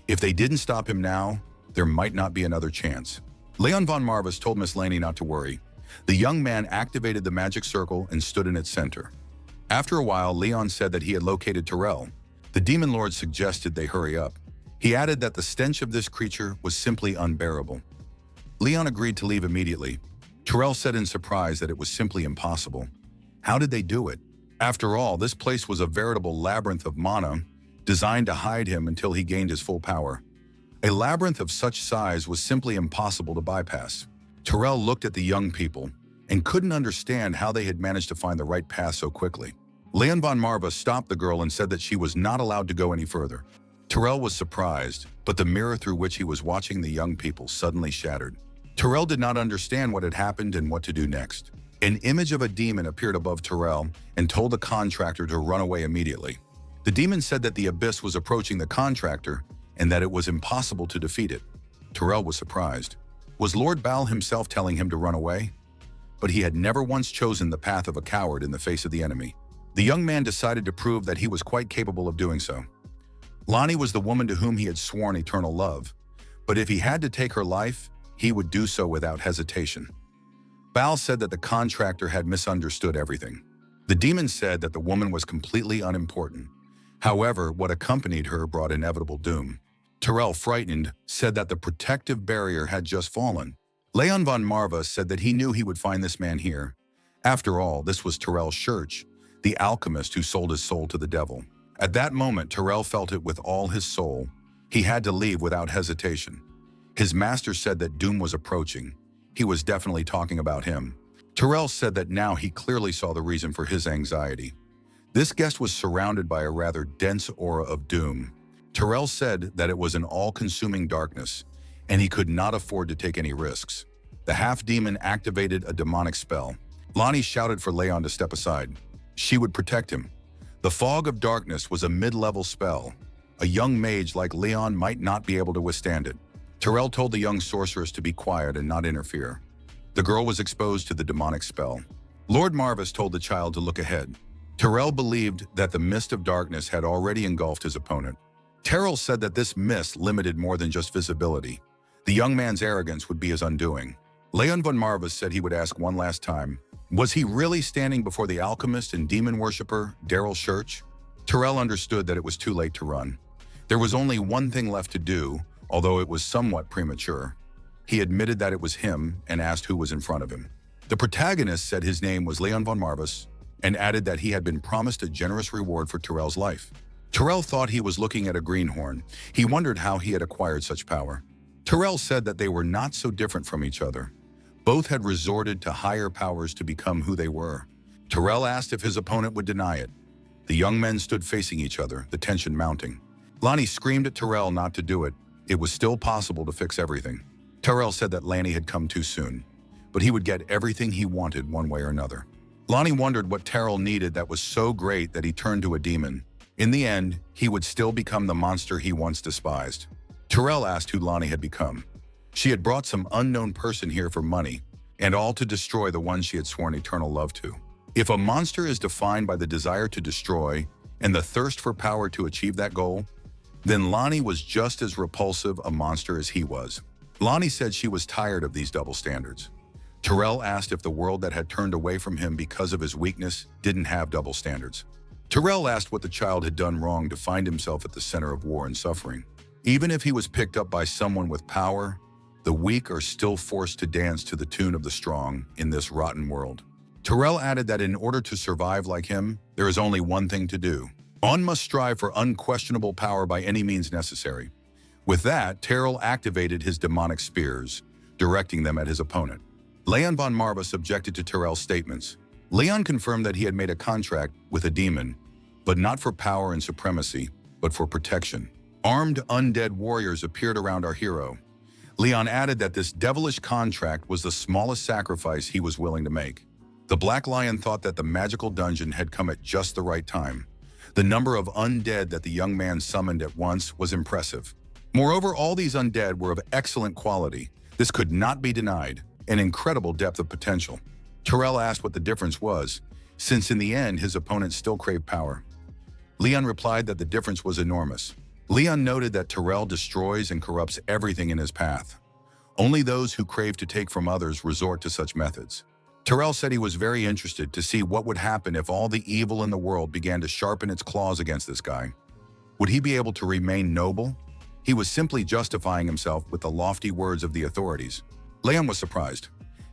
If they didn't stop him now, There might not be another chance. Leon von Marvis told Miss Laney not to worry. The young man activated the magic circle and stood in its center. After a while, Leon said that he had located Terrell. The demon lord suggested they hurry up. He added that the stench of this creature was simply unbearable. Leon agreed to leave immediately. Terrell said in surprise that it was simply impossible. How did they do it? After all, this place was a veritable labyrinth of mana, designed to hide him until he gained his full power. A labyrinth of such size was simply impossible to bypass. Terrell looked at the young people and couldn't understand how they had managed to find the right path so quickly. Leon von Marva stopped the girl and said that she was not allowed to go any further. Terrell was surprised, but the mirror through which he was watching the young people suddenly shattered. Terrell did not understand what had happened and what to do next. An image of a demon appeared above Terrell and told the contractor to run away immediately. The demon said that the abyss was approaching the contractor and that it was impossible to defeat it. Terrell was surprised. Was Lord Baal himself telling him to run away? But he had never once chosen the path of a coward in the face of the enemy. The young man decided to prove that he was quite capable of doing so. Lonnie was the woman to whom he had sworn eternal love, but if he had to take her life, he would do so without hesitation. Baal said that the contractor had misunderstood everything. The demon said that the woman was completely unimportant. However, what accompanied her brought inevitable doom. Terrell, frightened, said that the protective barrier had just fallen. Leon von Marva said that he knew he would find this man here. After all, this was Terrell Schurch, the alchemist who sold his soul to the devil. At that moment, Terrell felt it with all his soul. He had to leave without hesitation. His master said that doom was approaching. He was definitely talking about him. Terrell said that now he clearly saw the reason for his anxiety. This guest was surrounded by a rather dense aura of doom. Terrell said that it was an all-consuming darkness, and he could not afford to take any risks. The half-demon activated a demonic spell. Lonnie shouted for Leon to step aside. She would protect him. The fog of darkness was a mid-level spell. A young mage like Leon might not be able to withstand it. Terrell told the young sorceress to be quiet and not interfere. The girl was exposed to the demonic spell. Lord Marvis told the child to look ahead. Terrell believed that the mist of darkness had already engulfed his opponent. Terrell said that this mist limited more than just visibility. The young man's arrogance would be his undoing. Leon von Marvis said he would ask one last time, was he really standing before the alchemist and demon worshipper, Daryl Schurch? Terrell understood that it was too late to run. There was only one thing left to do, although it was somewhat premature. He admitted that it was him and asked who was in front of him. The protagonist said his name was Leon von Marvis and added that he had been promised a generous reward for Terrell's life. Terrell thought he was looking at a greenhorn. He wondered how he had acquired such power. Terrell said that they were not so different from each other. Both had resorted to higher powers to become who they were. Terrell asked if his opponent would deny it. The young men stood facing each other, the tension mounting. Lonnie screamed at Terrell not to do it. It was still possible to fix everything. Terrell said that Lanny had come too soon, but he would get everything he wanted one way or another. Lonnie wondered what Terrell needed that was so great that he turned to a demon. In the end, he would still become the monster he once despised. Terrell asked who Lonnie had become. She had brought some unknown person here for money, and all to destroy the one she had sworn eternal love to. If a monster is defined by the desire to destroy and the thirst for power to achieve that goal, then Lonnie was just as repulsive a monster as he was. Lonnie said she was tired of these double standards. Terrell asked if the world that had turned away from him because of his weakness didn't have double standards. Terrell asked what the child had done wrong to find himself at the center of war and suffering. Even if he was picked up by someone with power, the weak are still forced to dance to the tune of the strong in this rotten world. Terrell added that in order to survive like him, there is only one thing to do. One must strive for unquestionable power by any means necessary. With that, Terrell activated his demonic spears, directing them at his opponent. Leon von Marvis objected to Terrell's statements. Leon confirmed that he had made a contract with a demon, but not for power and supremacy, but for protection. Armed undead warriors appeared around our hero. Leon added that this devilish contract was the smallest sacrifice he was willing to make. The Black Lion thought that the magical dungeon had come at just the right time. The number of undead that the young man summoned at once was impressive. Moreover, all these undead were of excellent quality. This could not be denied, an incredible depth of potential. Terrell asked what the difference was, since in the end his opponent still craved power. Leon replied that the difference was enormous. Leon noted that Terrell destroys and corrupts everything in his path. Only those who crave to take from others resort to such methods. Terrell said he was very interested to see what would happen if all the evil in the world began to sharpen its claws against this guy. Would he be able to remain noble? He was simply justifying himself with the lofty words of the authorities. Leon was surprised.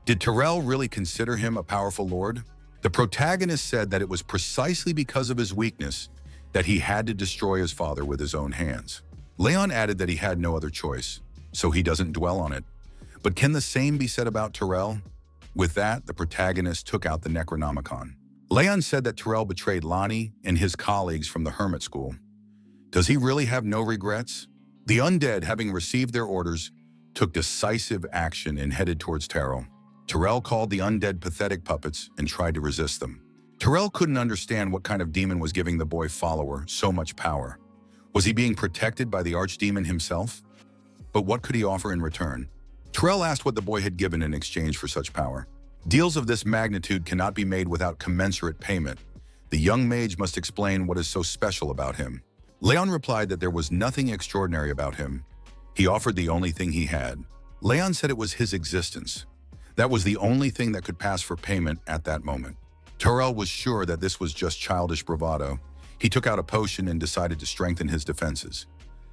Did Terrell really consider him a powerful lord? The protagonist said that it was precisely because of his weakness that he had to destroy his father with his own hands. Leon added that he had no other choice, so he doesn't dwell on it. But can the same be said about Terrell? With that, the protagonist took out the Necronomicon. Leon said that Terrell betrayed Lonnie and his colleagues from the hermit school. Does he really have no regrets? The undead, having received their orders, took decisive action and headed towards Terrell. Terrell called the undead pathetic puppets and tried to resist them. Terrell couldn't understand what kind of demon was giving the boy follower so much power. Was he being protected by the archdemon himself? But what could he offer in return? Terrell asked what the boy had given in exchange for such power. Deals of this magnitude cannot be made without commensurate payment. The young mage must explain what is so special about him. Leon replied that there was nothing extraordinary about him. He offered the only thing he had. Leon said it was his existence. That was the only thing that could pass for payment at that moment. Terrell was sure that this was just childish bravado. He took out a potion and decided to strengthen his defenses,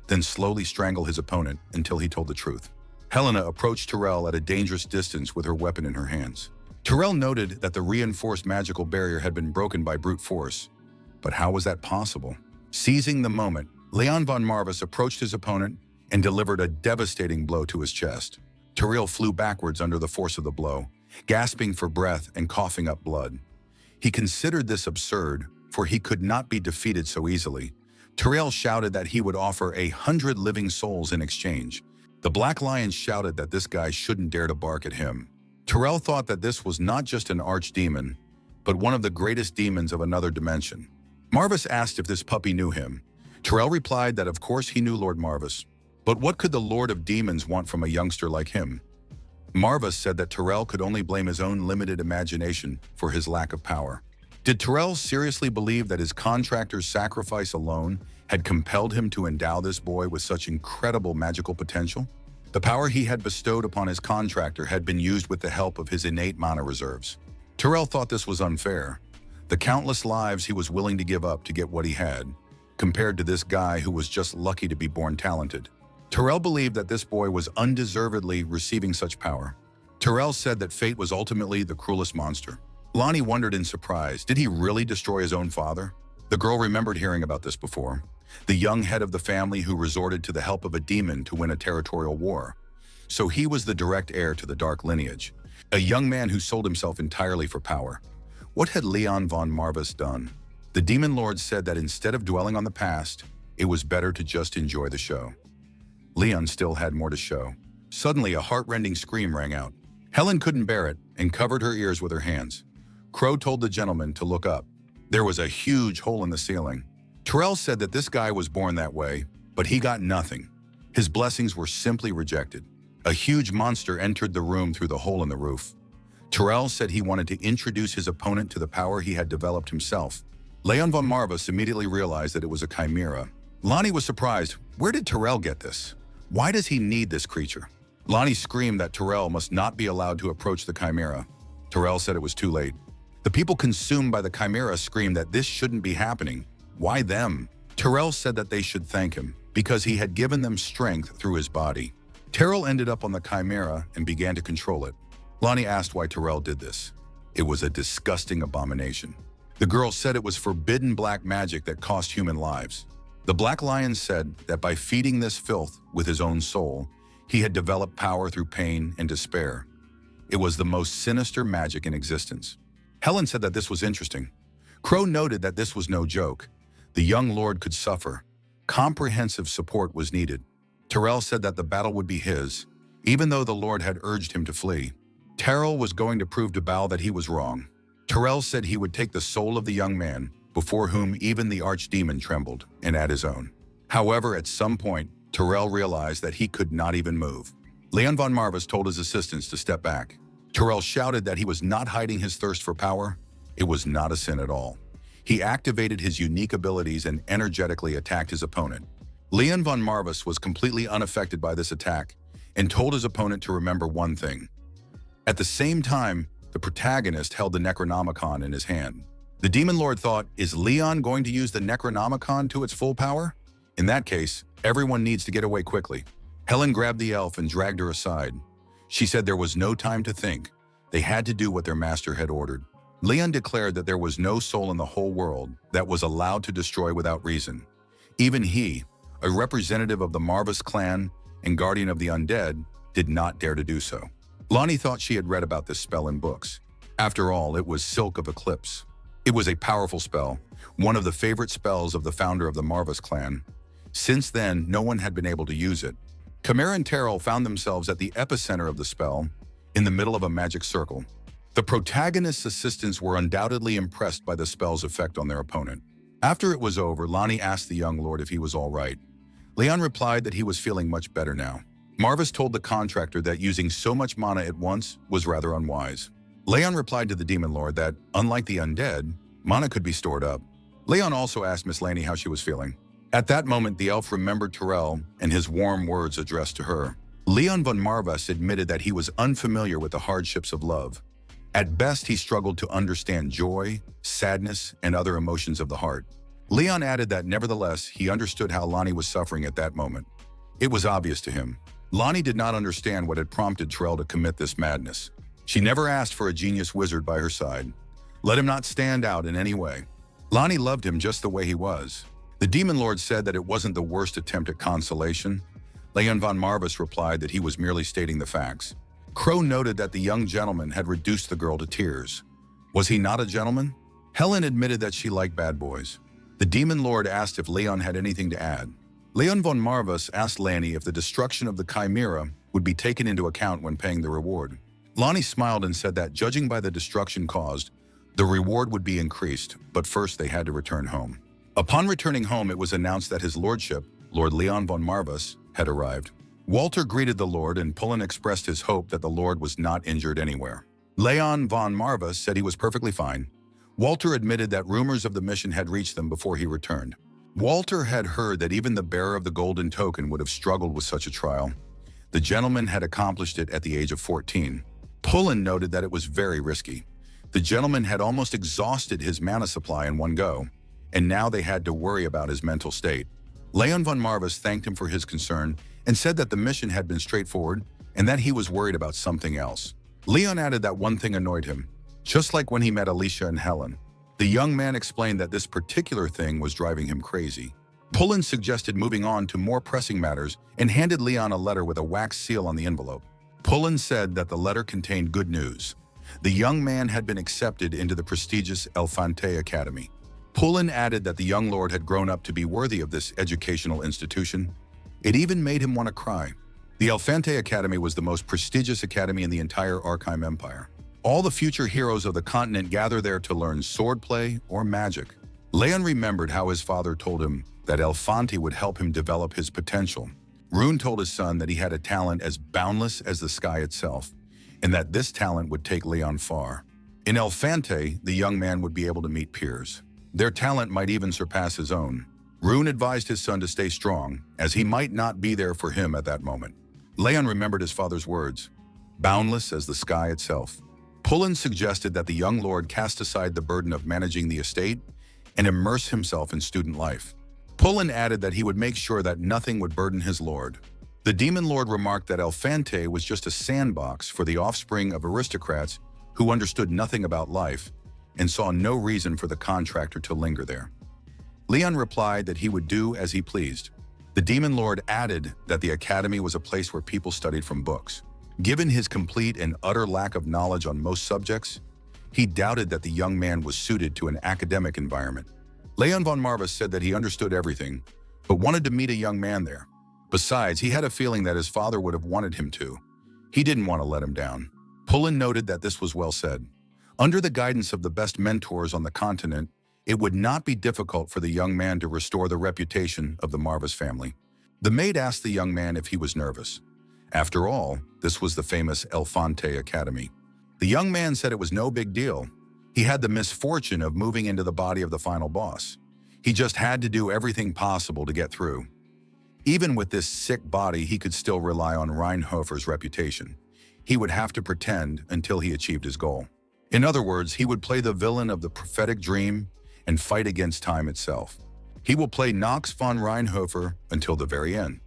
then slowly strangle his opponent until he told the truth. Helena approached Terrell at a dangerous distance with her weapon in her hands. Terrell noted that the reinforced magical barrier had been broken by brute force. But how was that possible? Seizing the moment, Leon von Marvis approached his opponent and delivered a devastating blow to his chest. Terrell flew backwards under the force of the blow, gasping for breath and coughing up blood. He considered this absurd, for he could not be defeated so easily. Terrell shouted that he would offer 100 living souls in exchange. The Black Lion shouted that this guy shouldn't dare to bark at him. Terrell thought that this was not just an archdemon, but one of the greatest demons of another dimension. Marvis asked if this puppy knew him. Terrell replied that of course he knew Lord Marvis. But what could the Lord of Demons want from a youngster like him? Marvis said that Terrell could only blame his own limited imagination for his lack of power. Did Terrell seriously believe that his contractor's sacrifice alone had compelled him to endow this boy with such incredible magical potential? The power he had bestowed upon his contractor had been used with the help of his innate mana reserves. Terrell thought this was unfair. The countless lives he was willing to give up to get what he had, compared to this guy who was just lucky to be born talented. Terrell believed that this boy was undeservedly receiving such power. Terrell said that fate was ultimately the cruelest monster. Lonnie wondered in surprise, did he really destroy his own father? The girl remembered hearing about this before. The young head of the family who resorted to the help of a demon to win a territorial war. So he was the direct heir to the dark lineage. A young man who sold himself entirely for power. What had Leon von Marvis done? The demon lord said that instead of dwelling on the past, it was better to just enjoy the show. Leon still had more to show. Suddenly, a heart-rending scream rang out. Helen couldn't bear it and covered her ears with her hands. Crow told the gentleman to look up. There was a huge hole in the ceiling. Terrell said that this guy was born that way, but he got nothing. His blessings were simply rejected. A huge monster entered the room through the hole in the roof. Terrell said he wanted to introduce his opponent to the power he had developed himself. Leon von Marvis immediately realized that it was a chimera. Lonnie was surprised. Where did Terrell get this? Why does he need this creature? Lonnie screamed that Terrell must not be allowed to approach the chimera. Terrell said it was too late. The people consumed by the chimera screamed that this shouldn't be happening. Why them? Terrell said that they should thank him because he had given them strength through his body. Terrell ended up on the chimera and began to control it. Lonnie asked why Terrell did this. It was a disgusting abomination. The girl said it was forbidden black magic that cost human lives. The Black Lion said that by feeding this filth with his own soul, he had developed power through pain and despair. It was the most sinister magic in existence. Helen said that this was interesting. Crow noted that this was no joke. The young lord could suffer. Comprehensive support was needed. Terrell said that the battle would be his, even though the lord had urged him to flee. Terrell was going to prove to Bao that he was wrong. Terrell said he would take the soul of the young man, before whom even the archdemon trembled, and add his own. However, at some point, Terrell realized that he could not even move. Leon von Marvis told his assistants to step back. Terrell shouted that he was not hiding his thirst for power. It was not a sin at all. He activated his unique abilities and energetically attacked his opponent. Leon von Marvis was completely unaffected by this attack and told his opponent to remember one thing. At the same time, the protagonist held the Necronomicon in his hand. The Demon Lord thought, is Leon going to use the Necronomicon to its full power? In that case, everyone needs to get away quickly. Helen grabbed the elf and dragged her aside. She said there was no time to think. They had to do what their master had ordered. Leon declared that there was no soul in the whole world that was allowed to destroy without reason. Even he, a representative of the Marvis clan and guardian of the undead, did not dare to do so. Lonnie thought she had read about this spell in books. After all, it was Silk of Eclipse. It was a powerful spell, one of the favorite spells of the founder of the Marvis clan. Since then, no one had been able to use it. Chimera and Terrell found themselves at the epicenter of the spell, in the middle of a magic circle. The protagonist's assistants were undoubtedly impressed by the spell's effect on their opponent. After it was over, Lonnie asked the young lord if he was all right. Leon replied that he was feeling much better now. Marvis told the contractor that using so much mana at once was rather unwise. Leon replied to the Demon Lord that, unlike the undead, mana could be stored up. Leon also asked Miss Laney how she was feeling. At that moment, the elf remembered Terrell and his warm words addressed to her. Leon von Marvis admitted that he was unfamiliar with the hardships of love. At best, he struggled to understand joy, sadness, and other emotions of the heart. Leon added that nevertheless, he understood how Lonnie was suffering at that moment. It was obvious to him. Lonnie did not understand what had prompted Terrell to commit this madness. She never asked for a genius wizard by her side. Let him not stand out in any way. Lonnie loved him just the way he was. The Demon Lord said that it wasn't the worst attempt at consolation. Leon von Marvis replied that he was merely stating the facts. Crow noted that the young gentleman had reduced the girl to tears. Was he not a gentleman? Helen admitted that she liked bad boys. The Demon Lord asked if Leon had anything to add. Leon von Marvis asked Lanny if the destruction of the Chimera would be taken into account when paying the reward. Lonnie smiled and said that, judging by the destruction caused, the reward would be increased, but first they had to return home. Upon returning home, it was announced that his lordship, Lord Leon von Marvis, had arrived. Walter greeted the Lord and Pullen expressed his hope that the Lord was not injured anywhere. Leon von Marvis said he was perfectly fine. Walter admitted that rumors of the mission had reached them before he returned. Walter had heard that even the bearer of the golden token would have struggled with such a trial. The gentleman had accomplished it at the age of 14. Pullen noted that it was very risky. The gentleman had almost exhausted his mana supply in one go, and now they had to worry about his mental state. Leon von Marvis thanked him for his concern and said that the mission had been straightforward and that he was worried about something else. Leon added that one thing annoyed him, just like when he met Alicia and Helen. The young man explained that this particular thing was driving him crazy. Pullen suggested moving on to more pressing matters and handed Leon a letter with a wax seal on the envelope. Pullen said that the letter contained good news. The young man had been accepted into the prestigious Elfante Academy. Pullen added that the young lord had grown up to be worthy of this educational institution. It even made him want to cry. The Elfante Academy was the most prestigious academy in the entire Arkham Empire. All the future heroes of the continent gather there to learn swordplay or magic. Leon remembered how his father told him that Elfante would help him develop his potential. Rune told his son that he had a talent as boundless as the sky itself, and that this talent would take Leon far. In Elfante, the young man would be able to meet peers. Their talent might even surpass his own. Rune advised his son to stay strong, as he might not be there for him at that moment. Leon remembered his father's words, boundless as the sky itself. Pullen suggested that the young lord cast aside the burden of managing the estate and immerse himself in student life. Pullen added that he would make sure that nothing would burden his lord. The Demon Lord remarked that Elfante was just a sandbox for the offspring of aristocrats who understood nothing about life and saw no reason for the contractor to linger there. Leon replied that he would do as he pleased. The Demon Lord added that the academy was a place where people studied from books. Given his complete and utter lack of knowledge on most subjects, he doubted that the young man was suited to an academic environment. Leon von Marvis said that he understood everything, but wanted to meet a young man there. Besides, he had a feeling that his father would have wanted him to. He didn't want to let him down. Pullen noted that this was well said. Under the guidance of the best mentors on the continent, it would not be difficult for the young man to restore the reputation of the Marvis family. The maid asked the young man if he was nervous. After all, this was the famous Elfante Academy. The young man said it was no big deal. He had the misfortune of moving into the body of the final boss. He just had to do everything possible to get through. Even with this sick body, he could still rely on Reinhofer's reputation. He would have to pretend until he achieved his goal. In other words, he would play the villain of the prophetic dream and fight against time itself. He will play Knox von Reinhofer until the very end.